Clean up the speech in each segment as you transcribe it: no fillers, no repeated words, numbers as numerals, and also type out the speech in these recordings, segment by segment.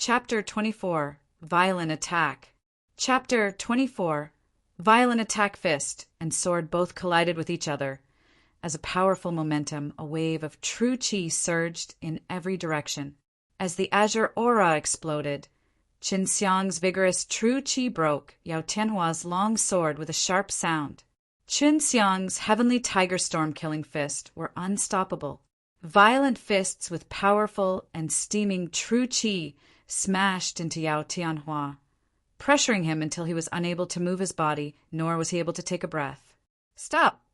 Chapter 24, Violent Attack. Chapter 24, Violent Attack. Fist and sword both collided with each other. As a powerful momentum, a wave of true chi surged in every direction. As the azure aura exploded, Qin Xiang's vigorous true chi broke Yao Tianhua's long sword with a sharp sound. Qin Xiang's heavenly tiger storm-killing fist were unstoppable. Violent fists with powerful and steaming true chi smashed into Yao Tianhua, pressuring him until he was unable to move his body, nor was he able to take a breath. "Stop!"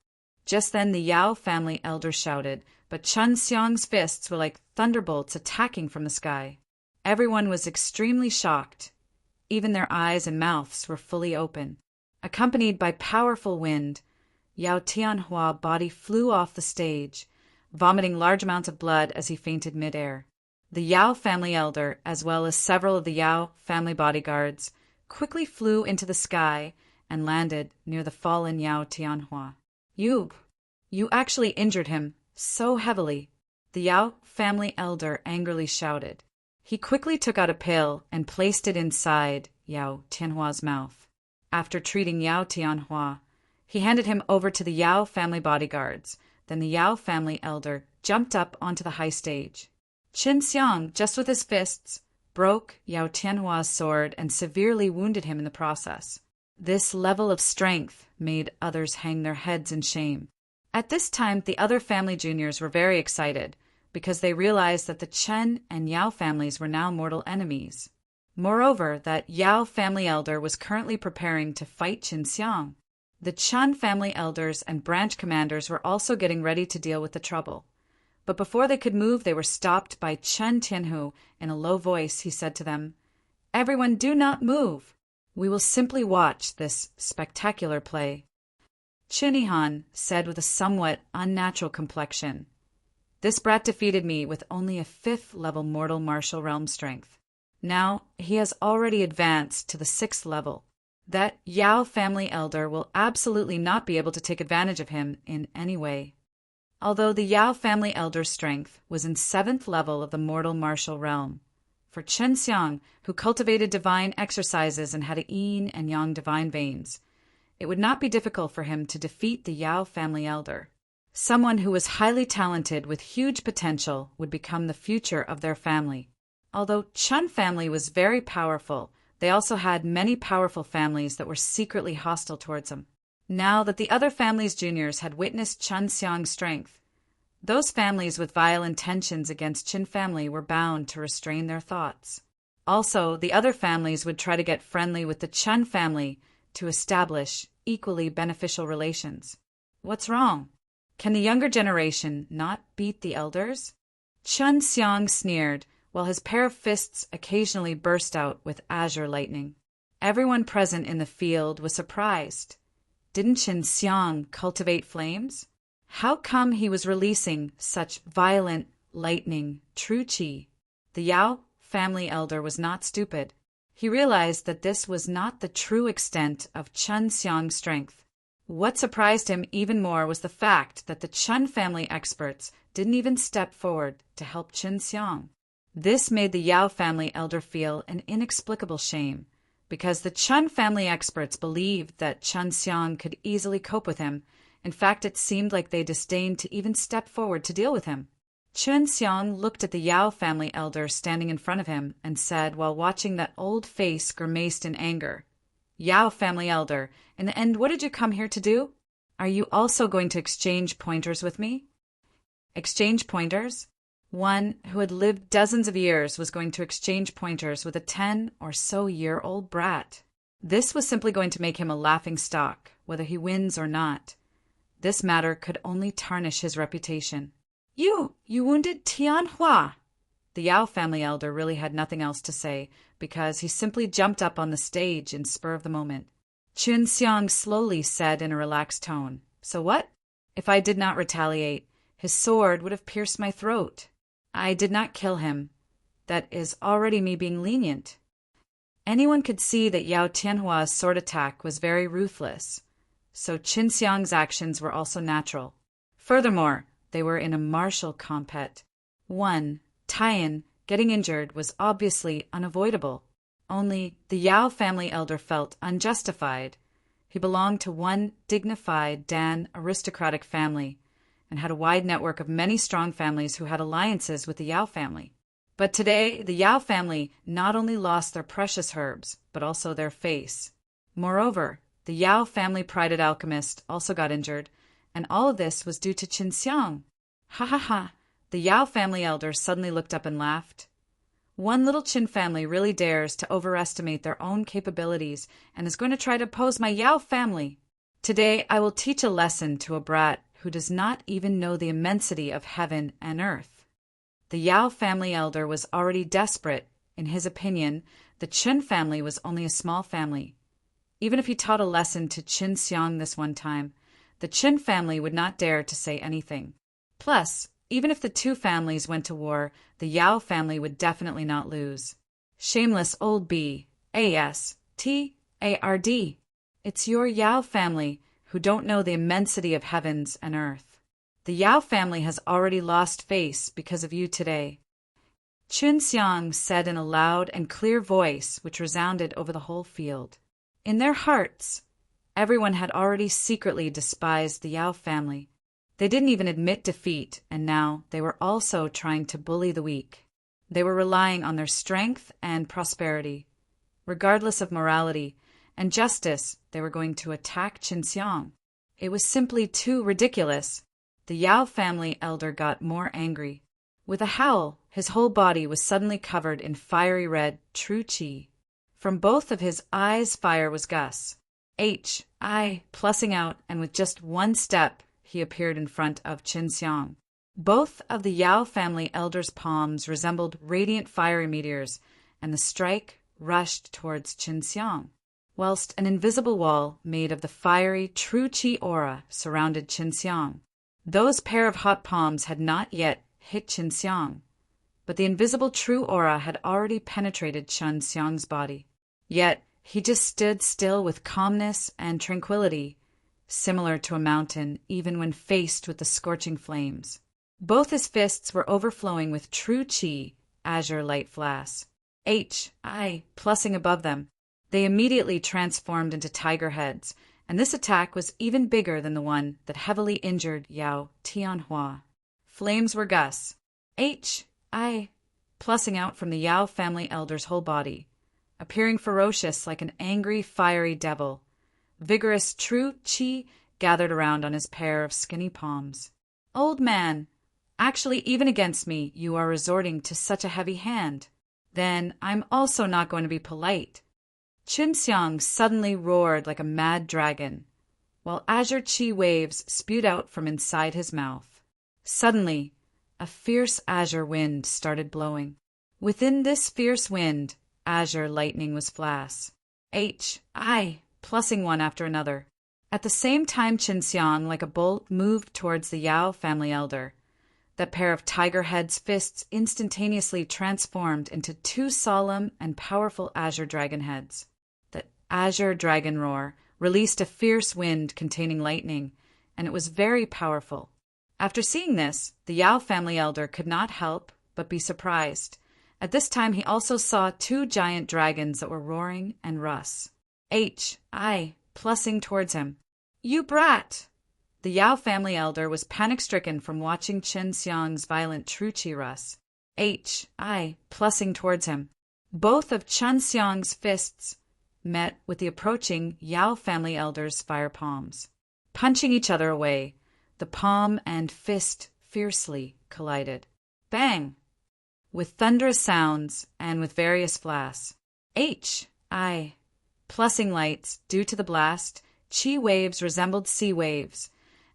Just then the Yao family elder shouted, but Qin Xiang's fists were like thunderbolts attacking from the sky. Everyone was extremely shocked. Even their eyes and mouths were fully open. Accompanied by powerful wind, Yao Tianhua's body flew off the stage, vomiting large amounts of blood as he fainted midair. The Yao family elder, as well as several of the Yao family bodyguards, quickly flew into the sky and landed near the fallen Yao Tianhua. You actually injured him so heavily," the Yao family elder angrily shouted. He quickly took out a pill and placed it inside Yao Tianhua's mouth. After treating Yao Tianhua, he handed him over to the Yao family bodyguards. Then the Yao family elder jumped up onto the high stage. Qin Xiang, just with his fists, broke Yao Tianhua's sword and severely wounded him in the process. This level of strength made others hang their heads in shame. At this time, the other family juniors were very excited, because they realized that the Chen and Yao families were now mortal enemies. Moreover, that Yao family elder was currently preparing to fight Qin Xiang. The Chen family elders and branch commanders were also getting ready to deal with the trouble. But before they could move, they were stopped by Chen Tianhu. In a low voice, he said to them, "Everyone, do not move. We will simply watch this spectacular play." Qin Yihan said with a somewhat unnatural complexion, "This brat defeated me with only a 5th level mortal martial realm strength. Now he has already advanced to the 6th level. That Yao family elder will absolutely not be able to take advantage of him in any way." Although the Yao family elder's strength was in 7th level of the mortal martial realm, for Qin Xiang, who cultivated divine exercises and had yin and yang divine veins, it would not be difficult for him to defeat the Yao family elder. Someone who was highly talented with huge potential would become the future of their family. Although Chen family was very powerful, they also had many powerful families that were secretly hostile towards them. Now that the other families' juniors had witnessed Qin Xiang's strength, those families with vile intentions against Qin family were bound to restrain their thoughts. Also, the other families would try to get friendly with the Chen family to establish equally beneficial relations. What's wrong? Can the younger generation not beat the elders? Qin Xiang sneered, while his pair of fists occasionally burst out with azure lightning. Everyone present in the field was surprised. Didn't Qin Xiang cultivate flames? How come he was releasing such violent, lightning, true chi? The Yao family elder was not stupid. He realized that this was not the true extent of Qin Xiang's strength. What surprised him even more was the fact that the Chen family experts didn't even step forward to help Qin Xiang. This made the Yao family elder feel an inexplicable shame, because the Chen family experts believed that Qin Xiang could easily cope with him. In fact, it seemed like they disdained to even step forward to deal with him. Qin Xiang looked at the Yao family elder standing in front of him and said, while watching that old face grimaced in anger, "Yao family elder, in the end, what did you come here to do? Are you also going to exchange pointers with me?" Exchange pointers? One who had lived dozens of years was going to exchange pointers with a 10 or so year old brat. This was simply going to make him a laughing stock, whether he wins or not. This matter could only tarnish his reputation. You wounded Tianhua." The Yao family elder really had nothing else to say, because he simply jumped up on the stage in spur of the moment. Qin Xiang slowly said in a relaxed tone, "So what? If I did not retaliate, his sword would have pierced my throat. I did not kill him. That is already me being lenient." Anyone could see that Yao Tianhua's sword attack was very ruthless, so Qin Xiang's actions were also natural. Furthermore, they were in a martial compet. One, Taiyan, getting injured was obviously unavoidable. Only the Yao family elder felt unjustified. He belonged to one dignified Dan aristocratic family and had a wide network of many strong families who had alliances with the Yao family. But today, the Yao family not only lost their precious herbs, but also their face. Moreover, the Yao family prided alchemist also got injured, and all of this was due to Qin Xiang. Ha ha ha! The Yao family elder suddenly looked up and laughed. One little Qin family really dares to overestimate their own capabilities and is going to try to oppose my Yao family. Today I will teach a lesson to a brat who does not even know the immensity of heaven and earth. The Yao family elder was already desperate. In his opinion, the Qin family was only a small family. Even if he taught a lesson to Qin Xiang this one time, the Qin family would not dare to say anything. Plus, even if the two families went to war, the Yao family would definitely not lose. Shameless old B.A.S.T.A.R.D. It's your Yao family who don't know the immensity of heavens and earth. The Yao family has already lost face because of you today. Qin Xiang said in a loud and clear voice which resounded over the whole field. In their hearts, everyone had already secretly despised the Yao family. They didn't even admit defeat, and now they were also trying to bully the weak. They were relying on their strength and prosperity. Regardless of morality and justice, they were going to attack Qin Xiang. It was simply too ridiculous. The Yao family elder got more angry. With a howl, his whole body was suddenly covered in fiery red true qi. From both of his eyes fire was Gus. Plussing out, and with just one step, he appeared in front of Qin Xiang. Both of the Yao family elders' palms resembled radiant fiery meteors, and the strike rushed towards Qin Xiang, whilst an invisible wall made of the fiery true qi aura surrounded Qin Xiang. Those pair of hot palms had not yet hit Qin Xiang, but the invisible true aura had already penetrated Qin Xiang's body. Yet he just stood still with calmness and tranquility, similar to a mountain even when faced with the scorching flames. Both his fists were overflowing with true qi, azure light flasks. Plussing above them. They immediately transformed into tiger heads, and this attack was even bigger than the one that heavily injured Yao Tianhua. Flames were Gus. Plussing out from the Yao family elder's whole body, appearing ferocious like an angry, fiery devil. Vigorous true qi gathered around on his pair of skinny palms. Old man, actually even against me you are resorting to such a heavy hand. Then I'm also not going to be polite. Qin Xiang suddenly roared like a mad dragon, while azure qi waves spewed out from inside his mouth. Suddenly, a fierce azure wind started blowing. Within this fierce wind, azure lightning was flash. Plussing one after another. At the same time, Qin Xiang, like a bolt, moved towards the Yao family elder. That pair of tiger heads' fists instantaneously transformed into two solemn and powerful azure dragon heads. The azure dragon roar released a fierce wind containing lightning, and it was very powerful. After seeing this, the Yao family elder could not help but be surprised. At this time, he also saw two giant dragons that were roaring and rus. Plussing towards him. You brat! The Yao family elder was panic-stricken from watching Qin Xiang's violent true qi rus. Plussing towards him. Both of Qin Xiang's fists met with the approaching Yao family elder's fire palms. Punching each other away, the palm and fist fiercely collided. Bang! With thunderous sounds and with various blasts. Plussing lights, due to the blast, qi waves resembled sea waves,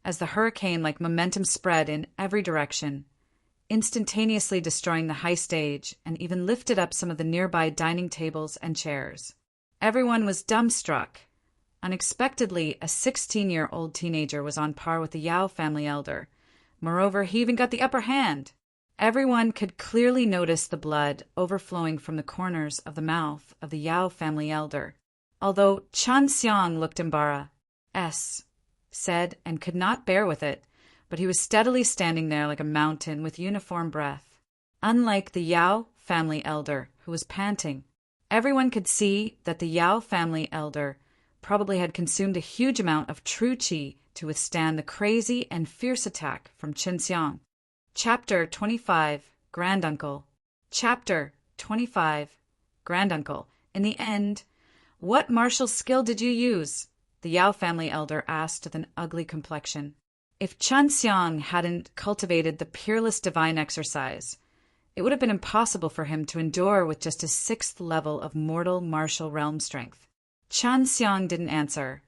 as the hurricane-like momentum spread in every direction, instantaneously destroying the high stage and even lifted up some of the nearby dining tables and chairs. Everyone was dumbstruck. Unexpectedly, a 16-year-old teenager was on par with the Yao family elder. Moreover, he even got the upper hand. Everyone could clearly notice the blood overflowing from the corners of the mouth of the Yao family elder. Although Qin Xiang looked embarrassed, said, and could not bear with it, but he was steadily standing there like a mountain with uniform breath. Unlike the Yao family elder, who was panting. Everyone could see that the Yao family elder probably had consumed a huge amount of true qi to withstand the crazy and fierce attack from Qin Xiang. Chapter 25, Granduncle. Chapter 25, Granduncle. In the end, what martial skill did you use? The Yao family elder asked with an ugly complexion. If Qin Xiang hadn't cultivated the peerless divine exercise, it would have been impossible for him to endure with just his 6th level of mortal martial realm strength. Qin Xiang didn't answer,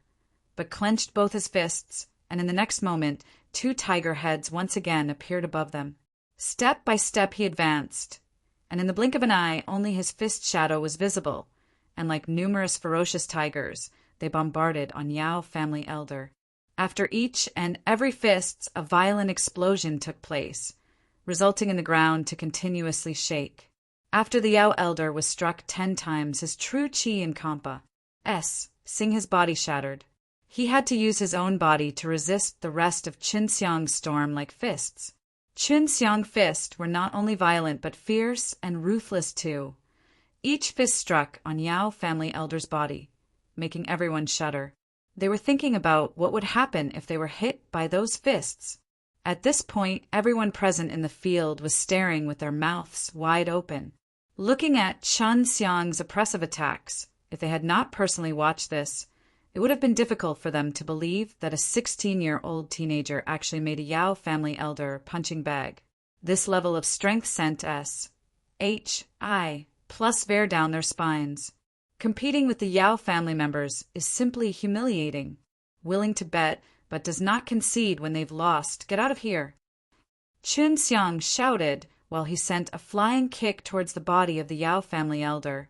but clenched both his fists, and in the next moment, 2 tiger heads once again appeared above them. Step by step he advanced, and in the blink of an eye only his fist shadow was visible, and like numerous ferocious tigers, they bombarded on Yao family elder. After each and every fist, a violent explosion took place, resulting in the ground to continuously shake. After the Yao elder was struck 10 times, his true qi and kampa, seeing his body shattered, he had to use his own body to resist the rest of Qin Xiang's storm-like fists. Qin Xiang's fists were not only violent but fierce and ruthless too. Each fist struck on Yao family elder's body, making everyone shudder. They were thinking about what would happen if they were hit by those fists. At this point, everyone present in the field was staring with their mouths wide open, looking at Qin Xiang's oppressive attacks. If they had not personally watched this, it would have been difficult for them to believe that a 16-year-old teenager actually made a Yao family elder punching bag. This level of strength sent plus veer down their spines. Competing with the Yao family members is simply humiliating. Willing to bet, but does not concede when they've lost. Get out of here. Qin Xiang shouted while he sent a flying kick towards the body of the Yao family elder,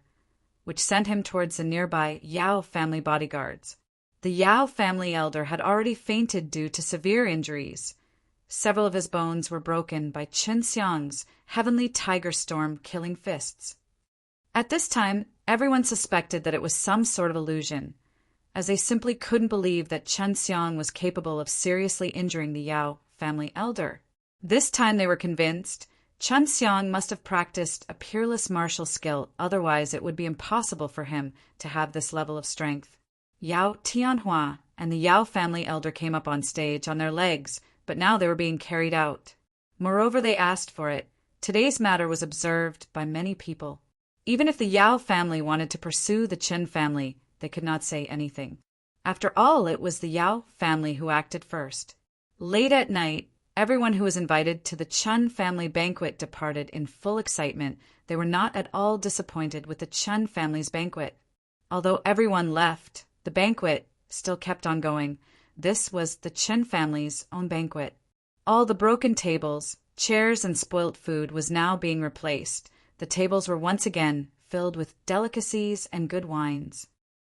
which sent him towards the nearby Yao family bodyguards. The Yao family elder had already fainted due to severe injuries. Several of his bones were broken by Qin Xiang's heavenly tiger storm killing fists. At this time, everyone suspected that it was some sort of illusion, as they simply couldn't believe that Qin Xiang was capable of seriously injuring the Yao family elder. This time they were convinced Qin Xiang must have practiced a peerless martial skill, otherwise it would be impossible for him to have this level of strength. Yao Tianhua and the Yao family elder came up on stage on their legs, but now they were being carried out. Moreover, they asked for it. Today's matter was observed by many people. Even if the Yao family wanted to pursue the Qin family, they could not say anything. After all, it was the Yao family who acted first. Late at night, everyone who was invited to the Qin family banquet departed in full excitement. They were not at all disappointed with the Qin family's banquet. Although everyone left, the banquet still kept on going. This was the Qin family's own banquet. All the broken tables, chairs, and spoilt food was now being replaced. The tables were once again filled with delicacies and good wines.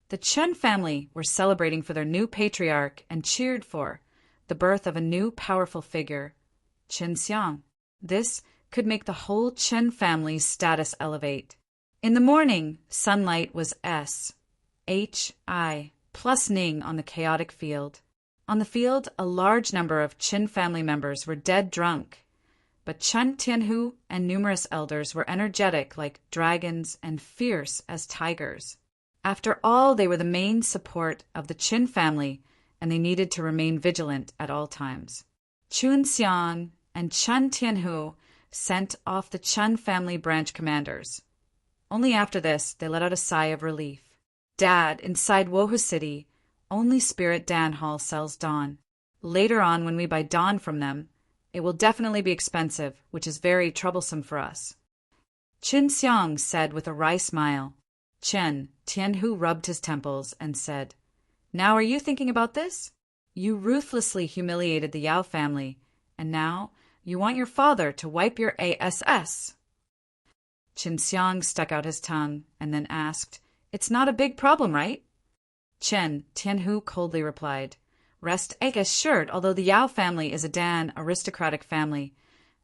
The Qin family were celebrating for their new patriarch and cheered for the birth of a new powerful figure, Qin Xiang. This could make the whole Qin family's status elevate. In the morning, sunlight was plus ning on the chaotic field. On the field, a large number of Qin family members were dead drunk, but Qin Tianhu and numerous elders were energetic like dragons and fierce as tigers. After all, they were the main support of the Qin family, and they needed to remain vigilant at all times. Qin Xiang and Qin Tianhu sent off the Qin family branch commanders. Only after this, they let out a sigh of relief. Dad, inside Wohu City, only Spirit Dan Hall sells Dawn. Later on, when we buy Dawn from them, it will definitely be expensive, which is very troublesome for us. Qin Xiang said with a wry smile. Qin Tianhu rubbed his temples and said, "Now are you thinking about this? You ruthlessly humiliated the Yao family, and now you want your father to wipe your ass." Qin Xiang stuck out his tongue and then asked, "It's not a big problem, right?" Qin Tianhu coldly replied, "Rest assured, although the Yao family is a Dan aristocratic family,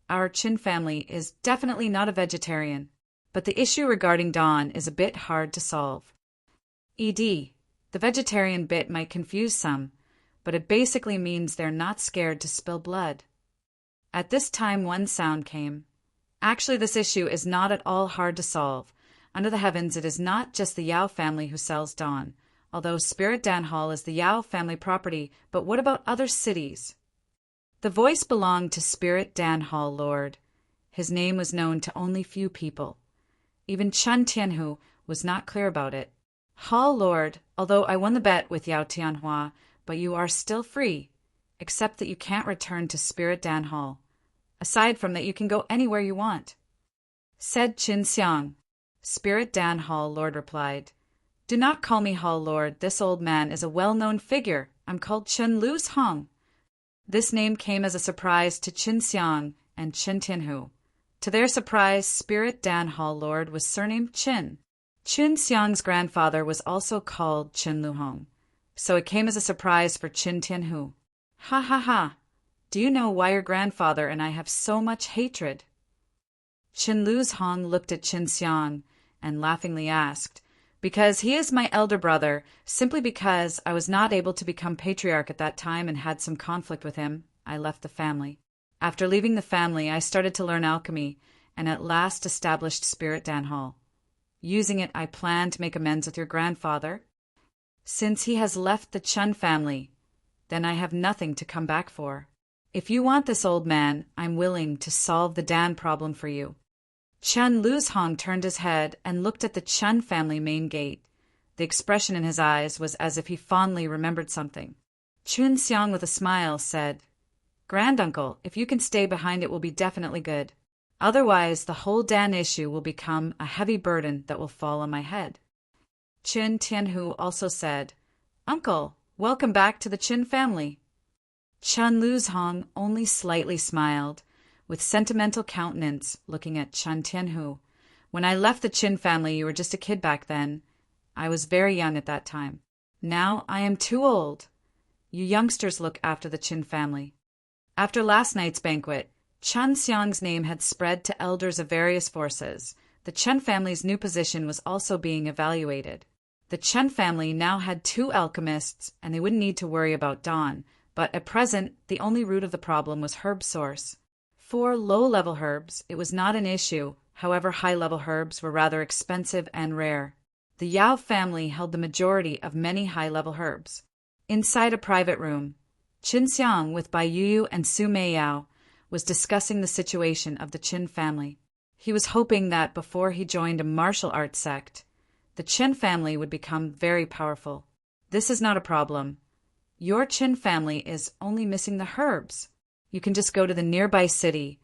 our Qin family is definitely not a vegetarian. But the issue regarding Dawn is a bit hard to solve. The vegetarian bit might confuse some, but it basically means they're not scared to spill blood." At this time one sound came. Actually, this issue is not at all hard to solve. Under the heavens, it is not just the Yao family who sells Dawn, although Spirit Dan Hall is the Yao family property, but what about other cities? The voice belonged to Spirit Dan Hall Lord. His name was known to only few people. Even Chen Tianhu was not clear about it. Hall Lord, although I won the bet with Yao Tianhua, but you are still free, except that you can't return to Spirit Dan Hall. Aside from that, you can go anywhere you want. Said Qin Xiang. Spirit Dan Hall Lord replied, Do not call me Hall Lord. This old man is a well-known figure. I'm called Chen Luz Hong. This name came as a surprise to Qin Xiang and Chen Tianhu. To their surprise, Spirit Dan Hall Lord was surnamed Qin. Qin Xiang's grandfather was also called Qin Lu Hong, so it came as a surprise for Qin Tianhu. Ha ha ha! Do you know why your grandfather and I have so much hatred? Qin Luz Hong looked at Qin Xiang and laughingly asked, Because he is my elder brother, simply because I was not able to become patriarch at that time and had some conflict with him, I left the family. After leaving the family, I started to learn alchemy and at last established Spirit Dan Hall. Using it, I plan to make amends with your grandfather. Since he has left the Chen family, then I have nothing to come back for. If you want this old man, I'm willing to solve the Dan problem for you. Chen Luzhong turned his head and looked at the Chen family main gate. The expression in his eyes was as if he fondly remembered something. Qin Xiang, with a smile, said, Granduncle, if you can stay behind, it will be definitely good. Otherwise, the whole Dan issue will become a heavy burden that will fall on my head. Qin Tianhu also said, Uncle, welcome back to the Qin family. Chen Luzhong only slightly smiled, with sentimental countenance, looking at Chen Tianhu. When I left the Qin family, you were just a kid back then. I was very young at that time. Now I am too old. You youngsters look after the Qin family. After last night's banquet, Chen Xiang's name had spread to elders of various forces. The Chen family's new position was also being evaluated. The Chen family now had 2 alchemists, and they wouldn't need to worry about Dawn, but at present, the only root of the problem was herb source. For low-level herbs, it was not an issue. However, high-level herbs were rather expensive and rare. The Yao family held the majority of many high-level herbs. Inside a private room, Qin Xiang with Bai Yuyu and Su Meiyao was discussing the situation of the Qin family. He was hoping that before he joined a martial arts sect, the Qin family would become very powerful. This is not a problem. Your Qin family is only missing the herbs. You can just go to the nearby city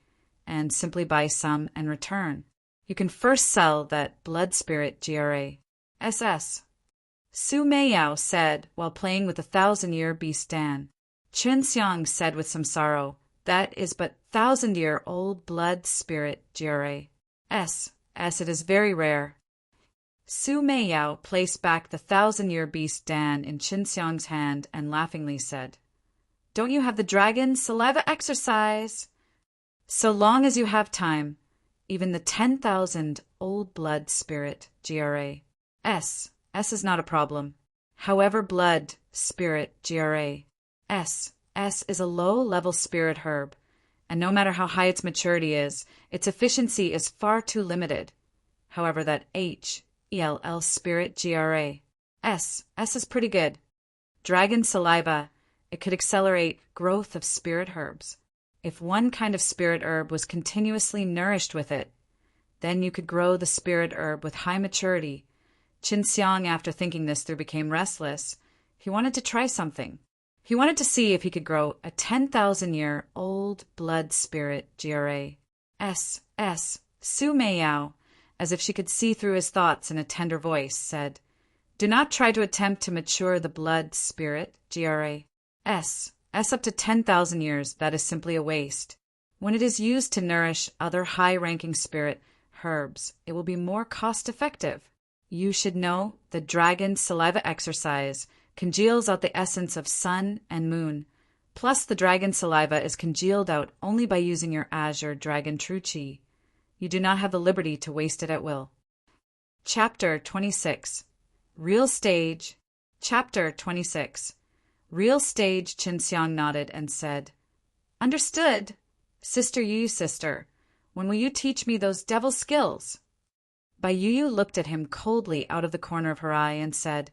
and simply buy some and return. You can first sell that blood spirit GRA. SS. Su Meiyao said while playing with the 1,000-year beast Dan. Qin Xiang said with some sorrow, That is but 1,000-year-old blood spirit GRA. S. It is very rare. Su Meiyao placed back the 1,000-year beast Dan in Qin Xiang's hand and laughingly said, Don't you have the dragon saliva exercise? So long as you have time, even the 10,000 old blood spirit GRA. S is not a problem. However, blood spirit GRA. S is a low-level spirit herb, and no matter how high its maturity is, its efficiency is far too limited. However, that ELL spirit GRA. S is pretty good. Dragon saliva, it could accelerate growth of spirit herbs. If one kind of spirit herb was continuously nourished with it, then you could grow the spirit herb with high maturity. Qin Xiang, after thinking this through, became restless. He wanted to try something. He wanted to see if he could grow a 10,000-year-old blood spirit GRA. S. Su Meiyao, as if she could see through his thoughts in a tender voice, said, Do not try to attempt to mature the blood spirit GRA. S up to 10,000 years, that is simply a waste. When it is used to nourish other high-ranking spirit herbs, it will be more cost-effective. You should know the dragon saliva exercise congeals out the essence of sun and moon. Plus, the dragon saliva is congealed out only by using your azure dragon true chi. You do not have the liberty to waste it at will. Chapter 26. Real Stage. Chapter 26. Real Stage. Qin Xiang nodded and said, Understood. Sister Yu, sister, When will you teach me those devil skills? Bai Yu looked at him coldly out of the corner of her eye and said,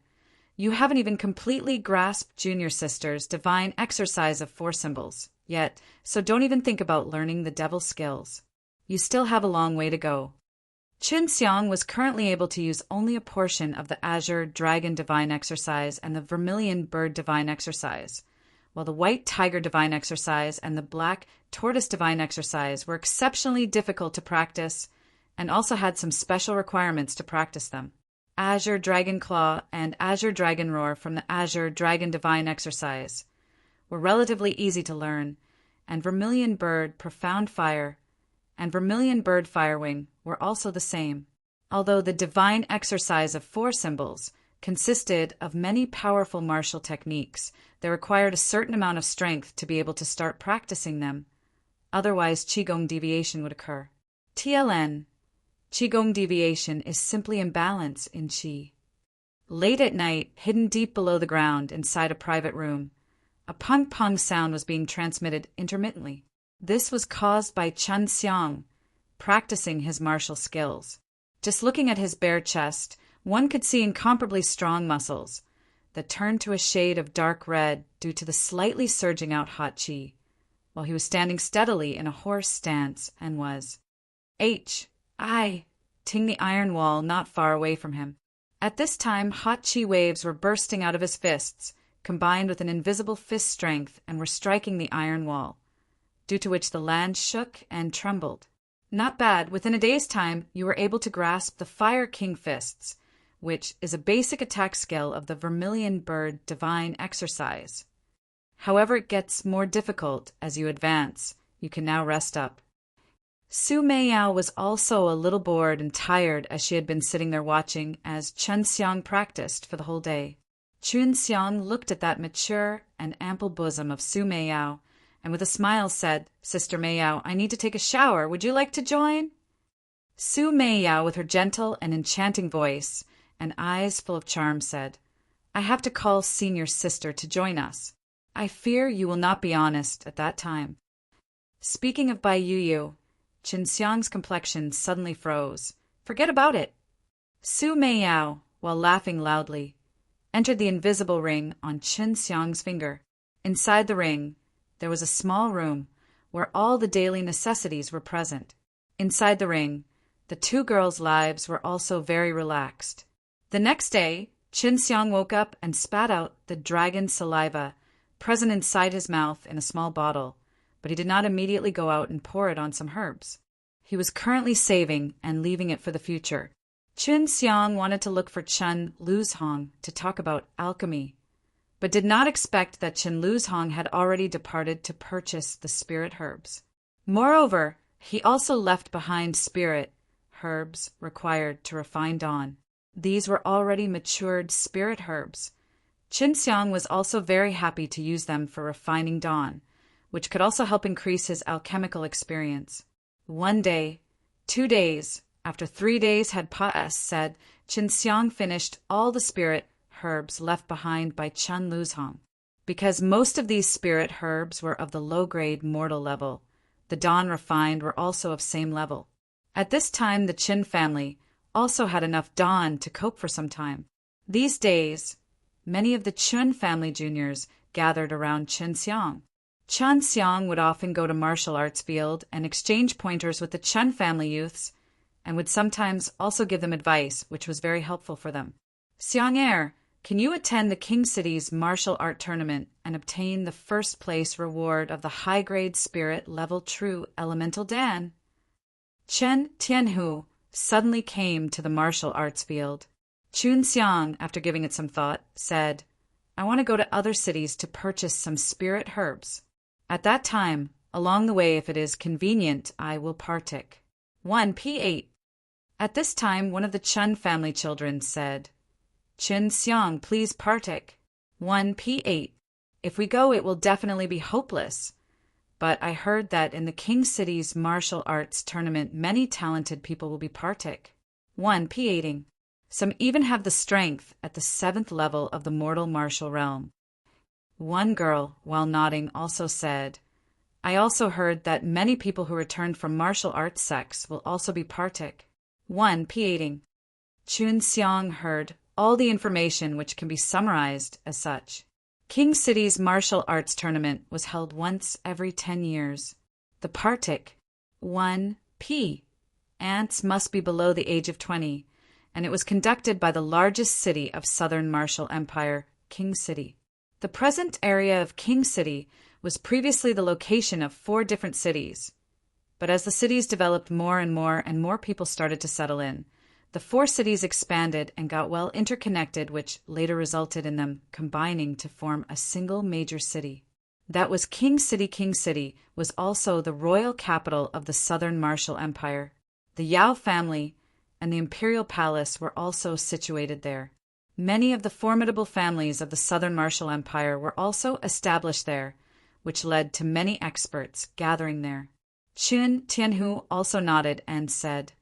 You haven't even completely grasped Junior Sister's divine exercise of 4 symbols yet, so don't even think about learning the devil skills. You still have a long way to go. Qin Xiang was currently able to use only a portion of the Azure Dragon Divine Exercise and the Vermilion Bird Divine Exercise, while the White Tiger Divine Exercise and the Black Tortoise Divine Exercise were exceptionally difficult to practice and also had some special requirements to practice them. Azure Dragon Claw and Azure Dragon Roar from the Azure Dragon Divine Exercise were relatively easy to learn, and Vermilion Bird Profound Fire and Vermilion Bird Firewing were also the same, although the divine exercise of 4 symbols consisted of many powerful martial techniques that required a certain amount of strength to be able to start practicing them. Otherwise, Qigong deviation would occur. TLN, Qigong deviation is simply imbalance in Qi. Late at night, hidden deep below the ground inside a private room, a pong-pong sound was being transmitted intermittently. This was caused by Qin Xiang practicing his martial skills. Just looking at his bare chest, one could see incomparably strong muscles that turned to a shade of dark red due to the slightly surging out hot qi, while he was standing steadily in a horse stance and was ting the iron wall not far away from him. At this time, hot qi waves were bursting out of his fists, combined with an invisible fist strength, and were striking the iron wall, due to which the land shook and trembled. Not bad. Within a day's time, you were able to grasp the Fire King Fists, which is a basic attack skill of the Vermilion Bird Divine Exercise. However, it gets more difficult as you advance. You can now rest up. Su Meiyao was also a little bored and tired as she had been sitting there watching as Qin Xiang practiced for the whole day. Qin Xiang looked at that mature and ample bosom of Su Meiyao and with a smile said, Sister Meiyao, I need to take a shower. Would you like to join? Su Meiyao, with her gentle and enchanting voice and eyes full of charm, said, I have to call Senior Sister to join us. I fear you will not be honest at that time. Speaking of Bai Yu, Qin Xiang's complexion suddenly froze. Forget about it. Su Meiyao, while laughing loudly, entered the invisible ring on Qin Xiang's finger. Inside the ring, there was a small room where all the daily necessities were present. Inside the ring, the 2 girls' lives were also very relaxed. The next day, Qin Xiang woke up and spat out the dragon saliva present inside his mouth in a small bottle, but he did not immediately go out and pour it on some herbs. He was currently saving and leaving it for the future. Qin Xiang wanted to look for Chen Luzhong to talk about alchemy, but did not expect that Chen Luzhong had already departed to purchase the spirit herbs. Moreover, he also left behind spirit herbs required to refine dawn. These were already matured spirit herbs. Qin Xiang was also very happy to use them for refining dawn, which could also help increase his alchemical experience. 1 day, 2 days, after 3 days had passed, said, Qin Xiang finished all the spirit herbs left behind by Chen Luzhong. Because most of these spirit herbs were of the low-grade mortal level, the dawn refined were also of same level. At this time, the Qin family also had enough dawn to cope for some time. These days, many of the Qin family juniors gathered around Qin Xiang. Qin Xiang would often go to martial arts field and exchange pointers with the Chen family youths, and would sometimes also give them advice, which was very helpful for them. Xiang, can you attend the King City's martial art tournament and obtain the first place reward of the high-grade spirit level true elemental Dan? Chen Tianhu suddenly came to the martial arts field. Qin Xiang, after giving it some thought, said, I want to go to other cities to purchase some spirit herbs. At that time, along the way, if it is convenient, I will partake. 1p8. At this time, one of the Chen family children said, Qin Xiang, please partake. 1p8. If we go, it will definitely be hopeless. But I heard that in the King City's martial arts tournament, many talented people will be partake. 1p8ing. Some even have the strength at the 7th level of the mortal martial realm. One girl, while nodding, also said, I also heard that many people who returned from martial arts sects will also be partic. 1. P8ing. Chun Xiang heard all the information which can be summarized as such. King City's martial arts tournament was held once every 10 years. The partic. 1. P. Ants must be below the age of 20, and it was conducted by the largest city of Southern Martial Empire, King City. The present area of King City was previously the location of 4 different cities, but as the cities developed more and more people started to settle in, the 4 cities expanded and got well interconnected, which later resulted in them combining to form a single major city. That was King City. King City was also the royal capital of the Southern Martial Empire. The Yao family and the imperial palace were also situated there. Many of the formidable families of the Southern Martial Empire were also established there, which led to many experts gathering there. Chun Tianhu also nodded and said,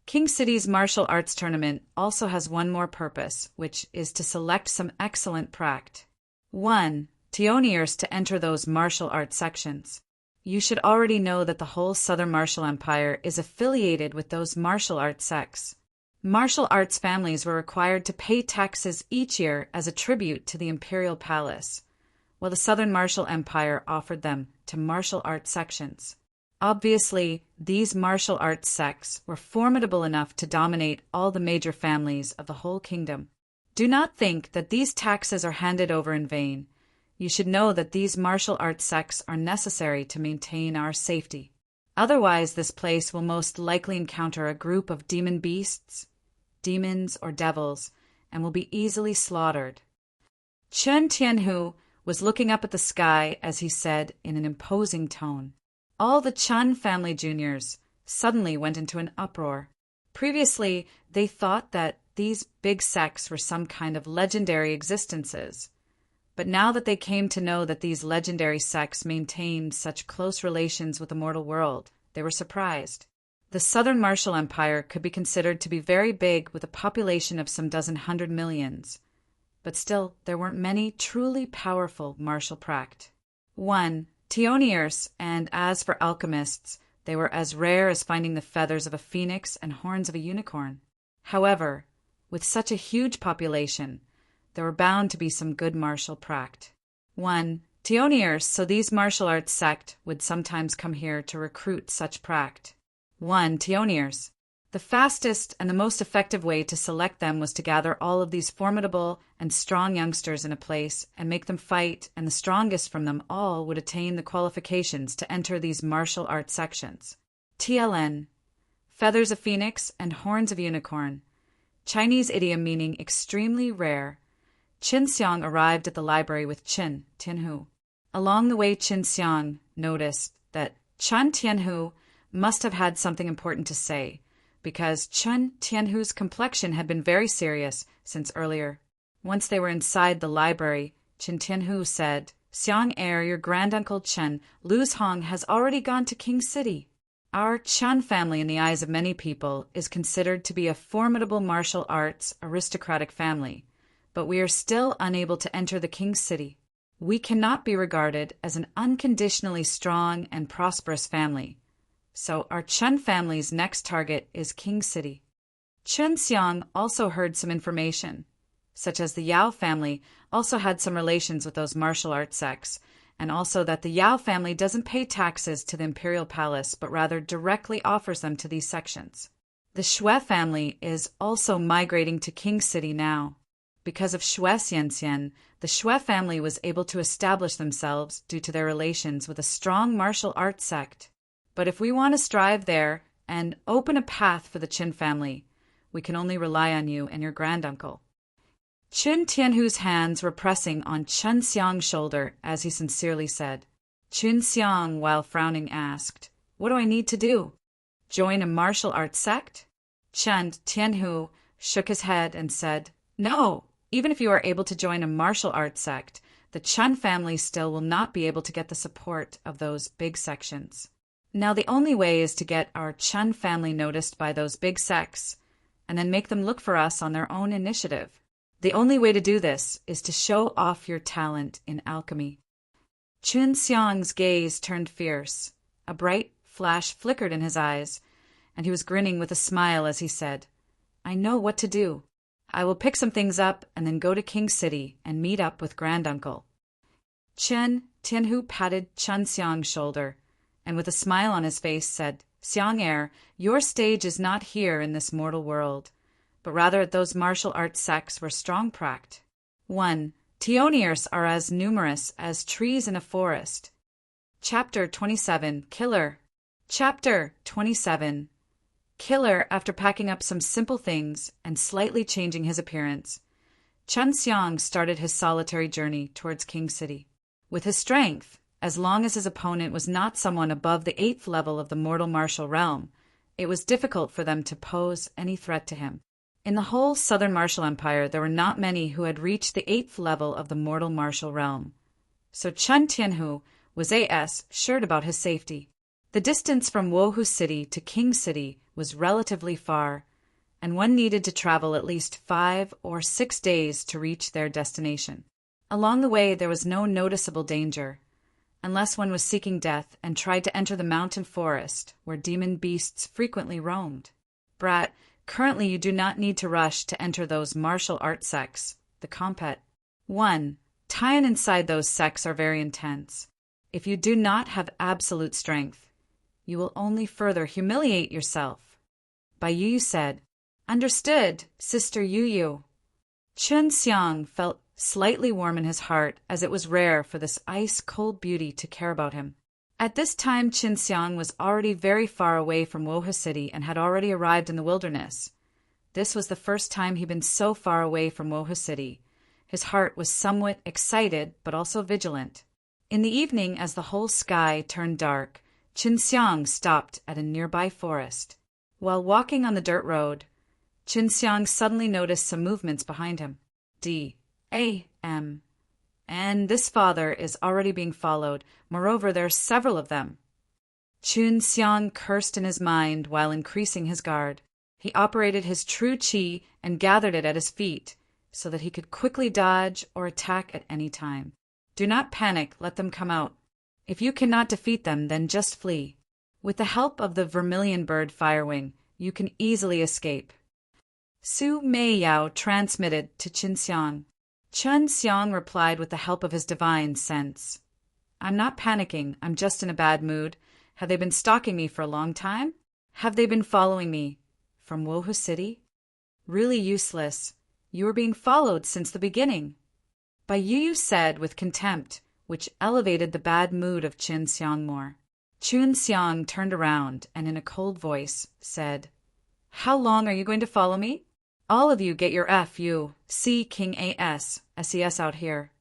King City's martial arts tournament also has one more purpose, which is to select some excellent pract. 1. Tioniers to enter those martial arts sections. You should already know that the whole Southern Martial Empire is affiliated with those martial arts sects. Martial arts families were required to pay taxes each year as a tribute to the imperial palace, while the Southern Martial Empire offered them to martial arts sections. Obviously, these martial arts sects were formidable enough to dominate all the major families of the whole kingdom. Do not think that these taxes are handed over in vain. You should know that these martial arts sects are necessary to maintain our safety. Otherwise, this place will most likely encounter a group of demon beasts, demons or devils, and will be easily slaughtered. Chun Tianhu was looking up at the sky as he said in an imposing tone. All the Chun family juniors suddenly went into an uproar. Previously, they thought that these big sects were some kind of legendary existences. But now that they came to know that these legendary sects maintained such close relations with the mortal world, they were surprised. The Southern Martial Empire could be considered to be very big with a population of some dozen hundred millions. But still, there weren't many truly powerful martial pract. 1. Tioniers, and as for alchemists, they were as rare as finding the feathers of a phoenix and horns of a unicorn. However, with such a huge population, there were bound to be some good martial pract. 1. Tioniers, so these martial arts sect would sometimes come here to recruit such pract. 1. Tioniers. The fastest and the most effective way to select them was to gather all of these formidable and strong youngsters in a place and make them fight, and the strongest from them all would attain the qualifications to enter these martial arts sections. TLN. Feathers of phoenix and horns of unicorn. Chinese idiom meaning extremely rare. Qin Xiang arrived at the library with Qin Tianhu. Along the way, Qin Xiang noticed that Chun Tianhu must have had something important to say, because Chun Tianhu's complexion had been very serious since earlier. Once they were inside the library, Qin Tianhu said, Xiang heir, your granduncle Chen, Lu's Hong, has already gone to King City. Our Chun family, in the eyes of many people, is considered to be a formidable martial arts aristocratic family, but we are still unable to enter the King City. We cannot be regarded as an unconditionally strong and prosperous family. So our Chun family's next target is King City. Chun Xiang also heard some information, such as the Yao family also had some relations with those martial arts sects, and also that the Yao family doesn't pay taxes to the imperial palace, but rather directly offers them to these sections. The Xue family is also migrating to King City now. Because of Xue Xianxian, the Xue family was able to establish themselves due to their relations with a strong martial arts sect. But if we want to strive there and open a path for the Qin family, we can only rely on you and your granduncle. Chun Tianhu's hands were pressing on Chun Xiang's shoulder as he sincerely said. Chun Xiang, while frowning, asked, What do I need to do? Join a martial arts sect? Chun Tianhu shook his head and said, No, even if you are able to join a martial arts sect, the Chun family still will not be able to get the support of those big sections. Now the only way is to get our Chun family noticed by those big sects, and then make them look for us on their own initiative. The only way to do this is to show off your talent in alchemy. Chun Xiang's gaze turned fierce. A bright flash flickered in his eyes, and he was grinning with a smile as he said, "I know what to do. I will pick some things up and then go to King City and meet up with Granduncle." Chen Tianhu patted Chun Xiang's shoulder, and with a smile on his face said, "Xiang heir, your stage is not here in this mortal world, but rather at those martial arts sects where strong pract. 1. Tioniers are as numerous as trees in a forest." Chapter 27, Killer. Chapter 27. Killer, after packing up some simple things and slightly changing his appearance, Chun Xiang started his solitary journey towards King City. With his strength, as long as his opponent was not someone above the 8th level of the mortal martial realm, it was difficult for them to pose any threat to him. In the whole Southern Martial Empire, there were not many who had reached the 8th level of the mortal martial realm. So Chun Tianhu was assured about his safety. The distance from Wohu City to King City was relatively far, and one needed to travel at least 5 or 6 days to reach their destination. Along the way, there was no noticeable danger, unless one was seeking death and tried to enter the mountain forest where demon beasts frequently roamed. Brat, currently you do not need to rush to enter those martial art sects, the compet. 1. Tie-in inside those sects are very intense. If you do not have absolute strength, you will only further humiliate yourself. Bai Yu said, "Understood, Sister Yu." Chun Xiang felt slightly warm in his heart, as it was rare for this ice-cold beauty to care about him. At this time, Chun Xiang was already very far away from Wohu City and had already arrived in the wilderness. This was the first time he'd been so far away from Wohu City. His heart was somewhat excited, but also vigilant. In the evening, as the whole sky turned dark, Chun Xiang stopped at a nearby forest. While walking on the dirt road, Chun Xiang suddenly noticed some movements behind him. D.A.M. And this father is already being followed. Moreover, there are several of them. Chun Xiang cursed in his mind while increasing his guard. He operated his true qi and gathered it at his feet, so that he could quickly dodge or attack at any time. Do not panic, let them come out. If you cannot defeat them, then just flee. With the help of the vermilion bird Firewing, you can easily escape. Su Meiyao transmitted to Chun Xiang. Chun Xiang replied with the help of his divine sense. "I'm not panicking, I'm just in a bad mood. Have they been stalking me for a long time? Have they been following me? From Wohu City? Really useless. You were being followed since the beginning." Bai Yu said with contempt, which elevated the bad mood of Chun Xiang more. Chun Xiang turned around and in a cold voice said, "How long are you going to follow me? All of you get your F.U.C. King A.S.S.E.S. out here."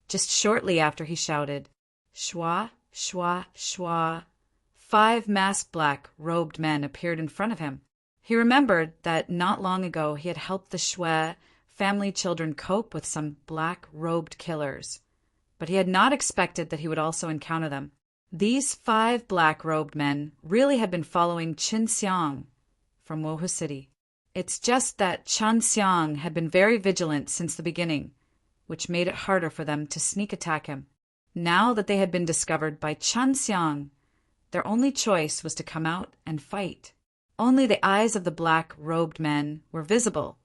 Just shortly after he shouted, "Shwa, shwa, shwa," 5 masked black-robed men appeared in front of him. He remembered that not long ago he had helped the Shwe family children cope with some black-robed killers, but he had not expected that he would also encounter them. These 5 black-robed men really had been following Chun Xiang from Wohu City. It's just that Chun Xiang had been very vigilant since the beginning, which made it harder for them to sneak attack him. Now that they had been discovered by Chun Xiang, their only choice was to come out and fight. Only the eyes of the black-robed men were visible.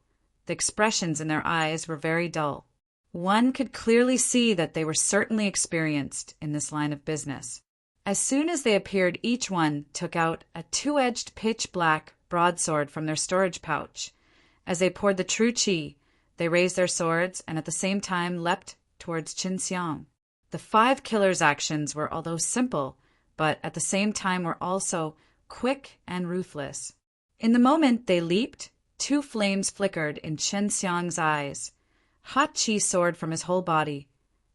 The expressions in their eyes were very dull. One could clearly see that they were certainly experienced in this line of business. As soon as they appeared, each one took out a 2-edged pitch-black broadsword from their storage pouch. As they poured the true qi, they raised their swords and at the same time leapt towards Chun Xiang. The 5 killers' actions were, although simple, but at the same time were also quick and ruthless. In the moment they leaped, 2 flames flickered in Chun Xiang's eyes. Hot qi soared from his whole body.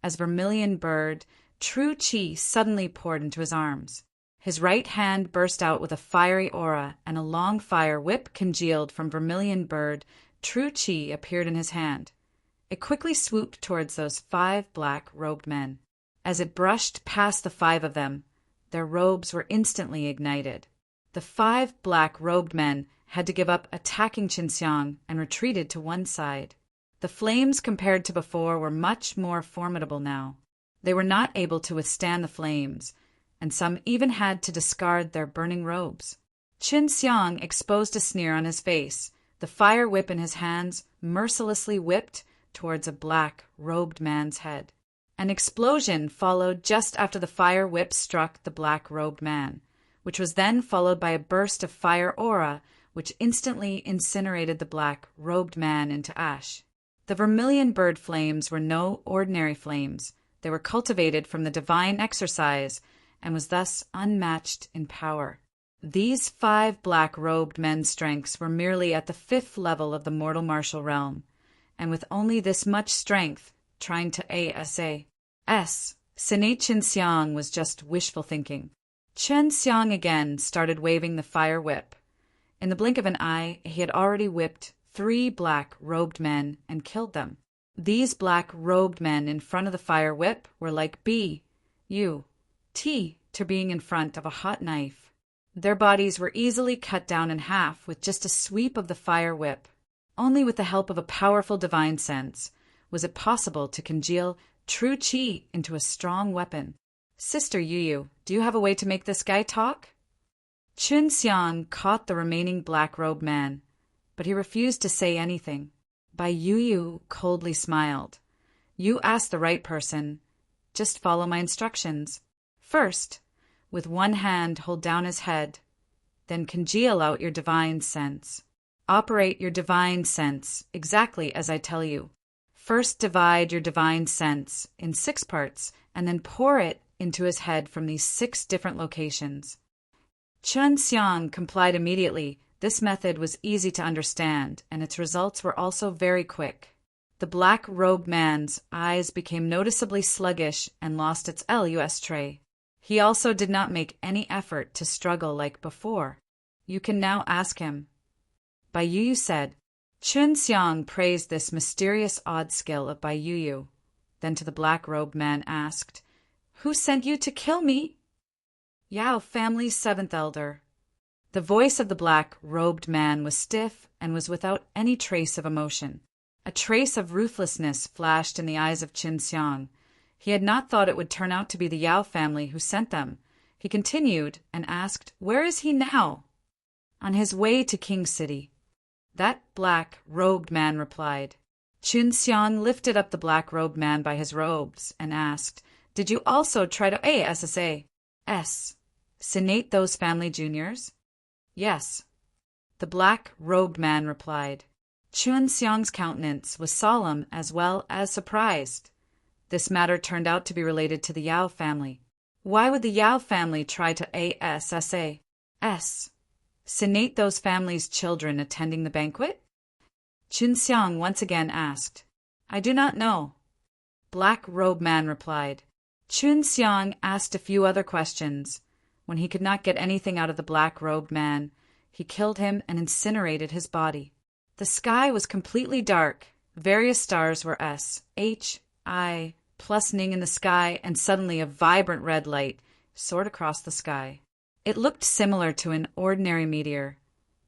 As vermilion bird, true qi suddenly poured into his arms. His right hand burst out with a fiery aura, and a long fire whip congealed from vermilion bird. True qi appeared in his hand. It quickly swooped towards those 5 black-robed men. As it brushed past the 5 of them, their robes were instantly ignited. The 5 black-robed men had to give up attacking Chun Xiang and retreated to one side. The flames compared to before were much more formidable now. They were not able to withstand the flames, and some even had to discard their burning robes. Qin Xiang exposed a sneer on his face, the fire whip in his hands mercilessly whipped towards a black-robed man's head. An explosion followed just after the fire whip struck the black-robed man, which was then followed by a burst of fire aura which instantly incinerated the black-robed man into ash. The vermilion bird flames were no ordinary flames. They were cultivated from the divine exercise and was thus unmatched in power. These 5 black-robed men's strengths were merely at the 5th level of the mortal martial realm, and with only this much strength, trying to Senate Qin Xiang was just wishful thinking. Qin Xiang again started waving the fire whip. In the blink of an eye, he had already whipped 3 black-robed men and killed them. These black-robed men in front of the fire whip were like to being in front of a hot knife. Their bodies were easily cut down in half with just a sweep of the fire whip. Only with the help of a powerful divine sense was it possible to congeal true qi into a strong weapon. Sister Yu, do you have a way to make this guy talk? Qin Xiang caught the remaining black-robed man, but he refused to say anything. Bai Yu coldly smiled. You asked the right person. Just follow my instructions. First, with one hand hold down his head, then congeal out your divine sense. Operate your divine sense exactly as I tell you. First divide your divine sense in 6 parts and then pour it into his head from these 6 different locations. Qin Xiang complied immediately. This method was easy to understand, and its results were also very quick. The black-robed man's eyes became noticeably sluggish and lost its lustre. He also did not make any effort to struggle like before. You can now ask him. Bai Yu said. Qin Xiang praised this mysterious odd skill of Bai Yu. Then to the black-robed man asked, Who sent you to kill me? Yao family's 7th elder. The voice of the black-robed man was stiff and was without any trace of emotion. A trace of ruthlessness flashed in the eyes of Qin Xiang. He had not thought it would turn out to be the Yao family who sent them. He continued and asked, Where is he now? On his way to King City. That black-robed man replied. Qin Xiang lifted up the black-robed man by his robes and asked, Did you also try to Senate those family juniors? Yes. The black-robed man replied. Qin Xiang's countenance was solemn as well as surprised. This matter turned out to be related to the Yao family. Why would the Yao family try to Senate those families' children attending the banquet? Qin Xiang once again asked. I do not know. Black-robed man replied. Qin Xiang asked a few other questions. When he could not get anything out of the black-robed man, he killed him and incinerated his body. The sky was completely dark. Various stars were ning in the sky, and suddenly a vibrant red light soared across the sky. It looked similar to an ordinary meteor,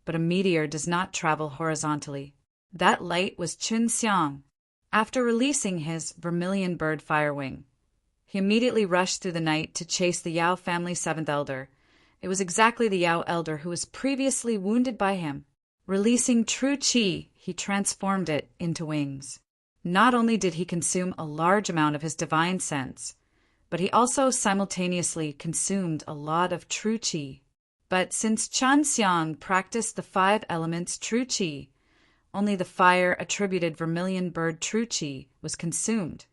but a meteor does not travel horizontally. That light was Qin Xiang. After releasing his vermilion bird fire wing, he immediately rushed through the night to chase the Yao family 7th elder. It was exactly the Yao elder who was previously wounded by him. Releasing true qi, he transformed it into wings. Not only did he consume a large amount of his divine sense, but he also simultaneously consumed a lot of true qi. But since Qin Xiang practiced the 5 elements true qi, only the fire attributed vermilion bird true qi was consumed,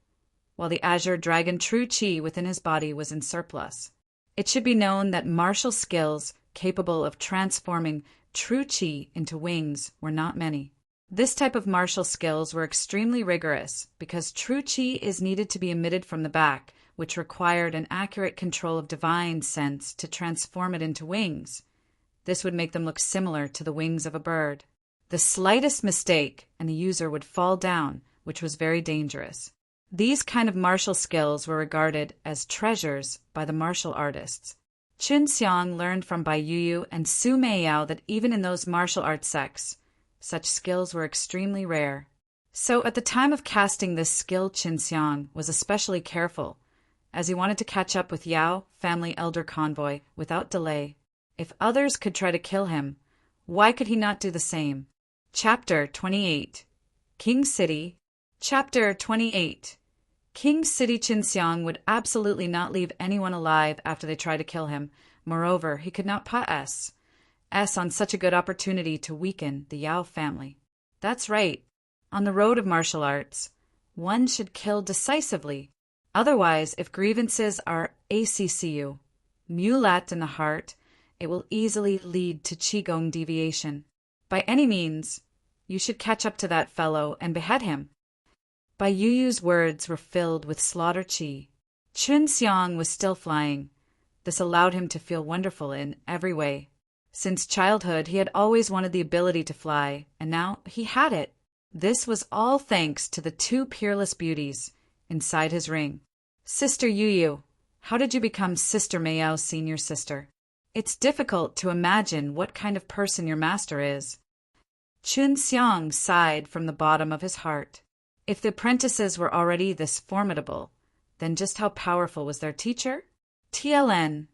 while the azure dragon true qi within his body was in surplus. It should be known that martial skills capable of transforming true qi into wings were not many. This type of martial skills were extremely rigorous because true qi is needed to be emitted from the back, which required an accurate control of divine sense to transform it into wings. This would make them look similar to the wings of a bird. The slightest mistake and the user would fall down, which was very dangerous. These kind of martial skills were regarded as treasures by the martial artists. Qin Xiang learned from Bai Yu and Su Meiyao that even in those martial arts sects, such skills were extremely rare. So at the time of casting this skill, Qin Xiang was especially careful, as he wanted to catch up with Yao family elder convoy without delay. If others could try to kill him, why could he not do the same? Chapter 28. King City. Chapter 28. King City Qinxiang would absolutely not leave anyone alive after they tried to kill him. Moreover, he could not pass on such a good opportunity to weaken the Yao family. That's right. On the road of martial arts, one should kill decisively. Otherwise, if grievances are ACCU, mulat in the heart, it will easily lead to Qigong deviation. By any means, you should catch up to that fellow and behead him. Bai Yuyu's words were filled with slaughter qi. Qinxiang was still flying. This allowed him to feel wonderful in every way. Since childhood, he had always wanted the ability to fly, and now he had it. This was all thanks to the two peerless beauties inside his ring. Sister Yuyu, how did you become Sister Meiao's senior sister? It's difficult to imagine what kind of person your master is. Qinxiang sighed from the bottom of his heart. If the apprentices were already this formidable, then just how powerful was their teacher? TLN,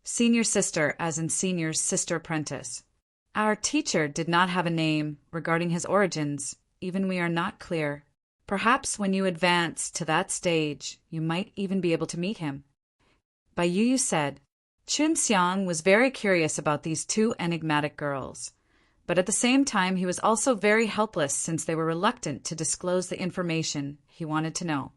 senior sister as in senior's sister apprentice. Our teacher did not have a name. Regarding his origins, even we are not clear. Perhaps when you advance to that stage, you might even be able to meet him. Bai Yuyu said. Qinxiang was very curious about these two enigmatic girls, but at the same time he was also very helpless since they were reluctant to disclose the information he wanted to know.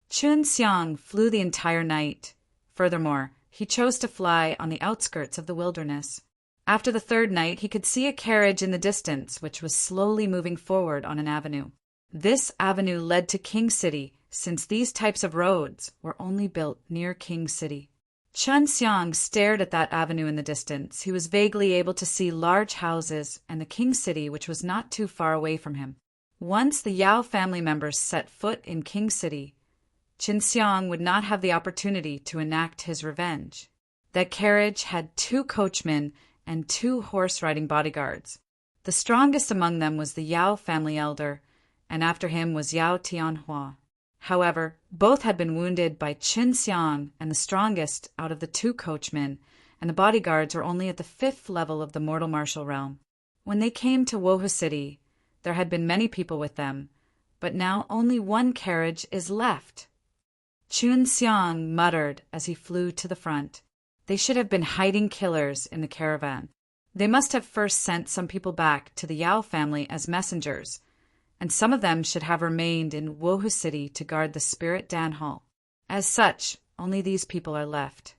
Qinxiang flew the entire night. Furthermore, he chose to fly on the outskirts of the wilderness. After the third night, he could see a carriage in the distance which was slowly moving forward on an avenue. This avenue led to King City, since these types of roads were only built near King City. Qinxiang stared at that avenue in the distance. He was vaguely able to see large houses and the King City, which was not too far away from him. Once the Yao family members set foot in King City, Qinxiang would not have the opportunity to enact his revenge. That carriage had 2 coachmen and 2 horse-riding bodyguards. The strongest among them was the Yao family elder, and after him was Yao Tianhua. However, both had been wounded by Qinxiang, and the strongest out of the 2 coachmen and the bodyguards were only at the 5th level of the mortal martial realm. When they came to Wohu City, there had been many people with them, but now only 1 carriage is left. Qinxiang muttered as he flew to the front. They should have been hiding killers in the caravan. They must have first sent some people back to the Yao family as messengers, and some of them should have remained in Wohu City to guard the Spirit Dan Hall. As such, only these people are left.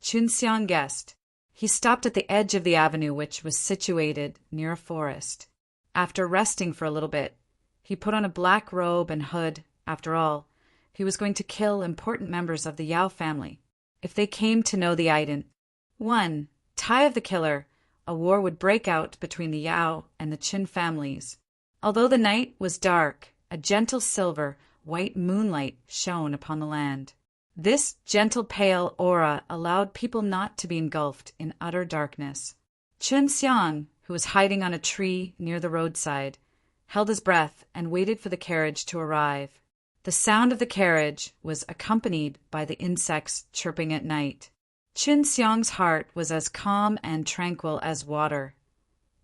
Qinxiang guessed. He stopped at the edge of the avenue, which was situated near a forest. After resting for a little bit, he put on a black robe and hood. After all, he was going to kill important members of the Yao family. If they came to know the item. 1. Tie of the killer. A war would break out between the Yao and the Qin families. Although the night was dark, a gentle silver, white moonlight shone upon the land. This gentle pale aura allowed people not to be engulfed in utter darkness. Qinxiang, who was hiding on a tree near the roadside, held his breath and waited for the carriage to arrive. The sound of the carriage was accompanied by the insects chirping at night. Qinxiang's heart was as calm and tranquil as water.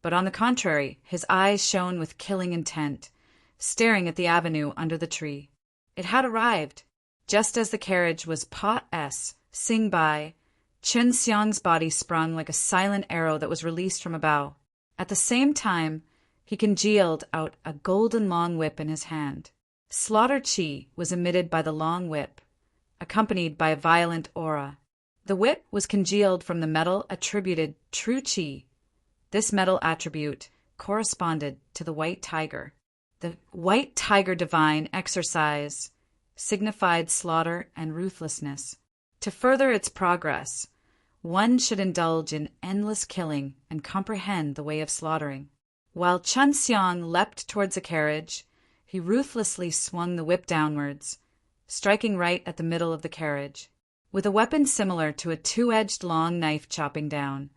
But on the contrary, his eyes shone with killing intent, staring at the avenue under the tree. It had arrived. Just as the carriage was sing by, Qinxiang's body sprung like a silent arrow that was released from a bow. At the same time, he congealed out a golden long whip in his hand. Slaughter chi was emitted by the long whip, accompanied by a violent aura. The whip was congealed from the metal attributed true chi. This metal attribute corresponded to the white tiger. The white tiger divine exercise signified slaughter and ruthlessness. To further its progress, one should indulge in endless killing and comprehend the way of slaughtering. While Qinxiang leapt towards the carriage, he ruthlessly swung the whip downwards, striking right at the middle of the carriage. With a weapon similar to a 2-edged long knife chopping down,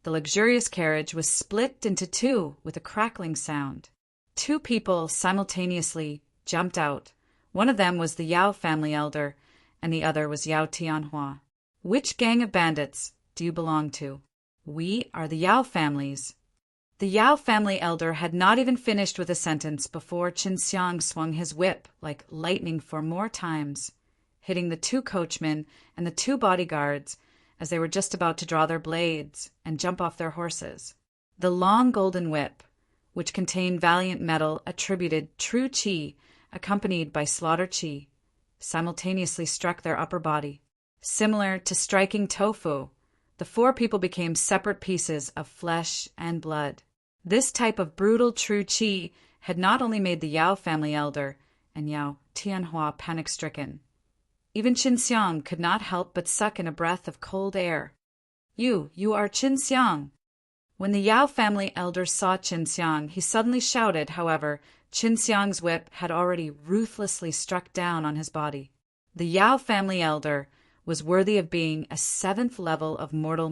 the luxurious carriage was split into 2 with a crackling sound. 2 people simultaneously jumped out. One of them was the Yao family elder, and the other was Yao Tianhua. "Which gang of bandits do you belong to?" "We are the Yao families." The Yao family elder had not even finished with a sentence before Qin Xiang swung his whip like lightning 4 more times, hitting the 2 coachmen and the 2 bodyguards as they were just about to draw their blades and jump off their horses. The long golden whip, which contained valiant metal attributed true qi, accompanied by slaughter qi, simultaneously struck their upper body. Similar to striking tofu, the 4 people became separate pieces of flesh and blood. This type of brutal true qi had not only made the Yao family elder and Yao Tianhua panic-stricken. Even Qin Xiang could not help but suck in a breath of cold air. You are Qin Xiang." When the Yao family elder saw Qin Xiang, he suddenly shouted. However, Qin Xiang's whip had already ruthlessly struck down on his body. The Yao family elder was worthy of being a 7th level of mortal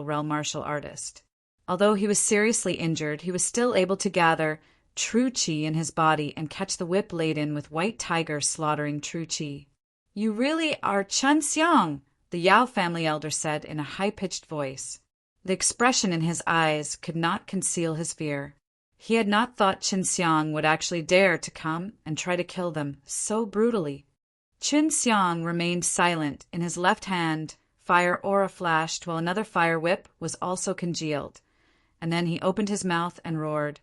realm martial artist. Although he was seriously injured, he was still able to gather true qi in his body and catch the whip laden with white tiger slaughtering true qi. "You really are Qin Xiang," the Yao family elder said in a high-pitched voice. The expression in his eyes could not conceal his fear. He had not thought Qin Xiang would actually dare to come and try to kill them so brutally. Qin Xiang remained silent. In his left hand, fire aura flashed while another fire whip was also congealed, and then he opened his mouth and roared,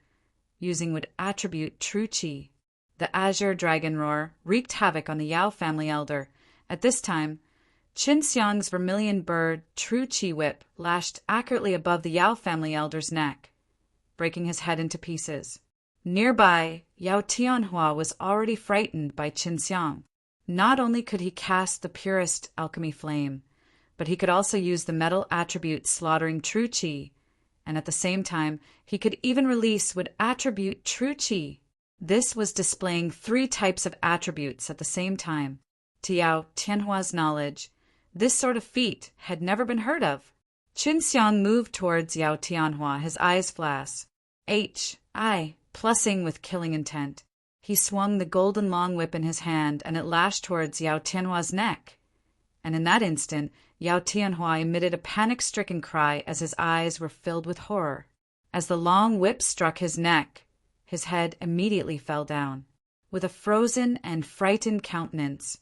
using what attribute true qi. The azure dragon roar wreaked havoc on the Yao family elder. At this time, Qin Xiang's vermilion bird true qi whip lashed accurately above the Yao family elder's neck, breaking his head into pieces. Nearby, Yao Tianhua was already frightened by Qin Xiang. Not only could he cast the purest alchemy flame, but he could also use the metal attribute slaughtering true qi, and at the same time, he could even release what attribute true qi. This was displaying 3 types of attributes at the same time. To Yao Tianhua's knowledge, this sort of feat had never been heard of. Qin Xiang moved towards Yao Tianhua, his eyes flash. Plussing with killing intent. He swung the golden long whip in his hand, and it lashed towards Yao Tianhua's neck. And in that instant, Yao Tianhua emitted a panic-stricken cry as his eyes were filled with horror. As the long whip struck his neck, his head immediately fell down. With a frozen and frightened countenance,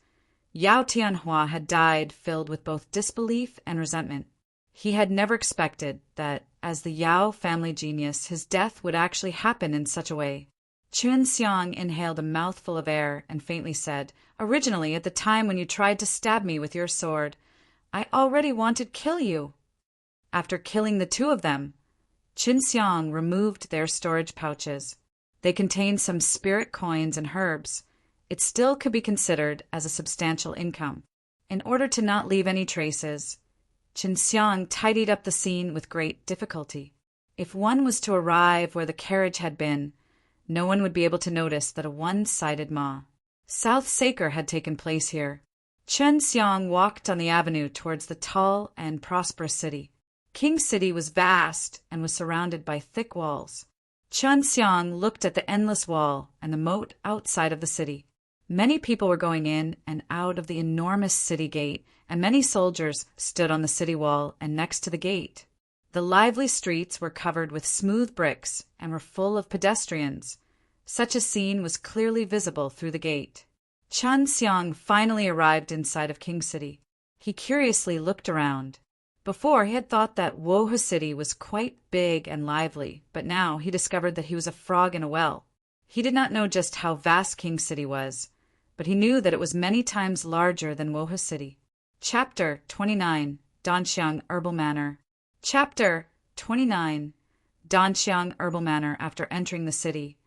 Yao Tianhua had died filled with both disbelief and resentment. He had never expected that, as the Yao family genius, his death would actually happen in such a way. Qin Xiang inhaled a mouthful of air and faintly said, "Originally, at the time when you tried to stab me with your sword, I already wanted to kill you." After killing the 2 of them, Qin Xiang removed their storage pouches. They contained some spirit coins and herbs. It still could be considered as a substantial income. In order to not leave any traces, Qin Xiang tidied up the scene with great difficulty. If one was to arrive where the carriage had been, no one would be able to notice that a one-sided ma. South Saker had taken place here. Qin Xiang walked on the avenue towards the tall and prosperous city. King City was vast and was surrounded by thick walls. Qin Xiang looked at the endless wall and the moat outside of the city. Many people were going in and out of the enormous city gate, and many soldiers stood on the city wall and next to the gate. The lively streets were covered with smooth bricks and were full of pedestrians. Such a scene was clearly visible through the gate. Qin Xiang finally arrived inside of King City. He curiously looked around. Before, he had thought that Wohu City was quite big and lively, but now he discovered that he was a frog in a well. He did not know just how vast King City was, but he knew that it was many times larger than Wohu City. Chapter 29, Danxiang Herbal Manor. Chapter 29, Danxiang Herbal Manor. After entering the city,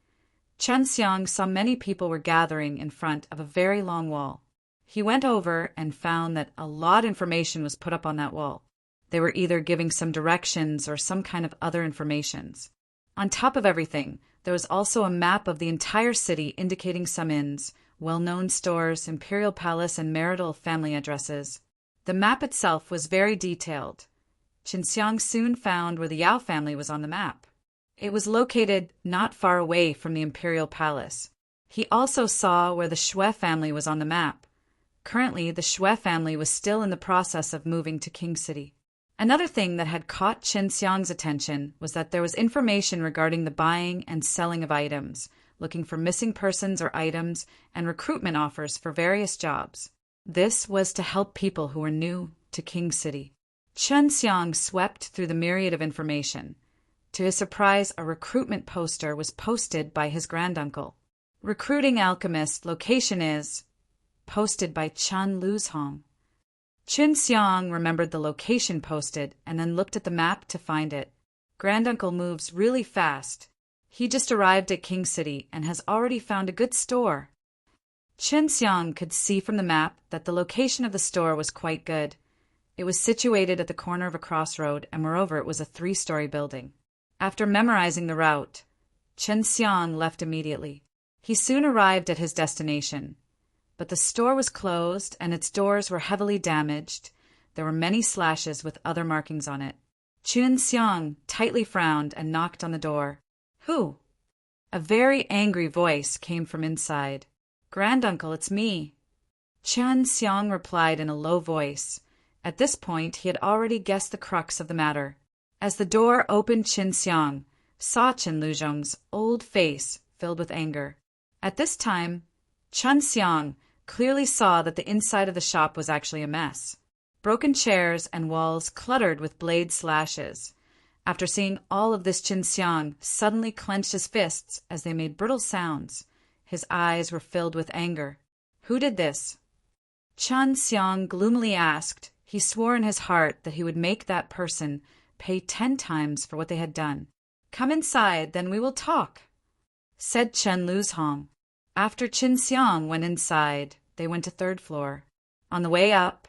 Qin Xiang saw many people were gathering in front of a very long wall. He went over and found that a lot of information was put up on that wall. They were either giving some directions or some kind of other informations. On top of everything, there was also a map of the entire city indicating some inns, well-known stores, imperial palace, and marital family addresses. The map itself was very detailed. Qin Xiang soon found where the Yao family was on the map. It was located not far away from the imperial palace. He also saw where the Shui family was on the map, Currently, the Shui family was still in the process of moving to King City. Another thing that had caught Qin Xiang's attention was that there was information regarding the buying and selling of items, looking for missing persons or items, and recruitment offers for various jobs. This was to help people who were new to King City. Qin Xiang swept through the myriad of information. To his surprise, a recruitment poster was posted by his granduncle. Recruiting alchemist, location is... posted by Chen Luzhong. Qin Xiang remembered the location posted and then looked at the map to find it. Granduncle moves really fast. He just arrived at King City and has already found a good store. Qin Xiang could see from the map that the location of the store was quite good. It was situated at the corner of a crossroad, and moreover it was a 3-story building. After memorizing the route, Qin Xiang left immediately. He soon arrived at his destination. But the store was closed and its doors were heavily damaged. There were many slashes with other markings on it. Qin Xiang tightly frowned and knocked on the door. "Who?" A very angry voice came from inside. "Granduncle, it's me." Qin Xiang replied in a low voice. At this point, he had already guessed the crux of the matter. As the door opened, Qin Xiang saw Chen Luzhong's old face filled with anger. At this time, Qin Xiang clearly saw that the inside of the shop was actually a mess. Broken chairs and walls cluttered with blade slashes. After seeing all of this, Qin Xiang suddenly clenched his fists as they made brittle sounds. His eyes were filled with anger. "Who did this?" Qin Xiang gloomily asked. He swore in his heart that he would make that person pay 10 times for what they had done. "Come inside, then we will talk," said Chen Luzhong. After Qin Xiang went inside, they went to 3rd floor. On the way up,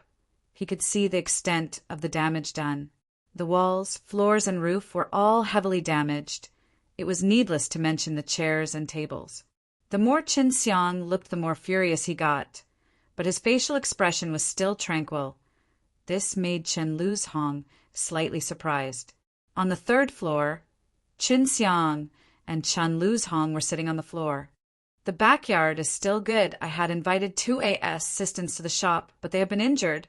he could see the extent of the damage done. The walls, floors, and roof were all heavily damaged. It was needless to mention the chairs and tables. The more Qin Xiang looked, the more furious he got, but his facial expression was still tranquil. This made Chen Luzhong slightly surprised. On the 3rd floor, Qin Xiang and Chen Luzhong were sitting on the floor. "The backyard is still good. I had invited 2 assistants to the shop, but they have been injured.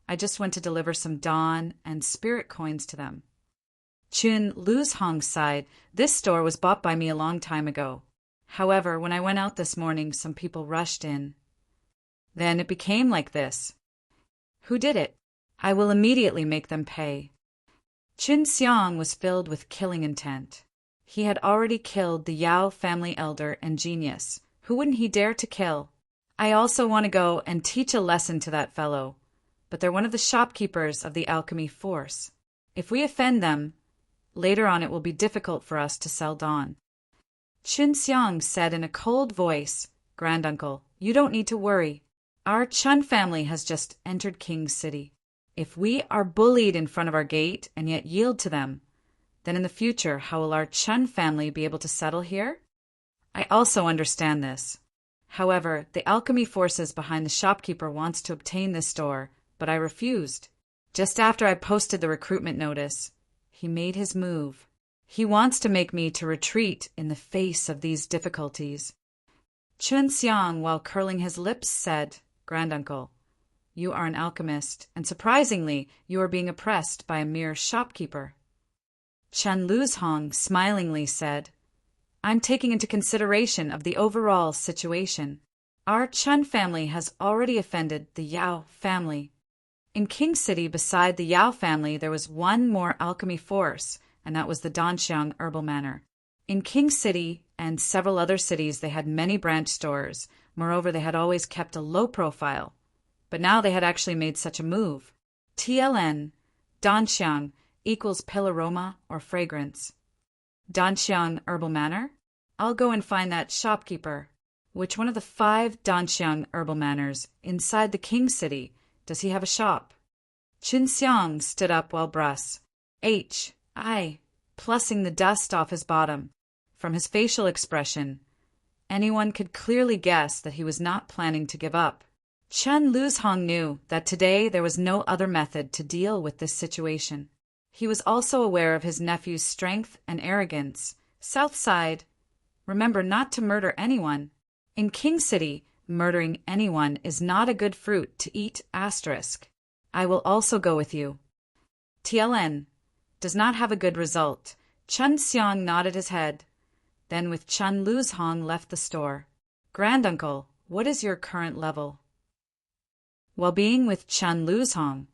I just went to deliver some dawn and spirit coins to them." Qin Luzhong sighed. "This store was bought by me a long time ago. However, when I went out this morning, some people rushed in. Then it became like this." "Who did it?" "I will immediately make them pay." Qin Xiang was filled with killing intent. He had already killed the Yao family elder and genius. Who wouldn't he dare to kill? "I also want to go and teach a lesson to that fellow, but they're one of the shopkeepers of the Alchemy force. If we offend them, later on it will be difficult for us to sell dawn." Qin Xiang said in a cold voice, "Granduncle, you don't need to worry. Our Chen family has just entered King City. If we are bullied in front of our gate and yet yield to them, then in the future how will our Chen family be able to settle here? I also understand this. However, the alchemy forces behind the shopkeeper wants to obtain this store, but I refused. Just after I posted the recruitment notice, he made his move. He wants to make me to retreat in the face of these difficulties." Qin Xiang, while curling his lips, said, "Granduncle, you are an alchemist, and surprisingly, you are being oppressed by a mere shopkeeper." Chen Luzhong smilingly said, "I'm taking into consideration of the overall situation. Our Chen family has already offended the Yao family. In King City, beside the Yao family, there was one more alchemy force, and that was the Danxiang Herbal Manor. In King City and several other cities, they had many branch stores. Moreover, they had always kept a low profile. But now they had actually made such a move. TLN, Danxiang, equals pill aroma or fragrance. Danxiang Herbal Manor? I'll go and find that shopkeeper. Which one of the 5 Danxiang Herbal Manors inside the King City does he have a shop?" Qin Xiang stood up while Bruss, plussing the dust off his bottom. From his facial expression, anyone could clearly guess that he was not planning to give up. Chen Luzhong knew that today there was no other method to deal with this situation. He was also aware of his nephew's strength and arrogance. South Side, remember not to murder anyone. In King City, Murdering anyone is not a good fruit to eat asterisk. I will also go with you. TLN. Does not have a good result. Chun Xiang nodded his head. Then with Chun Luzhong left the store. Granduncle, what is your current level? While being with Chun Luzhong,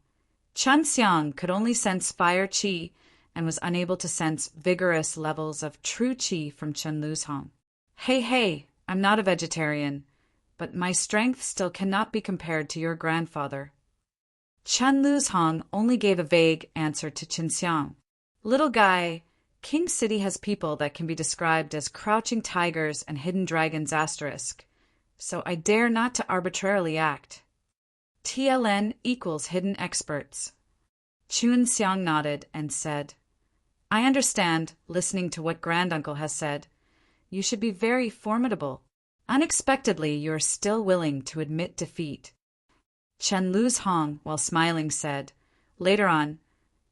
Chun Xiang could only sense fire qi and was unable to sense vigorous levels of true qi from Chun Luzhong. Hey, I'm not a vegetarian, but my strength still cannot be compared to your grandfather. Chun Luzhong only gave a vague answer to Qin Xiang. Little guy, King City has people that can be described as crouching tigers and hidden dragons asterisk, so I dare not to arbitrarily act. TLN equals hidden experts. Chun Xiang nodded and said, I understand, listening to what Granduncle has said. You should be very formidable. Unexpectedly, you are still willing to admit defeat. Chen Luzhong, while smiling, said, Later on,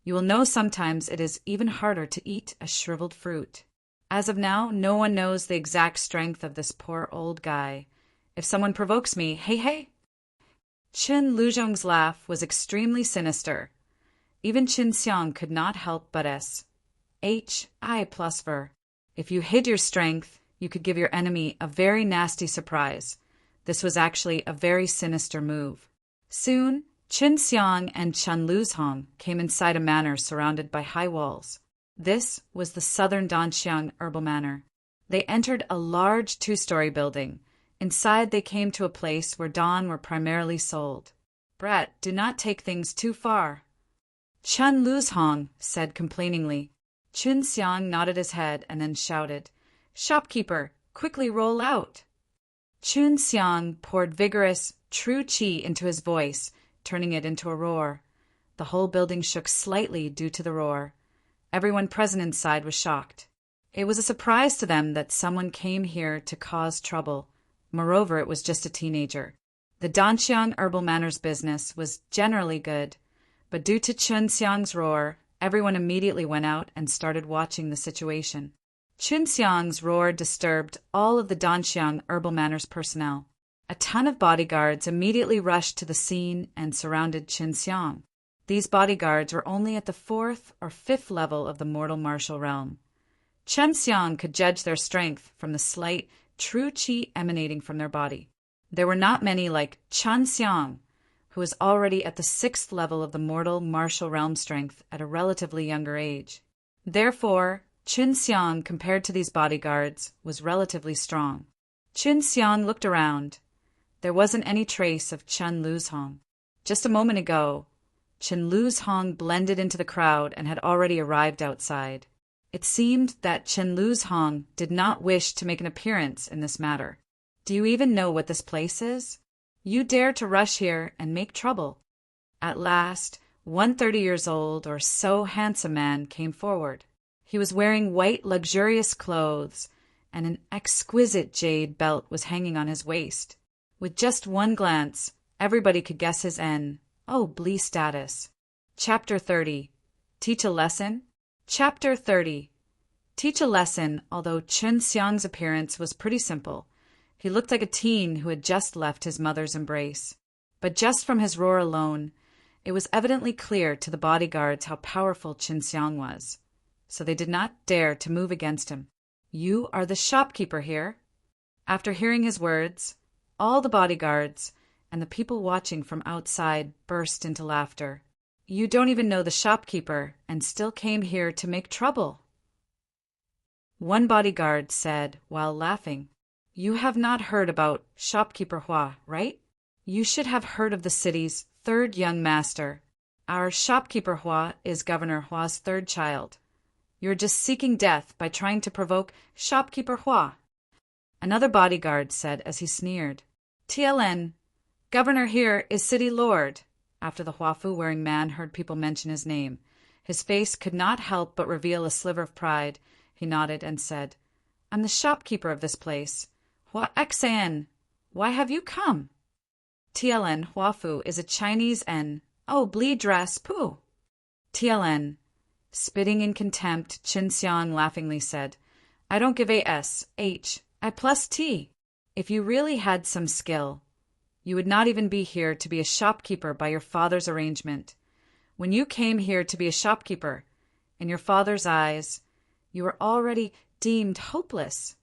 you will know sometimes it is even harder to eat a shriveled fruit. As of now, no one knows the exact strength of this poor old guy. If someone provokes me, hey. Chen Luzhong's laugh was extremely sinister. Even Qin Xiang could not help but I plus ver. If you hid your strength, you could give your enemy a very nasty surprise. This was actually a very sinister move. Soon, Qin Xiang and Chen Luzhong came inside a manor surrounded by high walls. This was the southern Danxiang herbal manor. They entered a large two-story building. Inside, they came to a place where dawn were primarily sold. Brat, do not take things too far. Chen Luzhong said complainingly. Qin Xiang nodded his head and then shouted, Shopkeeper, quickly roll out. Qin Xiang poured vigorous, true qi into his voice, turning it into a roar. The whole building shook slightly due to the roar. Everyone present inside was shocked. It was a surprise to them that someone came here to cause trouble. Moreover, it was just a teenager. The Danxiang herbal manor's business was generally good, but due to Qin Xiang's roar, everyone immediately went out and started watching the situation. Qin Xiang's roar disturbed all of the Danxiang herbal manor's personnel. A ton of bodyguards immediately rushed to the scene and surrounded Qin Xiang. These bodyguards were only at the 4th or 5th level of the mortal martial realm. Qin Xiang could judge their strength from the slight, true qi emanating from their body. There were not many like Chen Xiang, who was already at the 6th level of the mortal martial realm strength at a relatively younger age. Therefore, Qin Xiang, compared to these bodyguards, was relatively strong. Qin Xiang looked around. There wasn't any trace of Chen Luzhong. Just a moment ago, Chen Luzhong blended into the crowd and had already arrived outside. It seemed that Chen Luzhong did not wish to make an appearance in this matter. Do you even know what this place is? You dare to rush here and make trouble. At last, one 30-years-old or so handsome man came forward. He was wearing white, luxurious clothes, and an exquisite jade belt was hanging on his waist. With just one glance, everybody could guess his Blee status. Chapter 30. Teach a lesson? Chapter 30. Teach a lesson, although Qin Xiang's appearance was pretty simple. He looked like a teen who had just left his mother's embrace. But just from his roar alone, it was evidently clear to the bodyguards how powerful Qin Xiang was. So they did not dare to move against him. You are the shopkeeper here. After hearing his words, all the bodyguards and the people watching from outside burst into laughter. You don't even know the shopkeeper and still came here to make trouble. One bodyguard said while laughing, You have not heard about Shopkeeper Hua, right? You should have heard of the city's 3rd young master. Our Shopkeeper Hua is Governor Hua's 3rd child. You're just seeking death by trying to provoke Shopkeeper Hua. Another bodyguard said as he sneered, TLN, Governor here is City Lord. After the Huafu-wearing man heard people mention his name, his face could not help but reveal a sliver of pride. He nodded and said, I'm the shopkeeper of this place. Hua Xan, why have you come? TLN Huafu is a Chinese Blee dress poo. TLN, spitting in contempt, Qin Xiang laughingly said, I don't give a S, H, I plus T. If you really had some skill, you would not even be here to be a shopkeeper by your father's arrangement. When you came here to be a shopkeeper, in your father's eyes, you were already deemed hopeless."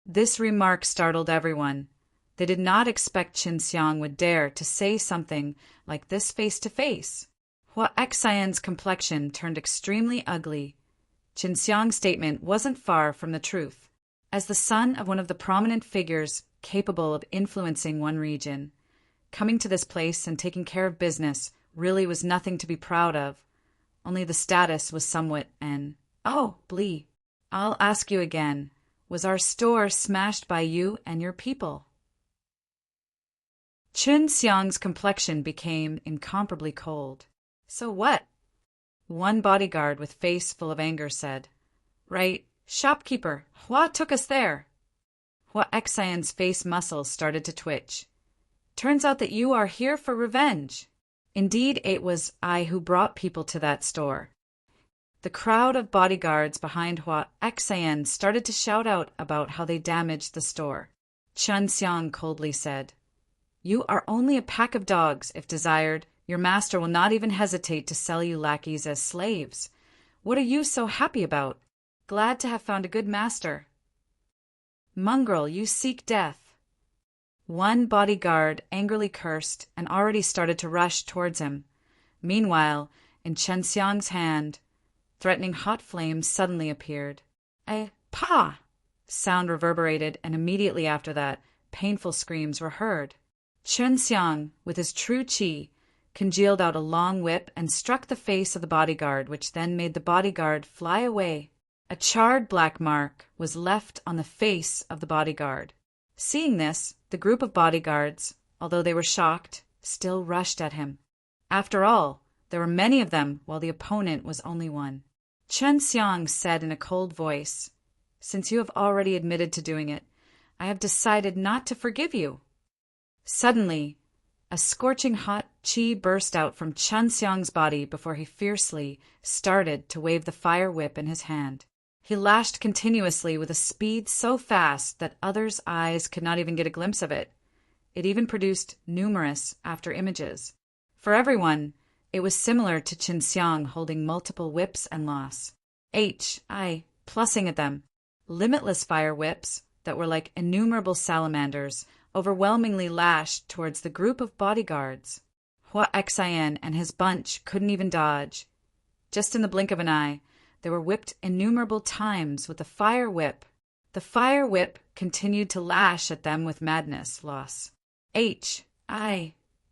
This remark startled everyone. They did not expect Qin Xiang would dare to say something like this face to face. Hua Xian's complexion turned extremely ugly. Qin Xiang's statement wasn't far from the truth. As the son of one of the prominent figures capable of influencing one region, coming to this place and taking care of business really was nothing to be proud of. Only the status was somewhat "Oh, Blee, I'll ask you again. Was our store smashed by you and your people?" Qin Xiang's complexion became incomparably cold. "So what?" One bodyguard with face full of anger said. "Right, shopkeeper, Hua took us there." Hua Xian's face muscles started to twitch. "Turns out that you are here for revenge." "Indeed, it was I who brought people to that store." The crowd of bodyguards behind Hua Xian started to shout out about how they damaged the store. Qin Xiang coldly said, "You are only a pack of dogs. If desired, your master will not even hesitate to sell you lackeys as slaves. What are you so happy about? Glad to have found a good master." "Mongrel, you seek death." One bodyguard angrily cursed and already started to rush towards him. Meanwhile, in Qin Xiang's hand, threatening hot flames suddenly appeared. A "pa" sound reverberated, and immediately after that, painful screams were heard. Qin Xiang, with his true qi, congealed out a long whip and struck the face of the bodyguard, which then made the bodyguard fly away. A charred black mark was left on the face of the bodyguard. Seeing this, the group of bodyguards, although they were shocked, still rushed at him. After all, there were many of them, while the opponent was only one. Qin Xiang said in a cold voice, "Since you have already admitted to doing it, I have decided not to forgive you." Suddenly, a scorching hot qi burst out from Qin Xiang's body before he fiercely started to wave the fire whip in his hand. He lashed continuously with a speed so fast that others' eyes could not even get a glimpse of it. It even produced numerous after images. For everyone, it was similar to Qin Xiang holding multiple whips and loss. Plussing at them. Limitless fire whips that were like innumerable salamanders overwhelmingly lashed towards the group of bodyguards. Hua Xian and his bunch couldn't even dodge. Just in the blink of an eye, they were whipped innumerable times with the fire whip. The fire whip continued to lash at them with madness, loss.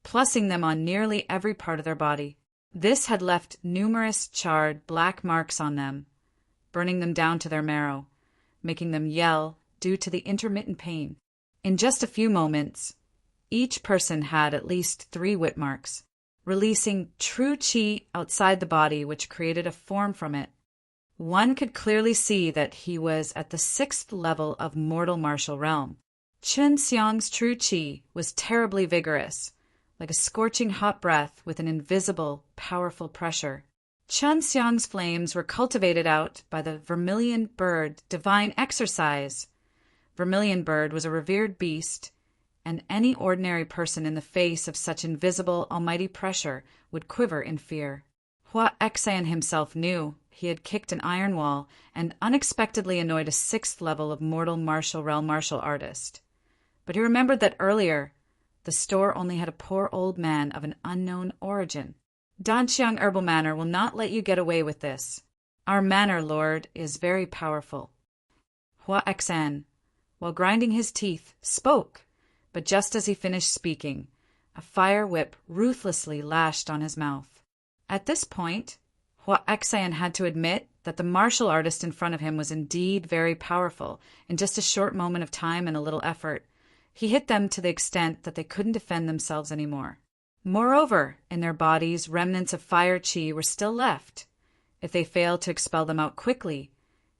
Plussing them on nearly every part of their body. This had left numerous charred black marks on them, burning them down to their marrow, making them yell due to the intermittent pain. In just a few moments, each person had at least 3 whip marks, releasing true qi outside the body, which created a form from it. One could clearly see that he was at the 6th level of mortal martial realm. Qin Xiang's true qi was terribly vigorous, like a scorching hot breath with an invisible, powerful pressure. Qin Xiang's flames were cultivated out by the vermilion bird divine exercise. Vermilion bird was a revered beast, and any ordinary person in the face of such invisible, almighty pressure would quiver in fear. Hua Xian himself knew he had kicked an iron wall and unexpectedly annoyed a 6th level of mortal martial realm martial artist. But he remembered that earlier, the store only had a poor old man of an unknown origin. Danxiang Herbal Manor will not let you get away with this. Our manor lord is very powerful. Hua Xian, while grinding his teeth, spoke, but just as he finished speaking, a fire whip ruthlessly lashed on his mouth. At this point, Hua Xian had to admit that the martial artist in front of him was indeed very powerful. In just a short moment of time and a little effort, he hit them to the extent that they couldn't defend themselves anymore. Moreover, in their bodies, remnants of fire qi were still left. If they fail to expel them out quickly,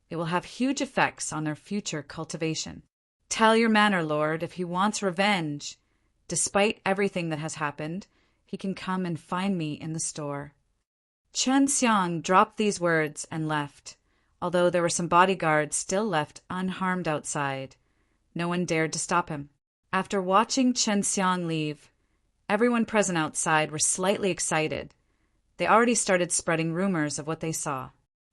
it will have huge effects on their future cultivation. Tell your manor lord if he wants revenge, despite everything that has happened, he can come and find me in the store. Qin Xiang dropped these words and left, although there were some bodyguards still left unharmed outside. No one dared to stop him. After watching Chen Xiang leave, everyone present outside were slightly excited. They already started spreading rumors of what they saw.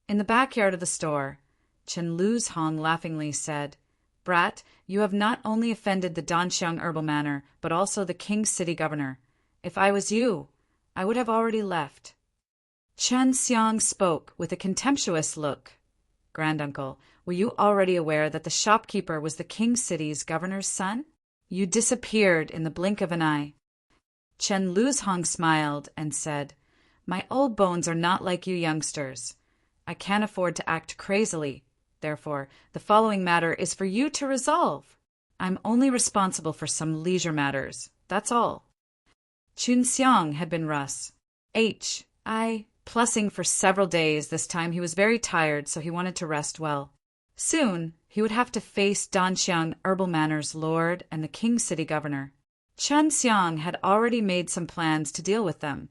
In the backyard of the store, Chen Luzhong laughingly said, "Brat, you have not only offended the Danxiang herbal manor, but also the king's city governor. If I was you, I would have already left." Chen Xiang spoke with a contemptuous look. "Granduncle, were you already aware that the shopkeeper was the king's city's governor's son? You disappeared in the blink of an eye." Chen Luzhong smiled and said, "My old bones are not like you youngsters. I can't afford to act crazily. Therefore, the following matter is for you to resolve. I'm only responsible for some leisure matters. That's all." Chun Xiang had been plussing for several days. This time he was very tired, so he wanted to rest well. Soon, he would have to face Danxiang Herbal Manor's lord and the King City governor. Chun Xiang had already made some plans to deal with them.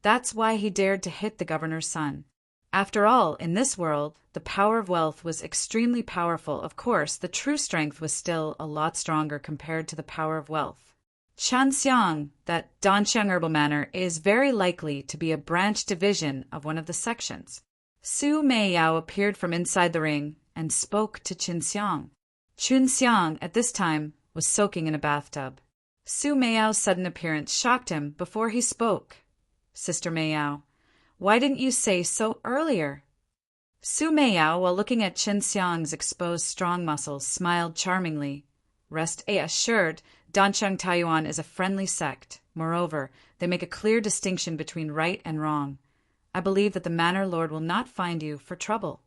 That's why he dared to hit the governor's son. After all, in this world, the power of wealth was extremely powerful. Of course, the true strength was still a lot stronger compared to the power of wealth. Chun Xiang, that Danxiang Herbal Manor, is very likely to be a branch division of one of the sections. Su Meiyao appeared from inside the ring and spoke to Chun Xiang. Chun Xiang, at this time, was soaking in a bathtub. Su Meiyao's sudden appearance shocked him before he spoke. "Sister Meiyao, why didn't you say so earlier?" Su Meiyao, while looking at Chun Xiang's exposed strong muscles, smiled charmingly. "Rest assured, Danxiang Taiyuan is a friendly sect. Moreover, they make a clear distinction between right and wrong. I believe that the manor lord will not find you for trouble."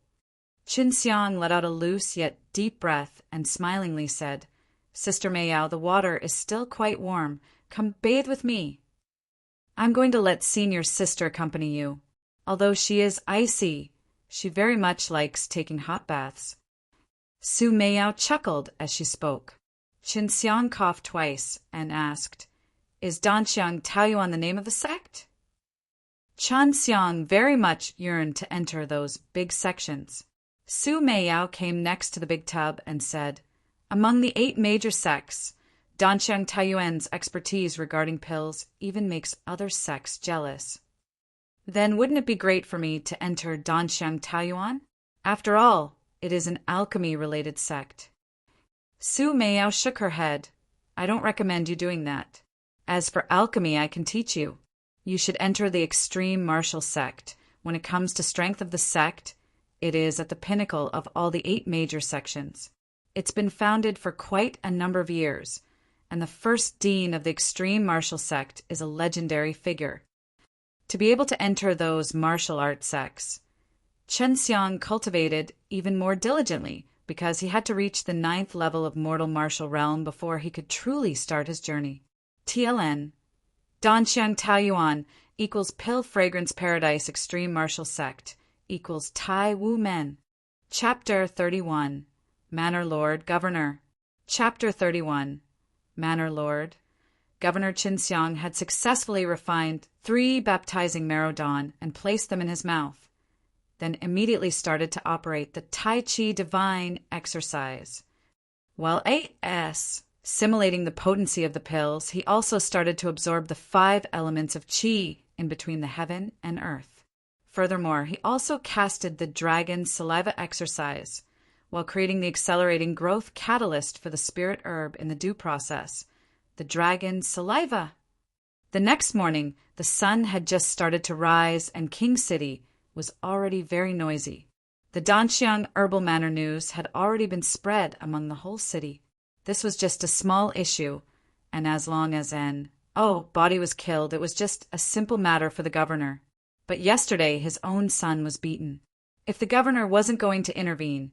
Chun Xiang let out a loose yet deep breath and smilingly said, "Sister Meiyao, the water is still quite warm. Come bathe with me. I'm going to let senior sister accompany you. Although she is icy, she very much likes taking hot baths." Su Meiyao chuckled as she spoke. Chun Xiang coughed twice and asked, "Is Danxiang Taoyuan the name of the sect?" Chun Xiang very much yearned to enter those big sections. Su Meiyao came next to the big tub and said, "Among the 8 major sects, Danxiang Taiyuan's expertise regarding pills even makes other sects jealous. Then wouldn't it be great for me to enter Danxiang Taiyuan? After all, it is an alchemy-related sect." Su Meiyao shook her head. "I don't recommend you doing that. As for alchemy, I can teach you. You should enter the extreme martial sect. When it comes to strength of the sect, it is at the pinnacle of all the 8 major sections. It's been founded for quite a number of years, and the first dean of the extreme martial sect is a legendary figure. To be able to enter those martial arts sects, Chen Xiang cultivated even more diligently, because he had to reach the 9th level of mortal martial realm before he could truly start his journey. TLN Danxiang Taoyuan equals Pill Fragrance Paradise Extreme Martial Sect equals Tai Wu Men. Chapter 31 Manor Lord Governor. Chapter 31 Manor Lord. Governor Chun Xiang had successfully refined 3 baptizing marrow dawn and placed them in his mouth, then immediately started to operate the Tai Chi Divine exercise. While simulating the potency of the pills, he also started to absorb the 5 elements of Qi in between the heaven and earth. Furthermore, he also casted the dragon saliva exercise, while creating the accelerating growth catalyst for the spirit herb in the dew process, the dragon saliva. The next morning, the sun had just started to rise, and King City was already very noisy. The Danxiang Herbal Manor news had already been spread among the whole city. This was just a small issue, and as long as body was killed, it was just a simple matter for the governor. But yesterday his own son was beaten. If the governor wasn't going to intervene,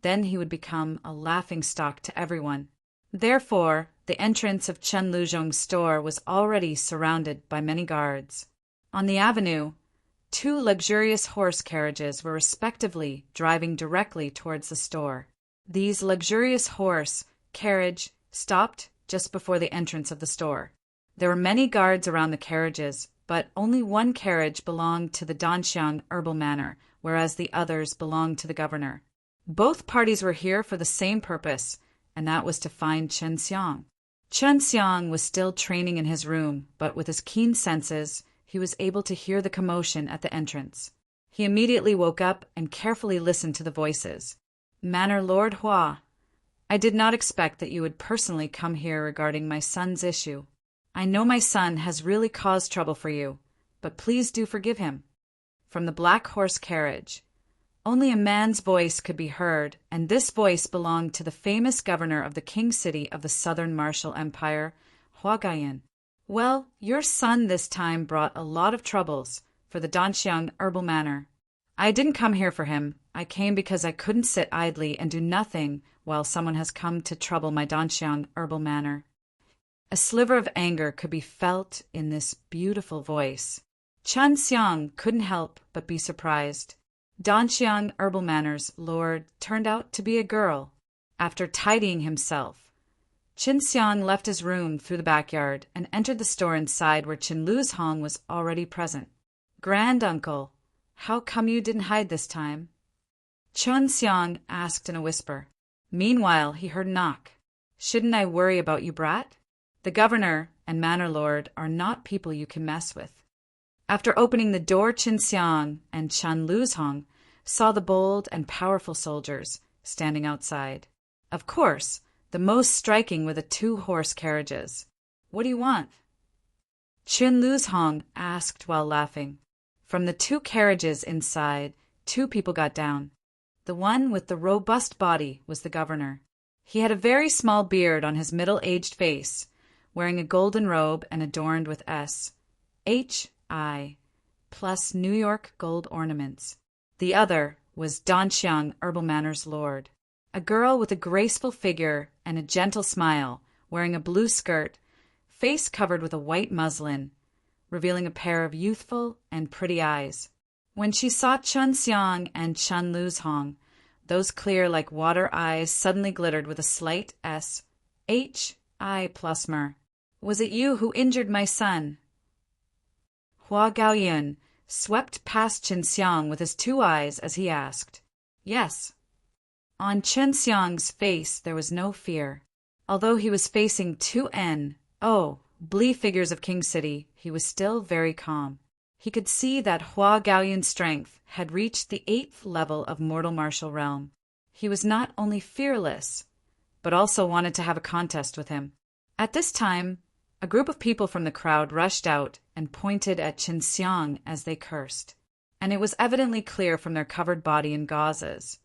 then he would become a laughingstock to everyone. Therefore, the entrance of Chen Luzhong's store was already surrounded by many guards. On the avenue, 2 luxurious horse carriages were respectively driving directly towards the store. These luxurious horse carriage stopped just before the entrance of the store. There were many guards around the carriages, but only one carriage belonged to the Danxiang Herbal Manor, whereas the others belonged to the governor. Both parties were here for the same purpose, and that was to find Chen Xiang. Chen Xiang was still training in his room, but with his keen senses, he was able to hear the commotion at the entrance. He immediately woke up and carefully listened to the voices. Manor Lord Hua, I did not expect that you would personally come here regarding my son's issue. I know my son has really caused trouble for you, but please do forgive him. From the black horse carriage, only a man's voice could be heard, and this voice belonged to the famous governor of the king city of the southern martial empire, Hua Gaoyan. Well, your son this time brought a lot of troubles for the Danxiang herbal manor. I didn't come here for him. I came because I couldn't sit idly and do nothing while someone has come to trouble my Danxiang herbal manor. A sliver of anger could be felt in this beautiful voice. Chen Xiang couldn't help but be surprised. Danxiang herbal manor's lord turned out to be a girl. After tidying himself, Qin Xiang left his room through the backyard and entered the store inside where Qin Lu's Hong was already present. Granduncle, how come you didn't hide this time? Chen Xiang asked in a whisper. Meanwhile, he heard a knock. Shouldn't I worry about you, brat? The governor and manor lord are not people you can mess with. After opening the door, Qin Xiang and Chen Lu's Hong saw the bold and powerful soldiers standing outside. Of course, the most striking were the 2 horse carriages. What do you want? Qin Lu's Hong asked while laughing. From the 2 carriages inside, 2 people got down. The one with the robust body was the governor. He had a very small beard on his middle-aged face, wearing a golden robe and adorned with S.H.I. plus New York gold ornaments. The other was Danxiang herbal manor's lord, a girl with a graceful figure and a gentle smile, wearing a blue skirt, face covered with a white muslin, revealing a pair of youthful and pretty eyes. When she saw Chen Xiang and Chen Lu's Hong, those clear like water eyes suddenly glittered with a slight S.H.I. plus myrrh. Was it you who injured my son? Hua Gaoyan swept past Qin Xiang with his 2 eyes as he asked. Yes. On Qin Xiang's face there was no fear. Although he was facing 2 Blee figures of King City, he was still very calm. He could see that Hua Gaoyan's strength had reached the 8th level of mortal martial realm. He was not only fearless, but also wanted to have a contest with him. At this time, a group of people from the crowd rushed out and pointed at Qin Xiang as they cursed, and it was evidently clear from their covered body in gauzes.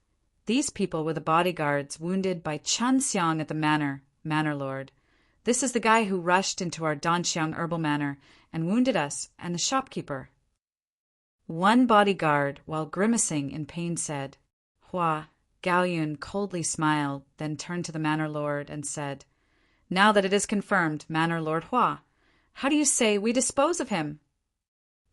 These people were the bodyguards wounded by Chen Xiang at the manor lord. This is the guy who rushed into our Danxiang herbal manor and wounded us and the shopkeeper. One bodyguard, while grimacing in pain, said. Hua Gaoyan coldly smiled, then turned to the manor lord and said, Now that it is confirmed, Manor Lord Hua, how do you say we dispose of him?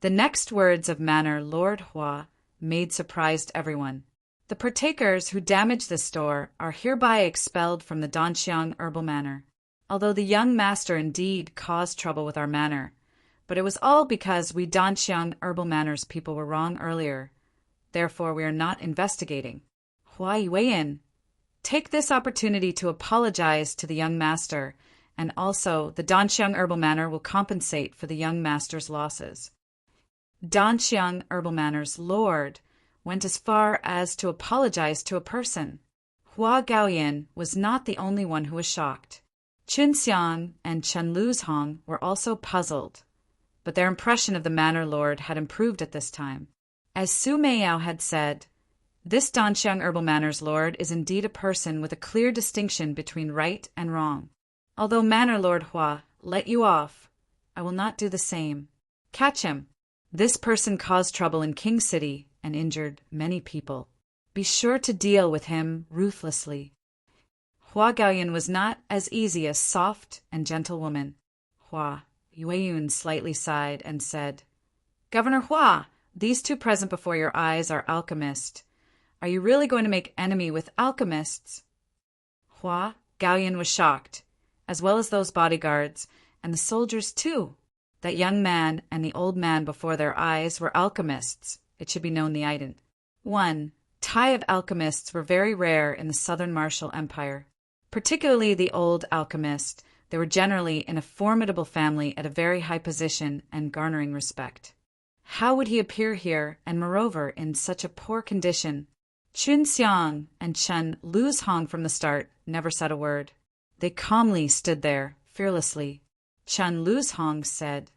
The next words of Manor Lord Hua made surprised everyone. The partakers who damaged the store are hereby expelled from the Danxiang herbal manor. Although the young master indeed caused trouble with our manor, but it was all because we Danxiang herbal manor's people were wrong earlier. Therefore, we are not investigating. Hua Yueyin, take this opportunity to apologize to the young master, and also the Danxiang herbal manor will compensate for the young master's losses. Danxiang herbal manor's lord went as far as to apologize to a person. Hua Gaoyan was not the only one who was shocked. Qin Xiang and Chen Lu's Hong were also puzzled, but their impression of the manor lord had improved at this time. As Su Meiyao had said, this Danxiang herbal manor's lord is indeed a person with a clear distinction between right and wrong. Although Manor Lord Hua let you off, I will not do the same. Catch him. This person caused trouble in King City and injured many people. Be sure to deal with him ruthlessly. Hua Gaoyan was not as easy a soft and gentle woman. Hua Yueyun slightly sighed and said, Governor Hua, these 2 present before your eyes are alchemists. Are you really going to make enemy with alchemists? Hua Gaoyan was shocked, as well as those bodyguards, and the soldiers too. That young man and the old man before their eyes were alchemists. It should be known the item. 1. Tie of alchemists were very rare in the southern martial empire. Particularly the old alchemist. They were generally in a formidable family at a very high position and garnering respect. How would he appear here, and moreover in such a poor condition? Chun Xiang and Chen Luzhong from the start never said a word. They calmly stood there, fearlessly. Chen Luzhong said,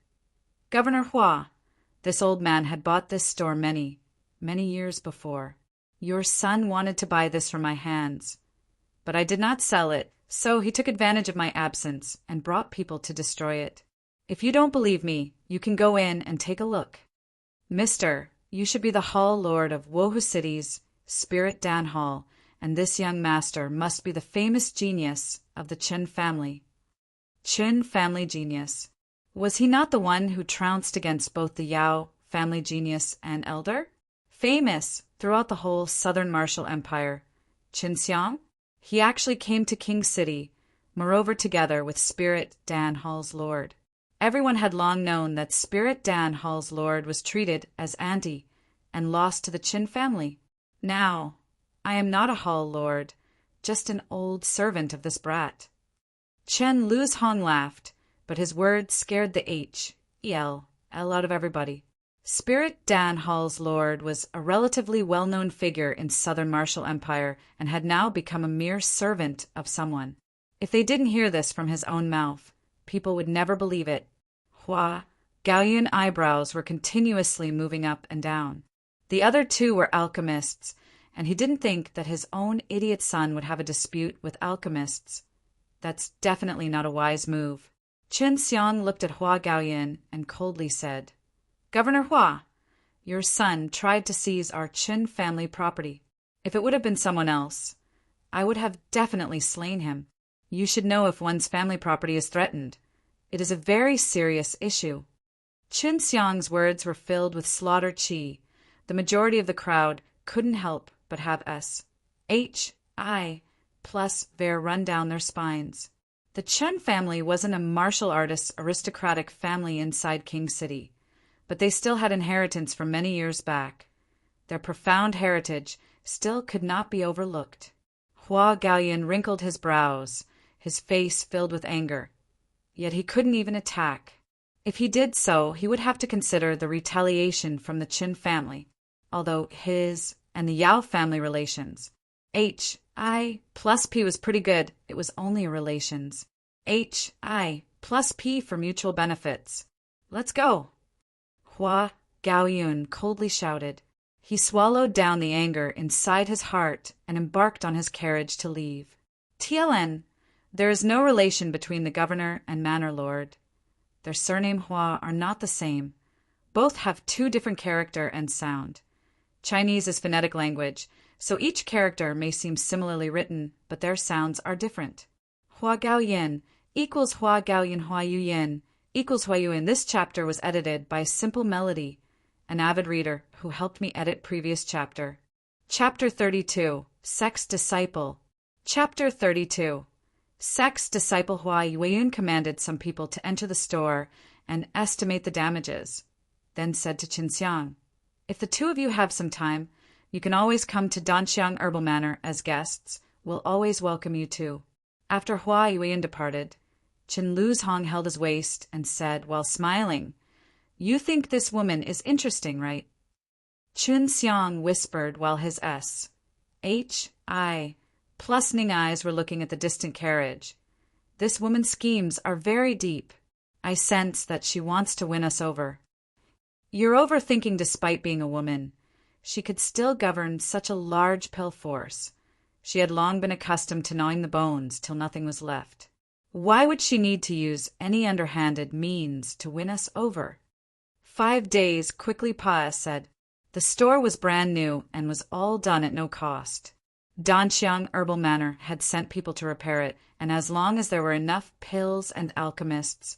"Governor Hua, this old man had bought this store many, many years before. Your son wanted to buy this from my hands, but I did not sell it, so he took advantage of my absence and brought people to destroy it. If you don't believe me, you can go in and take a look. Mister, you should be the Hall Lord of Wohu City's Spirit Dan Hall, and this young master must be the famous genius of the Chen family." Chen family genius. Was he not the one who trounced against both the Yao family genius and elder? Famous throughout the whole southern martial empire. Qin Xiang? He actually came to King City, moreover together with Spirit Dan Hall's lord. Everyone had long known that Spirit Dan Hall's lord was treated as anti and lost to the Qin family. Now, I am not a hall lord, just an old servant of this brat. Chen Luzhong laughed, but his words scared the L out of everybody. Spirit Dan Hall's lord was a relatively well-known figure in southern martial empire and had now become a mere servant of someone. If they didn't hear this from his own mouth, people would never believe it. Hua Gaoyun eyebrows were continuously moving up and down. The other two were alchemists, and he didn't think that his own idiot son would have a dispute with alchemists. That's definitely not a wise move. Qin Xiang looked at Hua Gaoyun and coldly said, "Governor Hua, your son tried to seize our Qin family property. If it would have been someone else, I would have definitely slain him. You should know if one's family property is threatened. It is a very serious issue." Qin Xiang's words were filled with slaughter chi. The majority of the crowd couldn't help but have plus there run down their spines. The Chen family wasn't a martial artist aristocratic family inside King City, but they still had inheritance from many years back. Their profound heritage still could not be overlooked. Hua Gaoyun wrinkled his brows, his face filled with anger. Yet he couldn't even attack. If he did so, he would have to consider the retaliation from the Qin family, although his and the Yao family relations. Plus P was pretty good. It was only relations. Plus P for mutual benefits. Let's go. Hua Gaoyun coldly shouted. He swallowed down the anger inside his heart and embarked on his carriage to leave. TLN, there is no relation between the governor and manor lord. Their surname Hua are not the same. Both have two different character and sound. Chinese is phonetic language, so each character may seem similarly written, but their sounds are different. Hua Gaoyin equals Hua Gaoyin Hua Yuyin equals Hua Yuyin. This chapter was edited by Simple Melody, an avid reader who helped me edit previous chapter. Chapter 32, Sex Disciple. Chapter 32. Sex Disciple Hua Yuyin commanded some people to enter the store and estimate the damages, then said to Qin Xiang, "If the two of you have some time, you can always come to Danxiang Herbal Manor as guests. We'll always welcome you too." After Hua Yuyin departed, Chen Luzhong held his waist and said while smiling, "You think this woman is interesting, right?" Chun Xiang whispered while his Ning eyes were looking at the distant carriage. "This woman's schemes are very deep. I sense that she wants to win us over." "You're overthinking despite being a woman. She could still govern such a large pill force. She had long been accustomed to gnawing the bones till nothing was left. Why would she need to use any underhanded means to win us over?" 5 days quickly said. The store was brand new and was all done at no cost. Danxiang Herbal Manor had sent people to repair it, and as long as there were enough pills and alchemists,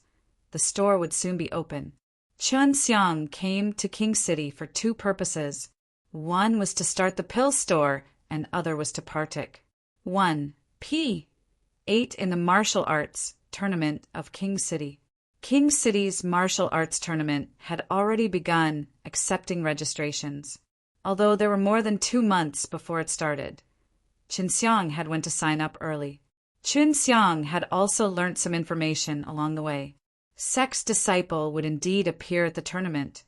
the store would soon be open. Chun Xiang came to King City for 2 purposes. One was to start the pill store, and other was to partic. 1. P8 in the martial arts tournament of King City. King City's martial arts tournament had already begun accepting registrations, although there were more than 2 months before it started. Qin Xiang had went to sign up early. Chun Xiang had also learnt some information along the way. Sek's disciple would indeed appear at the tournament,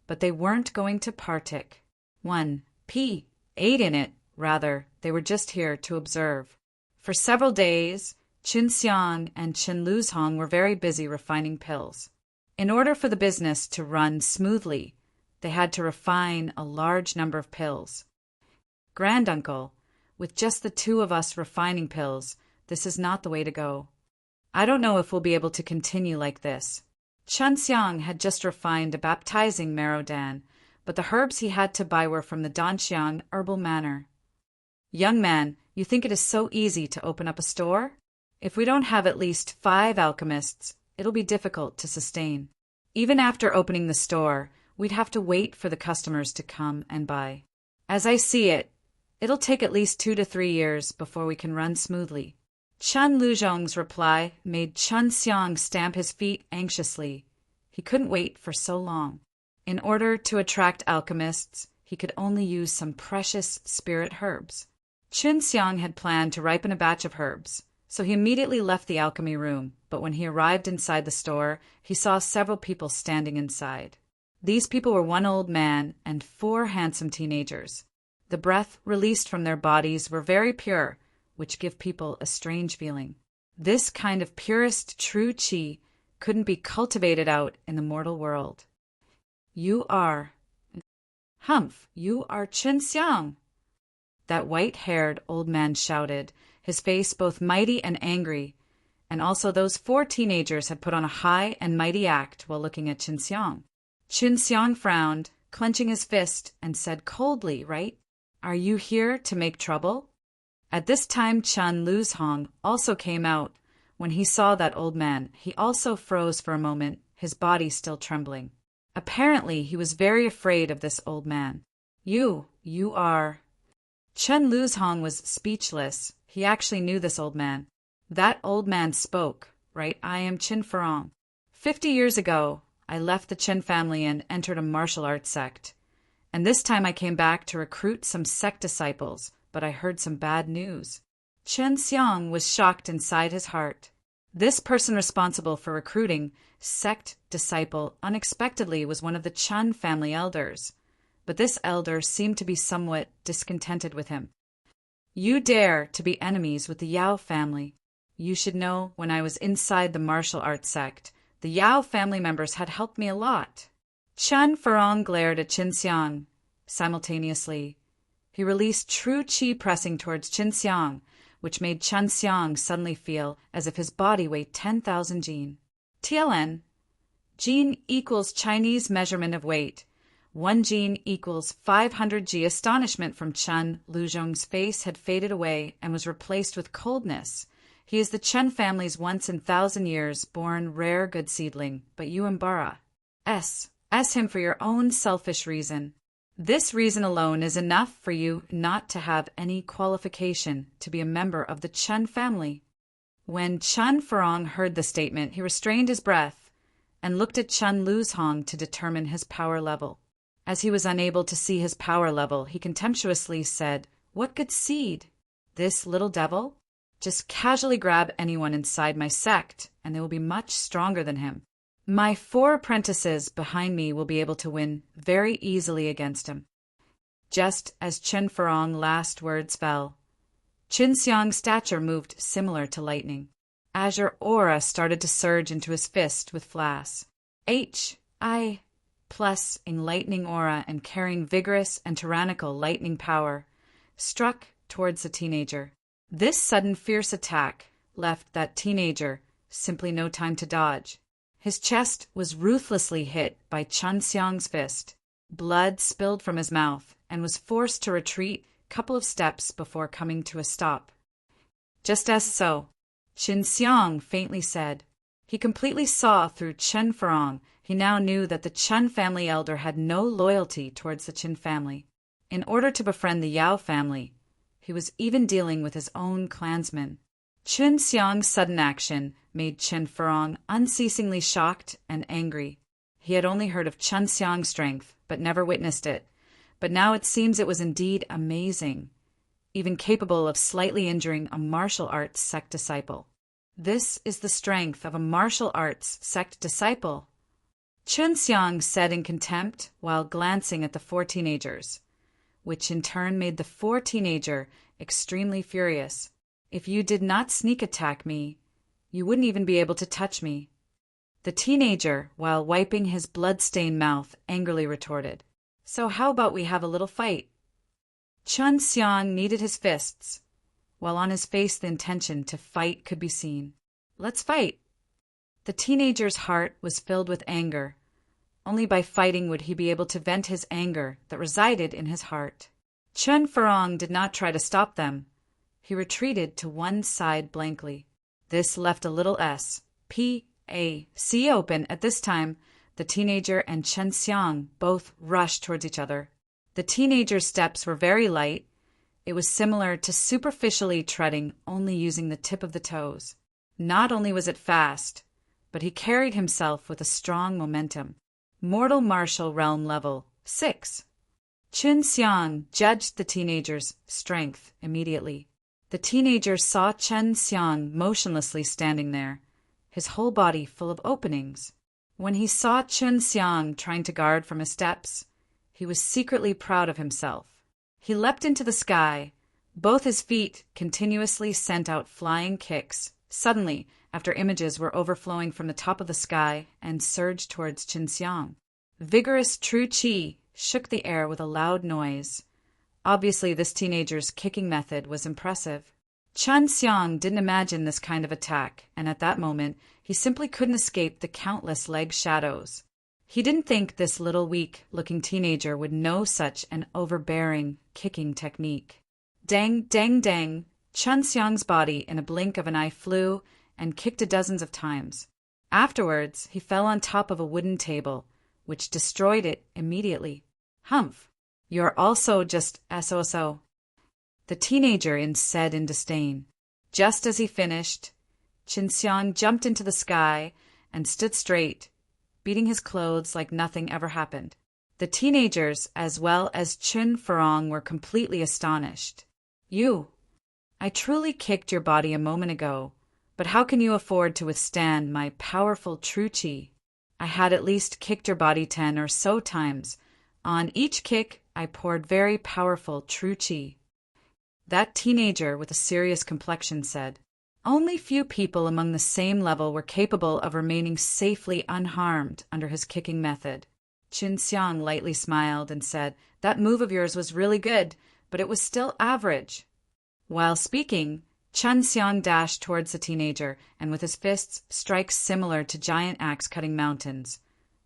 but they weren't going to partake. 1p. 8 in it, rather, they were just here to observe. For several days, Chun Xiang and Chen Luzhong were very busy refining pills. In order for the business to run smoothly, they had to refine a large number of pills. Granduncle, with just the two of us refining pills, this is not the way to go. I don't know if we'll be able to continue like this. Chun Xiang had just refined a baptizing marrowdan, but the herbs he had to buy were from the Danxiang herbal manor. Young man, you think it is so easy to open up a store? If we don't have at least 5 alchemists, it'll be difficult to sustain. Even after opening the store, we'd have to wait for the customers to come and buy. As I see it, it'll take at least 2 to 3 years before we can run smoothly. Chen Luzhong's reply made Chun Xiang stamp his feet anxiously. He couldn't wait for so long. In order to attract alchemists, he could only use some precious spirit herbs. Chun Xiang had planned to ripen a batch of herbs, so he immediately left the alchemy room, but when he arrived inside the store, he saw several people standing inside. These people were 1 old man and 4 handsome teenagers. The breath released from their bodies were very pure, which give people a strange feeling. This kind of purest true qi couldn't be cultivated out in the mortal world. You are Chun Xiang. That white-haired old man shouted, his face both mighty and angry, and also those 4 teenagers had put on a high and mighty act while looking at Chun Xiang. Chun Xiang frowned, clenching his fist, and said coldly, "Right? Are you here to make trouble?" At this time Chen Luzhong also came out. When he saw that old man, he also froze for a moment, his body still trembling. Apparently he was very afraid of this old man. You are... Chen Luzhong was speechless. He actually knew this old man. That old man spoke, right? I am Qin Farong. 50 years ago, I left the Qin family and entered a martial arts sect. And this time I came back to recruit some sect disciples, but I heard some bad news. Chen Xiang was shocked inside his heart. This person responsible for recruiting sect disciple unexpectedly was one of the Chen family elders, but this elder seemed to be somewhat discontented with him. You dare to be enemies with the Yao family. You should know, when I was inside the martial arts sect, the Yao family members had helped me a lot. Chen Farong glared at Qin Xiang simultaneously. He released true qi pressing towards Qin Xiang, which made Chen Xiang suddenly feel as if his body weighed 10,000 jin. TLN. Jin equals Chinese measurement of weight. 1 jin equals 500 ji. Astonishment from Chen Luzhong's face had faded away and was replaced with coldness. He is the Chen family's once in 1,000 years born rare good seedling, but you embarrass him for your own selfish reason. This reason alone is enough for you not to have any qualification to be a member of the Chen family. When Chen Farong heard the statement, he restrained his breath and looked at Chen Luzhong to determine his power level. As he was unable to see his power level, he contemptuously said, "What good seed? This little devil? Just casually grab anyone inside my sect, and they will be much stronger than him. My 4 apprentices behind me will be able to win very easily against him." Just as Chen Farong's last words fell, Qin Xiang's stature moved similar to lightning. Azure aura started to surge into his fist with flash. HI plus in lightning aura and carrying vigorous and tyrannical lightning power, struck towards the teenager. This sudden fierce attack left that teenager simply no time to dodge. His chest was ruthlessly hit by Chen Xiang's fist. Blood spilled from his mouth and was forced to retreat a couple of steps before coming to a stop. Just as so, Qin Xiang faintly said. He completely saw through Chen Farong. He now knew that the Chen family elder had no loyalty towards the Qin family. In order to befriend the Yao family, he was even dealing with his own clansmen. Qin Xiang's sudden action made Chen Farong unceasingly shocked and angry. He had only heard of Chen Xiang's strength, but never witnessed it. But now it seems it was indeed amazing. even capable of slightly injuring a martial arts sect disciple. This is the strength of a martial arts sect disciple, Chun Xiang said in contempt while glancing at the four teenagers, which in turn made the fourth teenager extremely furious. If you did not sneak attack me, you wouldn't even be able to touch me. The teenager, while wiping his blood-stained mouth, angrily retorted, So how about we have a little fight? Chun Xiang kneaded his fists, while on his face the intention to fight could be seen. Let's fight. The teenager's heart was filled with anger. Only by fighting would he be able to vent his anger that resided in his heart. Chun Farong did not try to stop them. He retreated to one side blankly. This left a little space open. At this time, the teenager and Chun Xiang both rushed towards each other. The teenager's steps were very light. It was similar to superficially treading, only using the tip of the toes. Not only was it fast, but he carried himself with a strong momentum. Mortal Martial Realm Level 6. Chun Xiang judged the teenager's strength immediately. The teenager saw Chun Xiang motionlessly standing there, his whole body full of openings. When he saw Chun Xiang trying to guard from his steps, he was secretly proud of himself. He leapt into the sky. Both his feet continuously sent out flying kicks. Suddenly, after images were overflowing from the top of the sky and surged towards Chun Xiang. Vigorous true qi shook the air with a loud noise. Obviously, this teenager's kicking method was impressive. Chun Xiang didn't imagine this kind of attack, and at that moment, he simply couldn't escape the countless leg shadows. He didn't think this little weak-looking teenager would know such an overbearing kicking technique. Dang, dang, dang! Chun Xiang's body in a blink of an eye flew and kicked dozens of times. Afterwards, he fell on top of a wooden table, which destroyed it immediately. Humph! You're also just so. The teenager said in disdain. Just as he finished, Chun Xiang jumped into the sky and stood straight, beating his clothes like nothing ever happened. The teenagers, as well as Chun Farong, were completely astonished. I truly kicked your body a moment ago, but how can you afford to withstand my powerful true qi? I had at least kicked your body 10 or so times. On each kick, I poured very powerful true qi. That teenager with a serious complexion said. Only few people among the same level were capable of remaining safely unharmed under his kicking method. Chun Xiang lightly smiled and said, That move of yours was really good, but it was still average. While speaking, Chun Xiang dashed towards the teenager, and with his fists, strikes similar to giant axe-cutting mountains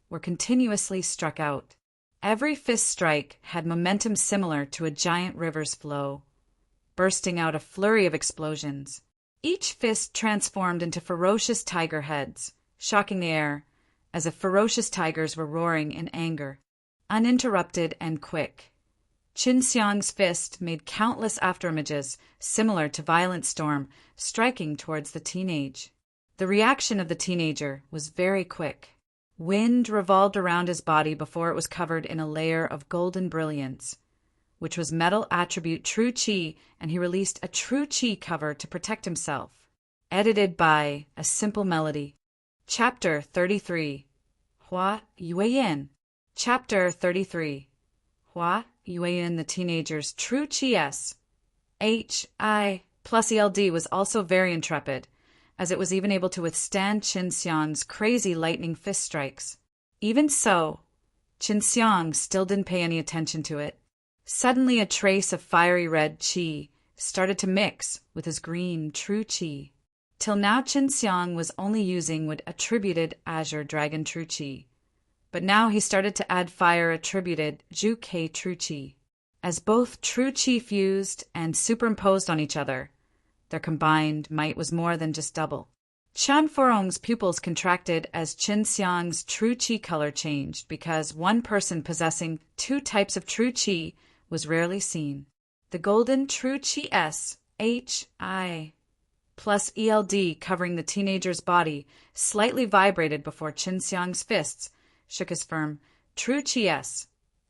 were continuously struck out. Every fist strike had momentum similar to a giant river's flow, bursting out a flurry of explosions. Each fist transformed into ferocious tiger heads, shocking the air, as if ferocious tigers were roaring in anger. Uninterrupted and quick, Chun Xiang's fist made countless afterimages similar to violent storm striking towards the teenage. The reaction of the teenager was very quick. Wind revolved around his body before it was covered in a layer of golden brilliance, which was metal attribute true qi, and he released a true qi cover to protect himself. Edited by A Simple Melody. Chapter 33. Hua Yueyin. Chapter 33. Hua Yueyin, the teenager's true qi Hi plus ELD was also very intrepid, as it was even able to withstand Chun Xiang's crazy lightning fist strikes. Even so, Chun Xiang still didn't pay any attention to it. Suddenly a trace of fiery red qi started to mix with his green true qi. Till now Chun Xiang was only using what attributed Azure Dragon true qi, but now he started to add fire attributed Zhu Ke true qi. As both true qi fused and superimposed on each other, their combined might was more than just double. Chun Farong's pupils contracted as Chun Xiang's true qi color changed because one person possessing two types of true qi was rarely seen. The golden true qi Hi plus ELD covering the teenager's body slightly vibrated before Chun Xiang's fists shook his firm true qi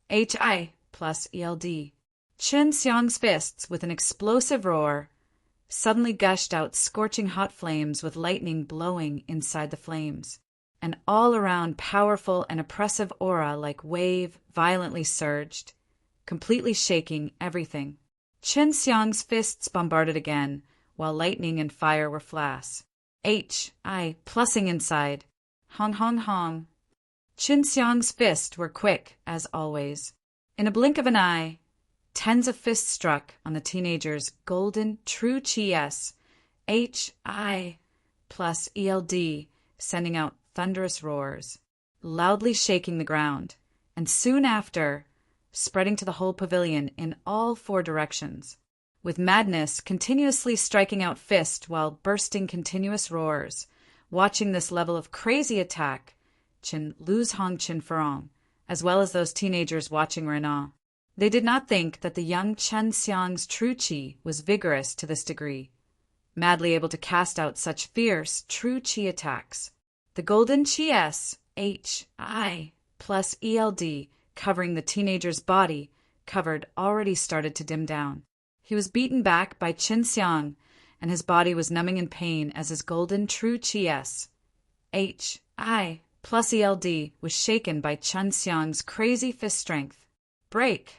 Hi plus ELD. Chen Xiang's fists, with an explosive roar, suddenly gushed out scorching hot flames with lightning blowing inside the flames. An all-around powerful and oppressive aura like wave violently surged, completely shaking everything. Chen Xiang's fists bombarded again, while lightning and fire were flash. Plussing inside. Hong hong hong. Chen Xiang's fists were quick, as always. In a blink of an eye, tens of fists struck on the teenager's golden true chi-s, HI plus ELD, sending out thunderous roars, loudly shaking the ground, and soon after, spreading to the whole pavilion in all four directions. With madness, continuously striking out fist while bursting continuous roars, watching this level of crazy attack, Chen Luzhong Chen Furong, as well as those teenagers watching were in awe. They did not think that the young Chen Xiang's true chi was vigorous to this degree, madly able to cast out such fierce true chi attacks. The golden chi-s, HI plus ELD, covering the teenager's body, already started to dim down. He was beaten back by Chen Xiang, and his body was numbing in pain as his golden true chi-s, HI plus ELD, was shaken by Chen Xiang's crazy fist strength. Break!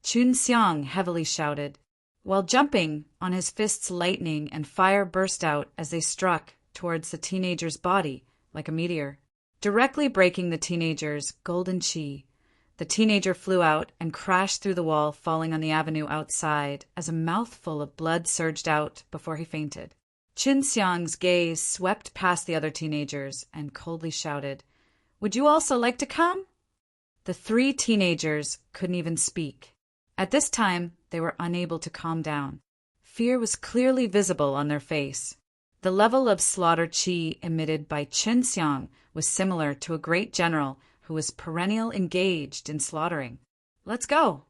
Chen Xiang heavily shouted. While jumping, on his fists lightning and fire burst out as they struck towards the teenager's body like a meteor, directly breaking the teenager's golden chi. The teenager flew out and crashed through the wall, falling on the avenue outside as a mouthful of blood surged out before he fainted. Chen Xiang's gaze swept past the other teenagers and coldly shouted, "Would you also like to come?" The three teenagers couldn't even speak. At this time, they were unable to calm down. Fear was clearly visible on their face. The level of slaughter chi emitted by Chen Xiang was similar to a great general who was perennially engaged in slaughtering. "Let's go!"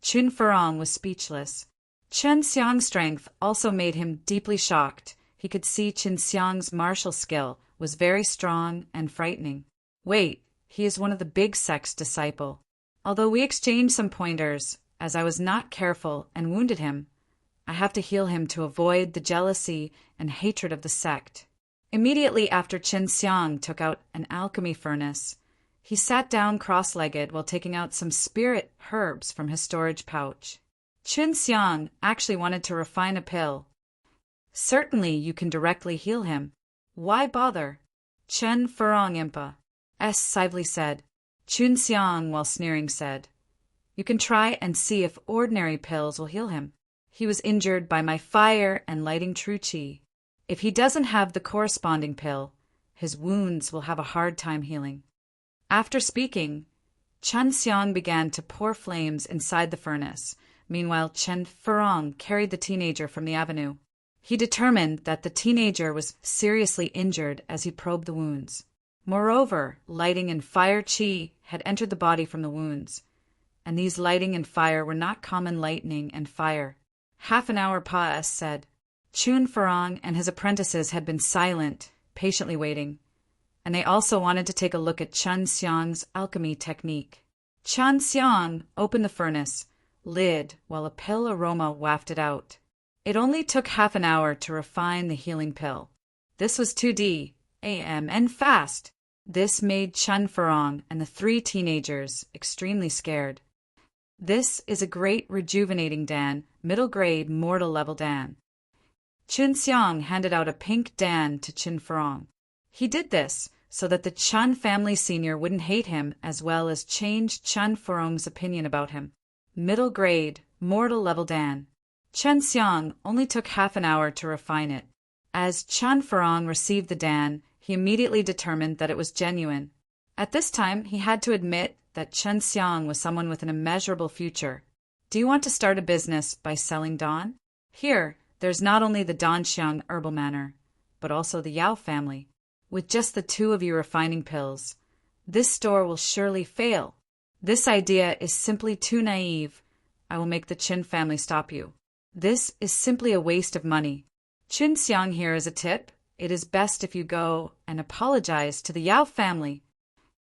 Chen Furong was speechless. Chen Xiang's strength also made him deeply shocked. He could see Chen Xiang's martial skill was very strong and frightening. Wait, he is one of the big sect's disciple. Although we exchanged some pointers, as I was not careful and wounded him, I have to heal him to avoid the jealousy and hatred of the sect. Immediately after Chen Xiang took out an alchemy furnace, he sat down cross-legged while taking out some spirit herbs from his storage pouch. Chen Xiang actually wanted to refine a pill. Certainly you can directly heal him. Why bother? Chen Furong Impa, Sively said. Chen Xiang, while sneering, said, "You can try and see if ordinary pills will heal him. He was injured by my fire and lighting true chi. If he doesn't have the corresponding pill, his wounds will have a hard time healing." After speaking, Chen Xiang began to pour flames inside the furnace. Meanwhile, Chen Furong carried the teenager from the avenue. He determined that the teenager was seriously injured as he probed the wounds. Moreover, lighting and fire chi had entered the body from the wounds, and these lighting and fire were not common lightning and fire. Half an hour said. Chen Furong and his apprentices had been silent, patiently waiting, and they also wanted to take a look at Chen Xiang's alchemy technique. Chen Xiang opened the furnace lid while a pill aroma wafted out. It only took half an hour to refine the healing pill. This was 2D, AM, and fast. This made Chen Furong and the three teenagers extremely scared. This is a great rejuvenating Dan, middle grade mortal level Dan. Chen Xiang handed out a pink Dan to Chen Furong. He did this so that the Chen family senior wouldn't hate him, as well as change Chen Furong's opinion about him. Middle grade, mortal level Dan. Chen Xiang only took half an hour to refine it. As Chen Furong received the Dan, he immediately determined that it was genuine. At this time, he had to admit that Chen Xiang was someone with an immeasurable future. Do you want to start a business by selling Dan? Here, there's not only the Danxiang herbal manor, but also the Yao family. With just the two of you refining pills, this store will surely fail. This idea is simply too naive. I will make the Qin family stop you. This is simply a waste of money. Qin Xiang here is a tip. It is best if you go and apologize to the Yao family.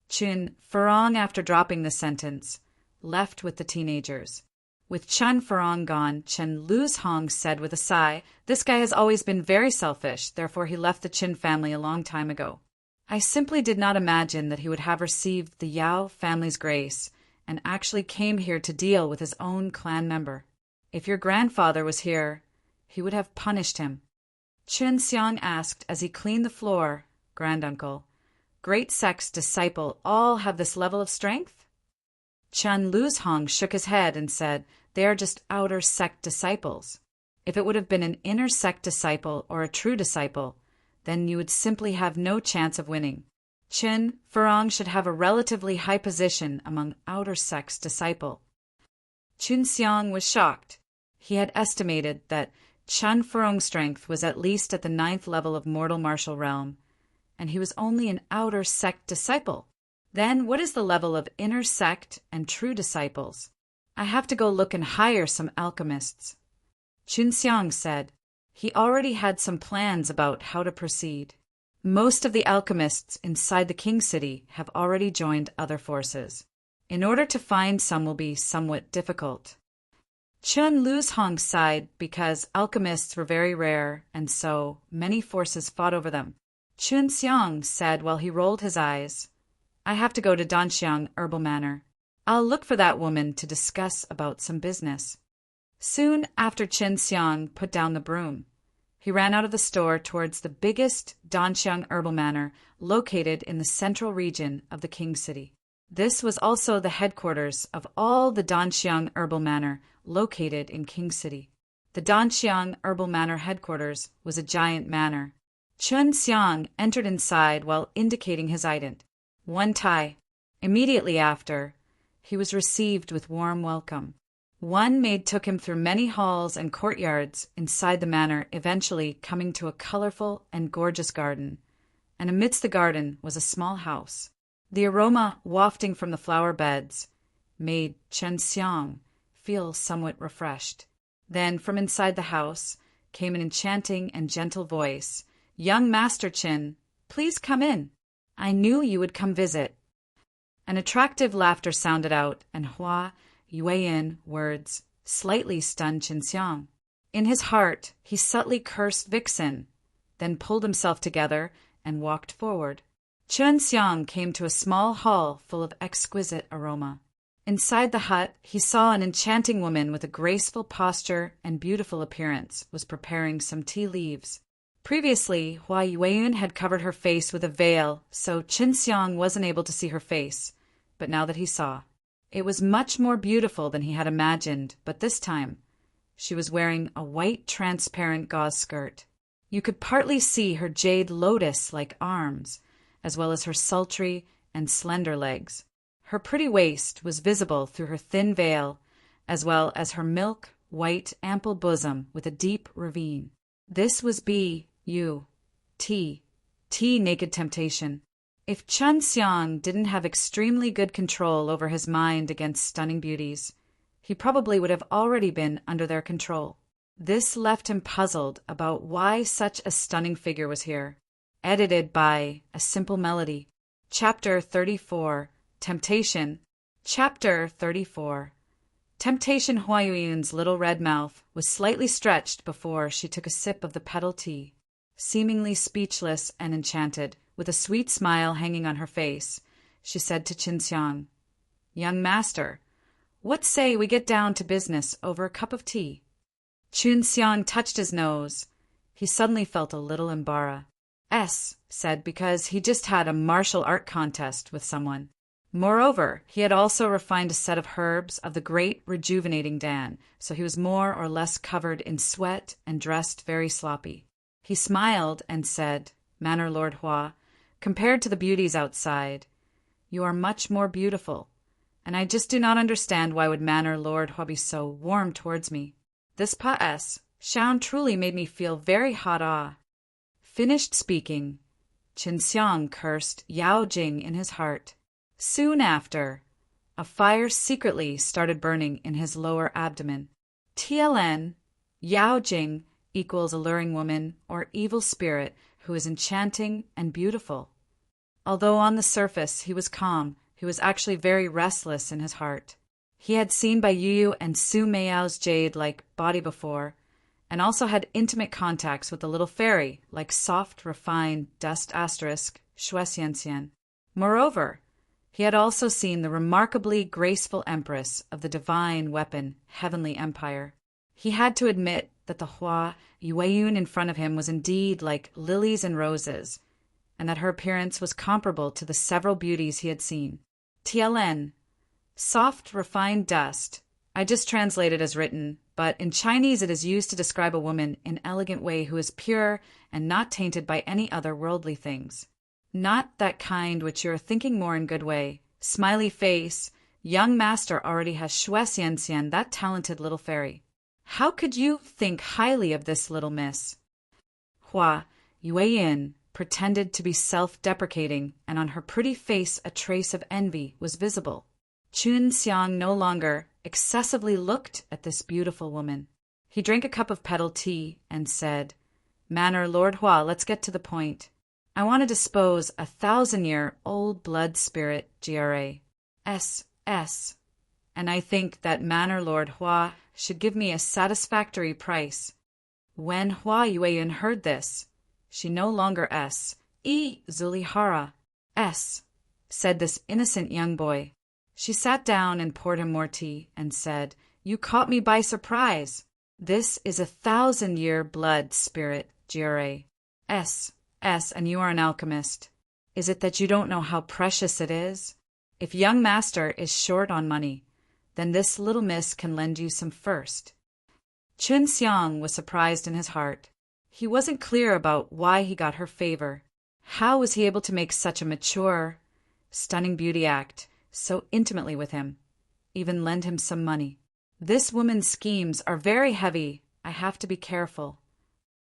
Qin Furong, after dropping the sentence, left with the teenagers. With Chen Furong gone, Chen Luzhong said with a sigh, "This guy has always been very selfish, therefore he left the Qin family a long time ago. I simply did not imagine that he would have received the Yao family's grace and actually came here to deal with his own clan member. If your grandfather was here, he would have punished him." Chun Xiang asked as he cleaned the floor, "Granduncle, great sect's disciple all have this level of strength?" Chen Luzhong shook his head and said, "They are just outer sect disciples. If it would have been an inner sect disciple or a true disciple, then you would simply have no chance of winning. Qin Furong should have a relatively high position among outer sect's disciple." Chun Xiang was shocked. He had estimated that Chen Furong's strength was at least at the 9th level of mortal martial realm, and he was only an outer sect disciple. Then what is the level of inner sect and true disciples? I have to go look and hire some alchemists. Chun Xiang said. He already had some plans about how to proceed. Most of the alchemists inside the King City have already joined other forces. In order to find some will be somewhat difficult. Chun Luzhong sighed because alchemists were very rare, and so many forces fought over them. Chun Xiang said while he rolled his eyes, "I have to go to Danxiang Herbal Manor. I'll look for that woman to discuss about some business." Soon after Chun Xiang put down the broom, he ran out of the store towards the biggest Danxiang Herbal Manor located in the central region of the King City. This was also the headquarters of all the Danxiang Herbal Manor located in King City. The Danxiang Herbal Manor headquarters was a giant manor. Chun Xiang entered inside while indicating his ident, "One Tai." Immediately after, he was received with warm welcome. One maid took him through many halls and courtyards inside the manor, eventually coming to a colorful and gorgeous garden. And amidst the garden was a small house. The aroma wafting from the flower beds made Chun Xiang feel somewhat refreshed. Then from inside the house came an enchanting and gentle voice. "Young Master Qin, please come in. I knew you would come visit." An attractive laughter sounded out, and Hua Yueyin words slightly stunned Qin Xiang. In his heart, he subtly cursed Vixen, then pulled himself together and walked forward. Chun Xiang came to a small hall full of exquisite aroma. Inside the hut, he saw an enchanting woman with a graceful posture and beautiful appearance was preparing some tea leaves. Previously, Hua Yueyun had covered her face with a veil, so Qin Xiang wasn't able to see her face. But now that he saw, it was much more beautiful than he had imagined, but this time, she was wearing a white transparent gauze skirt. You could partly see her jade lotus-like arms, as well as her sultry and slender legs. Her pretty waist was visible through her thin veil, as well as her milk-white ample bosom with a deep ravine. This was T naked temptation. If Chun Xiang didn't have extremely good control over his mind against stunning beauties, he probably would have already been under their control. This left him puzzled about why such a stunning figure was here. Edited by A Simple Melody. Chapter 34. Temptation. Chapter 34. Temptation. Huayuan's little red mouth was slightly stretched before she took a sip of the petal tea. Seemingly speechless and enchanted, with a sweet smile hanging on her face, she said to Qin Xiang, "Young master, what say we get down to business over a cup of tea?" Qin Xiang touched his nose. He suddenly felt a little said because he just had a martial art contest with someone. Moreover, he had also refined a set of herbs of the great rejuvenating Dan, so he was more or less covered in sweat and dressed very sloppy. He smiled and said, "Manor Lord Hua, compared to the beauties outside, you are much more beautiful, and I just do not understand why would Manor Lord Hua be so warm towards me. This Shaun truly made me feel very hot." Finished speaking, Qin Xiang cursed Yao Jing in his heart. Soon after, a fire secretly started burning in his lower abdomen. TLN, Yao Jing equals alluring woman or evil spirit who is enchanting and beautiful. Although on the surface he was calm, he was actually very restless in his heart. He had seen Bai Yu and Su Meiao's jade-like body before, and also had intimate contacts with the little fairy, like soft, refined dust asterisk Shuexianxian. Moreover, he had also seen the remarkably graceful empress of the divine weapon Heavenly Empire. He had to admit that the Hua Yueyun in front of him was indeed like lilies and roses, and that her appearance was comparable to the several beauties he had seen. Tielen, soft, refined dust. I just translated as written, but in Chinese it is used to describe a woman in an elegant way who is pure and not tainted by any other worldly things. Not that kind which you are thinking more in good way. Smiley face. Young master already has Shuexianxian, that talented little fairy. How could you think highly of this little miss? Hua Yueyin pretended to be self-deprecating, and on her pretty face a trace of envy was visible. Chun Xiang no longer excessively looked at this beautiful woman. He drank a cup of petal tea and said, "Manor Lord Hua, let's get to the point. I want to dispose 1,000-year-old blood spirit GRA. S. And I think that Manor Lord Hua should give me a satisfactory price." When Hua Yueyun heard this, she no longer Zulihara, said this innocent young boy. She sat down and poured him more tea and said, "You caught me by surprise. This is 1,000-year blood spirit GRA. And you are an alchemist. Is it that you don't know how precious it is? If young master is short on money, then this little miss can lend you some first." Chun Xiang was surprised in his heart. He wasn't clear about why he got her favor. How was he able to make such a mature, stunning beauty act so intimately with him, even lend him some money? This woman's schemes are very heavy. I have to be careful.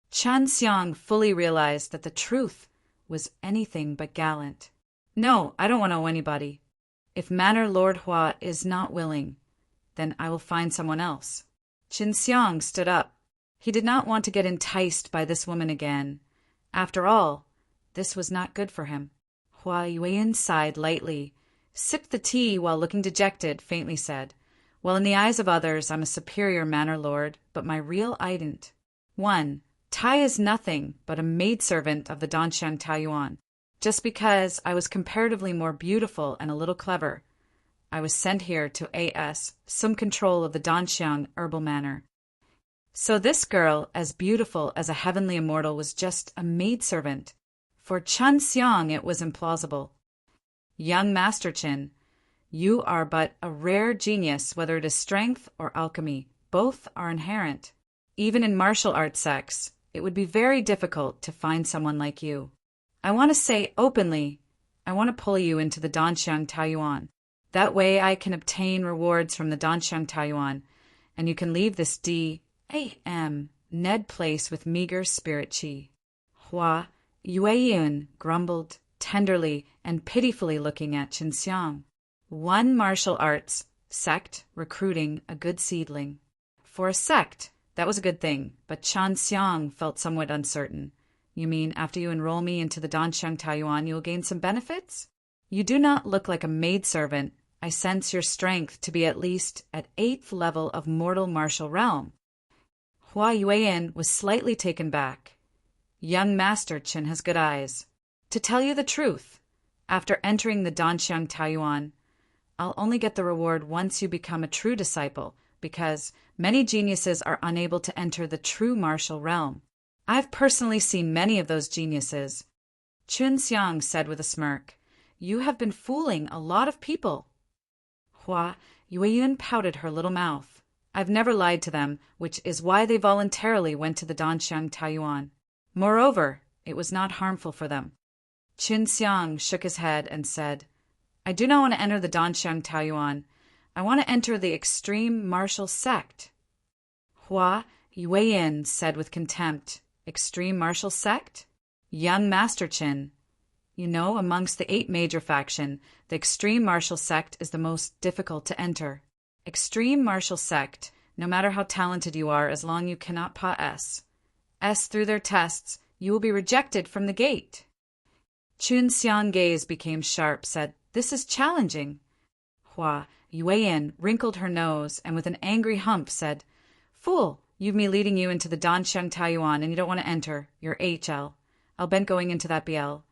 Chun Xiang fully realized that the truth was anything but gallant. "No, I don't want to owe anybody. If Manor Lord Hua is not willing, then I will find someone else." Chun Xiang stood up. He did not want to get enticed by this woman again. After all, this was not good for him. Hua Yueyun sighed lightly, sipped the tea while looking dejected, faintly said, "Well, in the eyes of others, I'm a superior manor lord, but my real ident. 1. Tai is nothing but a maidservant of the Danxiang Taiyuan. Just because I was comparatively more beautiful and a little clever, I was sent here to some control of the Danxiang herbal manor. So this girl, as beautiful as a heavenly immortal, was just a maidservant. For Chun Xiang it was implausible. Young Master Chin, you are but a rare genius, whether it is strength or alchemy. Both are inherent. Even in martial arts sects, it would be very difficult to find someone like you. I want to say openly, I want to pull you into the Danxiang Taiyuan. That way I can obtain rewards from the Danxiang Taiyuan, and you can leave this Ned place with meager spirit chi." Hua Yueyun grumbled tenderly and pitifully, looking at Chun Xiang. One martial arts sect recruiting a good seedling. For a sect, that was a good thing, but Chun Xiang felt somewhat uncertain. "You mean after you enroll me into the Danxiang Taiyuan, you will gain some benefits? You do not look like a maidservant. I sense your strength to be at least at 8th level of mortal martial realm." Hua Yueyun was slightly taken back. Young Master Chin has good eyes. To tell you the truth, after entering the Danxiang Taiyuan, I'll only get the reward once you become a true disciple, because many geniuses are unable to enter the true martial realm. I've personally seen many of those geniuses. Chun Xiang said with a smirk, "You have been fooling a lot of people." Hua Yueyun pouted her little mouth. "I've never lied to them, which is why they voluntarily went to the Danxiang Taiyuan. Moreover, it was not harmful for them." Chun Xiang shook his head and said, "I do not want to enter the Danxiang Taiyuan. I want to enter the extreme martial sect." Hua Yueyun said with contempt, "Extreme martial sect? Young Master Chin, you know, amongst the 8 major faction, the extreme martial sect is the most difficult to enter. Extreme martial sect, no matter how talented you are, as long you cannot pass S through their tests, you will be rejected from the gate." Chun Xiang's gaze became sharp, said, "This is challenging." Hua Yuan wrinkled her nose and with an angry hump said, "Fool, you've me leading you into the Danxiang Taiyuan and you don't want to enter. You're HL. I'll bet going into that BL.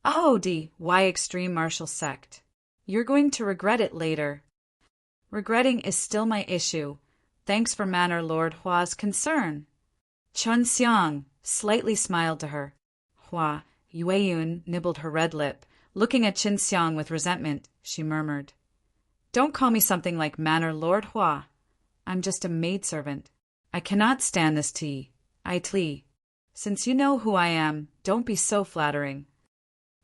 Oh, why extreme martial sect? You're going to regret it later." "Regretting is still my issue. Thanks for Manor Lord Hua's concern." Chun Xiang slightly smiled to her. Hua Yueyun nibbled her red lip. Looking at Qin Xiang with resentment, she murmured, "Don't call me something like Manor Lord Hua. I'm just a maidservant. I cannot stand this tea. I tlee. Since you know who I am, don't be so flattering.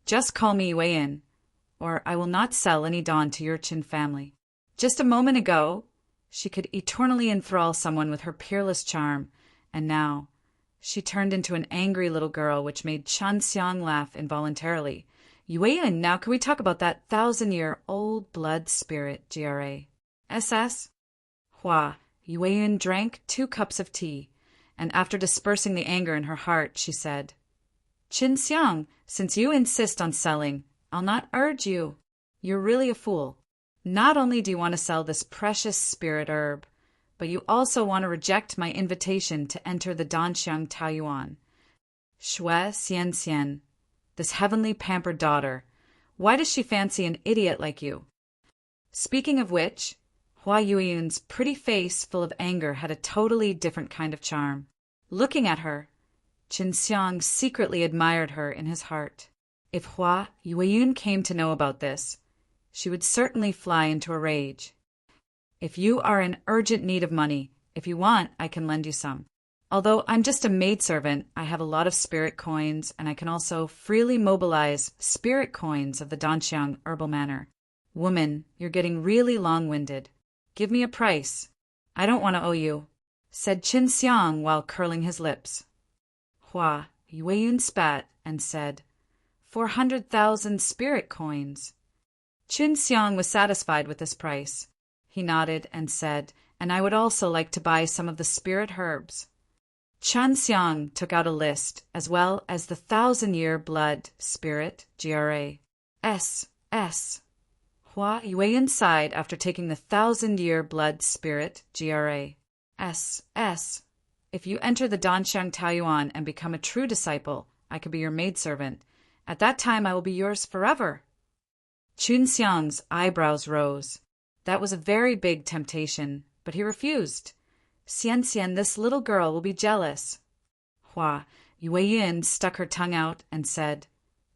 Just call me Yueyun, or I will not sell any dawn to your Qin family." Just a moment ago, she could eternally enthrall someone with her peerless charm, and now she turned into an angry little girl, which made Chun Xiang laugh involuntarily. "Yueyun, now can we talk about that 1,000-year-old blood spirit, GRA? SS?" Hua Yueyun drank 2 cups of tea, and after dispersing the anger in her heart, she said, "Qin Xiang, since you insist on selling, I'll not urge you. You're really a fool. Not only do you want to sell this precious spirit herb, but you also want to reject my invitation to enter the Danxiang Taiyuan. Shui Xian Xian, this heavenly pampered daughter, why does she fancy an idiot like you?" Speaking of which, Hua Yueyun's pretty face full of anger had a totally different kind of charm. Looking at her, Qin Xiang secretly admired her in his heart. If Hua Yueyun came to know about this, she would certainly fly into a rage. "If you are in urgent need of money, if you want, I can lend you some. Although I'm just a maidservant, I have a lot of spirit coins, and I can also freely mobilize spirit coins of the Danxiang Herbal Manor. Woman, you're getting really long-winded. Give me a price. I don't want to owe you," said Qin Xiang while curling his lips. Hua Yueyun spat and said, 400,000 spirit coins. Qin Xiang was satisfied with this price. He nodded and said, "And I would also like to buy some of the spirit herbs." Chun Xiang took out a list, as well as the 1,000-year blood spirit GRA. S. Hua Yueyun sighed after taking the 1,000-year blood spirit GRA. S. If you enter the Danxiang Taiyuan and become a true disciple, I could be your maidservant. At that time I will be yours forever. Qin Xiang's eyebrows rose. That was a very big temptation, but he refused. Xian, this little girl will be jealous. Hua Yueyun stuck her tongue out and said,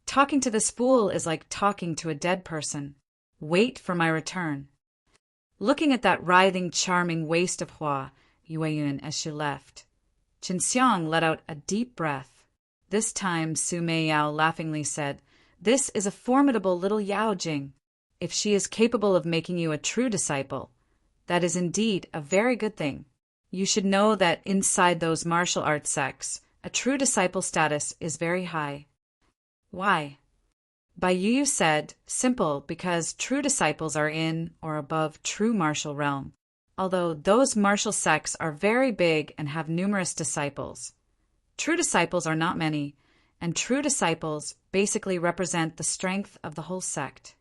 "Talking to this fool is like talking to a dead person. Wait for my return." Looking at that writhing, charming waist of Hua Yueyun as she left, Qin Xiang let out a deep breath. This time Su Meiyao laughingly said, "This is a formidable little Yao Jing. If she is capable of making you a true disciple, that is indeed a very good thing. You should know that inside those martial arts sects, a true disciple status is very high." Why? Bai Yu said, simple, because true disciples are in or above true martial realm, although those martial sects are very big and have numerous disciples. True disciples are not many, and true disciples basically represent the strength of the whole sect.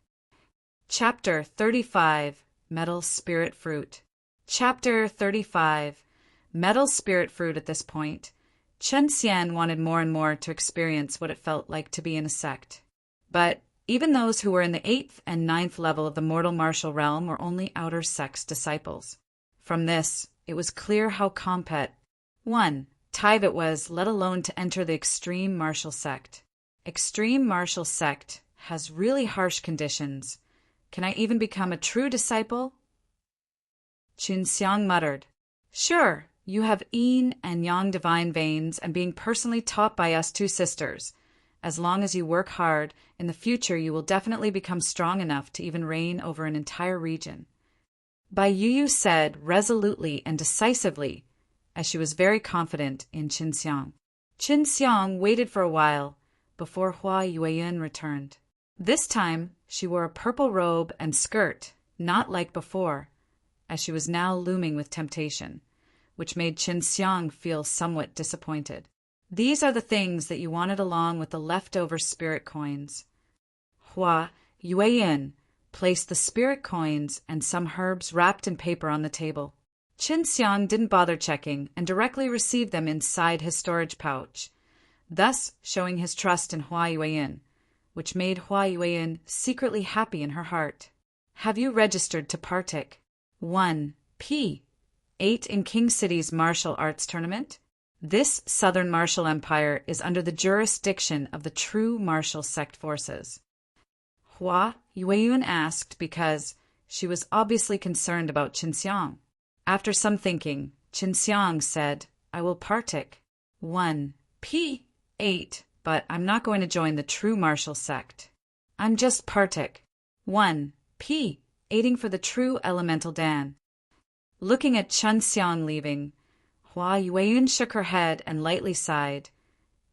Chapter 35, Metal Spirit Fruit. Chapter 35, Metal Spirit Fruit. At this point, Chen Xian wanted more and more to experience what it felt like to be in a sect. But even those who were in the 8th and 9th level of the mortal martial realm were only outer sects disciples. From this, it was clear how Tive it was, let alone to enter the extreme martial sect. Extreme martial sect has really harsh conditions. Can I even become a true disciple? Qin Xiang muttered, "Sure, you have yin and yang divine veins and being personally taught by us 2 sisters. As long as you work hard, in the future you will definitely become strong enough to even reign over an entire region." Bai Yu said resolutely and decisively, as she was very confident in Qin Xiang. Qin Xiang waited for a while before Hua Yueyun returned. This time she wore a purple robe and skirt, not like before, as she was now looming with temptation, which made Qin Xiang feel somewhat disappointed. These are the things that you wanted along with the leftover spirit coins. Hua Yueyun, placed the spirit coins and some herbs wrapped in paper on the table. Qin Xiang didn't bother checking and directly received them inside his storage pouch, thus showing his trust in Hua Yueyin, which made Hua Yueyin secretly happy in her heart. Have you registered to partake? 1. P. 8 in King City's martial arts tournament. This southern martial empire is under the jurisdiction of the true martial sect forces. Hua Yueyin asked because she was obviously concerned about Qin Xiang. After some thinking, Qin Xiang said, I will partake. 1. P. 8, but I'm not going to join the true martial sect. I'm just partake. 1. P. Aiding for the true elemental Dan. Looking at Qin Xiang leaving, Hua Yueyin shook her head and lightly sighed.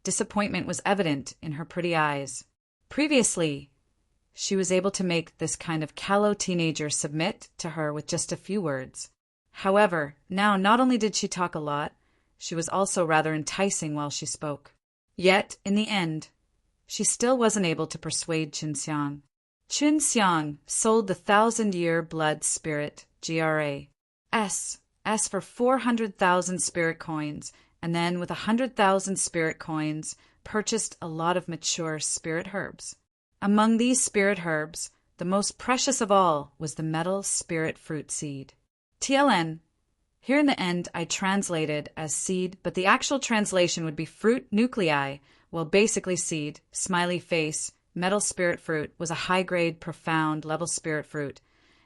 Disappointment was evident in her pretty eyes. Previously, she was able to make this kind of callow teenager submit to her with just a few words. However, now not only did she talk a lot, she was also rather enticing while she spoke. Yet, in the end, she still wasn't able to persuade Qin Xiang. Qin Xiang sold the 1,000-year blood spirit, GRA, S for 400,000 spirit coins, and then with 100,000 spirit coins, purchased a lot of mature spirit herbs. Among these spirit herbs, the most precious of all was the metal spirit fruit seed. TLN. Here in the end, I translated as seed, but the actual translation would be fruit nuclei, while basically seed, smiley face, metal spirit fruit was a high-grade, profound level spirit fruit,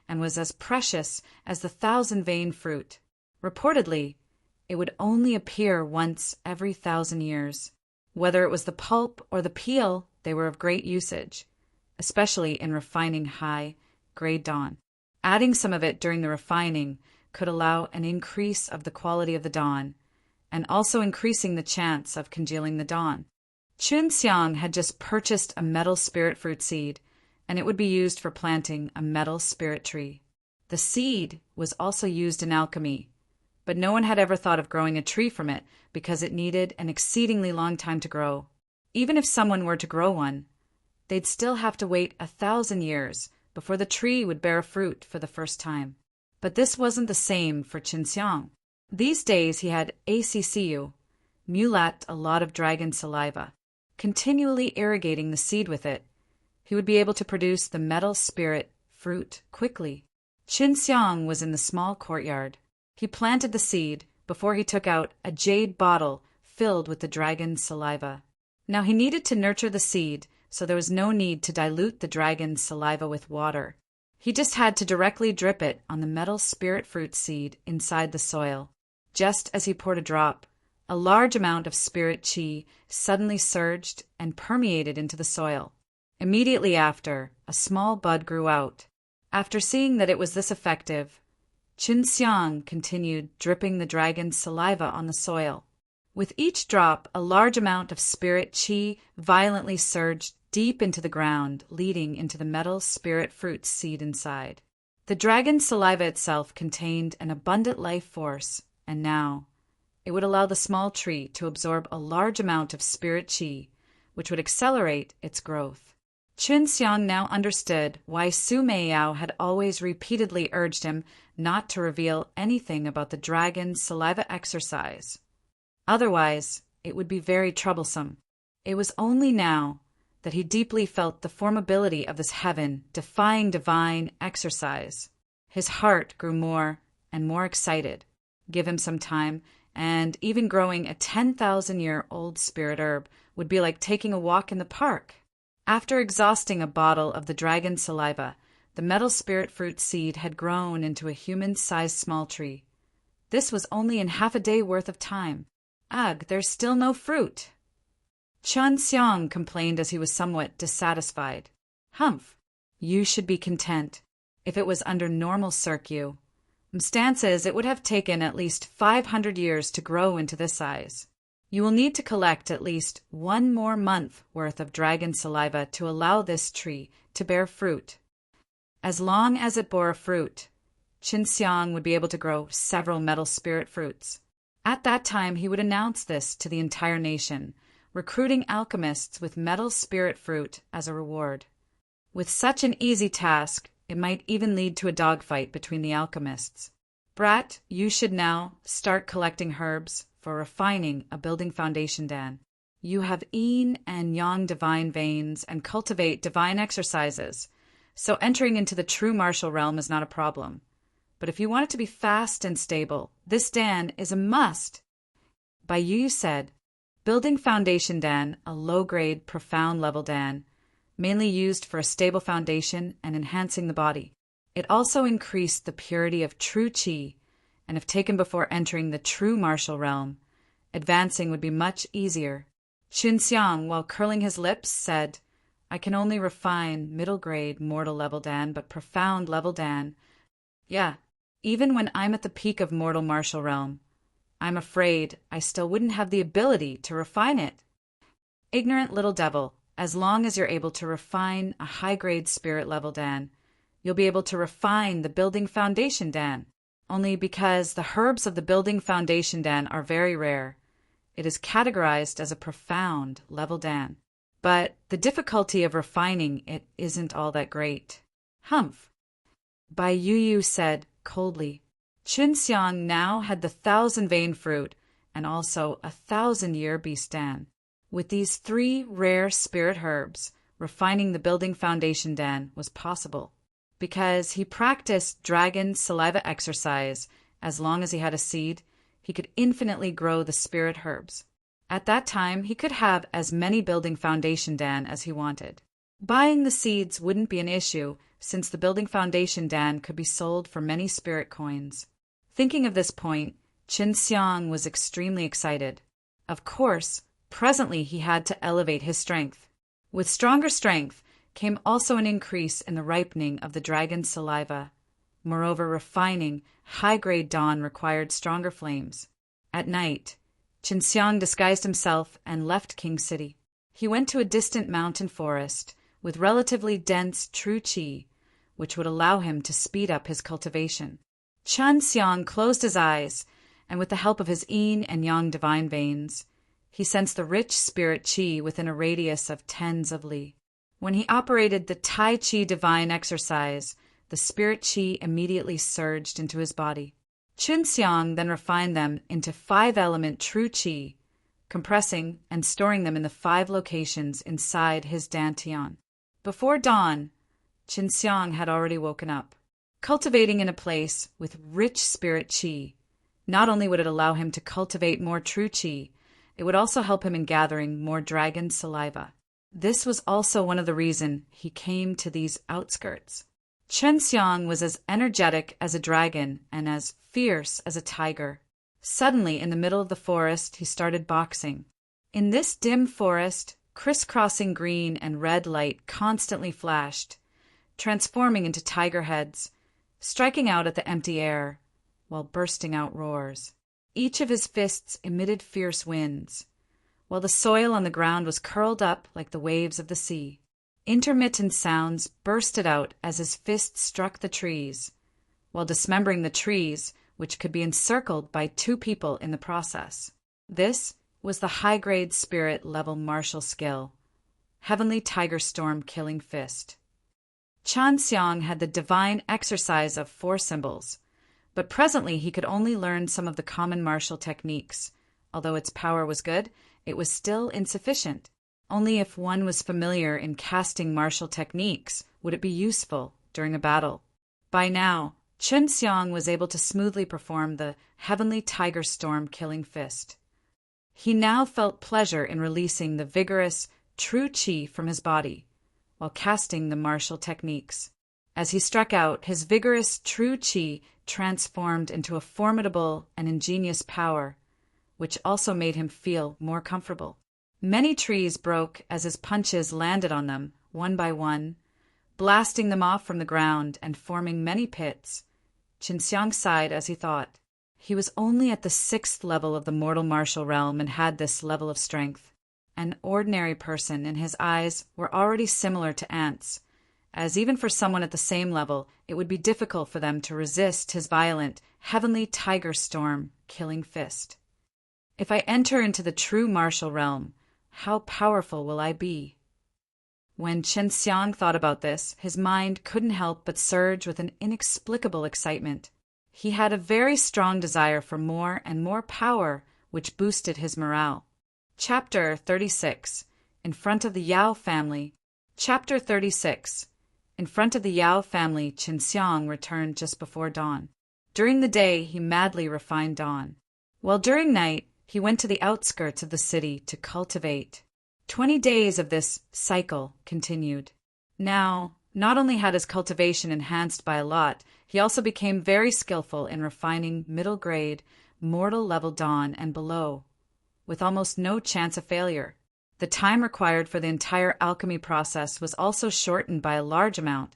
and was as precious as the 1,000-vein fruit. Reportedly, it would only appear once every 1,000 years. Whether it was the pulp or the peel, they were of great usage, especially in refining high-grade dawn. Adding some of it during the refining could allow an increase of the quality of the dawn, and also increasing the chance of congealing the dawn. Qin Xiang had just purchased a metal spirit fruit seed, and it would be used for planting a metal spirit tree. The seed was also used in alchemy, but no one had ever thought of growing a tree from it because it needed an exceedingly long time to grow. Even if someone were to grow one, they'd still have to wait 1,000 years before the tree would bear fruit for the first time. But this wasn't the same for Qin Xiang. These days he had ACCU, mulat a lot of dragon saliva, continually irrigating the seed with it. He would be able to produce the metal spirit fruit quickly. Qin Xiang was in the small courtyard. He planted the seed before he took out a jade bottle filled with the dragon saliva. Now he needed to nurture the seed, so there was no need to dilute the dragon saliva with water. He just had to directly drip it on the metal spirit fruit seed inside the soil. Just as he poured a drop, a large amount of spirit qi suddenly surged and permeated into the soil. Immediately after, a small bud grew out. After seeing that it was this effective, Qin Xiang continued dripping the dragon's saliva on the soil. With each drop, a large amount of spirit qi violently surged deep into the ground, leading into the metal spirit fruit seed inside. The dragon's saliva itself contained an abundant life force, and now it would allow the small tree to absorb a large amount of spirit qi, which would accelerate its growth. Qin Xiang now understood why Su Meiyao had always repeatedly urged him not to reveal anything about the dragon's saliva exercise. Otherwise, it would be very troublesome. It was only now that he deeply felt the formability of this heaven-defying divine exercise. His heart grew more and more excited. Give him some time, and even growing a 10,000-year-old spirit herb would be like taking a walk in the park. After exhausting a bottle of the dragon saliva, the metal spirit fruit seed had grown into a human-sized small tree. This was only in half a day worth of time. Ugh, there's still no fruit. Qin Xiang complained as he was somewhat dissatisfied. Humph, you should be content. If it was under normal circumstances, it would have taken at least 500 years to grow into this size. You will need to collect at least 1 more month worth of dragon saliva to allow this tree to bear fruit. As long as it bore fruit, Qin Xiang would be able to grow several metal spirit fruits. At that time, he would announce this to the entire nation, recruiting alchemists with metal spirit fruit as a reward. With such an easy task, It might even lead to a dogfight between the alchemists. Brat, you should now start collecting herbs for refining a building foundation, Dan. You have yin and yang divine veins and cultivate divine exercises, so entering into the true martial realm is not a problem. But if you want it to be fast and stable, this Dan is a must. Bai Yu said, building foundation Dan, a low-grade, profound level Dan, mainly used for a stable foundation and enhancing the body. It also increased the purity of true qi, and if taken before entering the true martial realm, advancing would be much easier. Qinxiang, while curling his lips, said, I can only refine middle-grade mortal level Dan, but profound level Dan. Yeah, even when I'm at the peak of mortal martial realm, I'm afraid I still wouldn't have the ability to refine it. Ignorant little devil, as long as you're able to refine a high-grade spirit level Dan, you'll be able to refine the building foundation Dan. Only because the herbs of the building foundation Dan are very rare, it is categorized as a profound level Dan. But the difficulty of refining it isn't all that great. Humph. Bai Yu said coldly. Qinxiang now had the 1,000-vein fruit and also a 1,000-year beast Dan. With these 3 rare spirit herbs, refining the building foundation Dan was possible. Because he practiced dragon saliva exercise as long as he had a seed, he could infinitely grow the spirit herbs. At that time, he could have as many building foundation Dan as he wanted. Buying the seeds wouldn't be an issue, since the building foundation Dan could be sold for many spirit coins. Thinking of this point, Qinxiang was extremely excited. Of course, presently he had to elevate his strength. With stronger strength came also an increase in the ripening of the dragon's saliva. Moreover, refining high-grade dawn required stronger flames. At night, Qinxiang disguised himself and left King City. He went to a distant mountain forest with relatively dense true qi, which would allow him to speed up his cultivation. Qinxiang closed his eyes, and with the help of his yin and yang divine veins, he sensed the rich spirit qi within a radius of tens of li. When he operated the Tai Chi divine exercise, the spirit qi immediately surged into his body. Qinxiang then refined them into 5-element true qi, compressing and storing them in the 5 locations inside his dantian. Before dawn, Qinxiang had already woken up. Cultivating in a place with rich spirit qi, not only would it allow him to cultivate more true qi, it would also help him in gathering more dragon saliva. This was also one of the reasons he came to these outskirts. Qinxiang was as energetic as a dragon and as fierce as a tiger. Suddenly, in the middle of the forest, he started boxing. In this dim forest, crisscrossing green and red light constantly flashed, transforming into tiger heads, striking out at the empty air, while bursting out roars. Each of his fists emitted fierce winds, while the soil on the ground was curled up like the waves of the sea. Intermittent sounds bursted out as his fists struck the trees, while dismembering the trees, which could be encircled by 2 people in the process. This was the high-grade spirit level martial skill, Heavenly Tiger Storm Killing Fist. Qinxiang had the divine exercise of 4 symbols, but presently he could only learn some of the common martial techniques. Although its power was good, it was still insufficient. Only if one was familiar in casting martial techniques would it be useful during a battle. By now, Qinxiang was able to smoothly perform the Heavenly Tiger Storm Killing Fist. He now felt pleasure in releasing the vigorous, true qi from his body, while casting the martial techniques. As he struck out, his vigorous, true qi transformed into a formidable and ingenious power, which also made him feel more comfortable. Many trees broke as his punches landed on them, one by one, blasting them off from the ground and forming many pits. Qinxiang sighed as he thought. He was only at the 6th level of the mortal martial realm and had this level of strength. An ordinary person, in his eyes, were already similar to ants, as even for someone at the same level, it would be difficult for them to resist his violent, Heavenly Tiger Storm Killing Fist. If I enter into the true martial realm, how powerful will I be? When Chen Xiang thought about this, his mind couldn't help but surge with an inexplicable excitement. He had a very strong desire for more and more power, which boosted his morale. Chapter 36. In front of the Yao family. Chapter 36. In front of the Yao family, Chen Xiang returned just before dawn. During the day, he madly refined dawn, while during night, he went to the outskirts of the city to cultivate. 20 days of this cycle continued. Now, not only had his cultivation enhanced by a lot, he also became very skillful in refining middle-grade, mortal-level dawn and below, with almost no chance of failure. The time required for the entire alchemy process was also shortened by a large amount.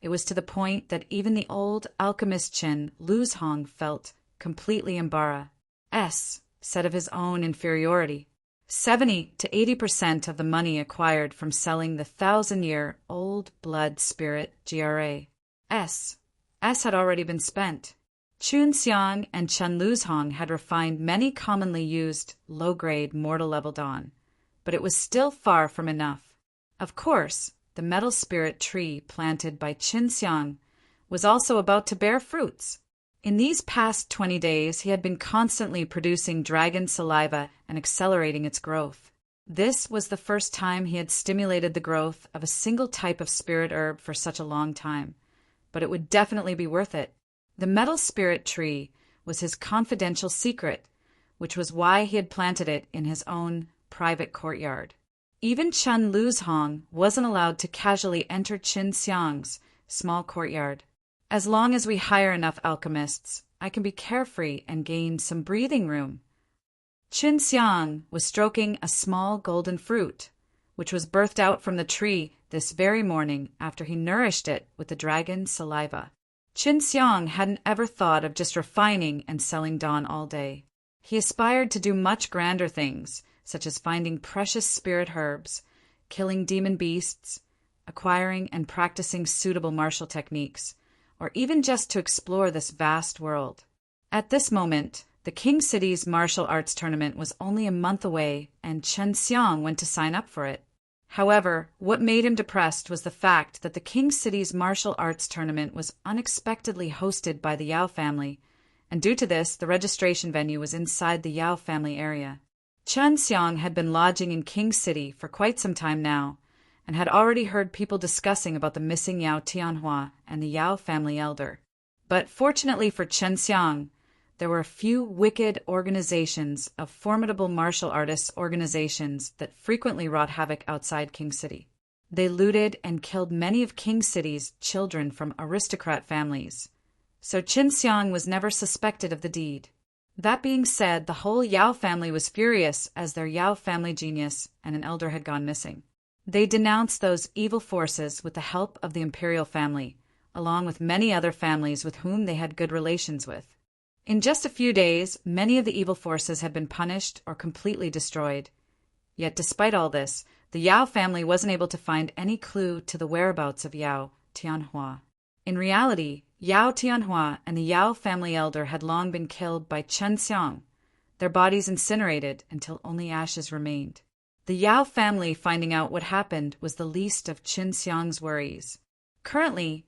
It was to the point that even the old alchemist Chen Luzhong felt completely embarrassed of his own inferiority. 70 to 80% of the money acquired from selling the 1,000-year-old blood spirit GRAS had already been spent. Chun Xiang and Chen Luzhong had refined many commonly used low-grade mortal-level dawn, but it was still far from enough. Of course, the metal spirit tree planted by Qin Xiang was also about to bear fruits. In these past 20 days, he had been constantly producing dragon saliva and accelerating its growth. This was the first time he had stimulated the growth of a single type of spirit herb for such a long time, but it would definitely be worth it. The metal spirit tree was his confidential secret, which was why he had planted it in his own private courtyard. Even Chen Luzhong wasn't allowed to casually enter Qin Xiang's small courtyard. As long as we hire enough alchemists, I can be carefree and gain some breathing room. Qin Xiang was stroking a small golden fruit, which was birthed out from the tree this very morning after he nourished it with the dragon saliva. Qin Xiang hadn't ever thought of just refining and selling dawn all day. He aspired to do much grander things, such as finding precious spirit herbs, killing demon beasts, acquiring and practicing suitable martial techniques, or even just to explore this vast world. At this moment, the King City's martial arts tournament was only a month away, and Chen Xiang went to sign up for it. However, what made him depressed was the fact that the King City's martial arts tournament was unexpectedly hosted by the Yao family, and due to this, the registration venue was inside the Yao family area. Chen Xiang had been lodging in King City for quite some time now, and had already heard people discussing about the missing Yao Tianhua and the Yao family elder. But fortunately for Chen Xiang, there were a few wicked organizations of formidable martial artists organizations that frequently wrought havoc outside King City. They looted and killed many of King City's children from aristocrat families, so Chen Xiang was never suspected of the deed. That being said, the whole Yao family was furious as their Yao family genius and an elder had gone missing. They denounced those evil forces with the help of the imperial family, along with many other families with whom they had good relations with. In just a few days, many of the evil forces had been punished or completely destroyed. Yet despite all this, the Yao family wasn't able to find any clue to the whereabouts of Yao Tianhua. In reality, Yao Tianhua and the Yao family elder had long been killed by Chen Xiang, their bodies incinerated until only ashes remained. The Yao family finding out what happened was the least of Qin Xiang's worries. Currently,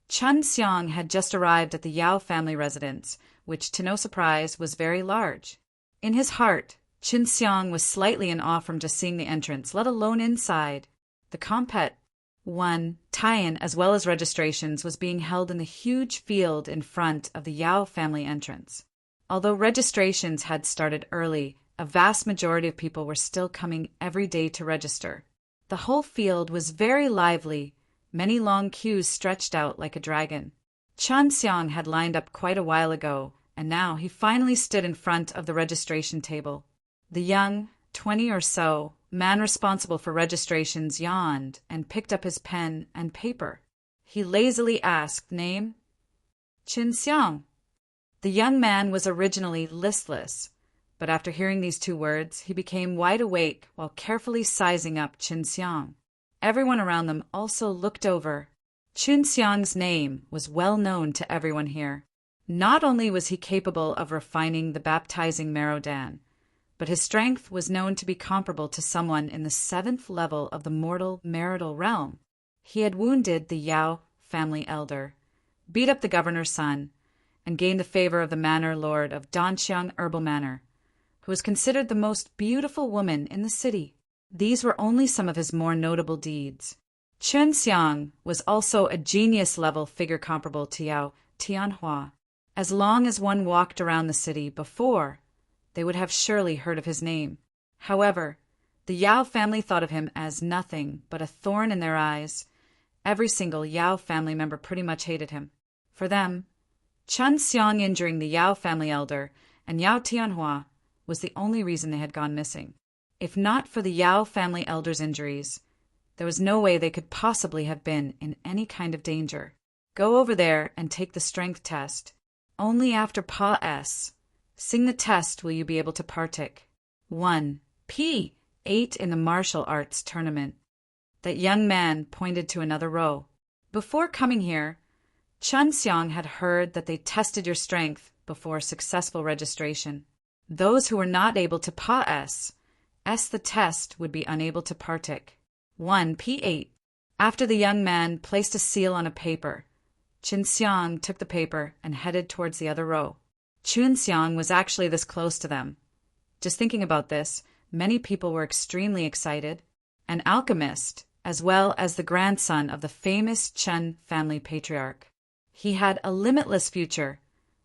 Chen Xiang had just arrived at the Yao family residence, which, to no surprise, was very large. In his heart, Qin Xiang was slightly in awe from just seeing the entrance, let alone inside. The Compet 1 tie-in as well as registrations was being held in the huge field in front of the Yao family entrance. Although registrations had started early, a vast majority of people were still coming every day to register. The whole field was very lively, many long queues stretched out like a dragon. Chen Xiang had lined up quite a while ago, and now he finally stood in front of the registration table. The young, 20 or so, man responsible for registrations yawned and picked up his pen and paper. He lazily asked, "Name?" "Qin Xiang." The young man was originally listless, but after hearing these two words, he became wide awake while carefully sizing up Qin Xiang. Everyone around them also looked over. Qin Xiang's name was well known to everyone here. Not only was he capable of refining the baptizing marrow dan, but his strength was known to be comparable to someone in the 7th level of the mortal marital realm. He had wounded the Yao family elder, beat up the governor's son, and gained the favor of the manor lord of Danxiang Herbal Manor, who was considered the most beautiful woman in the city. These were only some of his more notable deeds. Chun Xiang was also a genius-level figure comparable to Yao Tianhua. As long as one walked around the city before, they would have surely heard of his name. However, the Yao family thought of him as nothing but a thorn in their eyes. Every single Yao family member pretty much hated him. For them, Chun Xiang injuring the Yao family elder and Yao Tianhua was the only reason they had gone missing. If not for the Yao family elder's injuries, there was no way they could possibly have been in any kind of danger. Go over there and take the strength test. Only after Pa S. Sing the test will you be able to partake. 1. P8 in the martial arts tournament. That young man pointed to another row. Before coming here, Chun Xiang had heard that they tested your strength before successful registration. Those who were not able to Pa S the test would be unable to partake. 1. P8. After the young man placed a seal on a paper, Chun Xiang took the paper and headed towards the other row. Chun Xiang was actually this close to them. Just thinking about this, many people were extremely excited. An alchemist, as well as the grandson of the famous Chen family patriarch. He had a limitless future,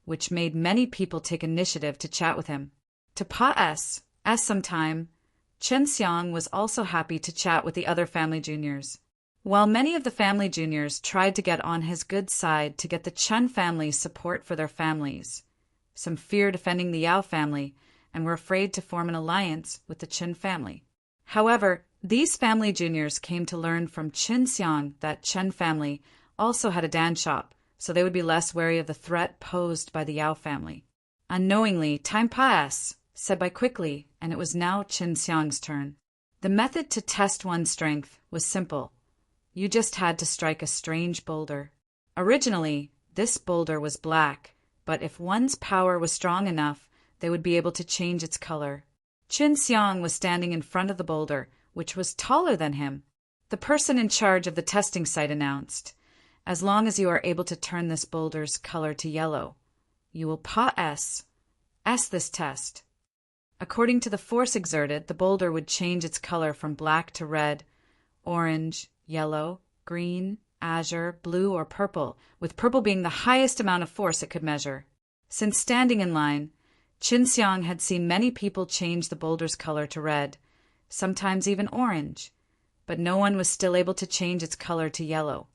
which made many people take initiative to chat with him. To Pa S sometime, Chun Xiang was also happy to chat with the other family juniors. While many of the family juniors tried to get on his good side to get the Chen family's support for their families, some feared offending the Yao family and were afraid to form an alliance with the Chen family. However, these family juniors came to learn from Chun Xiang that Chen family also had a dance shop, so they would be less wary of the threat posed by the Yao family. Unknowingly, time passed, said by quickly, and it was now Chun Xiang's turn. The method to test one's strength was simple. You just had to strike a strange boulder. Originally, this boulder was black, but if one's power was strong enough, they would be able to change its color. Chun Xiang was standing in front of the boulder, which was taller than him. The person in charge of the testing site announced, "As long as you are able to turn this boulder's color to yellow, you will Pa S this test." According to the force exerted, the boulder would change its color from black to red, orange, yellow, green, azure, blue, or purple, with purple being the highest amount of force it could measure. Since standing in line, Chun Xiang had seen many people change the boulder's color to red, sometimes even orange, but no one was still able to change its color to yellow.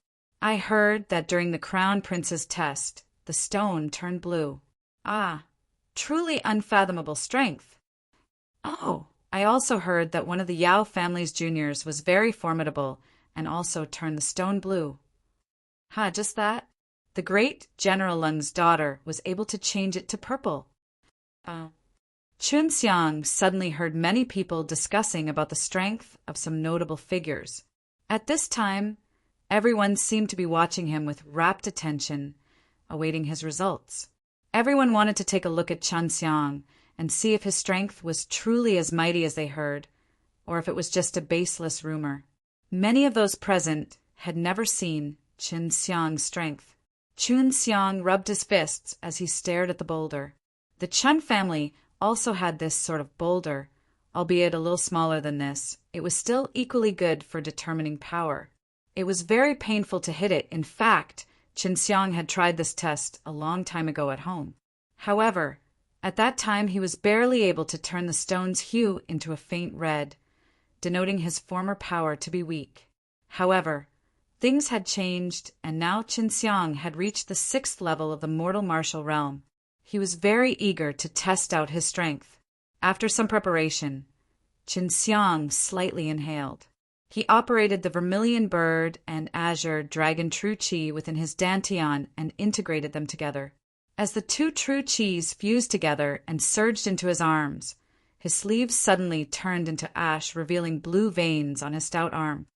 I heard that during the Crown Prince's test, the stone turned blue. Ah, truly unfathomable strength. Oh, I also heard that one of the Yao family's juniors was very formidable and also turned the stone blue. Just that? The great General Lung's daughter was able to change it to purple. Chun Xiang suddenly heard many people discussing about the strength of some notable figures. At this time, everyone seemed to be watching him with rapt attention, awaiting his results. Everyone wanted to take a look at Chun Xiang and see if his strength was truly as mighty as they heard, or if it was just a baseless rumor. Many of those present had never seen Chun Xiang's strength. Chun Xiang rubbed his fists as he stared at the boulder. The Chun family also had this sort of boulder, albeit a little smaller than this. It was still equally good for determining power. It was very painful to hit it. In fact, Chun Xiang had tried this test a long time ago at home. However, at that time he was barely able to turn the stone's hue into a faint red, denoting his former power to be weak. However, things had changed, and now Chun Xiang had reached the 6th level of the mortal martial realm. He was very eager to test out his strength. After some preparation, Chun Xiang slightly inhaled. He operated the vermilion bird and azure dragon true chi within his dantian and integrated them together. As the two true chis fused together and surged into his arms, his sleeves suddenly turned into ash, revealing blue veins on his stout arm.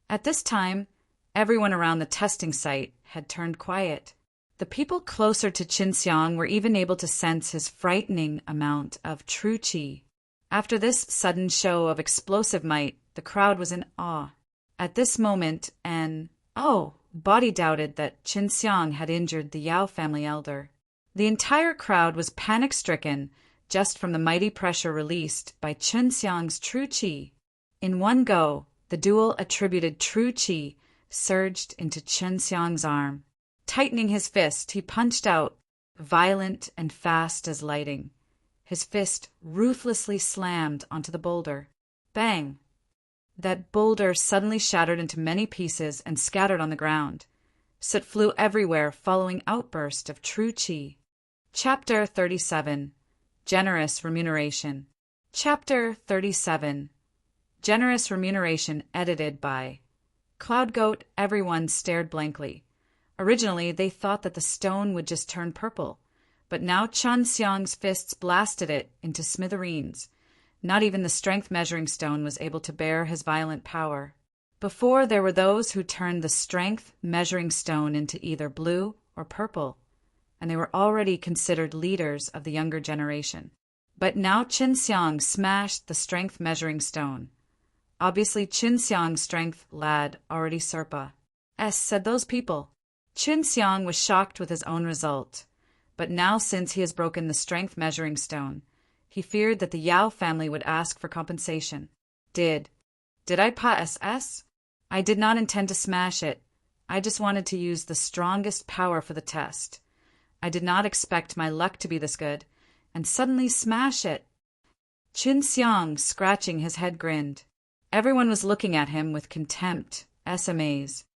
At this time, everyone around the testing site had turned quiet. The people closer to Chun Xiang were even able to sense his frightening amount of true chi. After this sudden show of explosive might, the crowd was in awe. At this moment, body doubted that Qin Xiang had injured the Yao family elder. The entire crowd was panic-stricken just from the mighty pressure released by Qin Xiang's true qi. In one go, the dual attributed true qi surged into Qin Xiang's arm. Tightening his fist, he punched out, violent and fast as lightning. His fist ruthlessly slammed onto the boulder. Bang! That boulder suddenly shattered into many pieces and scattered on the ground. Soot flew everywhere following outburst of true qi. Chapter 37. Generous Remuneration. Chapter 37. Generous Remuneration, edited by Cloudgoat. Everyone stared blankly. Originally, they thought that the stone would just turn purple, but now Qin Xiang's fists blasted it into smithereens. Not even the strength measuring stone was able to bear his violent power. Before, there were those who turned the strength measuring stone into either blue or purple, and they were already considered leaders of the younger generation. But now Qin Xiang smashed the strength measuring stone. Obviously, Qin Xiang's strength lad already Serpa. Said those people. Qin Xiang was shocked with his own result, but now since he has broken the strength measuring stone, he feared that the Yao family would ask for compensation. Did I pa SS? I did not intend to smash it. I just wanted to use the strongest power for the test. I did not expect my luck to be this good, and suddenly smash it. Qin Xiang, scratching his head, grinned. Everyone was looking at him with contempt, amaze.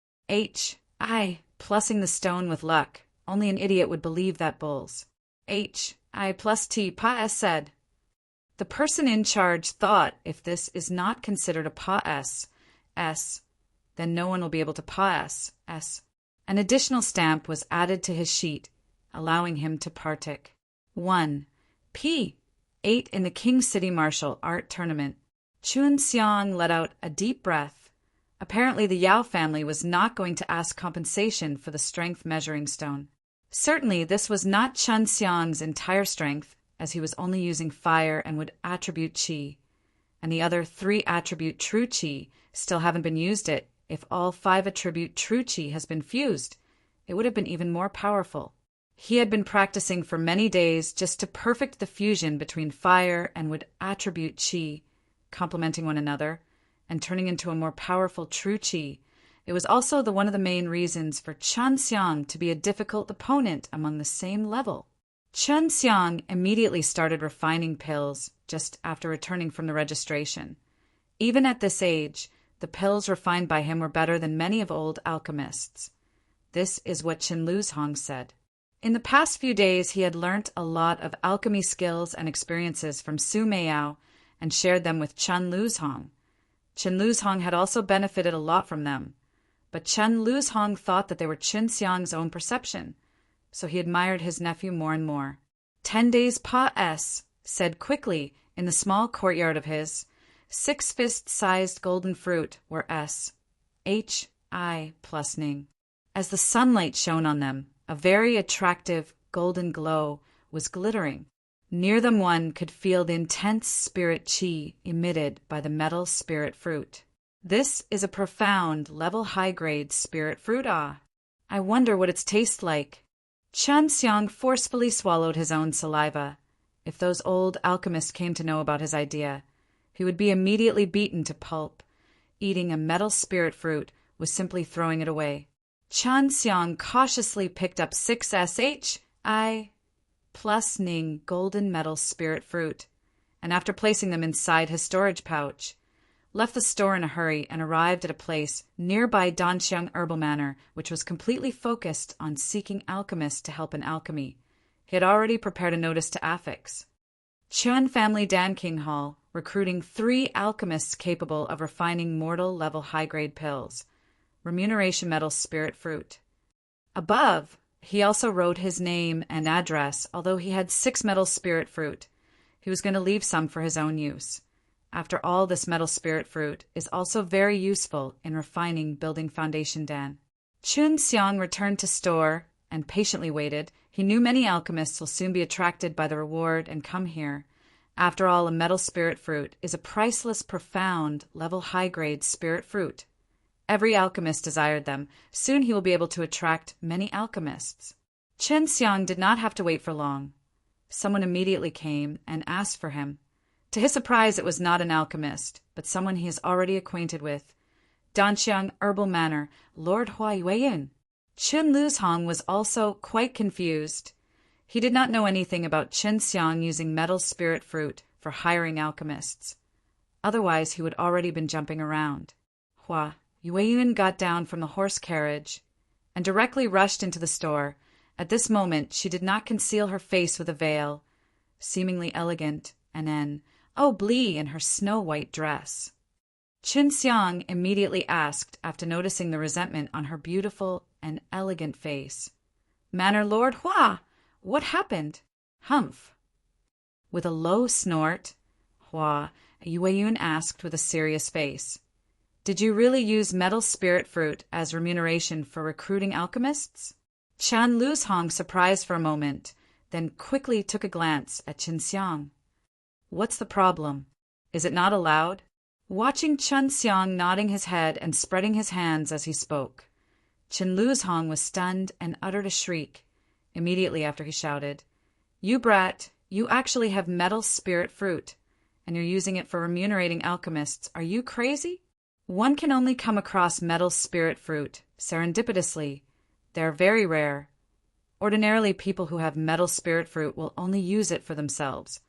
Plussing the stone with luck. Only an idiot would believe that bulls. I plus T pa S said. The person in charge thought if this is not considered a pa S, then no one will be able to pa S. An additional stamp was added to his sheet, allowing him to partic. 1. P. 8 in the King City Martial Art Tournament. Qin Xiang let out a deep breath. Apparently the Yao family was not going to ask compensation for the strength measuring stone. Certainly this was not Qin Xiang's entire strength, as he was only using fire and would attribute qi, and the other 3 attribute true qi still haven't been used it. If all 5 attribute true qi has been fused, it would have been even more powerful. He had been practicing for many days just to perfect the fusion between fire and would attribute qi, complementing one another, and turning into a more powerful true qi. It was also one of the main reasons for Qin Xiang to be a difficult opponent among the same level. Qin Xiang immediately started refining pills just after returning from the registration. Even at this age, the pills refined by him were better than many of old alchemists. This is what Qin Luzhong said. In the past few days, he had learnt a lot of alchemy skills and experiences from Su Meiyao and shared them with Qin Luzhong. Qin Luzhong had also benefited a lot from them, but Qin Luzhong thought that they were Qin Xiang's own perception, so he admired his nephew more and more. 10 days pa S, said quickly in the small courtyard of his, 6 fist-sized golden fruit were S, H-I plus Ning. As the sunlight shone on them, a very attractive golden glow was glittering. Near them one could feel the intense spirit qi emitted by the metal spirit fruit. This is a profound, level high-grade spirit fruit. I wonder what its taste like. Qin Xiang forcefully swallowed his own saliva. If those old alchemists came to know about his idea, he would be immediately beaten to pulp. Eating a metal spirit fruit was simply throwing it away. Qin Xiang cautiously picked up 6 SHI plus Ning golden metal spirit fruit, and after placing them inside his storage pouch, left the store in a hurry and arrived at a place nearby Danxiang Herbal Manor, which was completely focused on seeking alchemists to help in alchemy. He had already prepared a notice to affix. Chuan Family Danking Hall, recruiting 3 alchemists capable of refining mortal-level high-grade pills. Remuneration metal spirit fruit. Above, he also wrote his name and address, although he had 6 metal spirit fruit. He was going to leave some for his own use. After all, this metal spirit fruit is also very useful in refining building foundation dan. Qin Xiang returned to store and patiently waited. He knew many alchemists will soon be attracted by the reward and come here. After all, a metal spirit fruit is a priceless, profound, level high-grade spirit fruit. Every alchemist desired them. Soon he will be able to attract many alchemists. Chen Xiang did not have to wait for long. Someone immediately came and asked for him. To his surprise, it was not an alchemist, but someone he is already acquainted with. Danxiang Herbal Manor, Lord Hua Yueyin. Chen Luzhong was also quite confused. He did not know anything about Chen Xiang using metal spirit fruit for hiring alchemists. Otherwise, he would already been jumping around. Hua Yueyin got down from the horse carriage and directly rushed into the store. At this moment, she did not conceal her face with a veil, seemingly elegant and oblique in her snow-white dress. Chen Xiang immediately asked, after noticing the resentment on her beautiful and elegant face, "Manor Lord Hua, what happened?" "Humph." With a low snort, Hua Yueyun asked with a serious face, "Did you really use metal spirit fruit as remuneration for recruiting alchemists?" Chen Luzhong surprised for a moment, then quickly took a glance at Chen Xiang. "What's the problem? Is it not allowed?" Watching Chen Xiang nodding his head and spreading his hands as he spoke, Chen Luzhong was stunned and uttered a shriek. Immediately after he shouted, "You brat, you actually have metal spirit fruit, and you're using it for remunerating alchemists. Are you crazy? One can only come across metal spirit fruit serendipitously. They are very rare. Ordinarily, people who have metal spirit fruit will only use it for themselves,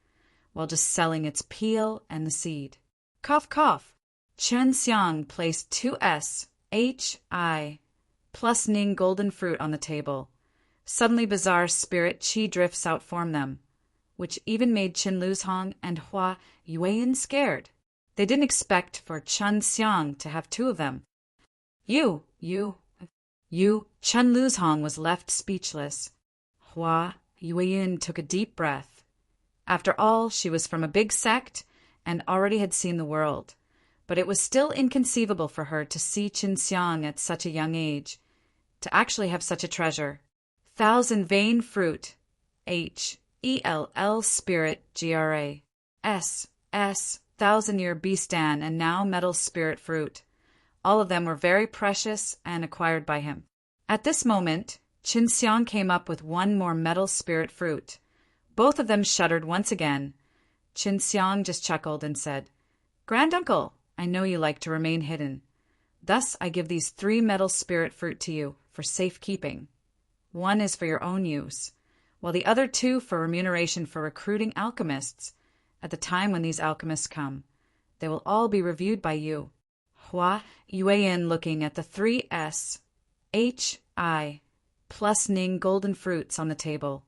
while just selling its peel and the seed." Cough, cough. Chen Xiang placed 2 SHI plus Ning golden fruit on the table. Suddenly bizarre spirit qi drifts out from them, which even made Chen Luzhong and Hua Yueyin scared. They didn't expect for Chen Xiang to have 2 of them. You, Chen Luzhong was left speechless. Hua Yueyin took a deep breath. After all, she was from a big sect and already had seen the world, but it was still inconceivable for her to see Chen Xiang at such a young age, to actually have such a treasure. Thousand vein fruit, HELL spirit GRA, thousand-year beastan, and now metal spirit fruit. All of them were very precious and acquired by him. At this moment, Chen Xiang came up with 1 more metal spirit fruit. Both of them shuddered once again. Chen Xiang just chuckled and said, "Granduncle, I know you like to remain hidden. Thus I give these 3 metal spirit fruit to you for safekeeping. 1 is for your own use, while the other 2 for remuneration for recruiting alchemists. At the time when these alchemists come, they will all be reviewed by you." Hua Yueyin, looking at the 3 SHI plus Ning golden fruits on the table,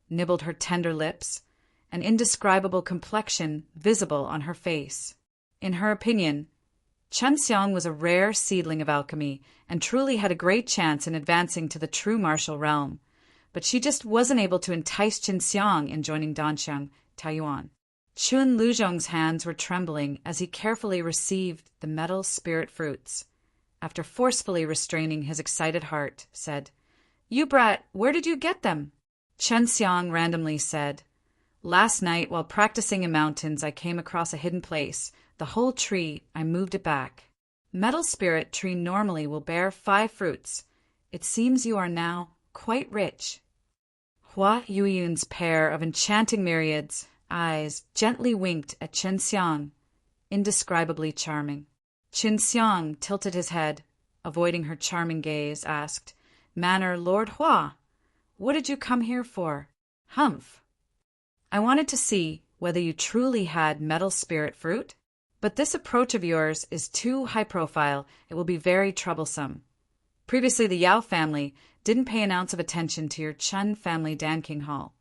nibbled her tender lips, an indescribable complexion visible on her face. In her opinion, Chen Xiang was a rare seedling of alchemy and truly had a great chance in advancing to the true martial realm, but she just wasn't able to entice Chen Xiang in joining Danxiang Taiyuan. Chen Luzhong's hands were trembling as he carefully received the metal spirit fruits. After forcefully restraining his excited heart, said, "You brat, where did you get them?" Chen Xiang randomly said, "Last night, while practicing in mountains, I came across a hidden place. The whole tree, I moved it back. Metal spirit tree normally will bear 5 fruits. It seems you are now quite rich." Hua Yueyun's pair of enchanting myriads eyes gently winked at Chen Xiang, indescribably charming. Chen Xiang tilted his head, avoiding her charming gaze, asked, "Manor Lord Hua, what did you come here for?" "Humph. I wanted to see whether you truly had metal spirit fruit, but this approach of yours is too high profile. It will be very troublesome. Previously, the Yao family didn't pay an ounce of attention to your Chen family Danking Hall,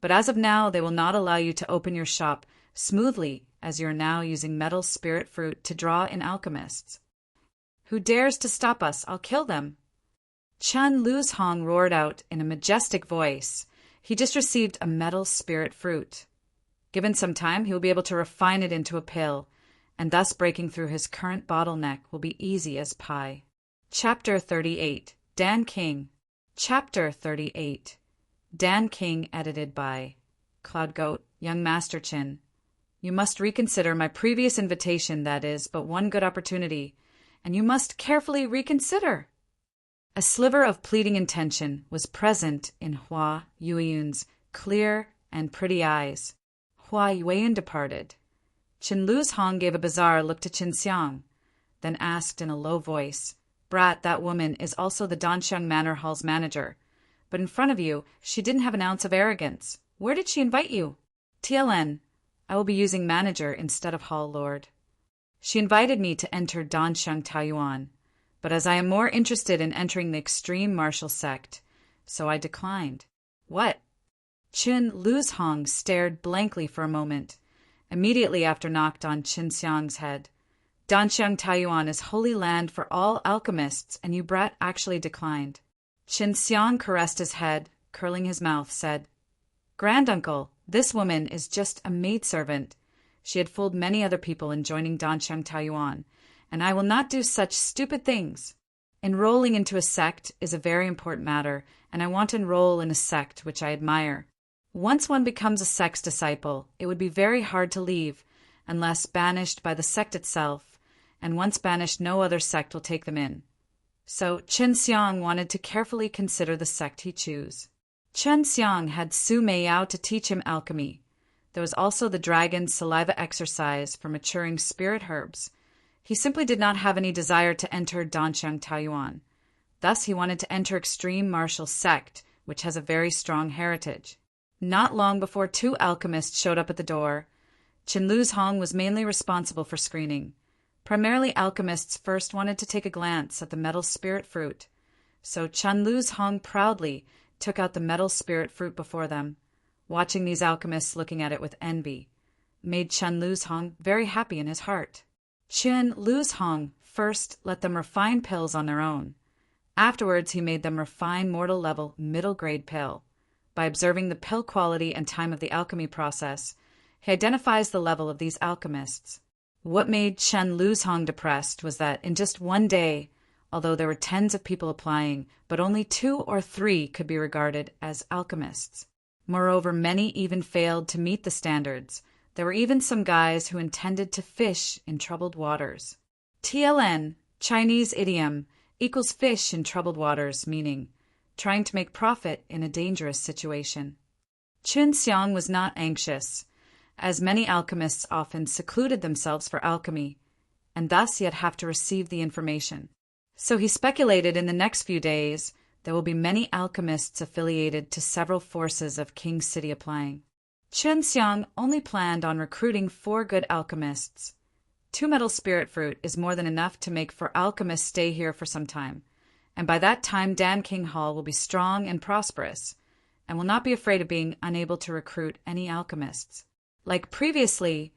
but as of now, they will not allow you to open your shop smoothly as you are now using metal spirit fruit to draw in alchemists. Who dares to stop us? I'll kill them." Chen Luzhong roared out in a majestic voice. He just received a metal spirit fruit. Given some time, he will be able to refine it into a pill, and thus breaking through his current bottleneck will be easy as pie. Chapter 38. Dan King. Chapter 38. Dan King, edited by Cloud Goat, Young Master Chin. You must reconsider my previous invitation, that is but one good opportunity, and you must carefully reconsider." A sliver of pleading intention was present in Hua Yueyun's clear and pretty eyes. Hua Yueyun departed. Qin Lu's Hong gave a bizarre look to Qin Xiang, then asked in a low voice, "Brat, that woman is also the Danxiang Manor Hall's manager. But in front of you, she didn't have an ounce of arrogance. Where did she invite you?" "TLN, I will be using manager instead of hall lord. She invited me to enter Danxiang Taiyuan, but as I am more interested in entering the extreme martial sect, so I declined." "What?" Qin Lu's Hong stared blankly for a moment, immediately after knocked on Qin Xiang's head. "Danxiang Taiyuan is holy land for all alchemists, and you brat actually declined." Qin Xiang caressed his head, curling his mouth, said, "Granduncle, this woman is just a maidservant. She had fooled many other people in joining Danxiang Taiyuan, and I will not do such stupid things. Enrolling into a sect is a very important matter, and I want to enroll in a sect which I admire. Once one becomes a sect's disciple, it would be very hard to leave, unless banished by the sect itself, and once banished no other sect will take them in." So Qin Xiang wanted to carefully consider the sect he chose. Qin Xiang had Su Meiyao to teach him alchemy. There was also the dragon's saliva exercise for maturing spirit herbs. He simply did not have any desire to enter Danxiang Taiyuan. Thus he wanted to enter extreme martial sect, which has a very strong heritage. Not long before two alchemists showed up at the door. Qin Lu's Hong was mainly responsible for screening. Primarily, alchemists first wanted to take a glance at the metal spirit fruit, so Qin Lu's Hong proudly took out the metal spirit fruit before them. Watching these alchemists looking at it with envy made Qin Lu's Hong very happy in his heart. Qin Lu's Hong first let them refine pills on their own. Afterwards, he made them refine mortal-level middle-grade pill. By observing the pill quality and time of the alchemy process, he identifies the level of these alchemists. What made Qin Lu's Hong depressed was that in just one day, although there were tens of people applying, but only 2 or 3 could be regarded as alchemists. Moreover, many even failed to meet the standards. There were even some guys who intended to fish in troubled waters. TLN, Chinese idiom, equals fish in troubled waters, meaning trying to make profit in a dangerous situation. Qin Xiang was not anxious, as many alchemists often secluded themselves for alchemy, and thus he'd have to receive the information. So he speculated in the next few days there will be many alchemists affiliated to several forces of King City applying. Qin Xiang only planned on recruiting 4 good alchemists. 2 metal spirit fruit is more than enough to make 4 alchemists stay here for some time, and by that time Dan King Hall will be strong and prosperous, and will not be afraid of being unable to recruit any alchemists. Like previously,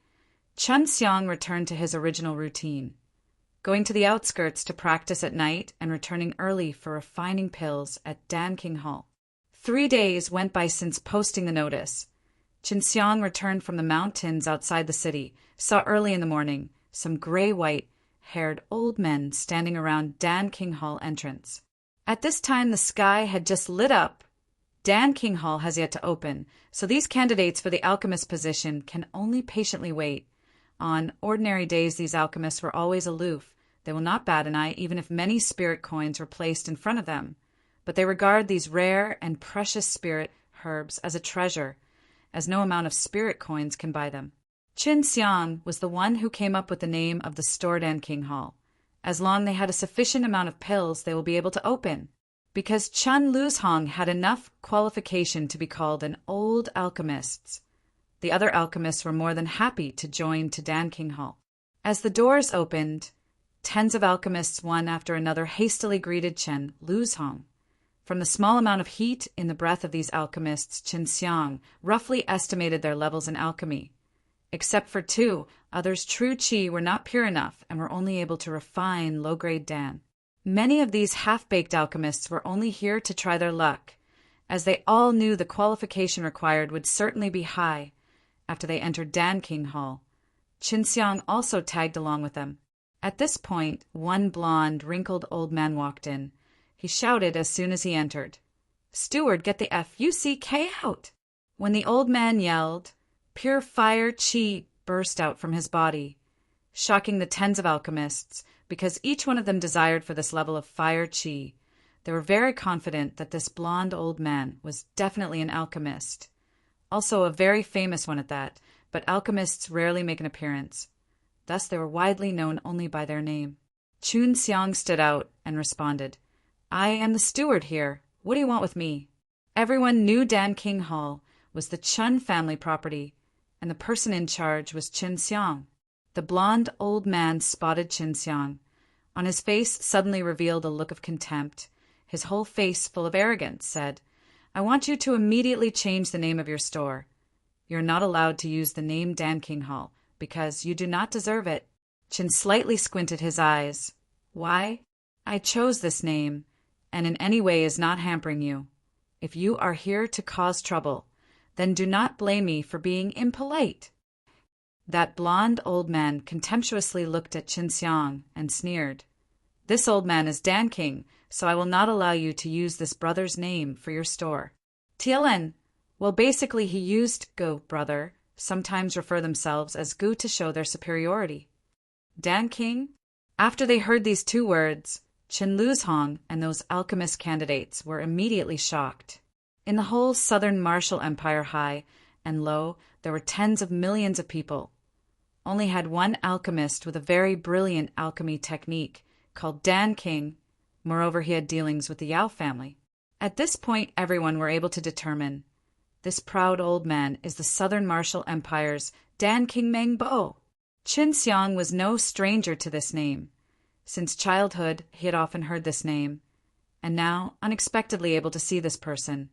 Qin Xiang returned to his original routine, going to the outskirts to practice at night and returning early for refining pills at Dan King Hall. 3 days went by since posting the notice. Qin Xiang returned from the mountains outside the city, saw early in the morning some gray-white-haired old men standing around Dan King Hall entrance. At this time the sky had just lit up. Dan King Hall has yet to open, so these candidates for the alchemist position can only patiently wait. On ordinary days these alchemists were always aloof. They will not bat an eye even if many spirit coins were placed in front of them, but they regard these rare and precious spirit herbs as a treasure, as no amount of spirit coins can buy them. Qin Xiang was the one who came up with the name of the store Dan King Hall. As long they had a sufficient amount of pills, they will be able to open. Because Qin Lu's Hong had enough qualification to be called an old alchemist, the other alchemists were more than happy to join to Dan King Hall. As the doors opened, tens of alchemists one after another hastily greeted Qin Lu's Hong. From the small amount of heat in the breath of these alchemists, Qin Xiang roughly estimated their levels in alchemy. Except for 2, others' true qi were not pure enough and were only able to refine low-grade Dan. Many of these half-baked alchemists were only here to try their luck, as they all knew the qualification required would certainly be high. After they entered Dan King Hall, Qin Xiang also tagged along with them. At this point, one blond, wrinkled old man walked in. He shouted as soon as he entered, "Steward, get the FUCK out!" When the old man yelled, pure fire qi burst out from his body, shocking the tens of alchemists because each one of them desired for this level of fire chi. They were very confident that this blond old man was definitely an alchemist, also a very famous one at that, but alchemists rarely make an appearance. Thus they were widely known only by their name. Chun Xiang stood out and responded, "I am the steward here. What do you want with me?" Everyone knew Dan King Hall was the Chun family property, and the person in charge was Chun Xiang. The blond old man spotted Chun Xiang. On his face suddenly revealed a look of contempt. His whole face, full of arrogance, said, "I want you to immediately change the name of your store. You're not allowed to use the name Dan King Hall, because you do not deserve it." Chin slightly squinted his eyes. "Why? I chose this name, and in any way is not hampering you. If you are here to cause trouble, then do not blame me for being impolite." That blond old man contemptuously looked at Chin Xiang and sneered. "This old man is Dan King, so I will not allow you to use this brother's name for your store." TLN. Well, basically he used Go, brother, sometimes refer themselves as Gu to show their superiority. Dan King? After they heard these two words, Chen Luzhong and those alchemist candidates were immediately shocked. In the whole southern martial empire, high and low, there were tens of millions of people. Only had one alchemist with a very brilliant alchemy technique called Dan King. Moreover, he had dealings with the Yao family. At this point, everyone were able to determine this proud old man is the southern martial empire's Dan King Meng Bo. Qin Xiang was no stranger to this name. Since childhood, he had often heard this name, and now, unexpectedly able to see this person,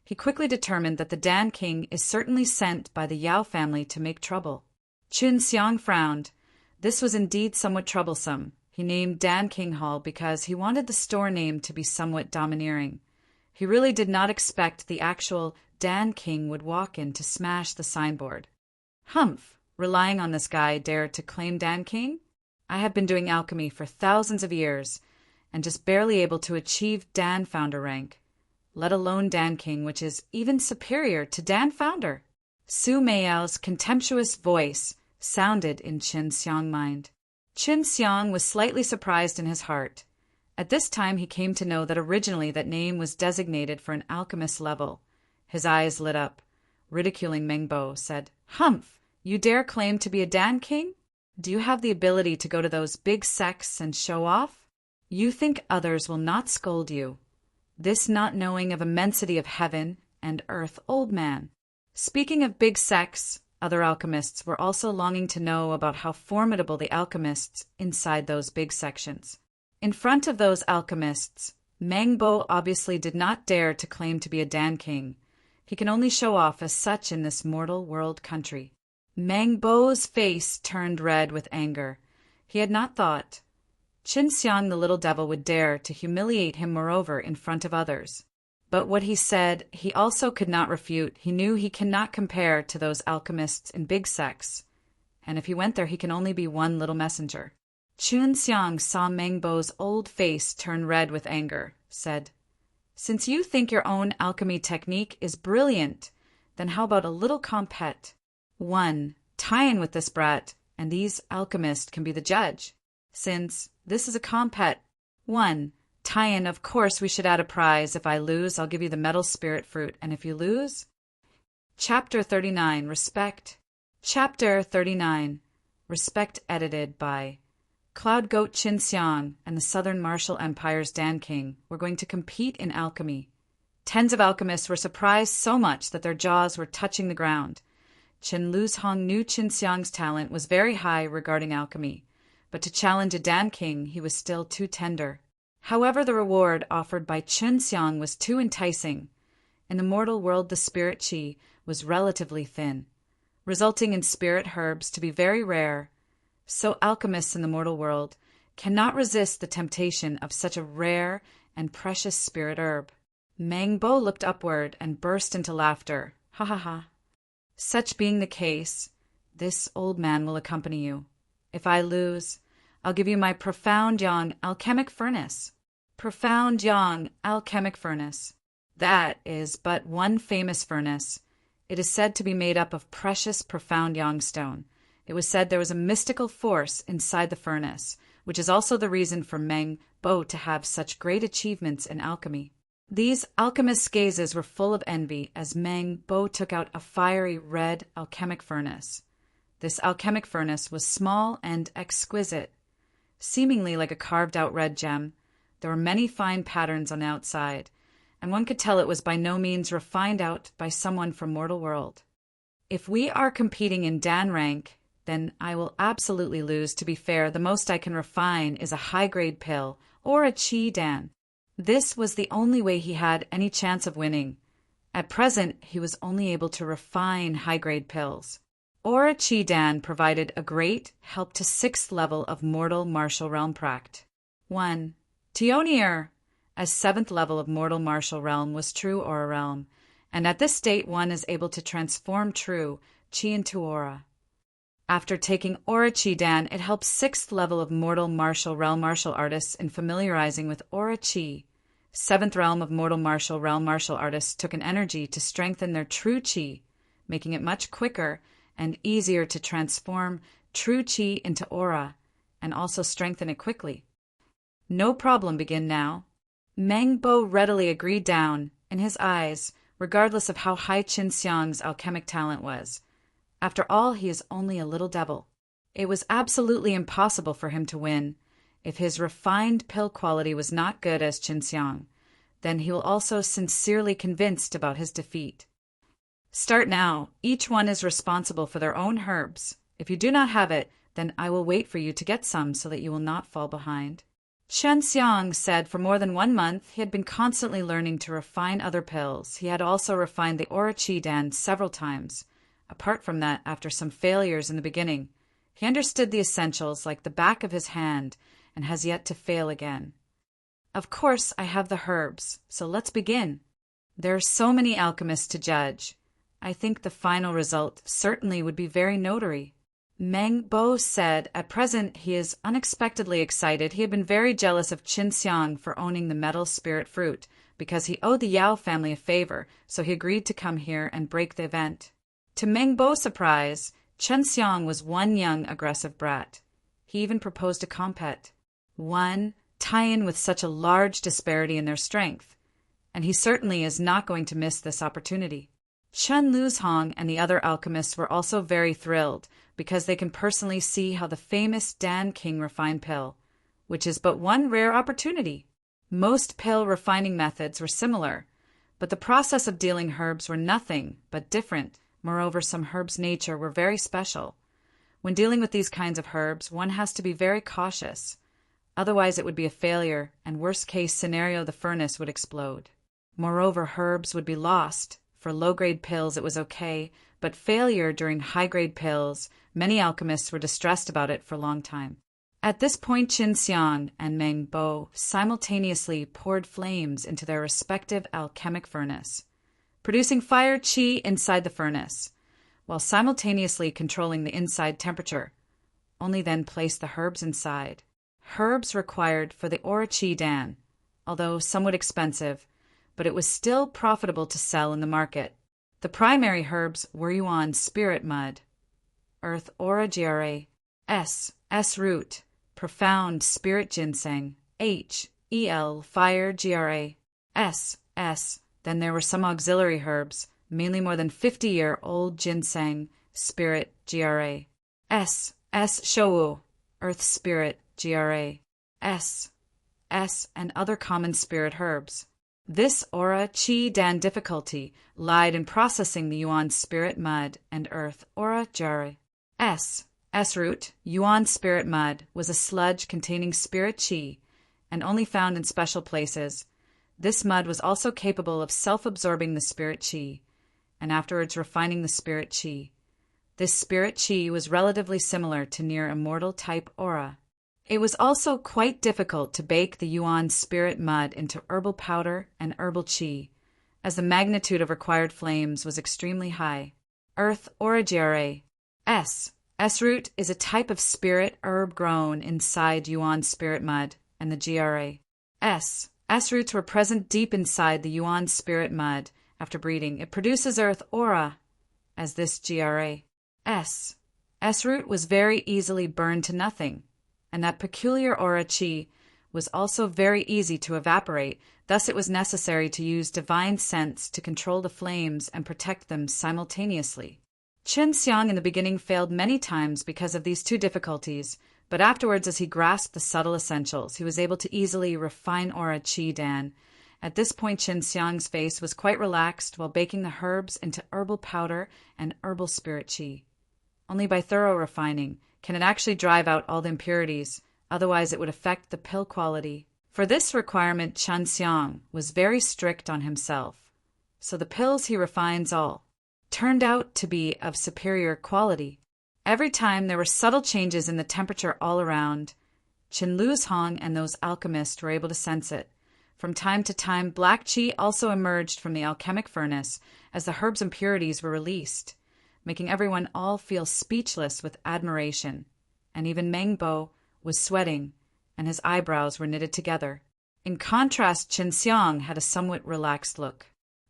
he quickly determined that the Dan King is certainly sent by the Yao family to make trouble. Qin Xiang frowned. This was indeed somewhat troublesome. He named Dan King Hall because he wanted the store name to be somewhat domineering. He really did not expect the actual Dan King would walk in to smash the signboard. Humph! Relying on this guy dared to claim Dan King? I have been doing alchemy for thousands of years, and just barely able to achieve Dan Founder rank, let alone Dan King, which is even superior to Dan Founder. Su Meiao's contemptuous voice sounded in Qin Xiang's mind. Qin Xiang was slightly surprised in his heart. At this time he came to know that originally that name was designated for an alchemist level. His eyes lit up. Ridiculing Meng Bo, said, "Humph! You dare claim to be a Dan King? Do you have the ability to go to those big sects and show off? You think others will not scold you. This not knowing of immensity of heaven and earth old man." Speaking of big sects, other alchemists were also longing to know about how formidable the alchemists inside those big sections. In front of those alchemists, Meng Bo obviously did not dare to claim to be a Dan King. He can only show off as such in this mortal world country. Meng Bo's face turned red with anger. He had not thought Qin Xiang the little devil would dare to humiliate him moreover in front of others. But what he said he also could not refute. He knew he cannot compare to those alchemists in big sects, and if he went there he can only be one little messenger. Qin Xiang saw Meng Bo's old face turn red with anger, said, "Since you think your own alchemy technique is brilliant, then how about a little compet? One, tie in with this brat, and these alchemists can be the judge. Since this is a compet, one, tie in, of course we should add a prize. If I lose, I'll give you the metal spirit fruit, and if you lose..." Chapter 39, Respect. Chapter 39, Respect, edited by Cloud Goat Qin Xiang and the Southern Martial Empire's Dan King were going to compete in alchemy. Tens of alchemists were surprised so much that their jaws were touching the ground. Chen Luzhong knew Qin Xiang's talent was very high regarding alchemy, but to challenge a Dan King he was still too tender. However, the reward offered by Qin Xiang was too enticing. In the mortal world the spirit chi was relatively thin, resulting in spirit herbs to be very rare. So alchemists in the mortal world cannot resist the temptation of such a rare and precious spirit herb. Meng Bo looked upward and burst into laughter. Ha ha ha. Such being the case, this old man will accompany you. If I lose, I'll give you my profound yang alchemic furnace. Profound yang alchemic furnace. That is but one famous furnace. It is said to be made up of precious profound yang stone, It was said there was a mystical force inside the furnace, which is also the reason for Meng Bo to have such great achievements in alchemy. These alchemists' gazes were full of envy as Meng Bo took out a fiery red alchemic furnace. This alchemic furnace was small and exquisite, seemingly like a carved-out red gem. There were many fine patterns on the outside, and one could tell it was by no means refined out by someone from mortal world. If we are competing in Dan rank, then I will absolutely lose. To be fair, the most I can refine is a high-grade pill or a Qi Dan. This was the only way he had any chance of winning. At present, he was only able to refine high-grade pills. Aura Qi Dan provided a great help to 6th level of mortal martial realm pract. 1. Tionier, as 7th level of mortal martial realm was true aura realm, and at this state one is able to transform true Qi into aura. After taking Aura Qi Dan, it helps 6th level of mortal martial realm martial artists in familiarizing with Aura Qi. 7th realm of mortal martial realm martial artists took an energy to strengthen their true Qi, making it much quicker and easier to transform true Qi into aura, and also strengthen it quickly. No problem, begin now. Meng Bo readily agreed down in his eyes, regardless of how high Qin Xiang's alchemic talent was. After all, he is only a little devil. It was absolutely impossible for him to win. If his refined pill quality was not good as Qin Xiang, then he will also sincerely convinced about his defeat. Start now. Each one is responsible for their own herbs. If you do not have it, then I will wait for you to get some so that you will not fall behind. Qin Xiang said for more than 1 month he had been constantly learning to refine other pills. He had also refined the Aura Qi Dan several times. Apart from that, after some failures in the beginning, he understood the essentials like the back of his hand and has yet to fail again. Of course, I have the herbs, so let's begin. There are so many alchemists to judge. I think the final result certainly would be very notary. Meng Bo said at present he is unexpectedly excited. He had been very jealous of Qin Xiang for owning the metal spirit fruit because he owed the Yao family a favor, so he agreed to come here and break the event. To Meng Bo's surprise, Qin Xiang was one young aggressive brat. He even proposed a compet. One tie-in with such a large disparity in their strength, and he certainly is not going to miss this opportunity. Chen Luzhong and the other alchemists were also very thrilled because they can personally see how the famous Dan King refined pill, which is but one rare opportunity. Most pill refining methods were similar, but the process of dealing herbs were nothing but different. Moreover, some herbs' nature were very special. When dealing with these kinds of herbs, one has to be very cautious. Otherwise, it would be a failure, and worst-case scenario, the furnace would explode. Moreover, herbs would be lost. For low-grade pills, it was okay, but failure during high-grade pills, many alchemists were distressed about it for a long time. At this point, Qin Xiang and Meng Bo simultaneously poured flames into their respective alchemic furnace, producing fire qi inside the furnace, while simultaneously controlling the inside temperature. Only then place the herbs inside. Herbs required for the Aura Qi Dan, although somewhat expensive, but it was still profitable to sell in the market. The primary herbs were Yuan spirit mud, earth aura gra, S root, profound spirit ginseng, El fire gra, S. Then there were some auxiliary herbs, mainly more than 50-year-old ginseng, spirit gra, S shou, earth spirit gra, S, and other common spirit herbs. This Aura Qi Dan difficulty lied in processing the Yuan spirit mud and earth Aura gra. S root, Yuan spirit mud, was a sludge containing spirit qi and only found in special places. This mud was also capable of self-absorbing the spirit qi and afterwards refining the spirit qi. This spirit qi was relatively similar to near immortal type aura. It was also quite difficult to bake the Yuan spirit mud into herbal powder and herbal qi, as the magnitude of required flames was extremely high. Earth Aura gra. S root is a type of spirit herb grown inside Yuan spirit mud and the gra. S roots were present deep inside the Yuan spirit mud. After breeding, it produces earth aura as this gra. S S-root was very easily burned to nothing, and that peculiar aura qi was also very easy to evaporate, thus it was necessary to use divine sense to control the flames and protect them simultaneously. Qin Xiang in the beginning failed many times because of these two difficulties, but afterwards as he grasped the subtle essentials, he was able to easily refine aura qi dan. At this point Qin Xiang's face was quite relaxed while baking the herbs into herbal powder and herbal spirit qi. Only by thorough refining can it actually drive out all the impurities, otherwise it would affect the pill quality. For this requirement Qin Xiang was very strict on himself, so the pills he refines all turned out to be of superior quality. Every time there were subtle changes in the temperature all around, Qin Luzhong and those alchemists were able to sense it. From time to time, black qi also emerged from the alchemic furnace as the herbs' impurities were released, making everyone all feel speechless with admiration. And even Meng Bo was sweating, and his eyebrows were knitted together. In contrast, Qin Xiang had a somewhat relaxed look.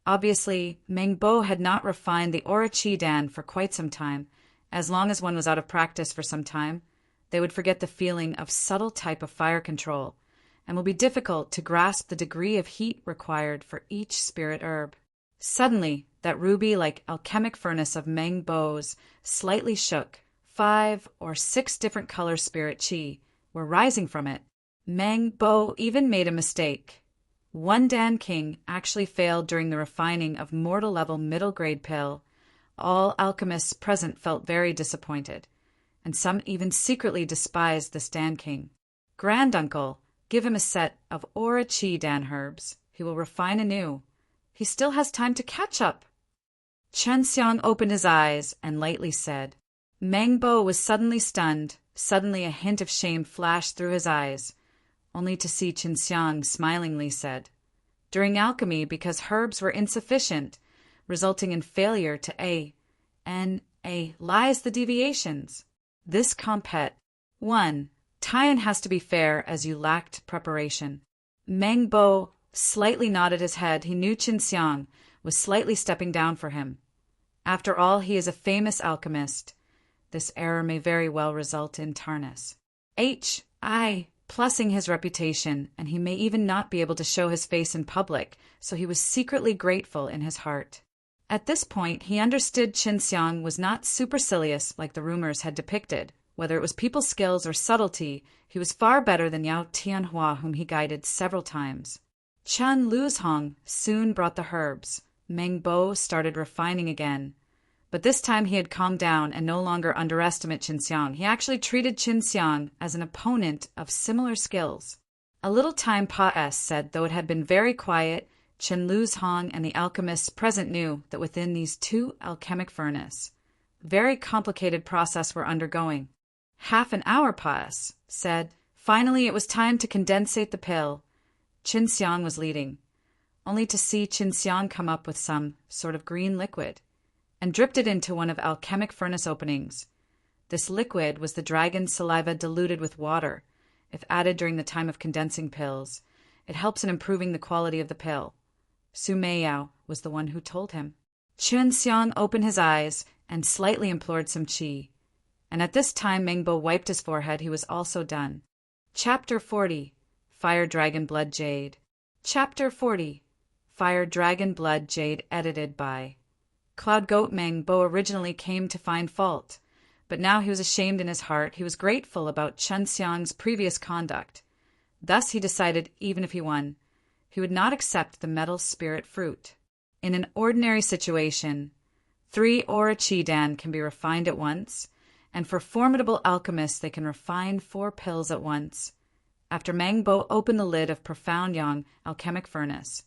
Obviously, Meng Bo had not refined the aura qi dan for quite some time. As long as one was out of practice for some time, they would forget the feeling of subtle type of fire control, and will be difficult to grasp the degree of heat required for each spirit herb. Suddenly, that ruby-like alchemic furnace of Meng Bo's slightly shook. 5 or 6 different color spirit qi were rising from it. Meng Bo even made a mistake. One Dan King actually failed during the refining of mortal-level middle-grade pill. All alchemists present felt very disappointed, and some even secretly despised this Dan King. Granduncle, give him a set of aura qi dan herbs. He will refine anew. He still has time to catch up. Qin Xiang opened his eyes and lightly said. Meng Bo was suddenly stunned. Suddenly a hint of shame flashed through his eyes, only to see Qin Xiang smilingly said, during alchemy, because herbs were insufficient, resulting in failure to A, lies the deviations. This compet. 1. Tian has to be fair as you lacked preparation. Meng Bo slightly nodded his head. He knew Qin Xiang was slightly stepping down for him. After all, he is a famous alchemist. This error may very well result in tarnish. Plussing his reputation, and he may even not be able to show his face in public, so he was secretly grateful in his heart. At this point, he understood Qin Xiang was not supercilious like the rumors had depicted. Whether it was people's skills or subtlety, he was far better than Yao Tianhua, whom he guided several times. Qin Luzhong soon brought the herbs. Meng Bo started refining again. But this time he had calmed down and no longer underestimated Qin Xiang. He actually treated Qin Xiang as an opponent of similar skills. A little time passed, said, though it had been very quiet, Qin Luzhong and the alchemists present knew that within these two alchemic furnace, very complicated process were undergoing. Half an hour passed, said. Finally it was time to condensate the pill. Qin Xiang was leading, only to see Qin Xiang come up with some sort of green liquid and dripped it into one of alchemic furnace openings. This liquid was the dragon's saliva diluted with water. If added during the time of condensing pills, it helps in improving the quality of the pill. Su Meiyao was the one who told him. Qin Xiang opened his eyes and slightly implored some qi. And at this time Meng Bo wiped his forehead. He was also done. Chapter 40. Fire Dragon Blood Jade. Chapter 40. Fire Dragon Blood Jade, edited by Cloud Goat. Meng Bo originally came to find fault, but now he was ashamed in his heart. He was grateful about Qin Xiang's previous conduct. Thus he decided, even if he won, he would not accept the metal spirit fruit. In an ordinary situation, 3 aura qi dan can be refined at once, and for formidable alchemists they can refine 4 pills at once. After Meng Bo opened the lid of Profound Yang alchemic furnace,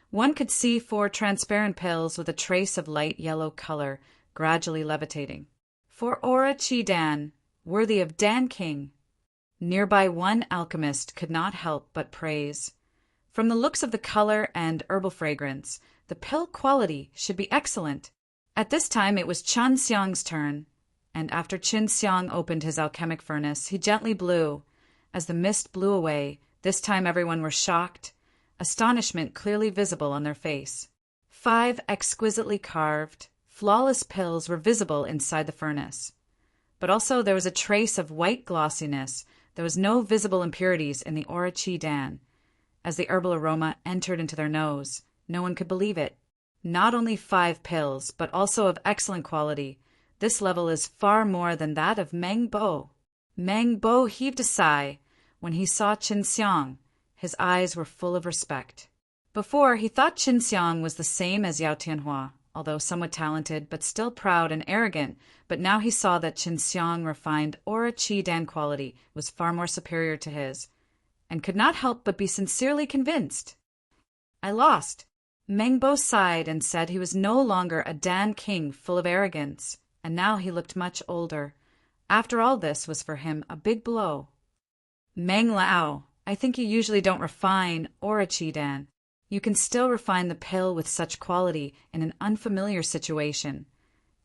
one could see 4 transparent pills with a trace of light yellow color gradually levitating. 4 aura qi dan, worthy of Dan King. Nearby one alchemist could not help but praise. From the looks of the color and herbal fragrance, the pill quality should be excellent. At this time it was Qin Xiang's turn, and after Qin Xiang opened his alchemic furnace, he gently blew. As the mist blew away, this time everyone were shocked, astonishment clearly visible on their face. 5 exquisitely carved, flawless pills were visible inside the furnace. but also there was a trace of white glossiness. There was no visible impurities in the aura chi dan. As the herbal aroma entered into their nose, no one could believe it. Not only 5 pills, but also of excellent quality. This level is far more than that of Meng Bo. Meng Bo heaved a sigh. When he saw Qin Xiang, his eyes were full of respect. Before, he thought Qin Xiang was the same as Yao Tianhua, although somewhat talented, but still proud and arrogant. But now he saw that Qin Xiang refined aura chi dan quality was far more superior to his, and could not help but be sincerely convinced. I lost. Meng Bo sighed and said he was no longer a Dan king full of arrogance, and now he looked much older. After all, this was for him a big blow. Meng Lao, I think you usually don't refine aura chi dan. You can still refine the pill with such quality in an unfamiliar situation.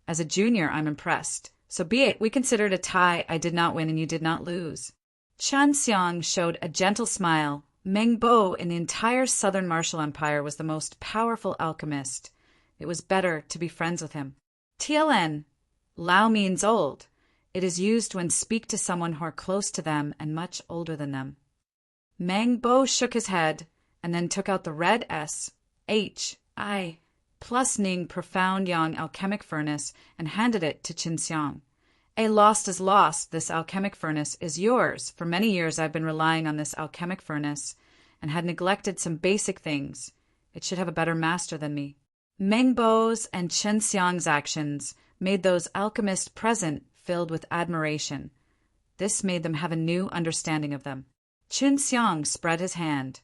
As a junior, I'm impressed. So be it, we considered a tie. I did not win and you did not lose. Qin Xiang showed a gentle smile. Meng Bo in the entire southern martial empire was the most powerful alchemist. It was better to be friends with him. TLN. Lao means old. It is used when speak to someone who are close to them and much older than them. Meng Bo shook his head and then took out the red S.H.I. plus Ning profound yang alchemic furnace and handed it to Qin Xiang. A lost is lost. This alchemic furnace is yours. For many years I've been relying on this alchemic furnace and had neglected some basic things. It should have a better master than me. Meng Bo's and Qin Xiang's actions made those alchemists present filled with admiration. This made them have a new understanding of them. Qin Xiang spread his hand.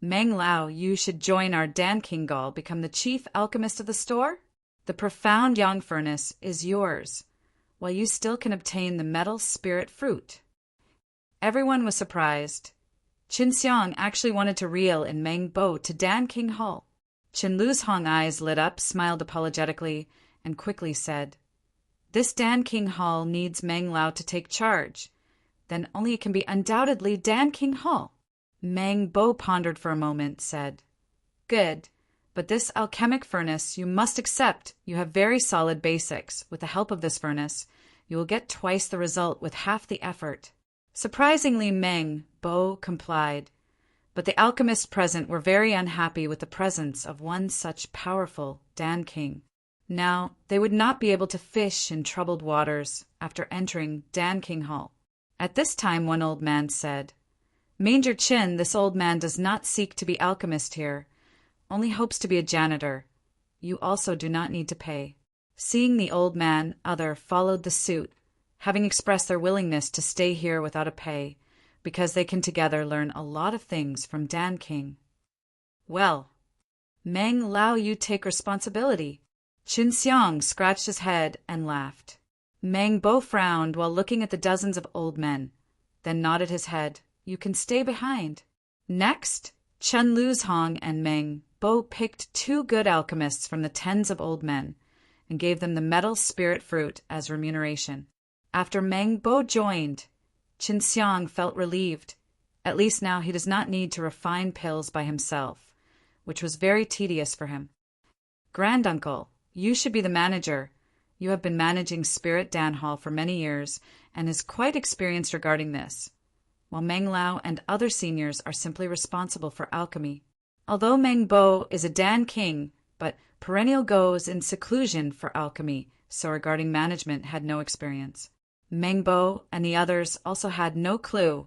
Meng Lao, you should join our Dan King Gall, become the chief alchemist of the store. The profound yang furnace is yours, while you still can obtain the metal spirit fruit. Everyone was surprised. Qin Xiang actually wanted to reel in Meng Bo to Dan King Hall. Qin Lu's Hong eyes lit up, smiled apologetically, and quickly said, "This Dan King Hall needs Meng Lao to take charge. Then only it can be undoubtedly Dan King Hall." Meng Bo pondered for a moment, said, "Good, but this alchemic furnace you must accept. You have very solid basics. With the help of this furnace, you will get twice the result with half the effort." Surprisingly, Meng Bo complied, but the alchemists present were very unhappy with the presence of one such powerful Dan King. Now, they would not be able to fish in troubled waters after entering Dan King Hall. At this time, one old man said, "Manger Qin, this old man does not seek to be alchemist here, only hopes to be a janitor. You also do not need to pay." Seeing the old man, other followed the suit, having expressed their willingness to stay here without a pay, because they can together learn a lot of things from Dan King. Well, Meng Lao, you take responsibility. Qin Xiang scratched his head and laughed. Meng Bo frowned while looking at the dozens of old men, then nodded his head. "You can stay behind." Next, Chen Lu's Hong and Meng Bo picked 2 good alchemists from the tens of old men and gave them the metal spirit fruit as remuneration. After Meng Bo joined, Qin Xiang felt relieved. At least now he does not need to refine pills by himself, which was very tedious for him. "Granduncle, you should be the manager. You have been managing Spirit Dan Hall for many years and is quite experienced regarding this, while Meng Lao and other seniors are simply responsible for alchemy. Although Meng Bo is a Dan King, but perennial goes in seclusion for alchemy, so regarding management had no experience. Meng Bo and the others also had no clue.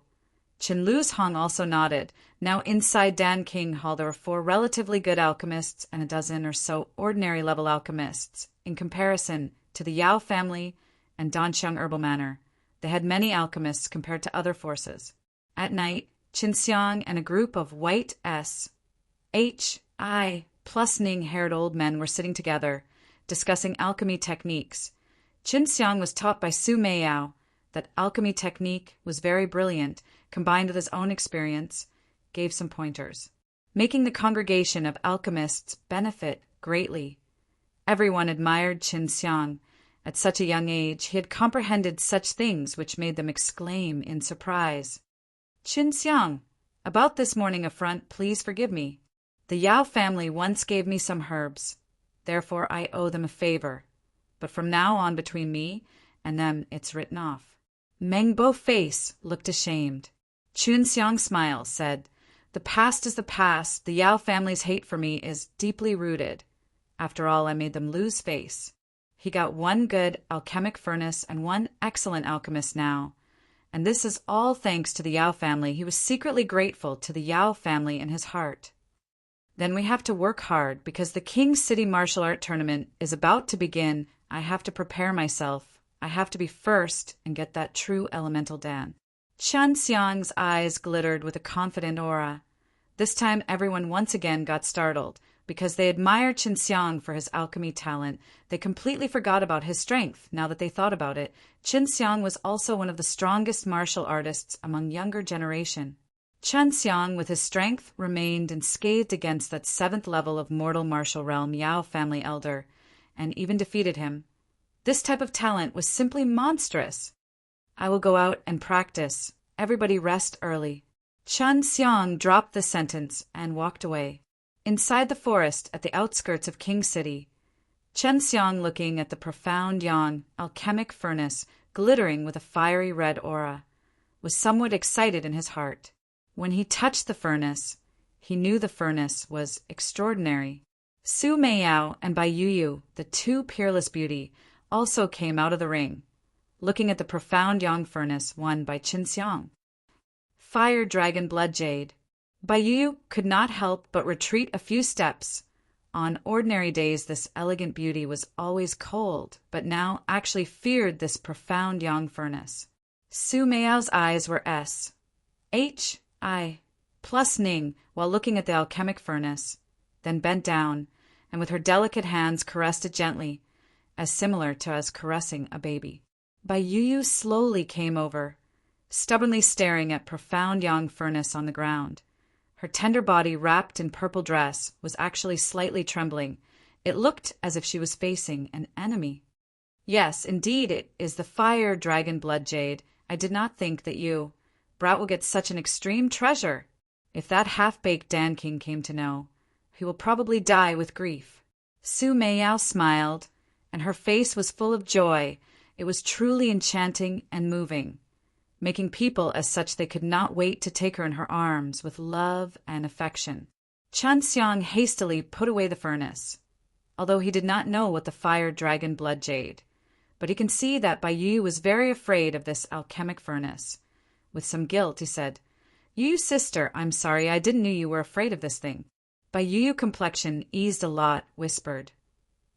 Chen Lu's Hong also nodded. Now inside Dan King Hall there were 4 relatively good alchemists and a dozen or so ordinary level alchemists. In comparison to the Yao family and Danxiang Herbal Manor, they had many alchemists compared to other forces. At night, Qin Xiang and a group of white S.H.I. plus Ning-haired old men were sitting together, discussing alchemy techniques. Qin Xiang was taught by Su Meiyao that alchemy technique was very brilliant, combined with his own experience, gave some pointers, making the congregation of alchemists benefit greatly. Everyone admired Qin Xiang. At such a young age, he had comprehended such things which made them exclaim in surprise. "Qin Xiang, about this morning affront, please forgive me. The Yao family once gave me some herbs. Therefore I owe them a favor. But from now on between me and then it's written off. Mengbo's face looked ashamed. Chunxiang's smile said, "The past is the past. The Yao family's hate for me is deeply rooted. After all, I made them lose face." He got one good alchemic furnace and one excellent alchemist now. And this is all thanks to the Yao family. He was secretly grateful to the Yao family in his heart. Then we have to work hard because the King City Martial Art Tournament is about to begin. I have to prepare myself. I have to be first and get that true elemental Dan. Chunxiang's eyes glittered with a confident aura. This time everyone once again got startled. Because they admired Chunxiang for his alchemy talent, they completely forgot about his strength. Now that they thought about it, Chunxiang was also one of the strongest martial artists among younger generation. Chunxiang, with his strength, remained unscathed against that 7th level of mortal martial realm Yao family elder, and even defeated him. This type of talent was simply monstrous. "I will go out and practice. Everybody rest early." Chunxiang dropped the sentence and walked away. Inside the forest at the outskirts of King City, Chunxiang, looking at the profound yang alchemic furnace glittering with a fiery red aura, was somewhat excited in his heart. When he touched the furnace, he knew the furnace was extraordinary. Su Meiyao and Bai Yuyu, the two peerless beauty, also came out of the ring, looking at the profound yang furnace won by Chunxiang. Fire Dragon Blood Jade. Bai Yuyu could not help but retreat a few steps. On ordinary days, this elegant beauty was always cold, but now actually feared this profound yang furnace. Su Meiyao's eyes were S-H-I plus Ning while looking at the alchemic furnace, then bent down, and with her delicate hands caressed it gently, as similar to as caressing a baby. Bai Yuyu slowly came over, stubbornly staring at profound yang furnace on the ground. Her tender body, wrapped in purple dress, was actually slightly trembling. It looked as if she was facing an enemy. "Yes, indeed, it is the Fire Dragon Blood Jade. I did not think that you. Brat will get such an extreme treasure. If that half-baked Dan King came to know, he will probably die with grief." Su Meiyao smiled, and her face was full of joy. It was truly enchanting and moving, making people as such they could not wait to take her in her arms with love and affection. Chunxiang hastily put away the furnace, although he did not know what the Fire Dragon Blood Jade. But he can see that Bai Yuyu was very afraid of this alchemic furnace. With some guilt, he said, "Yuyu sister, I'm sorry, I didn't know you were afraid of this thing." Bai Yuyu complexion eased a lot, whispered,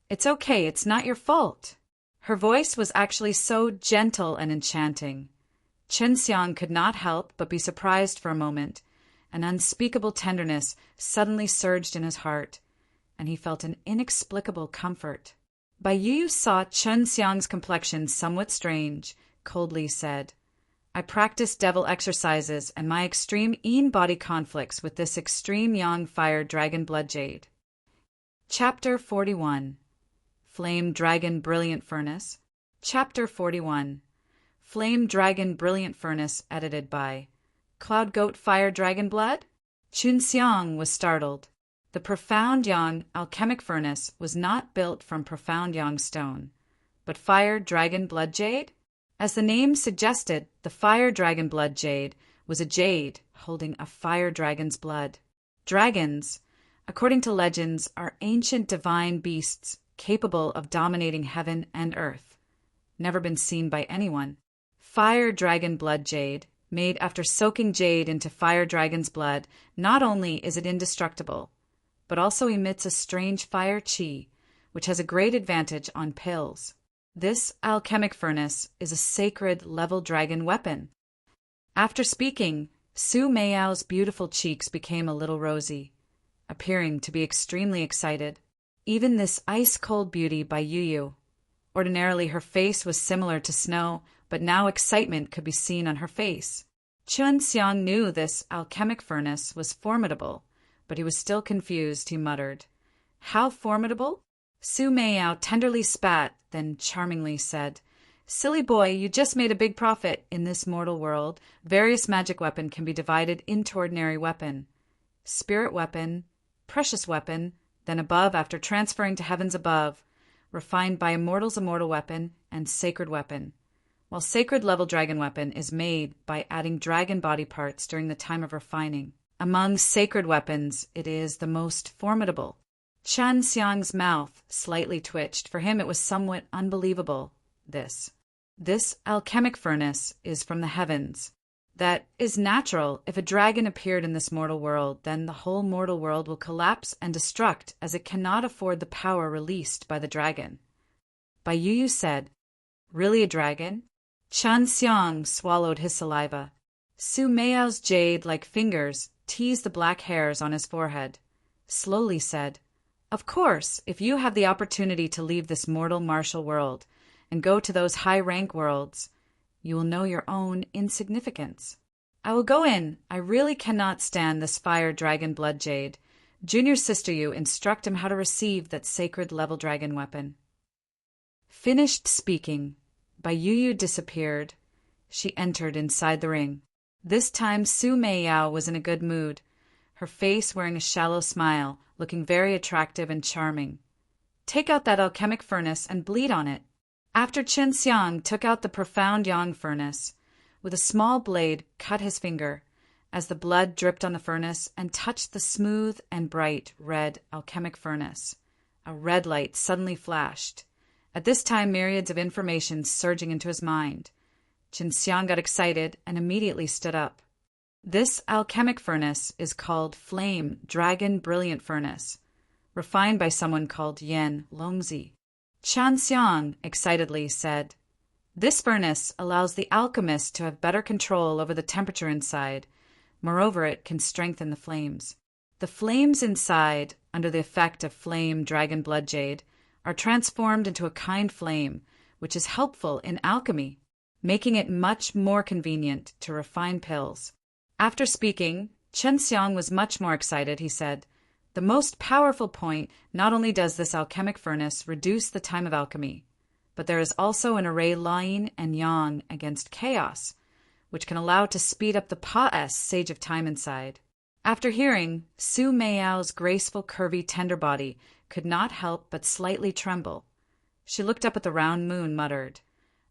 "It's okay, it's not your fault." Her voice was actually so gentle and enchanting. Chunxiang could not help but be surprised for a moment. An unspeakable tenderness suddenly surged in his heart, and he felt an inexplicable comfort. Bai Yuyu saw Chunxiang's complexion somewhat strange, coldly said, "I practice devil exercises and my extreme yin body conflicts with this extreme yang fire dragon blood jade." Chapter 41. Flame Dragon Brilliant Furnace. Chapter 41. Flame Dragon Brilliant Furnace, edited by Cloud Goat Fire Dragon Blood? Chunxiang was startled. The profound yang alchemic furnace was not built from profound yang stone, but Fire Dragon Blood Jade? As the name suggested, the Fire Dragon Blood Jade was a jade holding a fire dragon's blood. Dragons, according to legends, are ancient divine beasts capable of dominating heaven and earth. Never been seen by anyone. Fire Dragon Blood Jade, made after soaking jade into fire dragon's blood, not only is it indestructible, but also emits a strange fire chi, which has a great advantage on pills. This alchemic furnace is a sacred level dragon weapon. After speaking, Su Meiyao's beautiful cheeks became a little rosy, appearing to be extremely excited. Even this ice-cold beauty Bai Yuyu. Ordinarily her face was similar to snow, but now excitement could be seen on her face. Chunxiang knew this alchemic furnace was formidable, but he was still confused. He muttered, "How formidable?" Su Meiyao tenderly spat, then charmingly said, "Silly boy, you just made a big profit. In this mortal world, various magic weapon can be divided into ordinary weapon, spirit weapon, precious weapon, then above after transferring to heavens above, refined by immortals immortal weapon, and sacred weapon. while sacred level dragon weapon is made by adding dragon body parts during the time of refining. Among sacred weapons, it is the most formidable. Chen Xiang's mouth slightly twitched. For him, it was somewhat unbelievable, this. This alchemic furnace is from the heavens. That is natural. If a dragon appeared in this mortal world, then the whole mortal world will collapse and destruct, as it cannot afford the power released by the dragon. Bai Yu said, "Really a dragon?" Chen Xiang swallowed his saliva. Su Meiao's jade-like fingers teased the black hairs on his forehead. Slowly said, "Of course, if you have the opportunity to leave this mortal martial world and go to those high-rank worlds, you will know your own insignificance." "I will go in. I really cannot stand this fire dragon blood jade. Junior sister, you instruct him how to receive that sacred level dragon weapon." Finished speaking, Bai Yu disappeared. She entered inside the ring. This time Su Meiyao was in a good mood, her face wearing a shallow smile, looking very attractive and charming. "Take out that alchemic furnace and bleed on it." After Chen Xiang took out the profound yang furnace, with a small blade cut his finger, as the blood dripped on the furnace and touched the smooth and bright red alchemic furnace. A red light suddenly flashed. At this time, myriads of information surging into his mind. Chen Xiang got excited and immediately stood up. This alchemic furnace is called Flame Dragon Brilliant Furnace, refined by someone called Yan Longzi. Chen Xiang excitedly said, "This furnace allows the alchemist to have better control over the temperature inside. Moreover, it can strengthen the flames. The flames inside, under the effect of Flame Dragon Blood Jade, are transformed into a kind flame, which is helpful in alchemy, making it much more convenient to refine pills." After speaking, Chen Xiang was much more excited. He said, "The most powerful point, not only does this alchemic furnace reduce the time of alchemy, but there is also an array yin and yang against chaos, which can allow to speed up the Pa-S Sage of Time inside." After hearing, Su Meiao's graceful, curvy, tender body could not help but slightly tremble. She looked up at the round moon, muttered,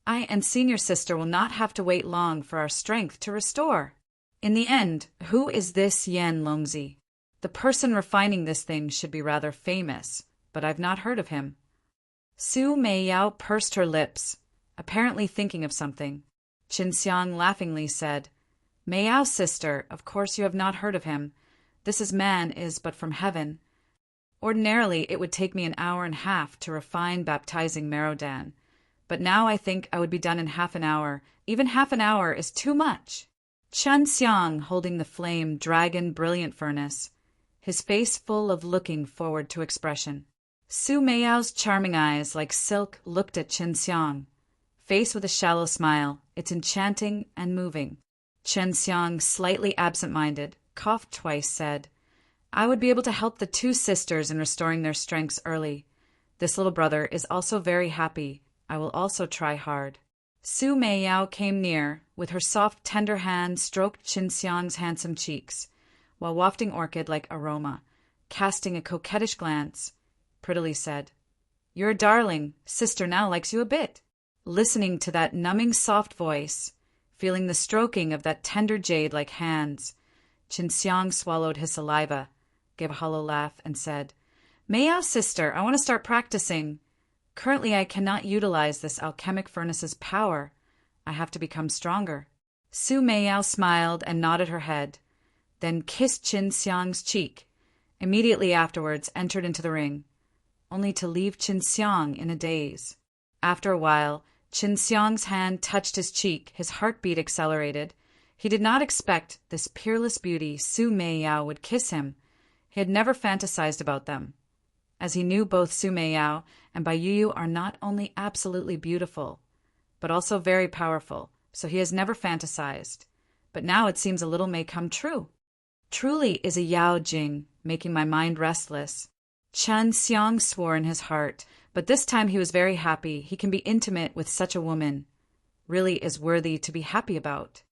"I and senior sister will not have to wait long for our strength to restore." In the end, who is this Yan Longzi? The person refining this thing should be rather famous, but I've not heard of him. Su Meiyao pursed her lips, apparently thinking of something. Chen Xiang laughingly said, "Meiyao sister, of course you have not heard of him. This man is but from heaven. Ordinarily, it would take me an hour and a half to refine baptizing Merodan, but now I think I would be done in half an hour. Even half an hour is too much." Chen Xiang holding the Flame Dragon Brilliant Furnace, his face full of looking forward to expression. Su Meiao's charming eyes, like silk, looked at Chen Xiang, face with a shallow smile. It's enchanting and moving. Chen Xiang, slightly absent-minded, coughed twice, said, "I would be able to help the two sisters in restoring their strengths early. This little brother is also very happy. I will also try hard." Su Meiyao came near, with her soft, tender hand stroked Chen Xiang's handsome cheeks, while wafting orchid-like aroma, casting a coquettish glance, prettily said, "You're a darling. Sister now likes you a bit." Listening to that numbing soft voice, feeling the stroking of that tender jade-like hands, Chen Xiang swallowed his saliva, gave a hollow laugh, and said, "Meiyao sister, I want to start practicing. Currently, I cannot utilize this alchemic furnace's power. I have to become stronger." Su Meiyao smiled and nodded her head, then kissed Chen Xiang's cheek. Immediately afterwards entered into the ring, only to leave Chen Xiang in a daze. After a while, Chen Xiang's hand touched his cheek, his heartbeat accelerated. He did not expect this peerless beauty, Su Meiyao, would kiss him. He had never fantasized about them, as he knew both Su Meiyao and Bai Yu are not only absolutely beautiful, but also very powerful, so he has never fantasized. But now it seems a little may come true. Truly is a Yao Jing, making my mind restless. Chen Xiang swore in his heart, but this time he was very happy. He can be intimate with such a woman. Really is worthy to be happy about.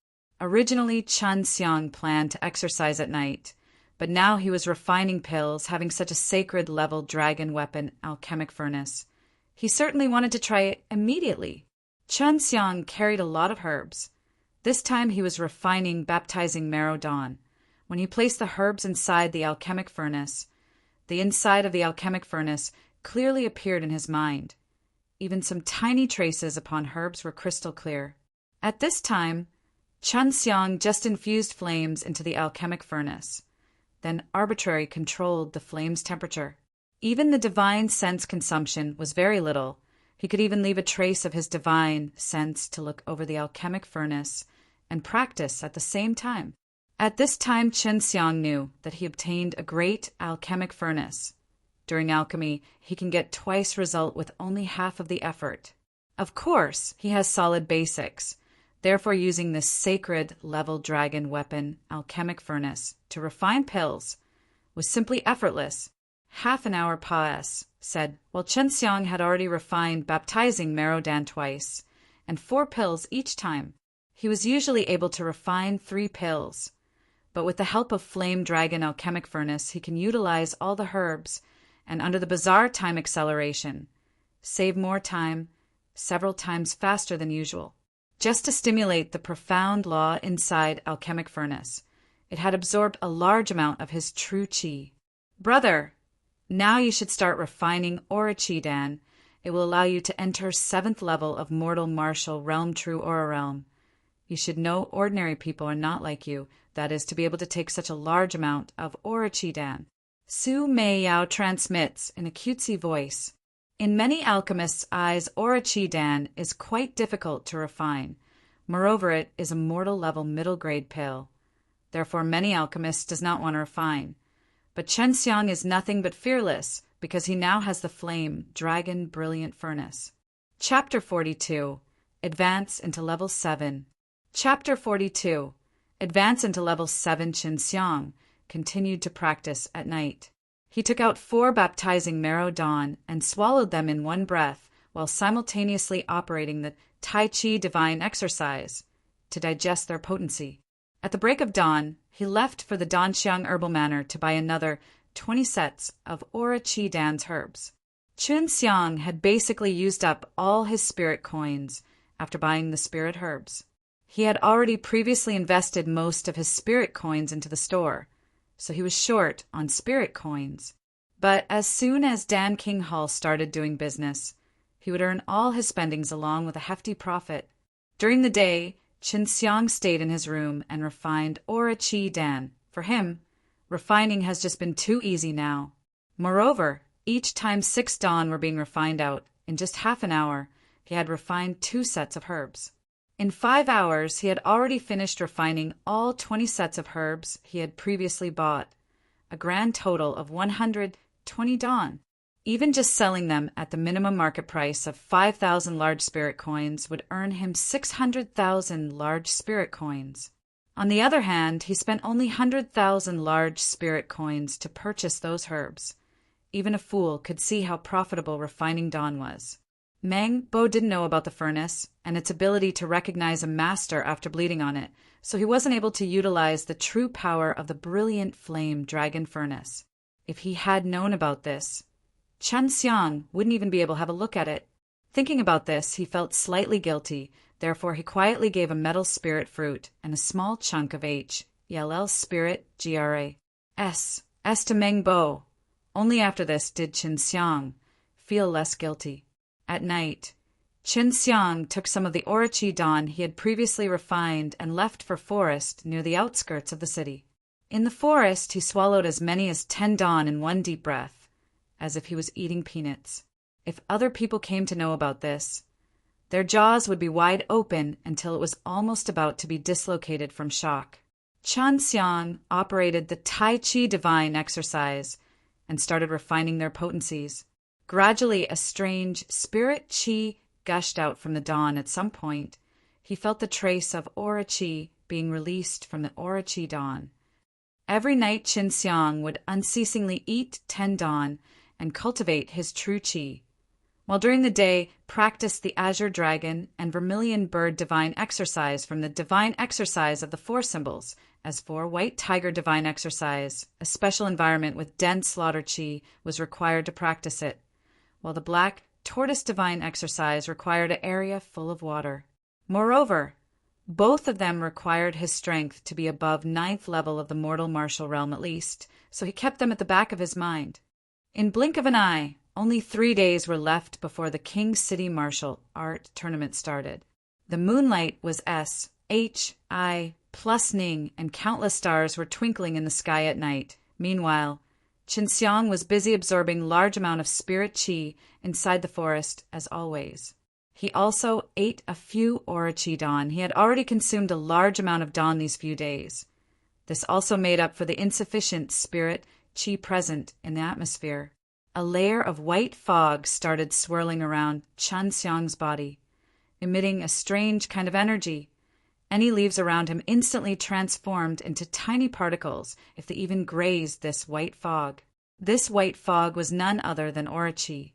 Originally, Chen Xiang planned to exercise at night, but now he was refining pills, having such a sacred level dragon weapon alchemic furnace. He certainly wanted to try it immediately. Chen Xiang carried a lot of herbs. This time he was refining baptizing marrow dawn. When he placed the herbs inside the alchemic furnace, the inside of the alchemic furnace clearly appeared in his mind. Even some tiny traces upon herbs were crystal clear. At this time, Chen Xiang just infused flames into the alchemic furnace, then arbitrarily controlled the flame's temperature. Even the divine sense consumption was very little. He could even leave a trace of his divine sense to look over the alchemic furnace and practice at the same time. At this time, Chen Xiang knew that he obtained a great alchemic furnace. During alchemy, he can get twice result with only half of the effort. Of course, he has solid basics. Therefore, using this sacred level dragon weapon, alchemic furnace, to refine pills was simply effortless. Half an hour said, while Chen Xiang had already refined baptizing marrow dan twice, and 4 pills each time. He was usually able to refine 3 pills. But with the help of Flame Dragon Alchemic Furnace, he can utilize all the herbs, and under the bizarre time acceleration, save more time, several times faster than usual. Just to stimulate the profound law inside Alchemic Furnace, it had absorbed a large amount of his true qi. Brother, now you should start refining Aura Qi Dan. It will allow you to enter 7th level of Mortal Martial Realm True Aura Realm. You should know ordinary people are not like you, that is, to be able to take such a large amount of Aura Qi Dan. Su Mei Yao transmits in a cutesy voice. In many alchemists' eyes, Aura Qi Dan is quite difficult to refine. Moreover, it is a mortal level middle grade pill. Therefore, many alchemists does not want to refine. But Chen Xiang is nothing but fearless, because he now has the Flame Dragon Brilliant Furnace. Chapter 42. Advance into Level 7. Chapter 42. Advance into Level 7. Chen Xiang continued to practice at night. He took out 4 baptizing marrow dawn and swallowed them in one breath while simultaneously operating the Tai Chi divine exercise to digest their potency. At the break of dawn, he left for the Danxiang Herbal Manor to buy another 20 sets of Aura Qi Dan's herbs. Chen Xiang had basically used up all his spirit coins after buying the spirit herbs. He had already previously invested most of his spirit coins into the store, so he was short on spirit coins. But as soon as Dan King Hall started doing business, he would earn all his spendings along with a hefty profit. During the day, Chen Xiang stayed in his room and refined Aura Qi Dan. For him, refining has just been too easy now. Moreover, each time 6 dawn were being refined out, in just half an hour, he had refined 2 sets of herbs. In 5 hours, he had already finished refining all 20 sets of herbs he had previously bought, a grand total of 120 dawn. Even just selling them at the minimum market price of 5,000 large spirit coins would earn him 600,000 large spirit coins. On the other hand, he spent only 100,000 large spirit coins to purchase those herbs. Even a fool could see how profitable refining dawn was. Meng Bo didn't know about the furnace and its ability to recognize a master after bleeding on it, so he wasn't able to utilize the true power of the brilliant flame dragon furnace. If he had known about this, Chen Xiang wouldn't even be able to have a look at it. Thinking about this, he felt slightly guilty. Therefore, he quietly gave a metal spirit fruit and a small chunk of HELL spirit GRAS to Meng Bo. Only after this did Chen Xiang feel less guilty. At night, Chen Xiang took some of the Aura Qi Dan he had previously refined and left for forest near the outskirts of the city. In the forest, he swallowed as many as 10 dawn in one deep breath, as if he was eating peanuts. If other people came to know about this, their jaws would be wide open until it was almost about to be dislocated from shock. Chen Xiang operated the Tai Chi divine exercise and started refining their potencies. Gradually, a strange spirit qi gushed out from the dawn. At some point, he felt the trace of Aura Qi being released from the Aura Qi dawn. Every night, Chen Xiang would unceasingly eat 10 dawn and cultivate his true qi, while during the day practiced the Azure Dragon and Vermilion Bird divine exercise from the divine exercise of the 4 symbols, as for White Tiger divine exercise. A special environment with dense slaughter qi was required to practice it, while the Black tortoise divine exercise required an area full of water. Moreover, both of them required his strength to be above 9th level of the mortal martial realm at least, so he kept them at the back of his mind. In blink of an eye, only 3 days were left before the King City Martial Art Tournament started. The moonlight was SHI plus Ning, and countless stars were twinkling in the sky at night. Meanwhile, Qinxiang was busy absorbing large amount of spirit qi inside the forest, as always. He also ate a few aura qi dawn. He had already consumed a large amount of dawn these few days. This also made up for the insufficient spirit qi present in the atmosphere. A layer of white fog started swirling around Qinxiang's body, emitting a strange kind of energy. Any leaves around him instantly transformed into tiny particles if they even grazed this white fog. This white fog was none other than aura qi.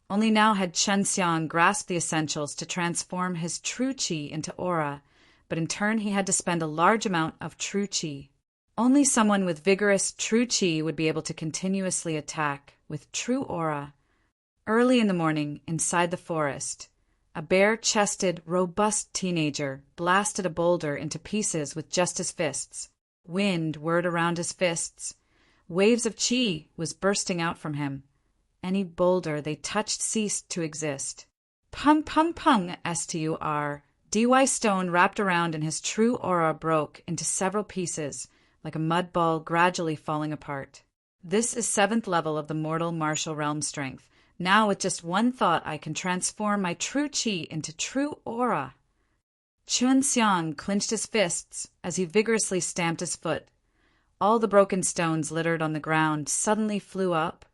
Only now had Qinxiang grasped the essentials to transform his true qi into aura, but in turn he had to spend a large amount of true qi. Only someone with vigorous true qi would be able to continuously attack with true aura. Early in the morning, inside the forest, a bare-chested, robust teenager blasted a boulder into pieces with just his fists. Wind whirred around his fists. Waves of qi was bursting out from him. Any boulder they touched ceased to exist. Pung, pung, pung, stur. DY stone wrapped around in his true aura broke into several pieces, like a mud ball gradually falling apart. This is 7th level of the mortal martial realm strength. Now with just one thought I can transform my true qi into true aura. Qinxiang clenched his fists as he vigorously stamped his foot. All the broken stones littered on the ground suddenly flew up.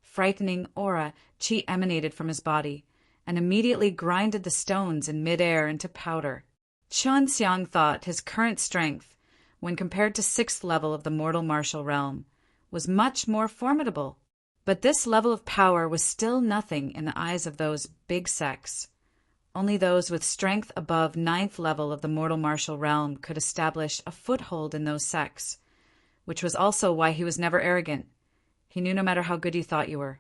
Frightening aura qi emanated from his body and immediately grinded the stones in midair into powder. Qinxiang thought his current strength, when compared to 6th level of the mortal martial realm, was much more formidable. But this level of power was still nothing in the eyes of those big sects. Only those with strength above 9th level of the mortal martial realm could establish a foothold in those sects, which was also why he was never arrogant. He knew no matter how good you thought you were,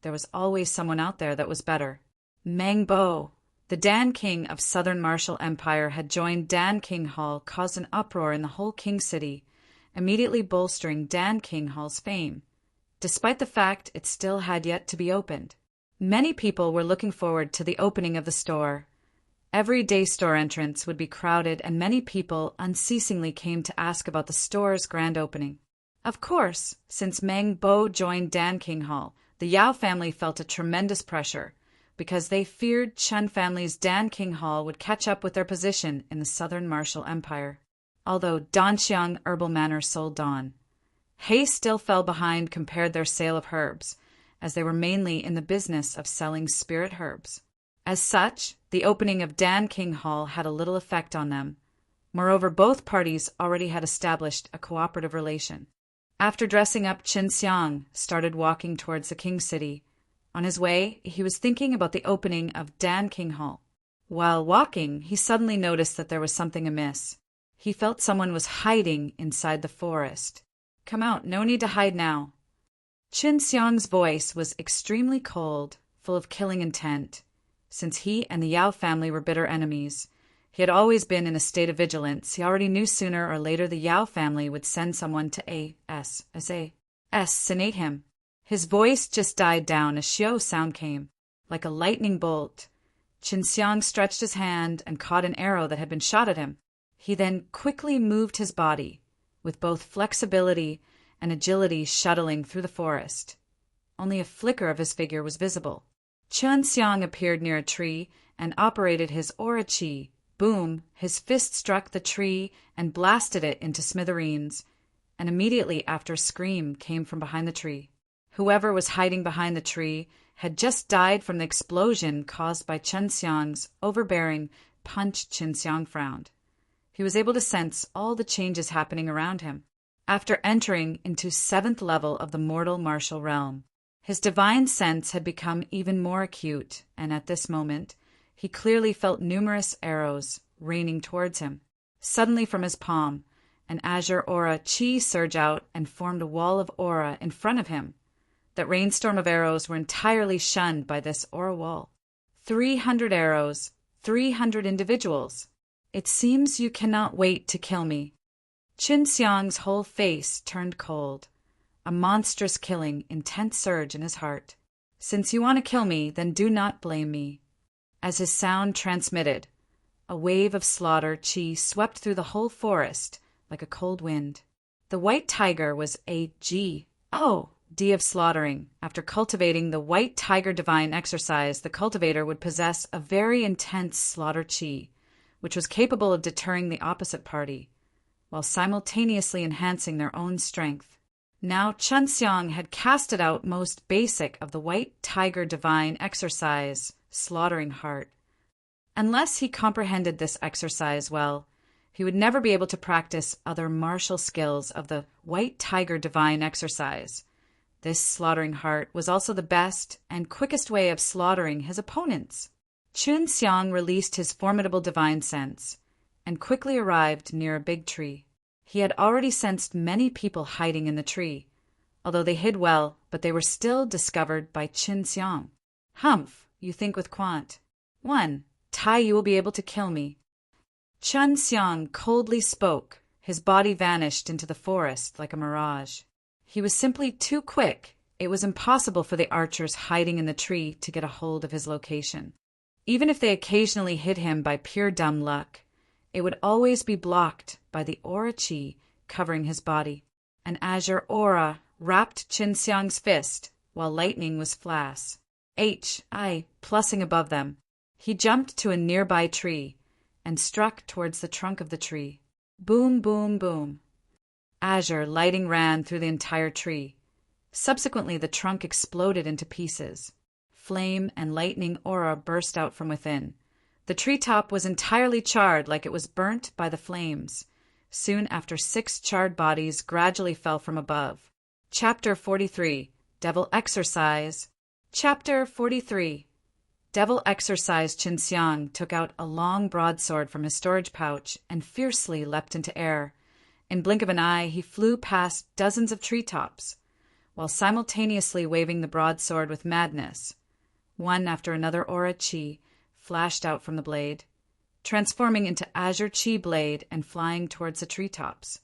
there was always someone out there that was better. Meng Bo, the Dan King of Southern Martial Empire, had joined Dan King Hall, caused an uproar in the whole King City, immediately bolstering Dan King Hall's fame, despite the fact it still had yet to be opened. Many people were looking forward to the opening of the store. Every day store entrance would be crowded, and many people unceasingly came to ask about the store's grand opening. Of course, since Meng Bo joined Dan King Hall, the Yao family felt a tremendous pressure, because they feared Chen family's Dan King Hall would catch up with their position in the Southern Martial Empire. Although Danxiang Herbal Manor sold dawn, Hay still fell behind compared their sale of herbs, as they were mainly in the business of selling spirit herbs. As such, the opening of Dan King Hall had a little effect on them. Moreover, both parties already had established a cooperative relation. After dressing up, Qinxiang started walking towards the King City. On his way, he was thinking about the opening of Dan King Hall. While walking, he suddenly noticed that there was something amiss. He felt someone was hiding inside the forest. "Come out, no need to hide now." Qinxiang's voice was extremely cold, full of killing intent. Since he and the Yao family were bitter enemies, he had always been in a state of vigilance. He already knew sooner or later the Yao family would send someone to assassinate him. His voice just died down as Xiao sound came, like a lightning bolt. Qinxiang stretched his hand and caught an arrow that had been shot at him. He then quickly moved his body, with both flexibility and agility shuttling through the forest. Only a flicker of his figure was visible. Qinxiang appeared near a tree and operated his aura qi. Boom! His fist struck the tree and blasted it into smithereens, and immediately after a scream came from behind the tree. Whoever was hiding behind the tree had just died from the explosion caused by Qinxiang's overbearing punch. Qinxiang frowned. He was able to sense all the changes happening around him. After entering into 7th level of the mortal martial realm, his divine sense had become even more acute, and at this moment, he clearly felt numerous arrows raining towards him. Suddenly from his palm, an azure aura qi surged out and formed a wall of aura in front of him. that rainstorm of arrows were entirely shunned by this aura wall. 300 arrows, 300 individuals. It seems you cannot wait to kill me. Qin Xiang's whole face turned cold. A monstrous killing, intense surge in his heart. Since you want to kill me, then do not blame me. As his sound transmitted, a wave of slaughter qi swept through the whole forest like a cold wind. The white tiger was a D of slaughtering. After cultivating the white tiger divine exercise, the cultivator would possess a very intense slaughter qi, which was capable of deterring the opposite party, while simultaneously enhancing their own strength. Now Qin Xiang had casted out most basic of the white tiger divine exercise, slaughtering heart. Unless he comprehended this exercise well, he would never be able to practice other martial skills of the white tiger divine exercise. This slaughtering heart was also the best and quickest way of slaughtering his opponents. Qin Xiang released his formidable divine sense and quickly arrived near a big tree. He had already sensed many people hiding in the tree, although they hid well, but they were still discovered by Qin Xiang. Humph, you think with Quant. 1. Tai, you will be able to kill me. Qin Xiang coldly spoke. His body vanished into the forest like a mirage. He was simply too quick. It was impossible for the archers hiding in the tree to get a hold of his location. Even if they occasionally hit him by pure dumb luck, it would always be blocked by the aura qi covering his body. An azure aura wrapped Qin Xiang's fist, while lightning was flash. Plussing above them. He jumped to a nearby tree and struck towards the trunk of the tree. Boom, boom, boom. Azure lighting ran through the entire tree. Subsequently, the trunk exploded into pieces. Flame and lightning aura burst out from within. The treetop was entirely charred like it was burnt by the flames. Soon after, 6 charred bodies gradually fell from above. Chapter 43. Devil Exercise. Chapter 43. Devil Exercise. Qin Xiang took out a long broadsword from his storage pouch and fiercely leapt into air. In blink of an eye, he flew past dozens of treetops, while simultaneously waving the broadsword with madness. One after another aura qi flashed out from the blade, transforming into azure qi blade and flying towards the treetops.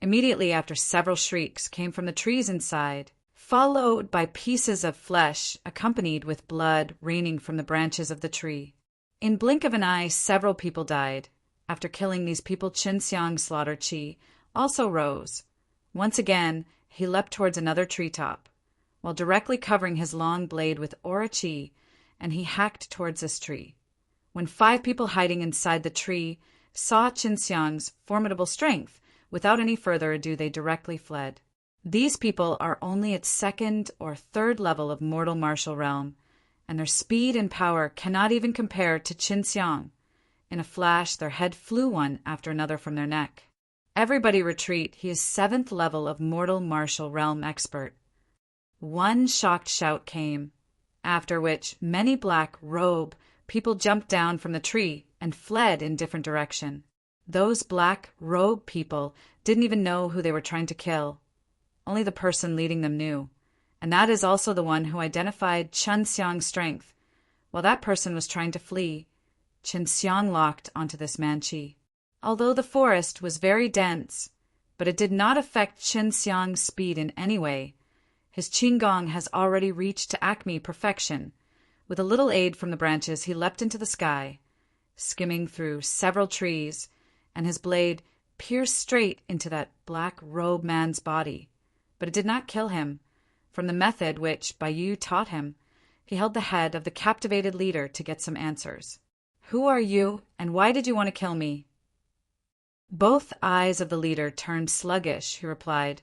Immediately after, several shrieks came from the trees inside, followed by pieces of flesh accompanied with blood raining from the branches of the tree. In blink of an eye, several people died. After killing these people, Qin Xiang's slaughter qi also rose. Once again, he leapt towards another treetop, while directly covering his long blade with aura qi, and he hacked towards this tree. When 5 people hiding inside the tree saw Qin Xiang's formidable strength, without any further ado, they directly fled. These people are only at 2nd or 3rd level of mortal martial realm, and their speed and power cannot even compare to Qin Xiang. In a flash, their head flew one after another from their neck. Everybody retreat, he is 7th level of mortal martial realm expert. One shocked shout came, after which many black robe people jumped down from the tree and fled in different direction. Those black robe people didn't even know who they were trying to kill. Only the person leading them knew, and that is also the one who identified Qin Xiang's strength. While that person was trying to flee, Qin Xiang locked onto this man-chi. Although the forest was very dense, but it did not affect Qin Xiang's speed in any way. His qigong has already reached to Acme perfection. With a little aid from the branches, he leapt into the sky, skimming through several trees, and his blade pierced straight into that black robe man's body. But it did not kill him. From the method which Bai Yu taught him, he held the head of the captivated leader to get some answers. Who are you, and why did you want to kill me? Both eyes of the leader turned sluggish. He replied,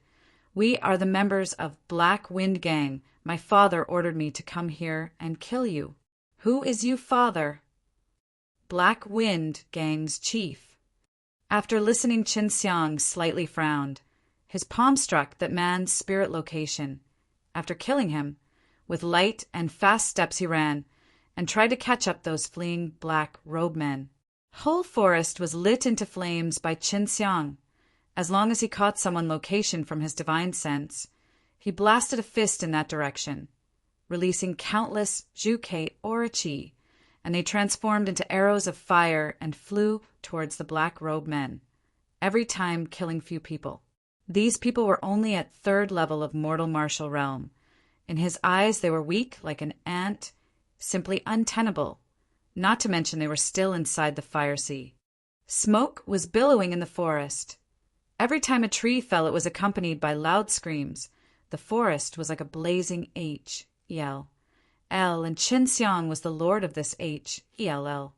We are the members of Black Wind Gang. My father ordered me to come here and kill you. Who is you, father? Black Wind Gang's chief. After listening, Qin Xiang slightly frowned. His palm struck that man's spirit location. After killing him, with light and fast steps he ran, and tried to catch up those fleeing black robe men. Whole forest was lit into flames by Qin Xiang. As long as he caught someone location from his divine sense, He blasted a fist in that direction, releasing countless Zhuke Orochi, and they transformed into arrows of fire and flew towards the black-robed men, every time killing few people. These people were only at third level of mortal martial realm. In his eyes they were weak like an ant, simply untenable, not to mention they were still inside the fire sea. Smoke was billowing in the forest. Every time a tree fell, it was accompanied by loud screams. The forest was like a blazing H, E-L. And Qin Xiang was the lord of this H, E-L-L.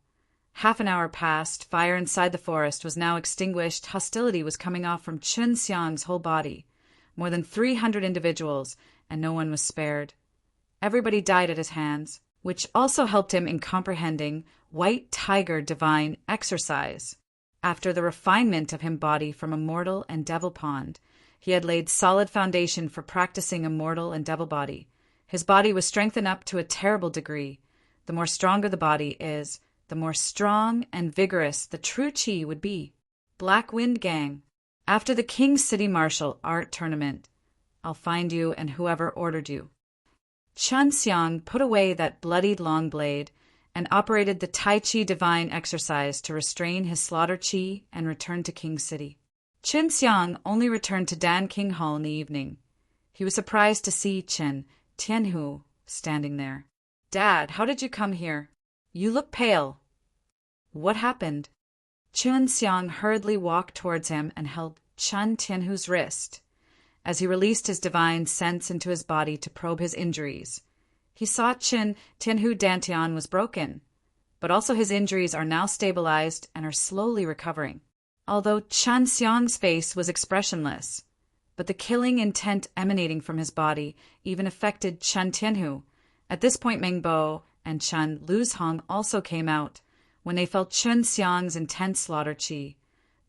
Half an hour passed. Fire inside the forest was now extinguished. Hostility was coming off from Qin Xiang's whole body. More than 300 individuals, and no one was spared. Everybody died at his hands, which also helped him in comprehending White Tiger Divine Exercise. After the refinement of him body from Immortal and Devil Pond, he had laid solid foundation for practicing Immortal and Devil Body. His body was strengthened up to a terrible degree. The more stronger the body is, the more strong and vigorous the true Qi would be. Black Wind Gang. After the King's City Martial Art Tournament, I'll find you and whoever ordered you. Qin Xiang put away that bloodied long blade and operated the Tai Chi Divine Exercise to restrain his slaughter Qi and return to King City. Qin Xiang only returned to Dan King Hall in the evening. He was surprised to see Chen Tianhu standing there. "Dad, how did you come here? You look pale." "What happened?" Qin Xiang hurriedly walked towards him and held Chen Tianhu's wrist as he released his divine sense into his body to probe his injuries. He saw Chen Tianhu Dantian was broken, but also his injuries are now stabilized and are slowly recovering. Although Qin Xiang's face was expressionless, but the killing intent emanating from his body even affected Chen Tianhu. At this point, Meng Bo and Chen Luzhong also came out when they felt Qin Xiang's intense slaughter qi.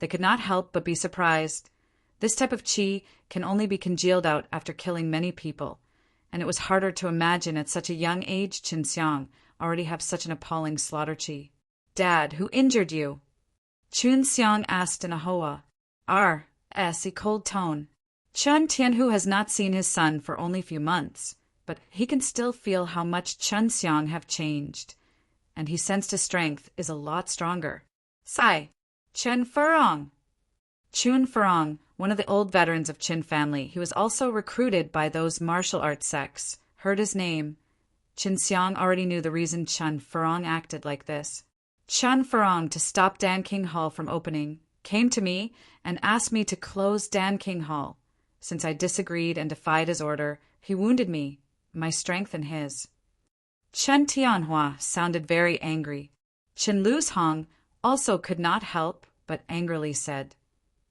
They could not help but be surprised. This type of qi can only be congealed out after killing many people, and it was harder to imagine at such a young age Qin Xiang already have such an appalling slaughter qi. "Dad, who injured you?" Qin Xiang asked in a hoa, a cold tone. Chen Tianhu has not seen his son for only a few months, but he can still feel how much Qin Xiang have changed, and he sensed his strength is a lot stronger. "Sai, Chen Furong." Chun Furong, one of the old veterans of Qin family, he was also recruited by those martial arts sects, heard his name. Qin Xiang already knew the reason Chen Furong acted like this. Chen Furong, to stop Dan King Hall from opening, came to me and asked me to close Dan King Hall. Since I disagreed and defied his order, he wounded me, my strength and his. Chen Tianhua sounded very angry. Chen Luzhong also could not help but angrily said,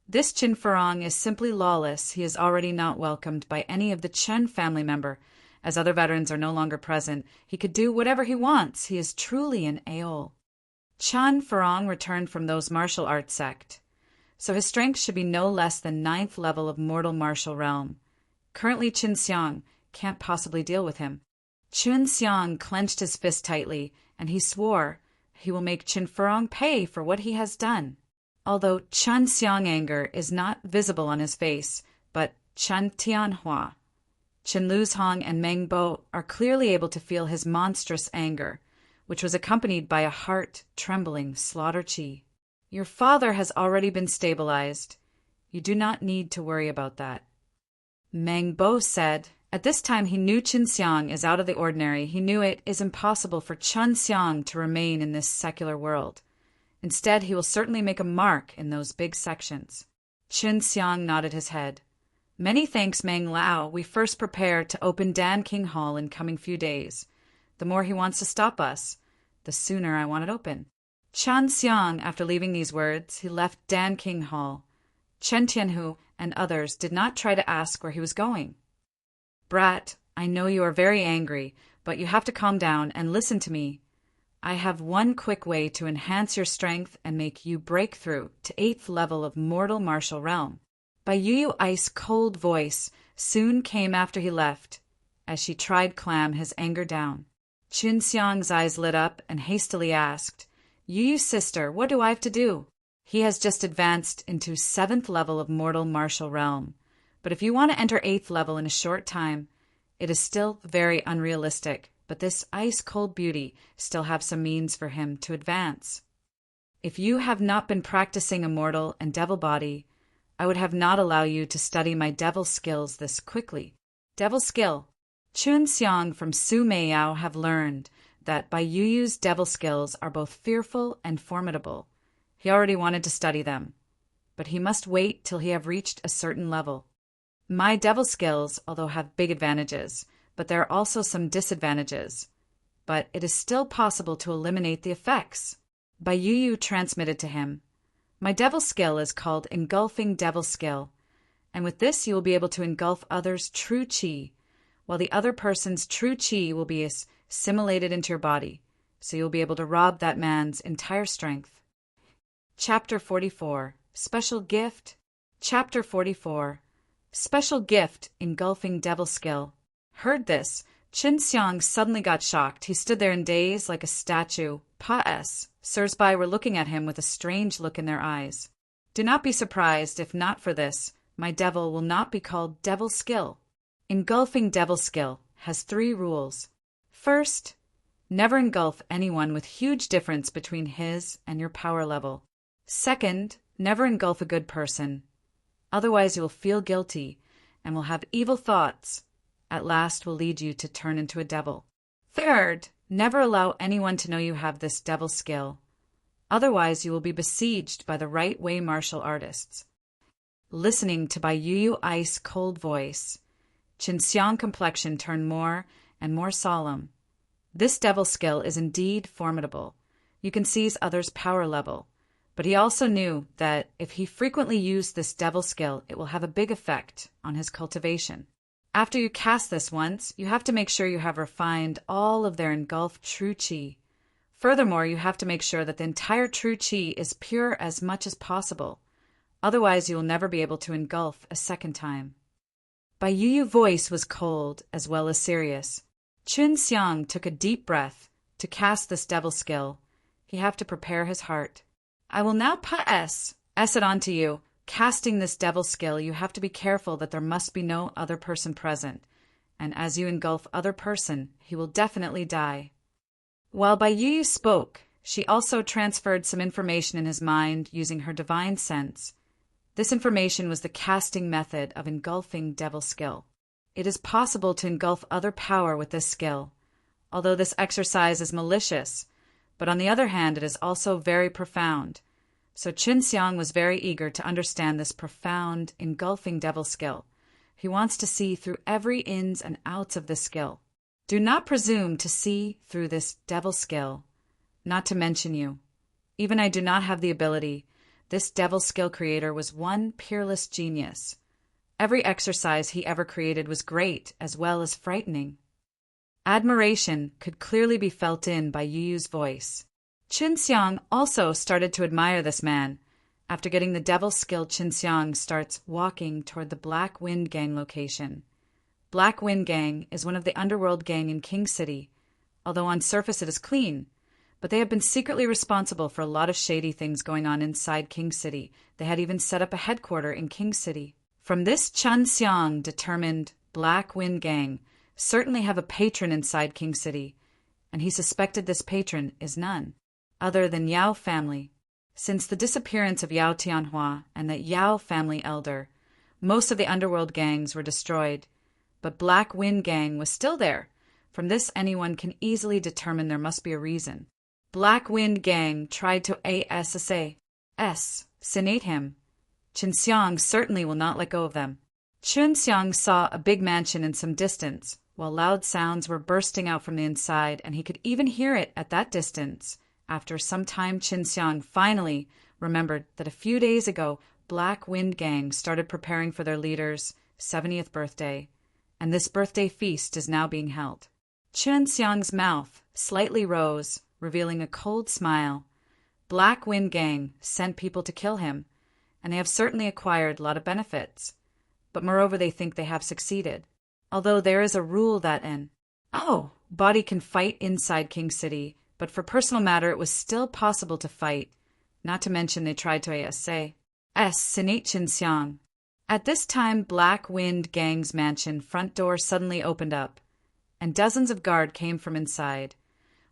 "This Qin Furong is simply lawless. He is already not welcomed by any of the Chen family member. As other veterans are no longer present, he could do whatever he wants. He is truly an Aol." Chen Furong returned from those martial arts sect, so his strength should be no less than 9th level of mortal martial realm. Currently Qin Xiang can't possibly deal with him. Qin Xiang clenched his fist tightly, and he swore he will make Qin Furong pay for what he has done. Although Qin Xiang anger is not visible on his face, but Chen Tianhua, Chen Luzhong, and Meng Bo are clearly able to feel his monstrous anger, which was accompanied by a heart-trembling slaughter qi. "Your father has already been stabilized. You do not need to worry about that." Meng Bo said. At this time he knew Qin Xiang is out of the ordinary. He knew it is impossible for Qin Xiang to remain in this secular world. Instead, he will certainly make a mark in those big sections. Qin Xiang nodded his head. "Many thanks, Meng Lao. We first prepare to open Dan King Hall in coming few days. The more he wants to stop us, the sooner I want it open." Qin Xiang, after leaving these words, he left Dan King Hall. Chen Tianhu and others did not try to ask where he was going. "Brat, I know you are very angry, but you have to calm down and listen to me. I have one quick way to enhance your strength and make you break through to 8th level of mortal martial realm." Bai Yu ice cold voice soon came after he left, as she tried clam his anger down. Qin Xiang's eyes lit up and hastily asked, "Yu sister, what do I have to do?" He has just advanced into 7th level of mortal martial realm, But if you want to enter 8th level in a short time, it is still very unrealistic, but this ice-cold beauty still have some means for him to advance. If you have not been practicing immortal and devil body, I would have not allow you to study my devil skills this quickly. Devil skill. Chun Xiang from Su Meiyao have learned that Bai Yuyu's devil skills are both fearful and formidable. He already wanted to study them, but he must wait till he have reached a certain level. My devil skills, although have big advantages, but there are also some disadvantages. But it is still possible to eliminate the effects. Bai Yuyu transmitted to him, my devil skill is called Engulfing Devil Skill, and with this you will be able to engulf others' true qi, while the other person's true qi will be assimilated into your body, so you'll be able to rob that man's entire strength. Chapter 44. Special Gift. Chapter 44. Special Gift, Engulfing Devil Skill. Heard this, Qin Xiang suddenly got shocked. He stood there in daze like a statue. Pa-s. Sirs-Bai were looking at him with a strange look in their eyes. Do not be surprised if not for this, my devil will not be called Devil Skill. Engulfing Devil Skill has 3 rules. First, never engulf anyone with huge difference between his and your power level. Second, never engulf a good person. Otherwise you will feel guilty and will have evil thoughts. At last will lead you to turn into a devil. Third, never allow anyone to know you have this devil skill. Otherwise you will be besieged by the right way martial artists. Listening to Bai Yuyu ice cold voice, Qin Xiang complexion turned more and more solemn. This devil skill is indeed formidable. You can seize others' power level. But he also knew that if he frequently used this devil skill, it will have a big effect on his cultivation. After you cast this once, you have to make sure you have refined all of their engulfed true qi. Furthermore, you have to make sure that the entire true qi is pure as much as possible. Otherwise, you will never be able to engulf a second time. Bai Yuyu's voice was cold as well as serious. Qin Xiang took a deep breath. To cast this devil skill, he have to prepare his heart. I will now S it onto you. Casting this devil skill, you have to be careful that there must be no other person present, and as you engulf other person, he will definitely die. While Bai Yuyu spoke, she also transferred some information in his mind using her divine sense. This information was the casting method of engulfing devil skill. It is possible to engulf other power with this skill, although this exercise is malicious, but on the other hand it is also very profound. So Qin Xiang was very eager to understand this profound, engulfing devil skill. He wants to see through every ins and outs of this skill. Do not presume to see through this devil skill, not to mention you. Even I do not have the ability. This devil skill creator was one peerless genius. Every exercise he ever created was great as well as frightening. Admiration could clearly be felt in Bai Yuyu's voice. Qin Xiang also started to admire this man. After getting the devil skill, Qin Xiang starts walking toward the Black Wind Gang location. Black Wind Gang is one of the underworld gang in King City, although on surface it is clean, but they have been secretly responsible for a lot of shady things going on inside King City. They had even set up a headquarters in King City. From this, Qin Xiang determined Black Wind Gang certainly have a patron inside King City, and he suspected this patron is none other than Yao family. Since the disappearance of Yao Tianhua and the Yao family elder, most of the underworld gangs were destroyed, but Black Wind Gang was still there. From this, anyone can easily determine there must be a reason. Black Wind Gang tried to assassinate him. Qin Xiang certainly will not let go of them. Qin Xiang saw a big mansion in some distance, while loud sounds were bursting out from the inside, and he could even hear it at that distance. After some time, Qin Xiang finally remembered that a few days ago, Black Wind Gang started preparing for their leader's 70th birthday, and this birthday feast is now being held. Qin Xiang's mouth slightly rose, revealing a cold smile. Black Wind Gang sent people to kill him, and they have certainly acquired a lot of benefits. But moreover, they think they have succeeded. Although there is a rule that body can fight inside King City, but for personal matter it was still possible to fight, not to mention they tried to assassinate Qin Xiang. At this time, Black Wind Gang's mansion front door suddenly opened up, and dozens of guard came from inside.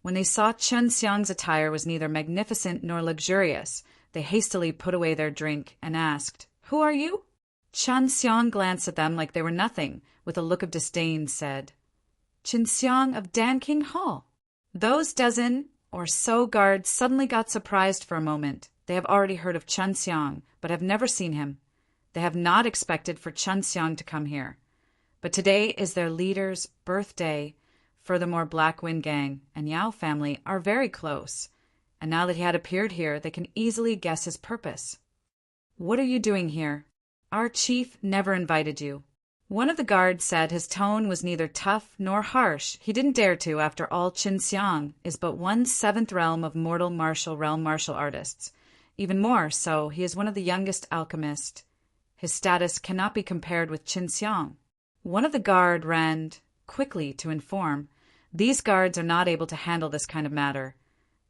When they saw Chen Xiang's attire was neither magnificent nor luxurious, they hastily put away their drink and asked, "Who are you?" Chen Xiang glanced at them like they were nothing, with a look of disdain said, "Chen Xiang of Danking Hall." Those dozen or so guards suddenly got surprised for a moment. They have already heard of Chen Xiang, but have never seen him. They have not expected for Chen Xiang to come here. But today is their leader's birthday. Furthermore, Black Wind Gang and Yao family are very close, and now that he had appeared here, they can easily guess his purpose. "What are you doing here? Our chief never invited you." One of the guards said his tone was neither tough nor harsh. He didn't dare to, after all. Chen Xiang is but 1/7 realm of mortal realm martial artists. Even more so, he is one of the youngest alchemists. His status cannot be compared with Chen Xiang. One of the guard ran quickly to inform, "These guards are not able to handle this kind of matter."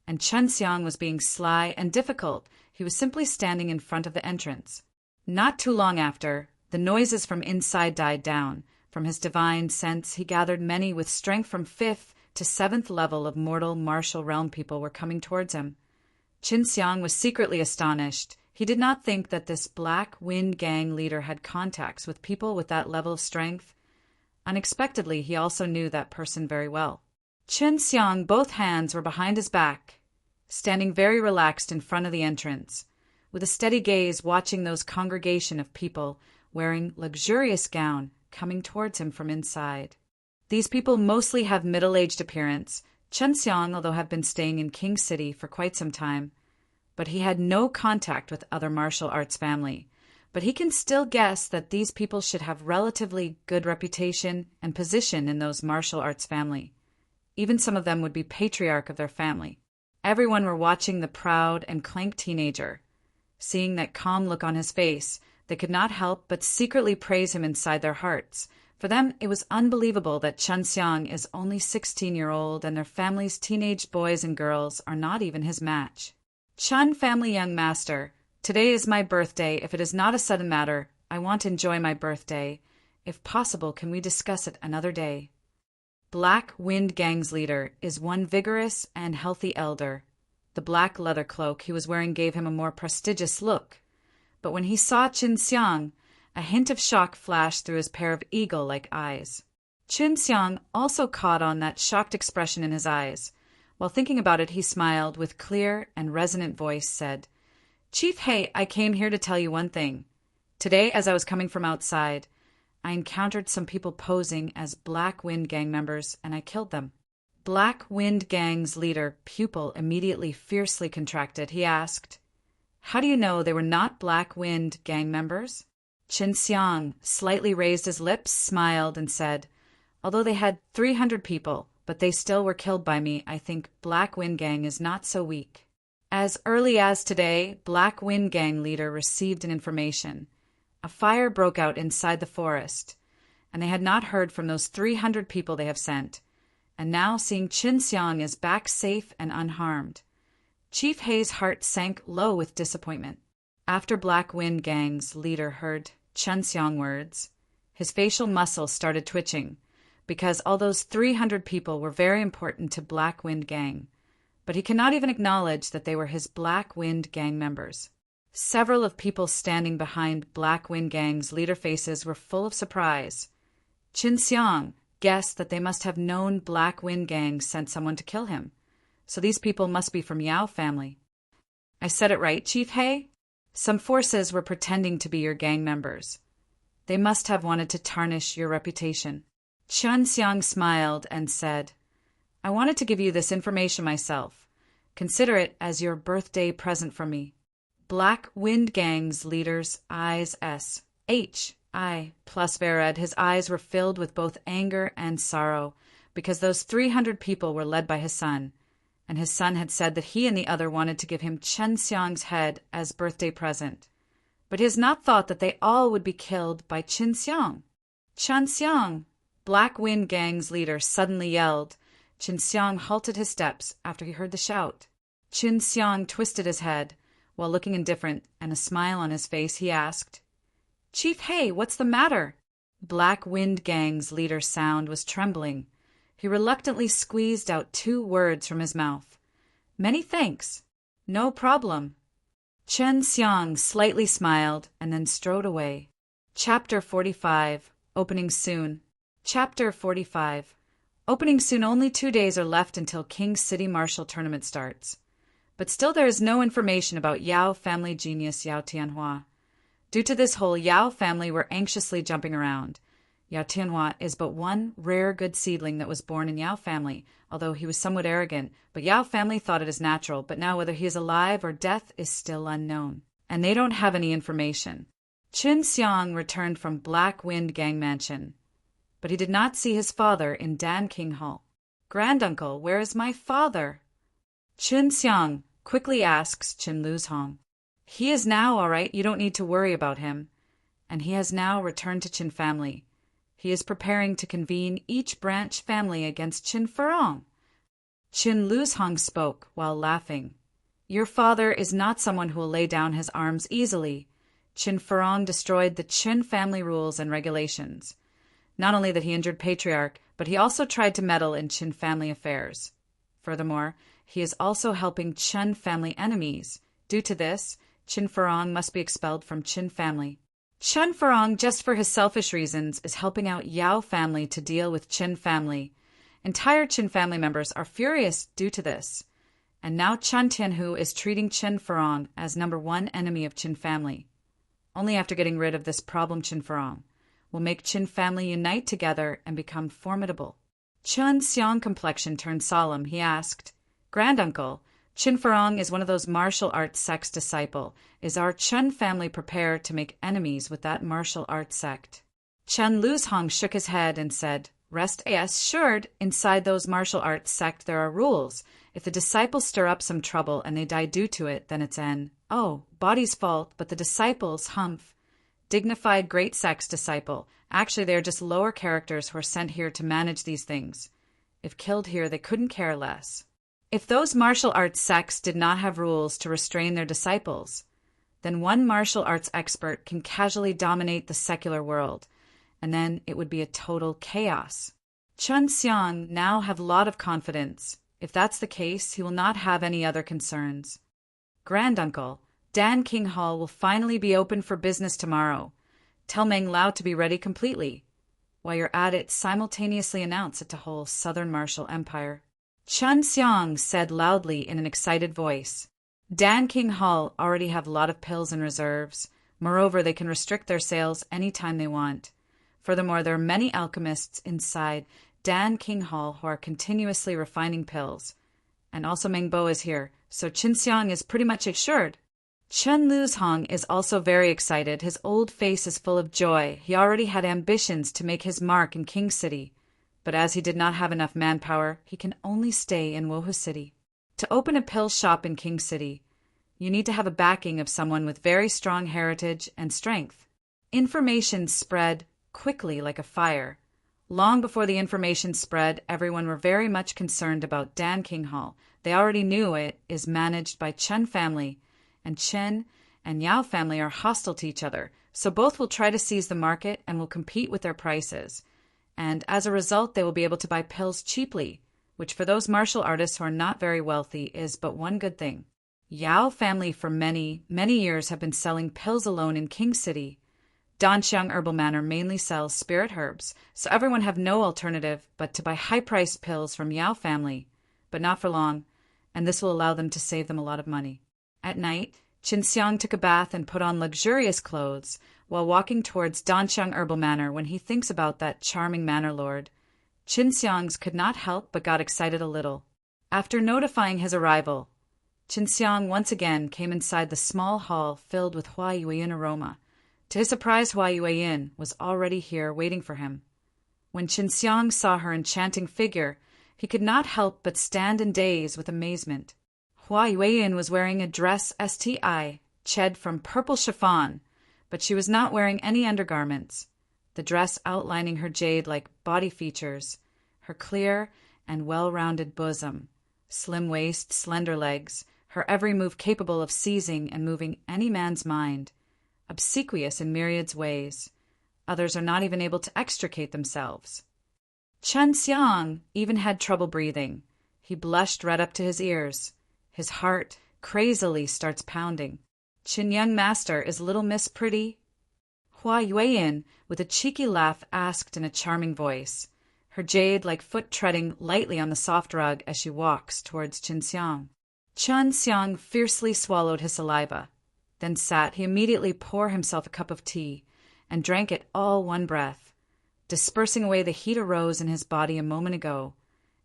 And Chen Xiang was being sly and difficult. He was simply standing in front of the entrance. Not too long after, the noises from inside died down. From his divine sense, he gathered many with strength from 5th to 7th level of mortal martial realm people were coming towards him. Chen Xiang was secretly astonished. He did not think that this Black Wind Gang leader had contacts with people with that level of strength. Unexpectedly, he also knew that person very well. Chen Xiang, both hands were behind his back, standing very relaxed in front of the entrance, with a steady gaze watching those congregation of people wearing luxurious gown coming towards him from inside. These people mostly have middle-aged appearance. Chen Xiang, although have been staying in King City for quite some time, but he had no contact with other martial arts family. But he can still guess that these people should have relatively good reputation and position in those martial arts family. Even some of them would be patriarch of their family. Everyone were watching the proud and clank teenager. Seeing that calm look on his face, they could not help but secretly praise him inside their hearts. For them, it was unbelievable that Chen Xiang is only 16-year-old and their family's teenage boys and girls are not even his match. "Chen family young master, today is my birthday. If it is not a sudden matter, I want to enjoy my birthday. If possible, can we discuss it another day?" Black Wind Gang's leader is one vigorous and healthy elder. The black leather cloak he was wearing gave him a more prestigious look. But when he saw Chen Xiang, a hint of shock flashed through his pair of eagle-like eyes. Chen Xiang also caught on that shocked expression in his eyes. While thinking about it, he smiled with clear and resonant voice, said, "Chief He, I came here to tell you one thing. Today, as I was coming from outside, I encountered some people posing as Black Wind Gang members, and I killed them." Black Wind Gang's leader, pupil, immediately fiercely contracted. He asked, "How do you know they were not Black Wind Gang members?" Chen Xiang slightly raised his lips, smiled, and said, "Although they had 300 people, but they still were killed by me, I think Black Wind Gang is not so weak." As early as today, Black Wind Gang leader received an information. A fire broke out inside the forest, and they had not heard from those 300 people they have sent. And now, seeing Chen Xiang is back safe and unharmed, Chief He's heart sank low with disappointment. After Black Wind Gang's leader heard Chen Xiang words, his facial muscles started twitching, because all those 300 people were very important to Black Wind Gang, but he cannot even acknowledge that they were his Black Wind Gang members. Several of people standing behind Black Wind Gang's leader faces were full of surprise. Chen Xiang guessed that they must have known Black Wind Gang sent someone to kill him, so these people must be from Yao family. "I said it right, Chief He? Some forces were pretending to be your gang members. They must have wanted to tarnish your reputation." Chen Xiang smiled and said, "I wanted to give you this information myself. Consider it as your birthday present from me." Black Wind Gang's leader's eyes S.H.I. plus Vered, his eyes were filled with both anger and sorrow, because those 300 people were led by his son, and his son had said that he and the other wanted to give him Chen Xiang's head as birthday present. But he has not thought that they all would be killed by Chen Xiang. "Chen Xiang!" Black Wind Gang's leader suddenly yelled. Chen Xiang halted his steps after he heard the shout. Chen Xiang twisted his head. While looking indifferent and a smile on his face, he asked, "Chief Hey, what's the matter?" Black Wind Gang's leader Sound was trembling. He reluctantly squeezed out 2 words from his mouth. "Many thanks. No problem." Chen Xiang slightly smiled and then strode away. Chapter 45. Opening soon. Chapter 45. Opening soon. Only 2 days are left until King's City Martial Tournament starts. But still there is no information about Yao family genius Yao Tianhua. Due to this whole Yao family were anxiously jumping around. Yao Tianhua is but one rare good seedling that was born in Yao family, although he was somewhat arrogant, but Yao family thought it is natural, but now whether he is alive or death is still unknown. And they don't have any information. Chen Xiang returned from Black Wind Gang Mansion, but he did not see his father in Dan King Hall. "Granduncle, where is my father?" Chen Xiang quickly asks Chen Luzhong. "He is now all right, you don't need to worry about him." And he has now returned to Qin family. He is preparing to convene each branch family against Qin Furong. Chen Luzhong spoke while laughing. "Your father is not someone who will lay down his arms easily. Qin Furong destroyed the Qin family rules and regulations. Not only that he injured Patriarch, but he also tried to meddle in Qin family affairs. Furthermore, he is also helping Qin family enemies. Due to this, Qin Furong must be expelled from Qin family. Chen Furong, just for his selfish reasons, is helping out Yao family to deal with Qin family. Entire Qin family members are furious due to this. And now Chen Tianhu is treating Qin Furong as #1 enemy of Qin family. Only after getting rid of this problem Qin Furong will make Qin family unite together and become formidable." Chen Xiang complexion turned solemn. He asked, "Granduncle, Qin Furong is one of those martial arts sect's disciple. Is our Chen family prepared to make enemies with that martial arts sect?" Chen Luzhong shook his head and said, "Rest assured, inside those martial arts sect there are rules. If the disciples stir up some trouble and they die due to it, then it's body's fault, but the disciples, humph. Dignified great sect's disciple. Actually, they are just lower characters who are sent here to manage these things. If killed here, they couldn't care less. If those martial arts sects did not have rules to restrain their disciples, then one martial arts expert can casually dominate the secular world, and then it would be a total chaos." Chen Xiang now have a lot of confidence. If that's the case, he will not have any other concerns. "Granduncle, Dan King Hall will finally be open for business tomorrow. Tell Meng Lao to be ready completely. While you're at it, simultaneously announce it to whole Southern Martial Empire." Chen Xiang said loudly in an excited voice. Dan King Hall already have a lot of pills in reserves. Moreover, they can restrict their sales anytime they want. Furthermore, there are many alchemists inside Dan King Hall who are continuously refining pills. And also Meng Bo is here, so Chen Xiang is pretty much assured. Chen Luzhong is also very excited. His old face is full of joy. He already had ambitions to make his mark in King City. But as he did not have enough manpower, he can only stay in Wohu City. To open a pill shop in King City, you need to have a backing of someone with very strong heritage and strength. Information spread quickly like a fire. Long before the information spread, everyone were very much concerned about Dan King Hall. They already knew it is managed by Chen family, and Chen and Yao family are hostile to each other, so both will try to seize the market and will compete with their prices. And as a result, they will be able to buy pills cheaply, which for those martial artists who are not very wealthy is but one good thing. Yao family for many, many years have been selling pills alone in King City. Danxiang Herbal Manor mainly sells spirit herbs, so everyone have no alternative but to buy high-priced pills from Yao family, but not for long, and this will allow them to save them a lot of money. At night, Qin Xiang took a bath and put on luxurious clothes while walking towards Danxiang Herbal Manor when he thinks about that charming manor lord. Qin Xiang's could not help but got excited a little. After notifying his arrival, Qin Xiang once again came inside the small hall filled with Hua Yueyin aroma. To his surprise, Hua Yueyin was already here waiting for him. When Qin Xiang saw her enchanting figure, he could not help but stand in daze with amazement. Hua Yueyin was wearing a dress sti, ched from purple chiffon, but she was not wearing any undergarments, the dress outlining her jade-like body features, her clear and well-rounded bosom, slim waist, slender legs, her every move capable of seizing and moving any man's mind. obsequious in myriad ways. Others are not even able to extricate themselves. Chen Xiang even had trouble breathing. He blushed right up to his ears. His heart crazily starts pounding. "Qin young master, is little miss pretty?" Hua Yueyin, with a cheeky laugh, asked in a charming voice, her jade-like foot treading lightly on the soft rug as she walks towards Qin Xiang. Chen Xiang fiercely swallowed his saliva, then he immediately poured himself a cup of tea, and drank it all one breath, dispersing away the heat arose in his body a moment ago,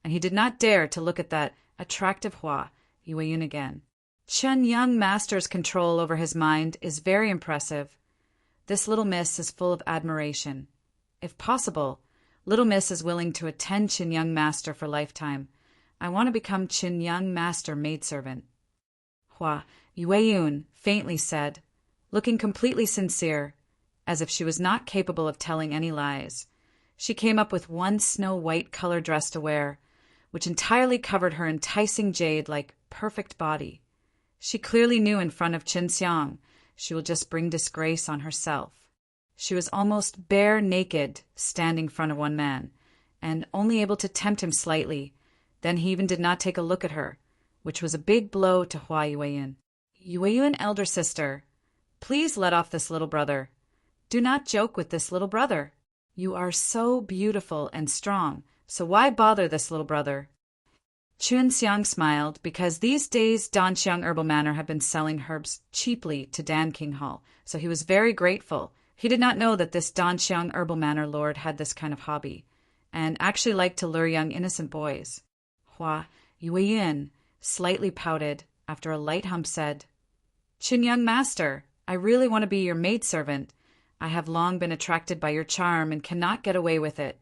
and he did not dare to look at that attractive Hua Yueyin again. Chen young master's control over his mind is very impressive. This little miss is full of admiration. If possible, little miss is willing to attend Qin young master for lifetime. I want to become Qin young master maidservant. Hua Yueyun faintly said, looking completely sincere, as if she was not capable of telling any lies. She came up with one snow-white color dress to wear, which entirely covered her enticing jade-like perfect body. She clearly knew in front of Qin Xiang she will just bring disgrace on herself. She was almost bare naked, standing in front of one man, and only able to tempt him slightly. Then he even did not take a look at her, which was a big blow to Hua Yueyin. "Yueyin, elder sister, please let off this little brother. Do not joke with this little brother. You are so beautiful and strong, so why bother this little brother?" Qin Xiang smiled, because these days Danxiang Herbal Manor had been selling herbs cheaply to Dan King Hall, so he was very grateful. He did not know that this Danxiang Herbal Manor lord had this kind of hobby, and actually liked to lure young innocent boys. Hua Yueyin slightly pouted, after a light hump said, "Qin young master, I really want to be your maidservant. I have long been attracted by your charm and cannot get away with it."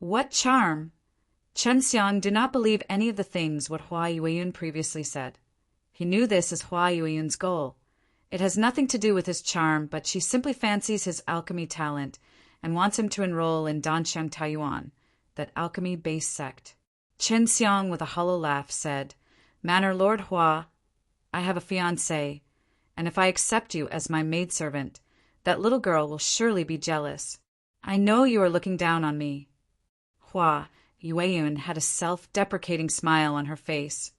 "What charm?" Chen Xiang did not believe any of the things what Hua Yueyin previously said. He knew this as Hua Yueyin's goal. It has nothing to do with his charm, but she simply fancies his alchemy talent and wants him to enroll in Danxiang Taiyuan, that alchemy-based sect. Chen Xiang, with a hollow laugh, said, "Manor Lord Hua, I have a fiancée, and if I accept you as my maidservant, that little girl will surely be jealous. I know you are looking down on me." Hua Yueyin had a self-deprecating smile on her face.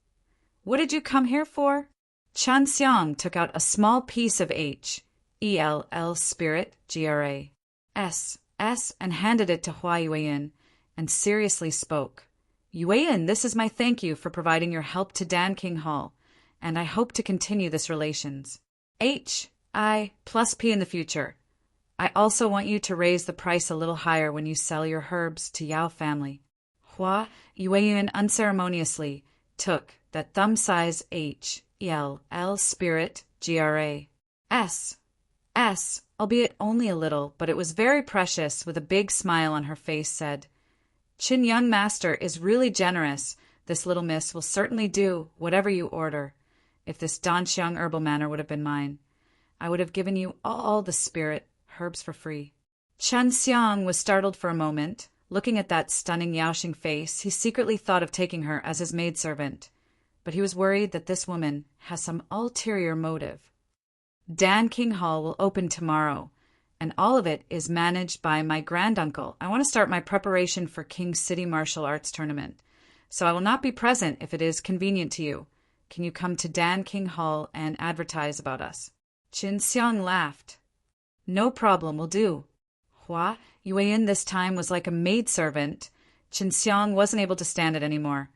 "What did you come here for?" Chen Xiang took out a small piece of H.E.L.L. spirit, G.R.A.S. and handed it to Hua Yueyin, and seriously spoke. "Yueyin, this is my thank you for providing your help to Dan King Hall, and I hope to continue this relations. H.I. plus P in the future. I also want you to raise the price a little higher when you sell your herbs to Yao family." Hua Yueyin unceremoniously took that thumb-size H.E.L.L. spirit, G.R.A.S., albeit only a little, but it was very precious, with a big smile on her face, said, "Qin young master is really generous. This little miss will certainly do whatever you order. If this Danxiang Herbal Manor would have been mine, I would have given you all the spirit herbs for free." Chen Xiang was startled for a moment. Looking at that stunning Yaoxing face, he secretly thought of taking her as his maidservant, but he was worried that this woman has some ulterior motive. Dan King Hall will open tomorrow, and all of it is managed by my granduncle. I want to start my preparation for King's City Martial Arts Tournament, so I will not be present if it is convenient to you. Can you come to Dan King Hall and advertise about us?" Qin Xiang laughed. "No problem, will do." Hua Yueyin this time was like a maidservant. Qin Xiang wasn't able to stand it anymore.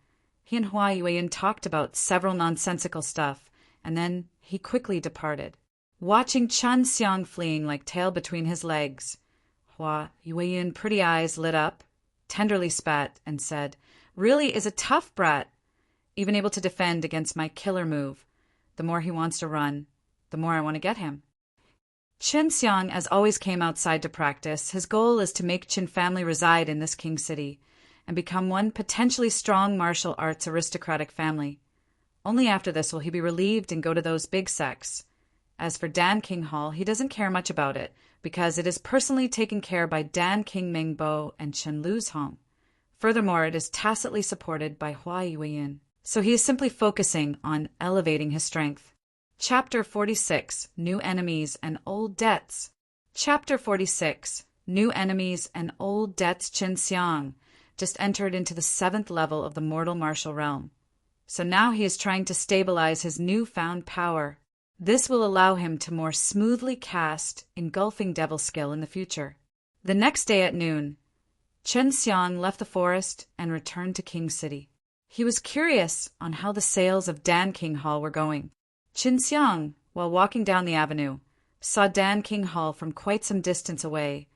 He and Hua Yueyin talked about several nonsensical stuff, and then he quickly departed. Watching Chen Xiang fleeing like tail between his legs, Hua Yueyin pretty eyes lit up, tenderly spat, and said, "Really is a tough brat, even able to defend against my killer move. The more he wants to run, the more I want to get him." Qin Xiang, as always, came outside to practice. His goal is to make Qin family reside in this king city and become one potentially strong martial arts aristocratic family. Only after this will he be relieved and go to those big sects. As for Dan King Hall, he doesn't care much about it, because it is personally taken care by Dan King Mengbo and Chen Lu's home. Furthermore, it is tacitly supported by Hua Yueyin, so he is simply focusing on elevating his strength. Chapter 46, New Enemies and Old Debts. Chapter 46, New Enemies and Old Debts. Qin Xiang just entered into the 7th level of the mortal martial realm. So now he is trying to stabilize his newfound power. This will allow him to more smoothly cast Engulfing Devil skill in the future. The next day at noon, Qin Xiang left the forest and returned to King City. He was curious on how the sales of Dan King Hall were going. Qin Xiang, while walking down the avenue, saw Dan King Hall from quite some distance away,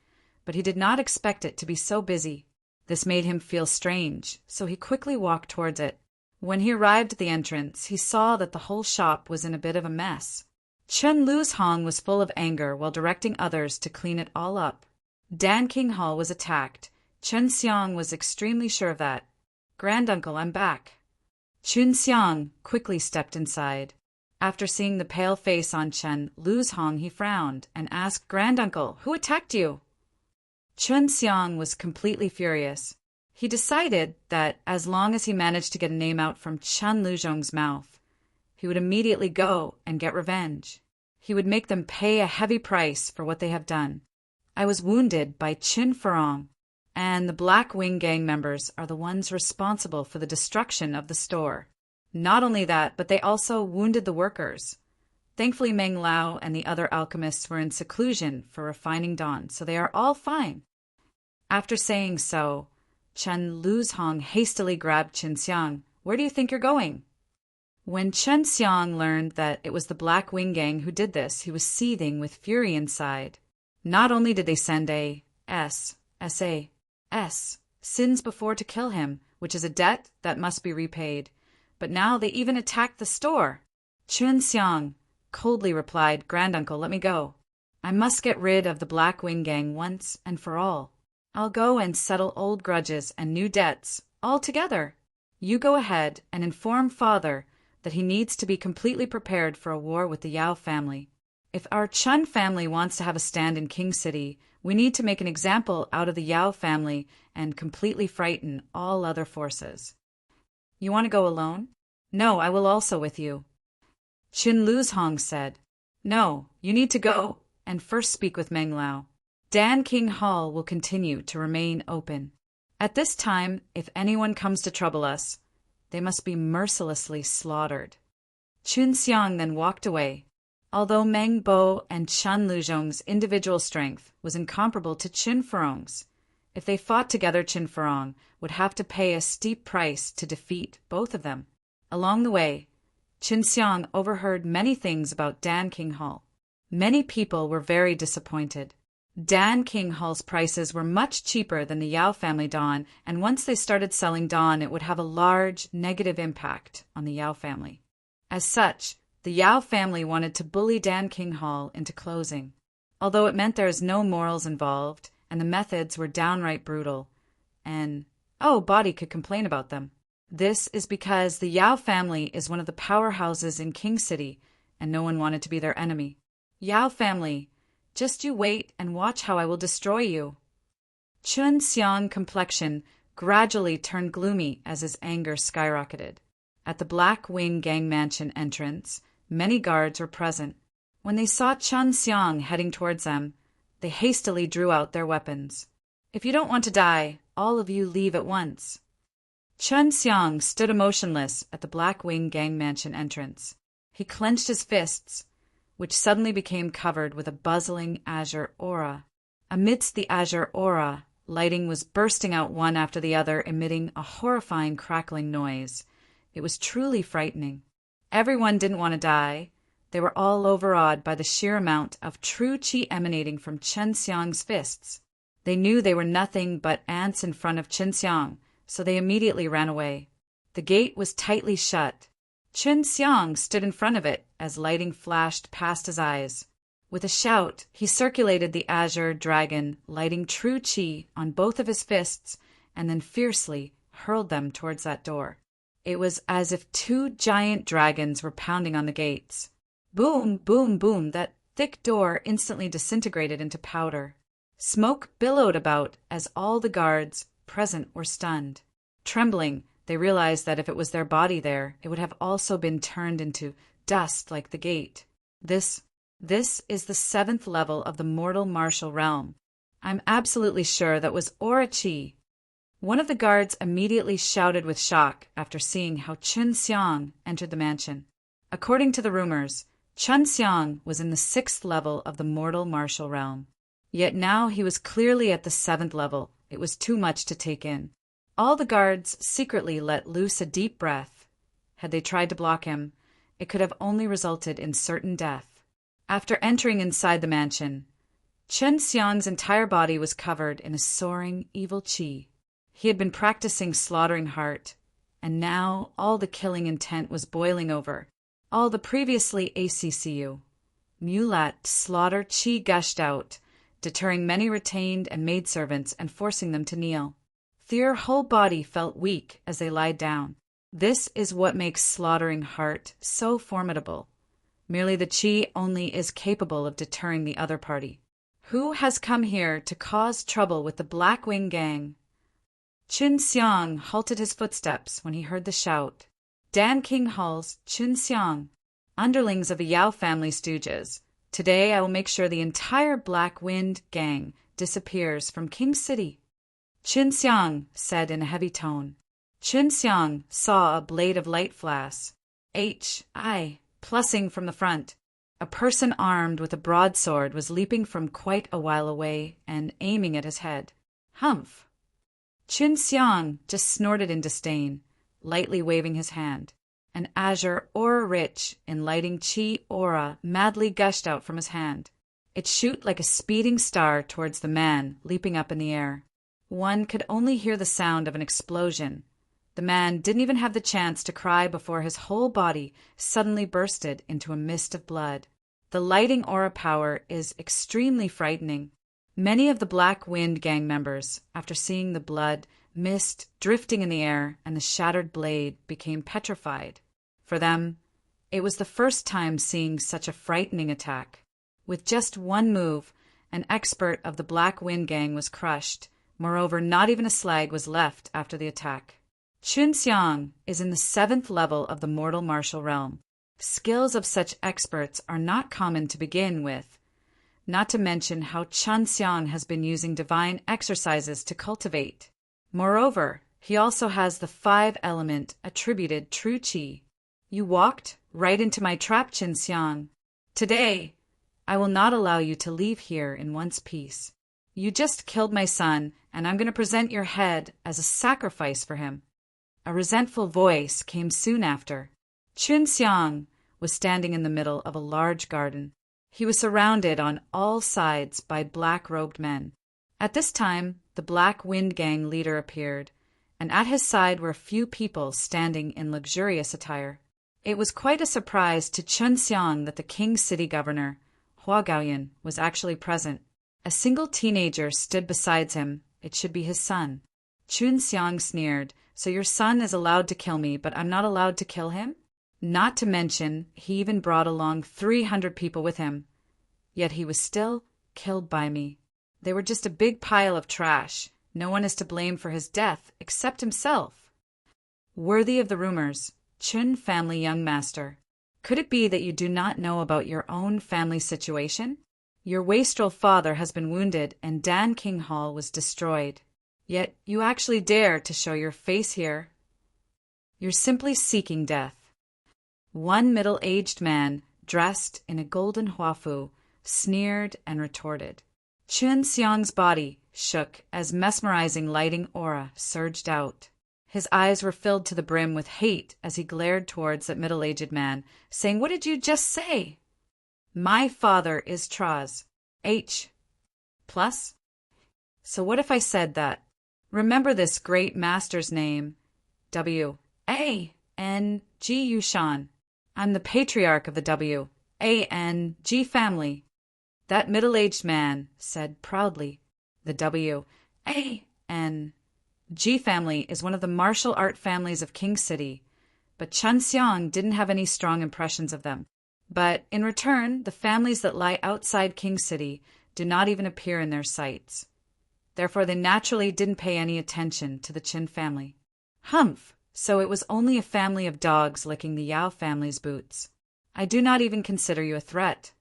but he did not expect it to be so busy. This made him feel strange, so he quickly walked towards it. When he arrived at the entrance, he saw that the whole shop was in a bit of a mess. Chen Luzhong was full of anger while directing others to clean it all up. Dan King Hall was attacked. Qin Xiang was extremely sure of that. "Granduncle, I'm back." Qin Xiang quickly stepped inside. After seeing the pale face on Chen Luzhong, he frowned and asked, "Granduncle, who attacked you?" Qin Xiang was completely furious. He decided that as long as he managed to get a name out from Chen Luzhong's mouth, he would immediately go and get revenge. He would make them pay a heavy price for what they have done. "I was wounded by Qin Furong, and the Black Wing gang members are the ones responsible for the destruction of the store. Not only that, but they also wounded the workers. Thankfully, Meng Lao and the other alchemists were in seclusion for refining dawn, so they are all fine." After saying so, Chen Luzhong hastily grabbed Qin Xiang. "Where do you think you're going?" When Qin Xiang learned that it was the Black Wing gang who did this, he was seething with fury inside. Not only did they send a sins before to kill him, which is a debt that must be repaid, but now they even attacked the store. Qin Xiang coldly replied, "Granduncle, let me go. I must get rid of the Black Wing gang once and for all. I'll go and settle old grudges and new debts all together. You go ahead and inform father that he needs to be completely prepared for a war with the Yao family. If our Chun family wants to have a stand in King City, we need to make an example out of the Yao family and completely frighten all other forces." "You want to go alone?" "No, I will also with you." Qin Luzhong said, "No, you need to go and first speak with Meng Lao. Dan King Hall will continue to remain open. At this time, if anyone comes to trouble us, they must be mercilessly slaughtered." Qin Xiang then walked away. Although Meng Bo and Chen Luzhong's individual strength was incomparable to Qin Furong's, if they fought together, Qin Furong would have to pay a steep price to defeat both of them. Along the way, Qin Xiang overheard many things about Dan King Hall. Many people were very disappointed. Dan King Hall's prices were much cheaper than the Yao family dawn, and once they started selling dawn, it would have a large negative impact on the Yao family. As such, the Yao family wanted to bully Dan King Hall into closing. Although it meant there is no morals involved, and the methods were downright brutal, and, Body could complain about them. This is because the Yao family is one of the powerhouses in King City, and no one wanted to be their enemy. "Yao family, just you wait and watch how I will destroy you." Qin Xiang's complexion gradually turned gloomy as his anger skyrocketed. At the Black Wing gang mansion entrance, many guards were present. When they saw Qin Xiang heading towards them, they hastily drew out their weapons. "If you don't want to die, all of you leave at once." Qin Xiang stood emotionless at the Black Wing gang mansion entrance. He clenched his fists, which suddenly became covered with a buzzing azure aura. Amidst the azure aura, lighting was bursting out one after the other, emitting a horrifying crackling noise. It was truly frightening. Everyone didn't want to die. They were all overawed by the sheer amount of true qi emanating from Qin Xiang's fists. They knew they were nothing but ants in front of Qin Xiang, so they immediately ran away. The gate was tightly shut. Qin Xiang stood in front of it as lighting flashed past his eyes. With a shout, he circulated the azure dragon, lighting true qi on both of his fists, and then fiercely hurled them towards that door. It was as if two giant dragons were pounding on the gates. Boom, boom, boom, that thick door instantly disintegrated into powder. Smoke billowed about as all the guards present were stunned. Trembling, they realized that if it was their body there, it would have also been turned into dust like the gate. This is the 7th level of the mortal martial realm. I'm absolutely sure that was Aura Chi. One of the guards immediately shouted with shock after seeing how Chun Xiang entered the mansion. According to the rumors, Chun Xiang was in the 6th level of the mortal martial realm. Yet now he was clearly at the 7th level. It was too much to take in. All the guards secretly let loose a deep breath. Had they tried to block him, it could have only resulted in certain death. After entering inside the mansion, Chun Xiang's entire body was covered in a soaring evil qi. He had been practicing slaughtering heart, and now all the killing intent was boiling over. All the previously ACCU, Mulat slaughter qi gushed out, deterring many retained and maidservants and forcing them to kneel. Their whole body felt weak as they lied down. This is what makes slaughtering heart so formidable. Merely the qi only is capable of deterring the other party. Who has come here to cause trouble with the Black Wing Gang? Chun Xiang halted his footsteps when he heard the shout. Dan King Hall's Chun Xiang, underlings of the Yao family stooges. Today I will make sure the entire Black Wind Gang disappears from King City. Chun Xiang said in a heavy tone. Chun Xiang saw a blade of light flash. Plussing from the front. A person armed with a broadsword was leaping from quite a while away and aiming at his head. Humph! Chun Xiang just snorted in disdain, lightly waving his hand. An azure aura rich in lighting chi aura madly gushed out from his hand. It shot like a speeding star towards the man leaping up in the air. One could only hear the sound of an explosion. The man didn't even have the chance to cry before his whole body suddenly bursted into a mist of blood. The lighting aura power is extremely frightening. Many of the Black Wind Gang members, after seeing the blood, mist drifting in the air and the shattered blade, became petrified. For them, it was the first time seeing such a frightening attack. With just one move, an expert of the Black Wind Gang was crushed. Moreover, not even a slag was left after the attack. Chun Xiang is in the 7th level of the mortal martial realm. Skills of such experts are not common to begin with, not to mention how Chun Xiang has been using divine exercises to cultivate. Moreover, he also has the 5-element attributed true qi. You walked right into my trap, Chun Xiang. Today, I will not allow you to leave here in one piece. You just killed my son, and I'm going to present your head as a sacrifice for him. A resentful voice came soon after. Chun Xiang was standing in the middle of a large garden. He was surrounded on all sides by black-robed men. At this time, the Black Wind Gang leader appeared, and at his side were a few people standing in luxurious attire. It was quite a surprise to Chun Xiang that the King City Governor, Hua Gaoyan, was actually present. A single teenager stood beside him. It should be his son. Chun Xiang sneered. So your son is allowed to kill me, but I'm not allowed to kill him? Not to mention, he even brought along 300 people with him. Yet he was still killed by me. They were just a big pile of trash. No one is to blame for his death except himself. Worthy of the rumors, Chun family young master. Could it be that you do not know about your own family situation? Your wastrel father has been wounded and Dan King Hall was destroyed. Yet you actually dare to show your face here. You're simply seeking death. One middle-aged man, dressed in a golden huafu, sneered and retorted. Chun Xiang's body shook as mesmerizing lighting aura surged out. His eyes were filled to the brim with hate as he glared towards that middle-aged man, saying, "What did you just say?" "My father is Traz. H. Plus? So what if I said that? Remember this great master's name, W.A.N.G. Yushan. I'm the patriarch of the W.A.N.G. family." That middle-aged man said proudly, "The W.A.N.G. family is one of the martial art families of King City, but Chun Xiang didn't have any strong impressions of them. But in return, the families that lie outside King City do not even appear in their sights. Therefore, they naturally didn't pay any attention to the Qin family." Humph! So it was only a family of dogs licking the Yao family's boots. I do not even consider you a threat."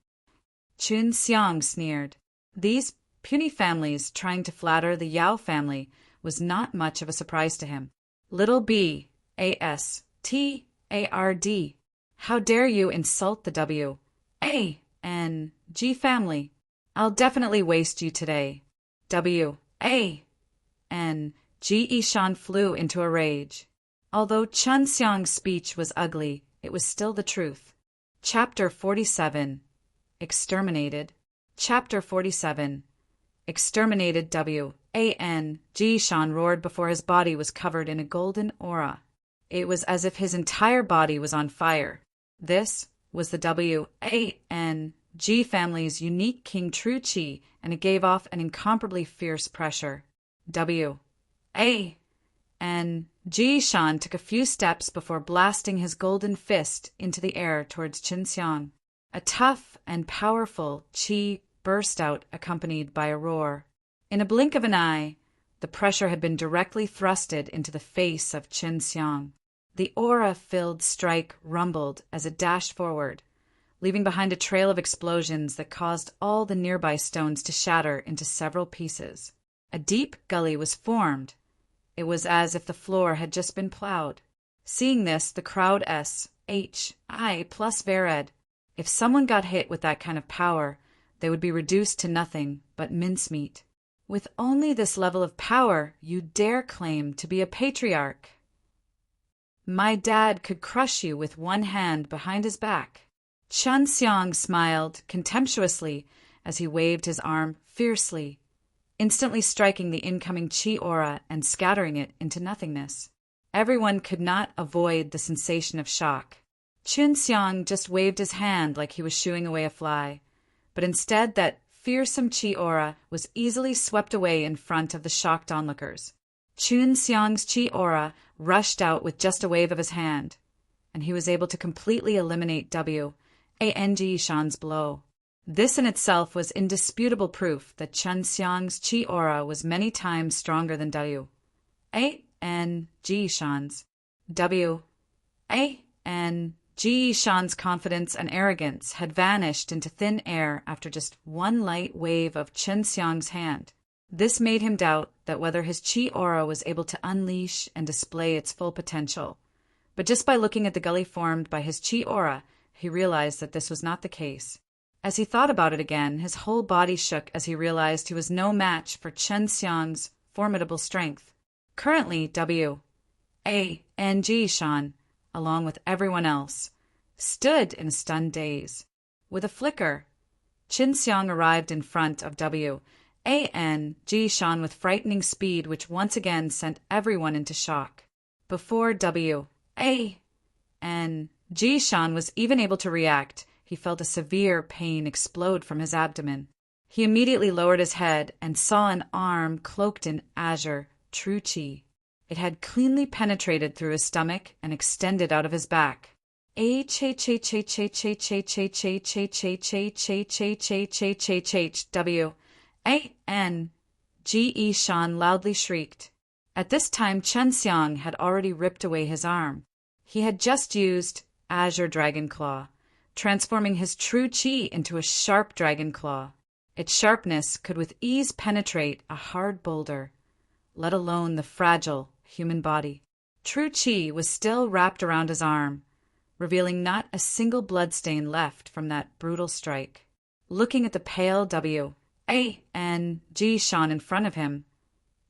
Chun Xiang sneered. These puny families trying to flatter the Yao family was not much of a surprise to him. "Little B, A-S-T-A-R-D. How dare you insult the W-A-N-G family? I'll definitely waste you today." W-A-N-G Ishan flew into a rage. Although Chun Xiang's speech was ugly, it was still the truth. Chapter 47. Exterminated. Chapter 47. Exterminated. W-A-N-G Ishan roared before his body was covered in a golden aura. It was as if his entire body was on fire. This was the W-A-N-G family's unique King True Chi, and it gave off an incomparably fierce pressure. W-A-N-G Shan took a few steps before blasting his golden fist into the air towards Chun Xiang. A tough and powerful Chi burst out, accompanied by a roar. In a blink of an eye, the pressure had been directly thrusted into the face of Chun Xiang. The aura-filled strike rumbled as it dashed forward, leaving behind a trail of explosions that caused all the nearby stones to shatter into several pieces. A deep gully was formed. It was as if the floor had just been plowed. Seeing this, the crowd S-H-I plus Vered. If someone got hit with that kind of power, they would be reduced to nothing but mincemeat. With only this level of power, you dare claim to be a patriarch? My dad could crush you with one hand behind his back. Chun Xiang smiled contemptuously as he waved his arm fiercely, instantly striking the incoming chi aura and scattering it into nothingness. Everyone could not avoid the sensation of shock. Chun Xiang just waved his hand like he was shooing away a fly, but instead that fearsome chi aura was easily swept away in front of the shocked onlookers. Chun Xiang's chi aura rushed out with just a wave of his hand, and he was able to completely eliminate W-A-N-G Shan's blow. This in itself was indisputable proof that Chun Xiang's chi aura was many times stronger than W-A-N-G Shan's. W-A-N-G Shan's confidence and arrogance had vanished into thin air after just one light wave of Chun Xiang's hand. This made him doubt that whether his chi aura was able to unleash and display its full potential. But just by looking at the gully formed by his chi aura, he realized that this was not the case. As he thought about it again, his whole body shook as he realized he was no match for Chun Xiang's formidable strength. Currently, W-A-N-G Shan, along with everyone else, stood in a stunned daze. With a flicker, Chun Xiang arrived in front of W-A-N-G Shan with frightening speed, which once again sent everyone into shock. Before W-A-N-G Shan was even able to react, he felt a severe pain explode from his abdomen. He immediately lowered his head and saw an arm cloaked in azure, true chi. It had cleanly penetrated through his stomach and extended out of his back. W-A-N-G Shan loudly shrieked. At this time, Chun Xiang had already ripped away his arm. He had just used Azure Dragon Claw, transforming his true chi into a sharp dragon claw. Its sharpness could with ease penetrate a hard boulder, let alone the fragile human body. True chi was still wrapped around his arm, revealing not a single bloodstain left from that brutal strike. Looking at the pale W-A-N-G Shan in front of him,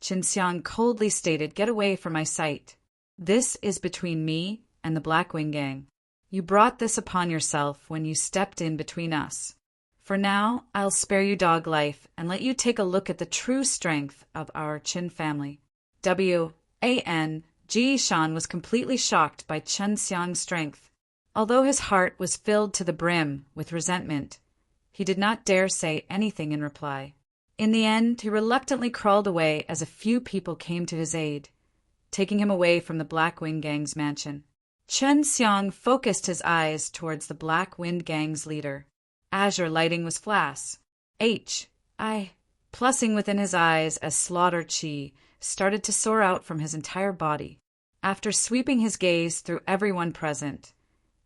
Chun Xiang coldly stated, "Get away from my sight. This is between me and the Blackwing Gang. You brought this upon yourself when you stepped in between us. For now, I'll spare you dog life and let you take a look at the true strength of our Chin family." W-A-N-G Shan was completely shocked by Chun Xiang's strength. Although his heart was filled to the brim with resentment, he did not dare say anything in reply. In the end, he reluctantly crawled away as a few people came to his aid, taking him away from the Blackwing Gang's mansion. Chun Xiang focused his eyes towards the Black Wind Gang's leader. Azure lighting was flash. H-I, plusing within his eyes as slaughter chi started to soar out from his entire body. After sweeping his gaze through everyone present,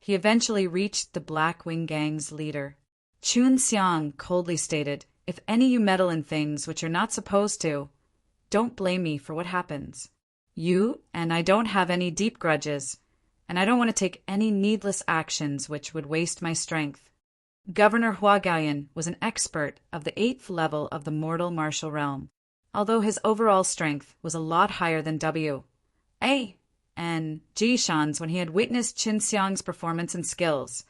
he eventually reached the Black Wing Gang's leader. Chun Xiang coldly stated, "If any you meddle in things which you're not supposed to, don't blame me for what happens. You and I don't have any deep grudges, and I don't want to take any needless actions which would waste my strength." Governor Hua Gaoyan was an expert of the 8th level of the mortal martial realm, although his overall strength was a lot higher than W.A. and Jishan's. When he had witnessed Qin Xiang's performance and skills,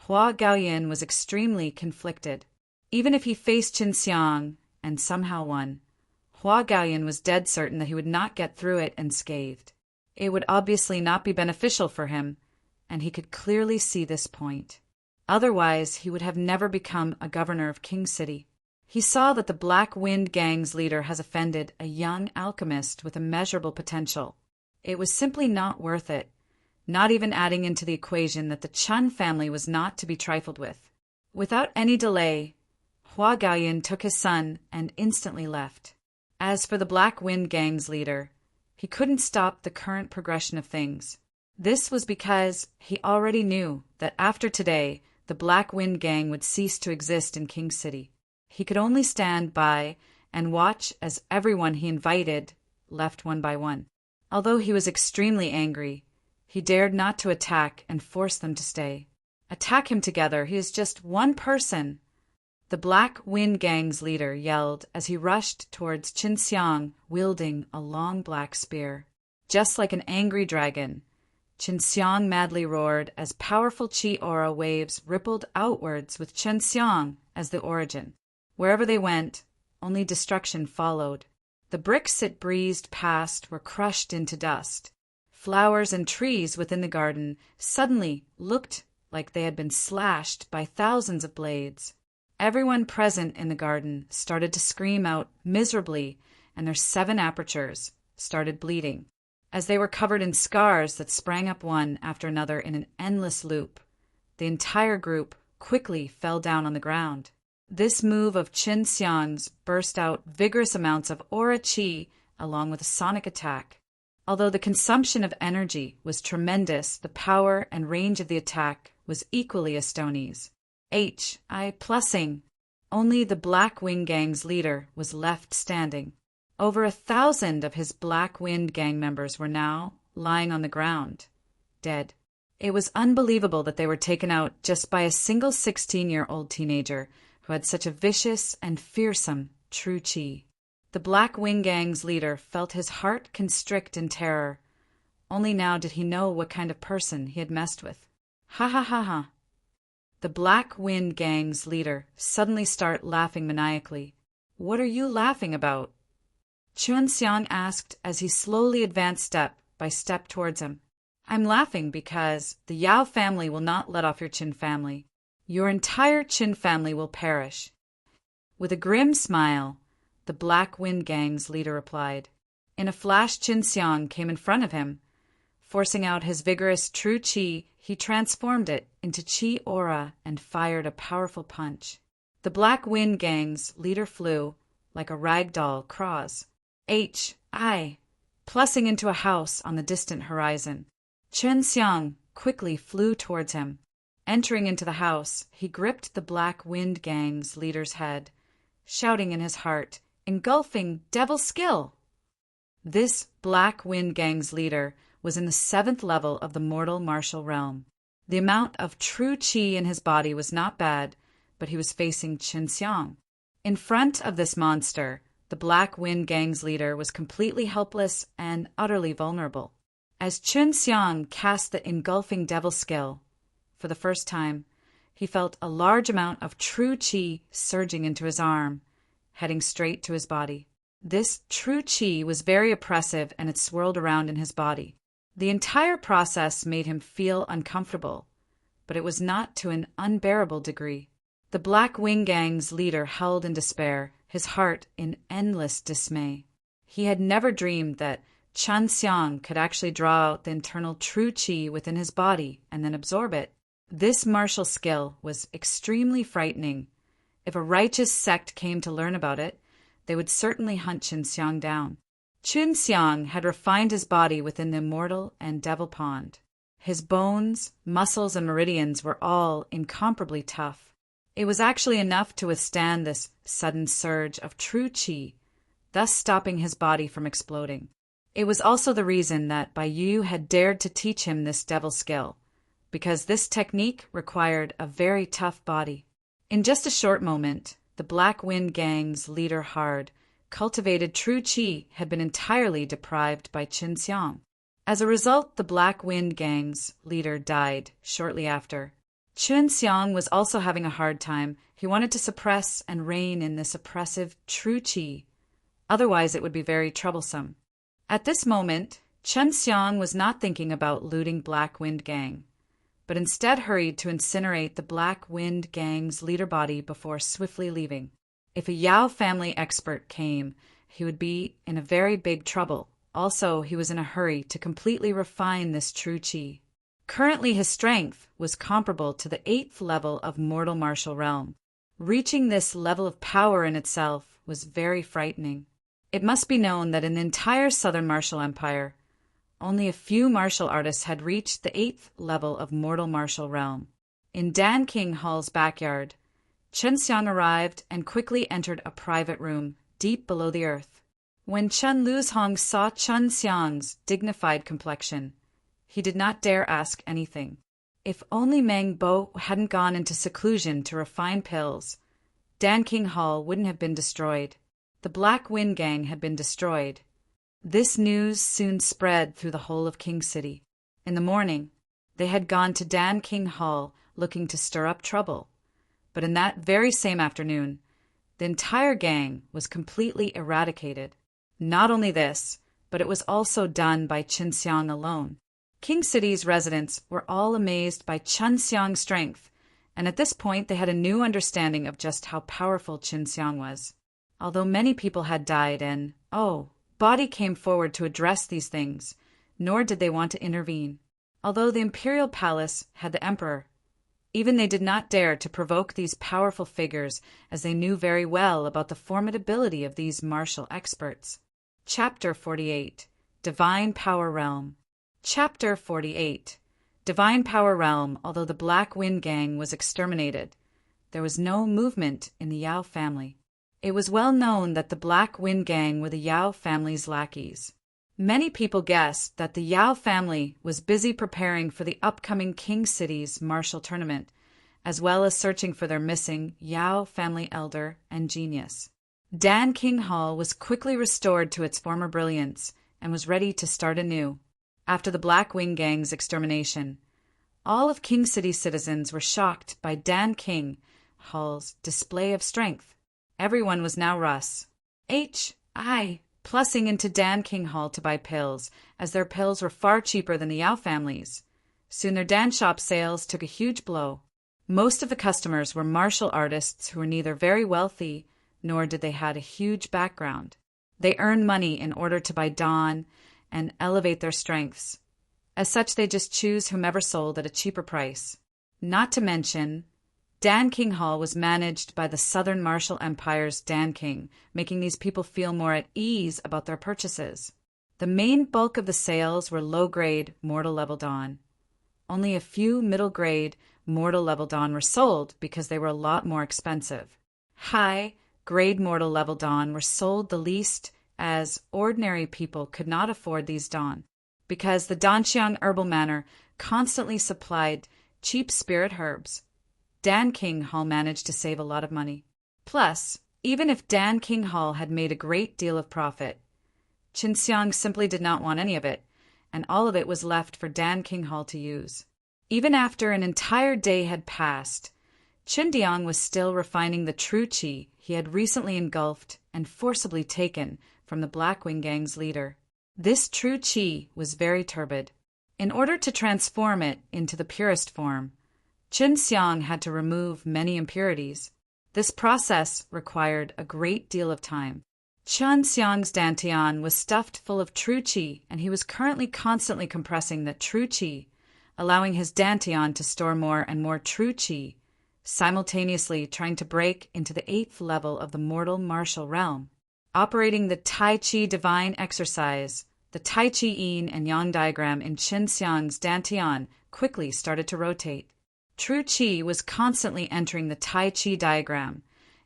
Hua Gaoyan was extremely conflicted. Even if he faced Qin Xiang and somehow won, Hua Gaoyan was dead certain that he would not get through it unscathed. It would obviously not be beneficial for him, and he could clearly see this point. Otherwise, he would have never become a governor of King City. He saw that the Black Wind Gang's leader has offended a young alchemist with immeasurable potential. It was simply not worth it, not even adding into the equation that the Chun family was not to be trifled with. Without any delay, Hua Gaoyan took his son and instantly left. As for the Black Wind Gang's leader, he couldn't stop the current progression of things. This was because he already knew that after today, the Black Wind Gang would cease to exist in King City. He could only stand by and watch as everyone he invited left one by one. Although he was extremely angry, he dared not to attack and force them to stay. Attack him together, he is just one person. The Black Wind Gang's leader yelled as he rushed towards Qin Xiang, wielding a long black spear. Just like an angry dragon, Qin Xiang madly roared as powerful qi aura waves rippled outwards with Qin Xiang as the origin. Wherever they went, only destruction followed. The bricks it breezed past were crushed into dust. Flowers and trees within the garden suddenly looked like they had been slashed by thousands of blades. Everyone present in the garden started to scream out miserably, and their 7 apertures started bleeding, as they were covered in scars that sprang up one after another in an endless loop. The entire group quickly fell down on the ground. This move of Qin Xiang's burst out vigorous amounts of aura qi along with a sonic attack. Although the consumption of energy was tremendous, the power and range of the attack was equally astonishing. Plussing. Only the Black Wing Gang's leader was left standing. Over 1,000 of his Black Wind Gang members were now lying on the ground, dead. It was unbelievable that they were taken out just by a single 16-year-old teenager who had such a vicious and fearsome true qi. The Black Wing Gang's leader felt his heart constrict in terror. Only now did he know what kind of person he had messed with. Ha ha ha ha. The Black Wind Gang's leader suddenly started laughing maniacally. "What are you laughing about?" Chun Xiang asked as he slowly advanced step by step towards him. "I'm laughing because the Yao family will not let off your Qin family. Your entire Qin family will perish." With a grim smile, the Black Wind Gang's leader replied. In a flash, Qin Xiang came in front of him. Forcing out his vigorous true qi, he transformed it into qi aura and fired a powerful punch. The Black Wind Gang's leader flew like a ragdoll cross. Plussing into a house on the distant horizon. Qin Xiang quickly flew towards him. Entering into the house, he gripped the Black Wind Gang's leader's head, shouting in his heart, "Engulfing devil skill!" This Black Wind Gang's leader was in the 7th level of the mortal martial realm. The amount of true qi in his body was not bad, but he was facing Qin Xiang. In front of this monster, the Black Wind Gang's leader was completely helpless and utterly vulnerable. As Qin Xiang cast the engulfing devil skill, for the first time, he felt a large amount of true qi surging into his arm, heading straight to his body. This true qi was very oppressive and it swirled around in his body. The entire process made him feel uncomfortable, but it was not to an unbearable degree. The Black Wing Gang's leader howled in despair, his heart in endless dismay. He had never dreamed that Chun Xiang could actually draw out the internal true qi within his body and then absorb it. This martial skill was extremely frightening. If a righteous sect came to learn about it, they would certainly hunt Qin Xiang down. Qin Xiang had refined his body within the immortal and devil pond. His bones, muscles, and meridians were all incomparably tough. It was actually enough to withstand this sudden surge of true qi, thus stopping his body from exploding. It was also the reason that Bai Yu had dared to teach him this devil skill, because this technique required a very tough body. In just a short moment, the Black Wind Gang's leader Hard, cultivated true qi, had been entirely deprived by Qin Xiang. As a result, the Black Wind Gang's leader died shortly after. Qin Xiang was also having a hard time. He wanted to suppress and rein in this oppressive true qi. Otherwise, it would be very troublesome. At this moment, Qin Xiang was not thinking about looting Black Wind Gang, but instead hurried to incinerate the Black Wind Gang's leader body before swiftly leaving. If a Yao family expert came, he would be in a very big trouble. Also, he was in a hurry to completely refine this true qi. Currently, his strength was comparable to the 8th level of mortal martial realm. Reaching this level of power in itself was very frightening. It must be known that in the entire Southern Martial Empire, only a few martial artists had reached the 8th level of mortal martial realm. In Dan King Hall's backyard, Qin Xiang arrived and quickly entered a private room deep below the earth. When Chen Luzhong saw Qin Xiang's dignified complexion, he did not dare ask anything. If only Meng Bo hadn't gone into seclusion to refine pills, Dan King Hall wouldn't have been destroyed. The Black Wind Gang had been destroyed. This news soon spread through the whole of King City. In the morning, they had gone to Dan King Hall looking to stir up trouble. But in that very same afternoon, the entire gang was completely eradicated. Not only this, but it was also done by Qin Xiang alone. King City's residents were all amazed by Qin Xiang's strength, and at this point they had a new understanding of just how powerful Qin Xiang was. Although many people had died and, body came forward to address these things, nor did they want to intervene. Although the imperial palace had the emperor, even they did not dare to provoke these powerful figures, as they knew very well about the formidability of these martial experts. Chapter 48. Divine Power Realm. Chapter 48. Divine Power Realm. Although the Black Wind Gang was exterminated, there was no movement in the Yao family. It was well known that the Black Wind Gang were the Yao family's lackeys. Many people guessed that the Yao family was busy preparing for the upcoming King City's martial tournament, as well as searching for their missing Yao family elder and genius. Dan King Hall was quickly restored to its former brilliance and was ready to start anew. After the Black Wind Gang's extermination, all of King City's citizens were shocked by Dan King Hall's display of strength. Everyone was now Russ. Plussing into Dan King Hall to buy pills, as their pills were far cheaper than the Yao family's. Soon their Dan shop sales took a huge blow. Most of the customers were martial artists who were neither very wealthy nor did they have a huge background. They earned money in order to buy Dan and elevate their strengths. As such, they just choose whomever sold at a cheaper price. Not to mention, Dan King Hall was managed by the Southern Martial Empire's Dan King, making these people feel more at ease about their purchases. The main bulk of the sales were low-grade, mortal-level Dan. Only a few middle-grade, mortal-level Dan were sold because they were a lot more expensive. High-grade mortal-level Dan were sold the least, as ordinary people could not afford these Dan, because the Danxiang Herbal Manor constantly supplied cheap spirit herbs. Dan King Hall managed to save a lot of money. Plus, even if Dan King Hall had made a great deal of profit, Qin Xiang simply did not want any of it, and all of it was left for Dan King Hall to use. Even after an entire day had passed, Qin Diang was still refining the true qi he had recently engulfed and forcibly taken from the Black Wind Gang's leader. This true qi was very turbid. In order to transform it into the purest form, Qin Xiang had to remove many impurities. This process required a great deal of time. Qin Xiang's dantian was stuffed full of true qi, and he was currently constantly compressing that true qi, allowing his dantian to store more and more true qi, simultaneously trying to break into the 8th level of the mortal martial realm. Operating the Tai Chi divine exercise The Tai Chi yin and yang diagram in Qin Xiang's Dantian quickly started to rotate. True Qi was constantly entering the Tai Chi diagram.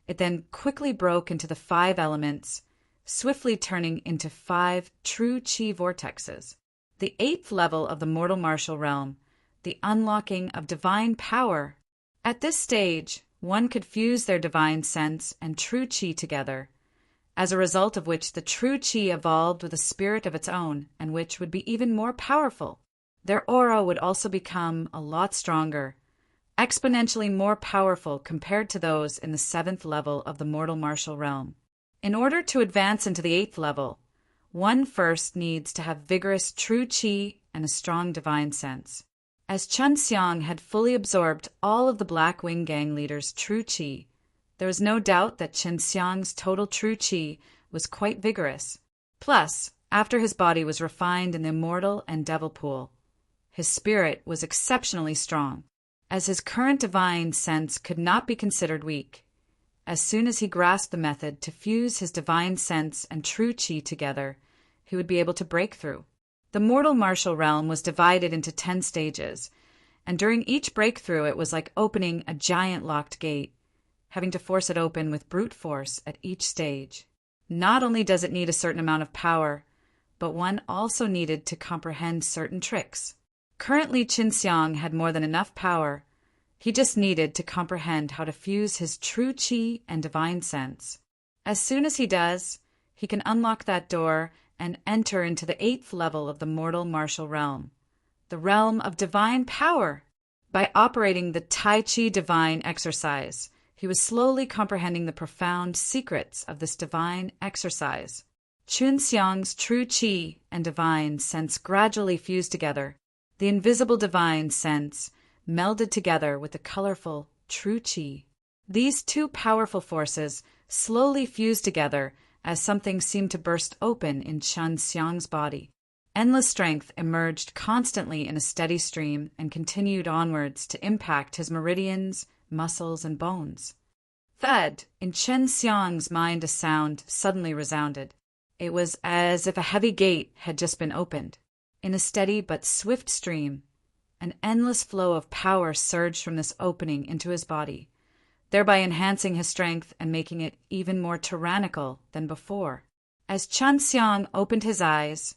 It then quickly broke into the 5 elements, swiftly turning into 5 true Qi vortexes. The 8th level of the mortal martial realm, the unlocking of divine power. At this stage, one could fuse their divine sense and true Qi together, as a result of which the true Qi evolved with a spirit of its own and which would be even more powerful. Their aura would also become a lot stronger, exponentially more powerful compared to those in the 7th level of the mortal martial realm. In order to advance into the 8th level, one first needs to have vigorous true Qi and a strong divine sense. As Chen Xiang had fully absorbed all of the Black Wing Gang leaders' true Qi, there was no doubt that Chen Xiang's total true Qi was quite vigorous. Plus, after his body was refined in the immortal and devil pool, his spirit was exceptionally strong, as his current divine sense could not be considered weak. As soon as he grasped the method to fuse his divine sense and true Qi together, he would be able to break through. The mortal martial realm was divided into 10 stages, and during each breakthrough it was like opening a giant locked gate, having to force it open with brute force at each stage. Not only does it need a certain amount of power, but one also needed to comprehend certain tricks. Currently, Qin Xiang had more than enough power. He just needed to comprehend how to fuse his true Qi and divine sense. As soon as he does, he can unlock that door and enter into the 8th level of the mortal martial realm, the realm of divine power. By operating the Tai Chi divine exercise, he was slowly comprehending the profound secrets of this divine exercise. Qin Xiang's true Qi and divine sense gradually fused together. The invisible divine sense melded together with the colorful true Qi. These 2 powerful forces slowly fused together as something seemed to burst open in Chen Xiang's body. Endless strength emerged constantly in a steady stream and continued onwards to impact his meridians, muscles, and bones. Thud! In Chen Xiang's mind a sound suddenly resounded. It was as if a heavy gate had just been opened. In a steady but swift stream, an endless flow of power surged from this opening into his body, thereby enhancing his strength and making it even more tyrannical than before. As Chen Xiang opened his eyes,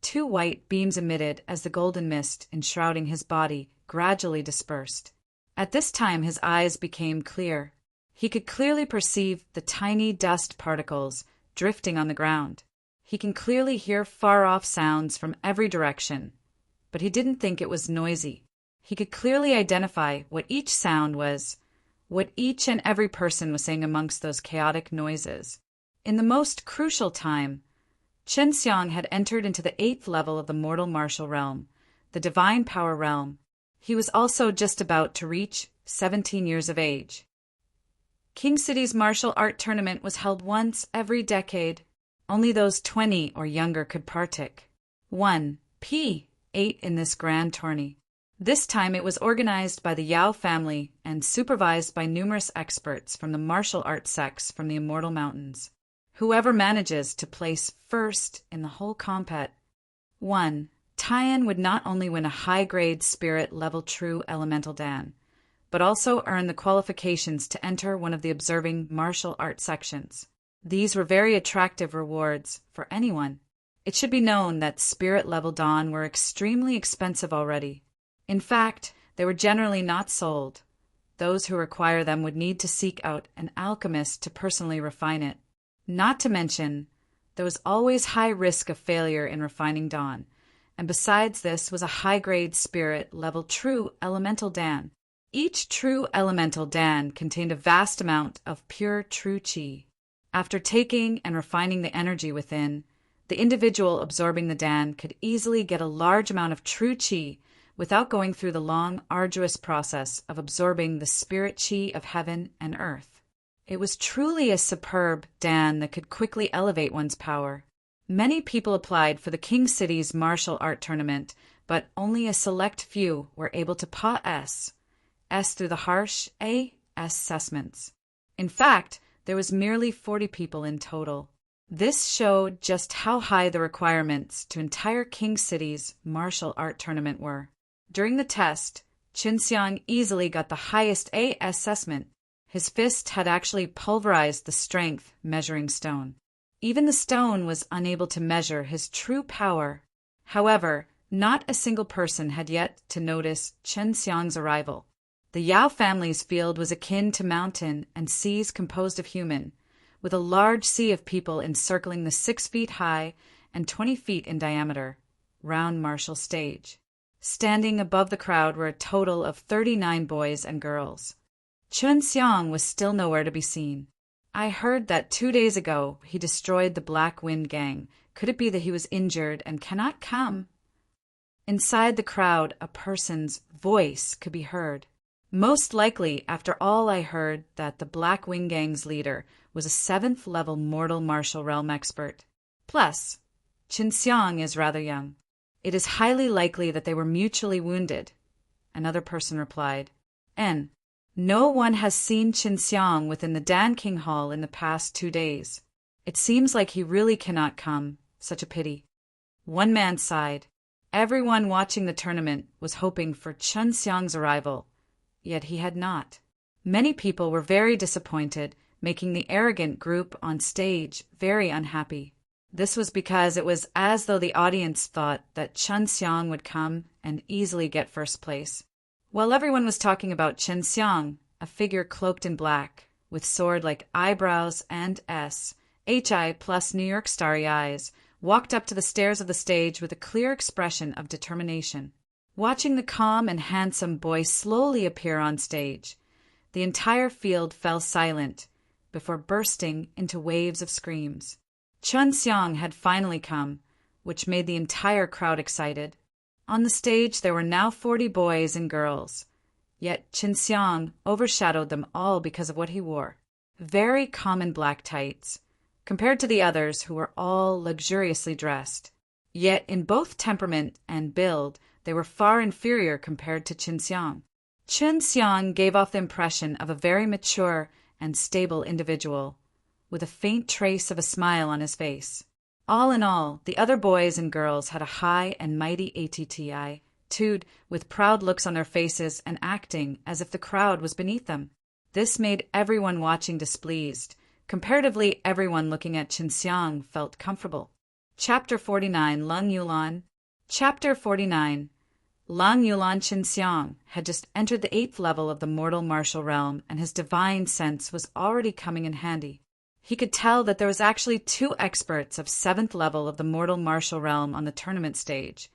2 white beams emitted as the golden mist enshrouding his body gradually dispersed. At this time his eyes became clear. He could clearly perceive the tiny dust particles drifting on the ground. He can clearly hear far-off sounds from every direction, but he didn't think it was noisy. He could clearly identify what each sound was, what each and every person was saying amongst those chaotic noises. In the most crucial time, Qin Xiang had entered into the 8th level of the mortal martial realm, the divine power realm. He was also just about to reach 17 years of age. King City's martial art tournament was held once every decade. Only those 20 or younger could partake. 1. P8 in this grand tourney. This time it was organized by the Yao family and supervised by numerous experts from the martial arts sects from the Immortal Mountains. Whoever manages to place first in the whole compet. 1. Tian would not only win a high-grade spirit level true elemental Dan, but also earn the qualifications to enter one of the observing martial art sections. These were very attractive rewards for anyone. It should be known that spirit-level Dan were extremely expensive already. In fact, they were generally not sold. Those who require them would need to seek out an alchemist to personally refine it. Not to mention, there was always high risk of failure in refining Dan, and besides this was a high-grade spirit-level true elemental Dan. Each true elemental Dan contained a vast amount of pure true Qi. After taking and refining the energy within, the individual absorbing the Dan could easily get a large amount of true Qi without going through the long, arduous process of absorbing the spirit Qi of heaven and earth. It was truly a superb Dan that could quickly elevate one's power. Many people applied for the King City's martial art tournament, but only a select few were able to pass through the harsh assessments. In fact, there was merely 40 people in total. This showed just how high the requirements to entire King City's martial art tournament were. During the test, Qin Xiang easily got the highest A assessment. His fist had actually pulverized the strength measuring stone. Even the stone was unable to measure his true power. However, not a single person had yet to notice Qin Xiang's arrival. The Yao family's field was akin to mountain and seas composed of human, with a large sea of people encircling the 6 feet high and 20 feet in diameter round martial stage. Standing above the crowd were a total of 39 boys and girls. Qin Xiang was still nowhere to be seen. I heard that 2 days ago he destroyed the Black Wind Gang. Could it be that he was injured and cannot come? Inside the crowd, a person's voice could be heard. Most likely, after all, I heard that the Black Wind Gang's leader was a 7th level mortal martial realm expert. Plus, Qin Xiang is rather young. It is highly likely that they were mutually wounded. Another person replied, N. No one has seen Qin Xiang within the Dan King Hall in the past 2 days. It seems like he really cannot come. Such a pity. One man sighed. Everyone watching the tournament was hoping for Qin Xiang's arrival, yet he had not. Many people were very disappointed, making the arrogant group on stage very unhappy. This was because it was as though the audience thought that Qin Xiang would come and easily get first place. While everyone was talking about Qin Xiang, a figure cloaked in black, with sword-like eyebrows and S.H.I. plus New York starry eyes, walked up to the stairs of the stage with a clear expression of determination. Watching the calm and handsome boy slowly appear on stage, the entire field fell silent before bursting into waves of screams. Qin Xiang had finally come, which made the entire crowd excited. On the stage there were now 40 boys and girls, yet Qin Xiang overshadowed them all because of what he wore. Very common black tights, compared to the others who were all luxuriously dressed. Yet in both temperament and build, they were far inferior compared to Qin Xiang. Qin Xiang gave off the impression of a very mature and stable individual, with a faint trace of a smile on his face. All in all, the other boys and girls had a high and mighty attitude, with proud looks on their faces and acting as if the crowd was beneath them. This made everyone watching displeased. Comparatively, everyone looking at Qin Xiang felt comfortable. Chapter 49, Lang Yulan. Chapter 49. Lang Yulan. Qin Xiang had just entered the 8th level of the mortal martial realm, and his divine sense was already coming in handy. He could tell that there was actually 2 experts of 7th level of the mortal martial realm on the tournament stage,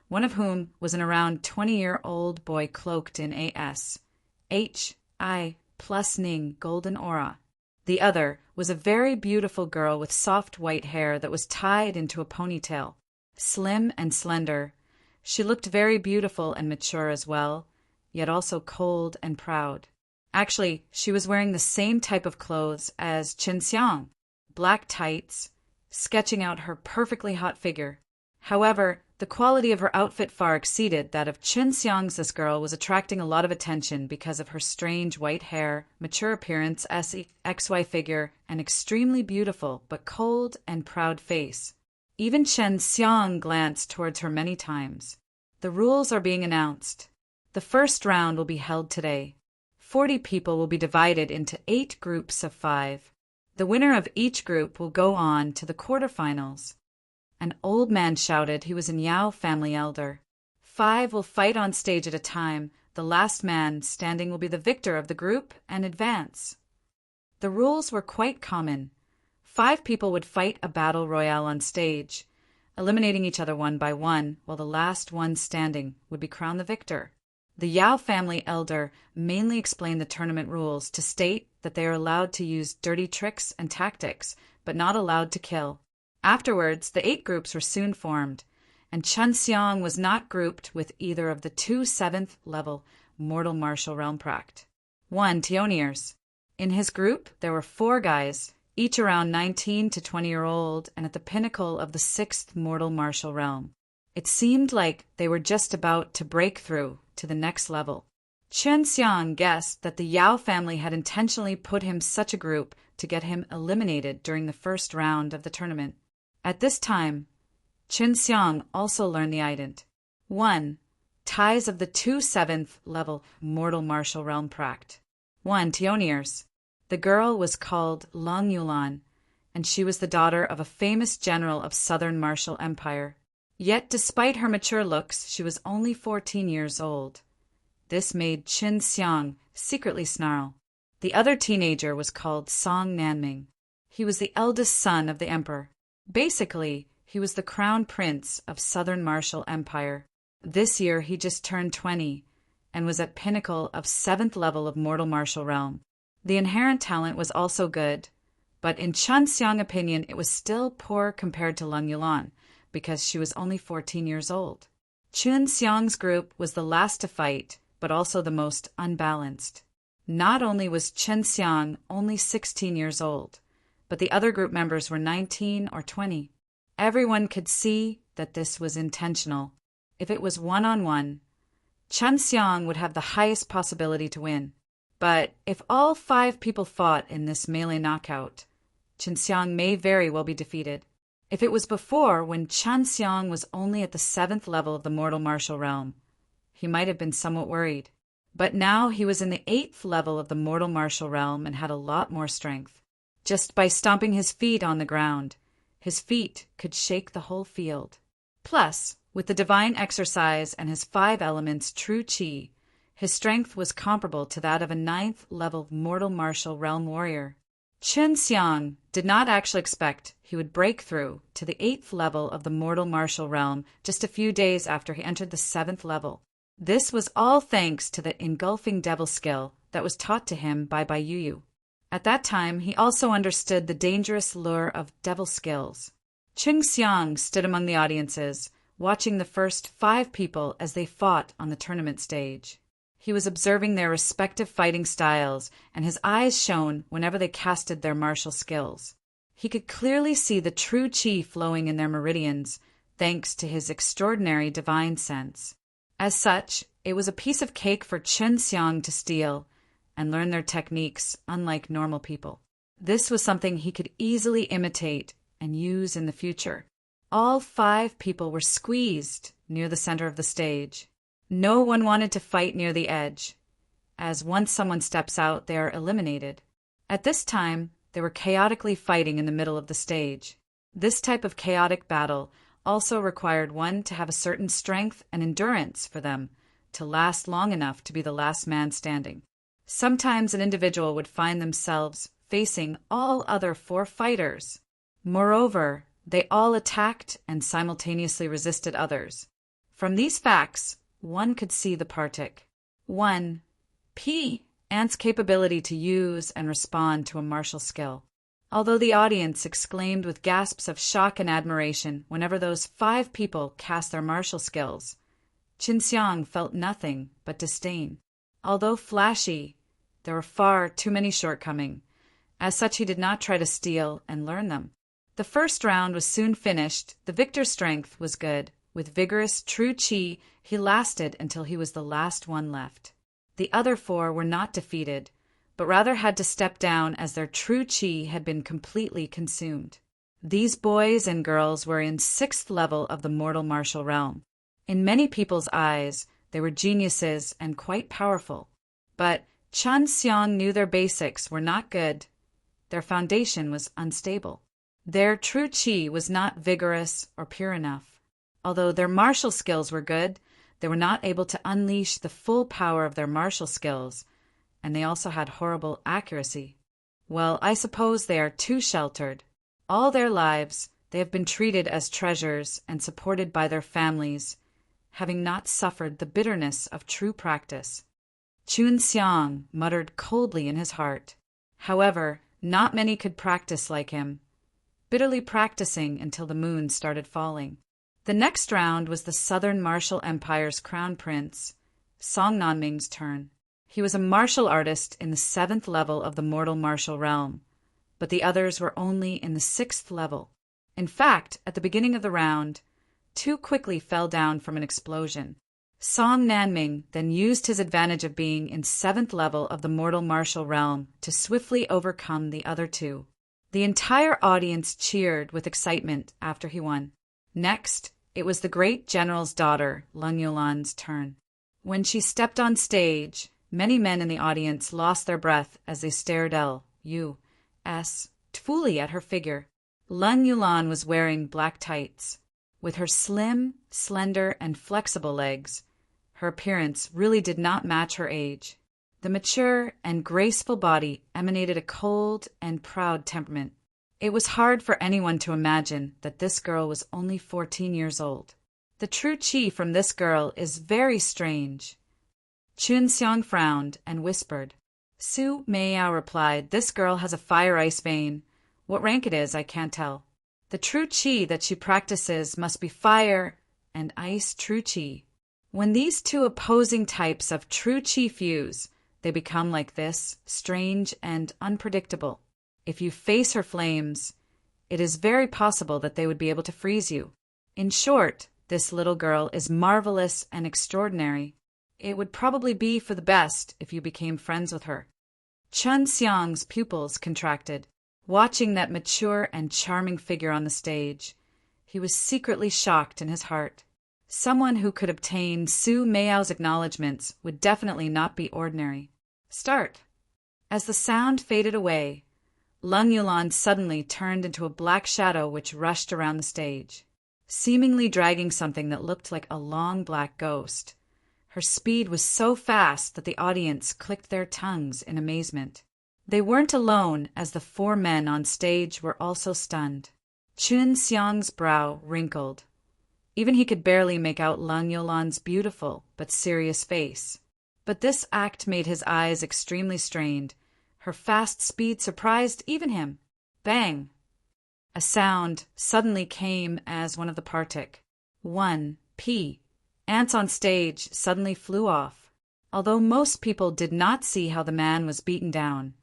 one of whom was an around 20-year-old boy cloaked in A.S.H.I. plus Ning golden aura. The other was a very beautiful girl with soft white hair that was tied into a ponytail. Slim and slender, she looked very beautiful and mature as well, yet also cold and proud. Actually, she was wearing the same type of clothes as Qin Xiang, black tights, sketching out her perfectly hot figure. However, the quality of her outfit far exceeded that of Qin Xiang's. This girl was attracting a lot of attention because of her strange white hair, mature appearance, XY figure, and extremely beautiful but cold and proud face. Even Qin Xiang glanced towards her many times. The rules are being announced. The first round will be held today. 40 people will be divided into 8 groups of 5. The winner of each group will go on to the quarterfinals. An old man shouted. He was an Yao family elder. 5 will fight on stage at a time. The last man standing will be the victor of the group and advance. The rules were quite common. 5 people would fight a battle royale on stage, eliminating each other one by one, while the last one standing would be crowned the victor. The Yao family elder mainly explained the tournament rules to state that they are allowed to use dirty tricks and tactics, but not allowed to kill. Afterwards, the 8 groups were soon formed, and Qin Xiang was not grouped with either of the 2 7th level mortal martial realm pract. 1. Tioniers. In his group, there were 4 guys, each around 19 to 20-year-old and at the pinnacle of the 6th mortal martial realm. It seemed like they were just about to break through to the next level. Chen Xiang guessed that the Yao family had intentionally put him such a group to get him eliminated during the first round of the tournament. At this time, Chen Xiang also learned the ident. 1. Ties of the 2 7th level mortal martial realm pract. 1. Tioniers. The girl was called Long Yulan, and she was the daughter of a famous general of Southern Martial Empire. Yet despite her mature looks, she was only 14 years old. This made Chen Xiang secretly snarl. The other teenager was called Song Nanming. He was the eldest son of the emperor. Basically, he was the crown prince of Southern Martial Empire. This year he just turned 20 and was at pinnacle of 7th level of mortal martial realm. The inherent talent was also good, but in Chen Xiang's opinion it was still poor compared to Leng Yulan because she was only 14 years old. Chen Xiang's group was the last to fight, but also the most unbalanced. Not only was Chen Xiang only 16 years old, but the other group members were 19 or 20. Everyone could see that this was intentional. If it was one-on-one, Chen Xiang would have the highest possibility to win. But if all 5 people fought in this melee knockout, Chen Xiang may very well be defeated. If it was before, when Chen Xiang was only at the 7th level of the mortal martial realm, he might have been somewhat worried. But now he was in the 8th level of the mortal martial realm and had a lot more strength. Just by stomping his feet on the ground, his feet could shake the whole field. Plus, with the divine exercise and his 5 elements true qi, his strength was comparable to that of a 9th level mortal martial realm warrior. Chen Xiang did not actually expect he would break through to the 8th level of the mortal martial realm just a few days after he entered the 7th level. This was all thanks to the engulfing devil skill that was taught to him by Bai Yuyu. At that time, he also understood the dangerous lure of devil skills. Chen Xiang stood among the audiences, watching the first 5 people as they fought on the tournament stage. He was observing their respective fighting styles, and his eyes shone whenever they casted their martial skills. He could clearly see the true qi flowing in their meridians, thanks to his extraordinary divine sense. As such, it was a piece of cake for Chen Xiang to steal and learn their techniques, unlike normal people. This was something he could easily imitate and use in the future. All 5 people were squeezed near the center of the stage. No one wanted to fight near the edge, as once someone steps out, they are eliminated. At this time, they were chaotically fighting in the middle of the stage. This type of chaotic battle also required one to have a certain strength and endurance for them to last long enough to be the last man standing. Sometimes an individual would find themselves facing all other 4 fighters. Moreover, they all attacked and simultaneously resisted others. From these facts, one could see the partic. 1. P. Ant's capability to use and respond to a martial skill. Although the audience exclaimed with gasps of shock and admiration whenever those 5 people cast their martial skills, Chen Xiang felt nothing but disdain. Although flashy, there were far too many shortcomings. As such, he did not try to steal and learn them. The first round was soon finished. The victor's strength was good. With vigorous, true qi, he lasted until he was the last one left. The other 4 were not defeated, but rather had to step down as their true qi had been completely consumed. These boys and girls were in 6th level of the mortal martial realm. In many people's eyes, they were geniuses and quite powerful. But Chen Xiang knew their basics were not good. Their foundation was unstable. Their true qi was not vigorous or pure enough. Although their martial skills were good, they were not able to unleash the full power of their martial skills, and they also had horrible accuracy. Well, I suppose they are too sheltered. All their lives, they have been treated as treasures and supported by their families, having not suffered the bitterness of true practice. Chen Xiang muttered coldly in his heart. However, not many could practice like him, bitterly practicing until the moon started falling. The next round was the Southern Martial Empire's crown prince, Song Nanming's turn. He was a martial artist in the 7th level of the mortal martial realm, but the others were only in the 6th level. In fact, at the beginning of the round, 2 quickly fell down from an explosion. Song Nanming then used his advantage of being in 7th level of the mortal martial realm to swiftly overcome the other two. The entire audience cheered with excitement after he won. Next, it was the great general's daughter, Lung Yulan's turn. When she stepped on stage, many men in the audience lost their breath as they stared fully at her figure. Lung Yulan was wearing black tights. With her slim, slender, and flexible legs, her appearance really did not match her age. The mature and graceful body emanated a cold and proud temperament. It was hard for anyone to imagine that this girl was only 14 years old. The true qi from this girl is very strange. Chun Xiang frowned and whispered. Su Meiyao replied, "This girl has a fire-ice vein. What rank it is, I can't tell. The true qi that she practices must be fire and ice true qi. When these two opposing types of true qi fuse, they become like this, strange and unpredictable. If you face her flames, it is very possible that they would be able to freeze you. In short, this little girl is marvelous and extraordinary. It would probably be for the best if you became friends with her." Chun Xiang's pupils contracted, watching that mature and charming figure on the stage. He was secretly shocked in his heart. Someone who could obtain Su Meiao's acknowledgments would definitely not be ordinary. Start. As the sound faded away, Lung Yulan suddenly turned into a black shadow which rushed around the stage, seemingly dragging something that looked like a long black ghost. Her speed was so fast that the audience clicked their tongues in amazement. They weren't alone, as the 4 men on stage were also stunned. Chun Xiang's brow wrinkled. Even he could barely make out Lung Yulan's beautiful but serious face. But this act made his eyes extremely strained. Her fast speed surprised even him. Bang! A sound suddenly came as one of the partic. 1P. Ants on stage suddenly flew off. Although most people did not see how the man was beaten down,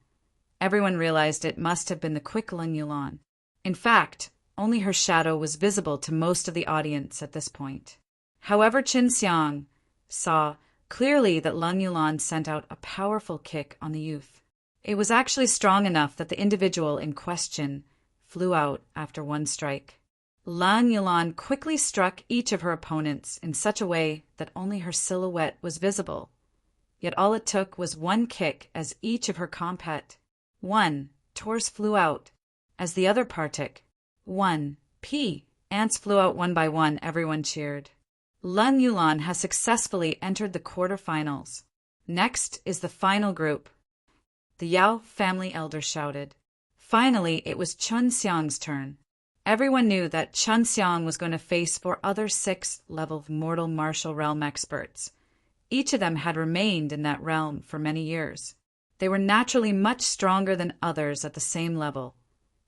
everyone realized it must have been the quick Lung Yulan. In fact, only her shadow was visible to most of the audience at this point. However, Chun Xiang saw clearly that Lung Yulan sent out a powerful kick on the youth. It was actually strong enough that the individual in question flew out after 1 strike. Lung Yulan quickly struck each of her opponents in such a way that only her silhouette was visible. Yet all it took was 1 kick as each of her compet 1 Tors flew out, as the other partic 1P ants flew out 1 by 1. Everyone cheered. Lung Yulan has successfully entered the quarterfinals. Next is the final group. The Yao family elders shouted. Finally, it was Chun Xiang's turn. Everyone knew that Chun Xiang was going to face 4 other 6th-level mortal martial realm experts. Each of them had remained in that realm for many years. They were naturally much stronger than others at the same level,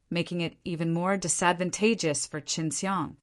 making it even more disadvantageous for Chun Xiang.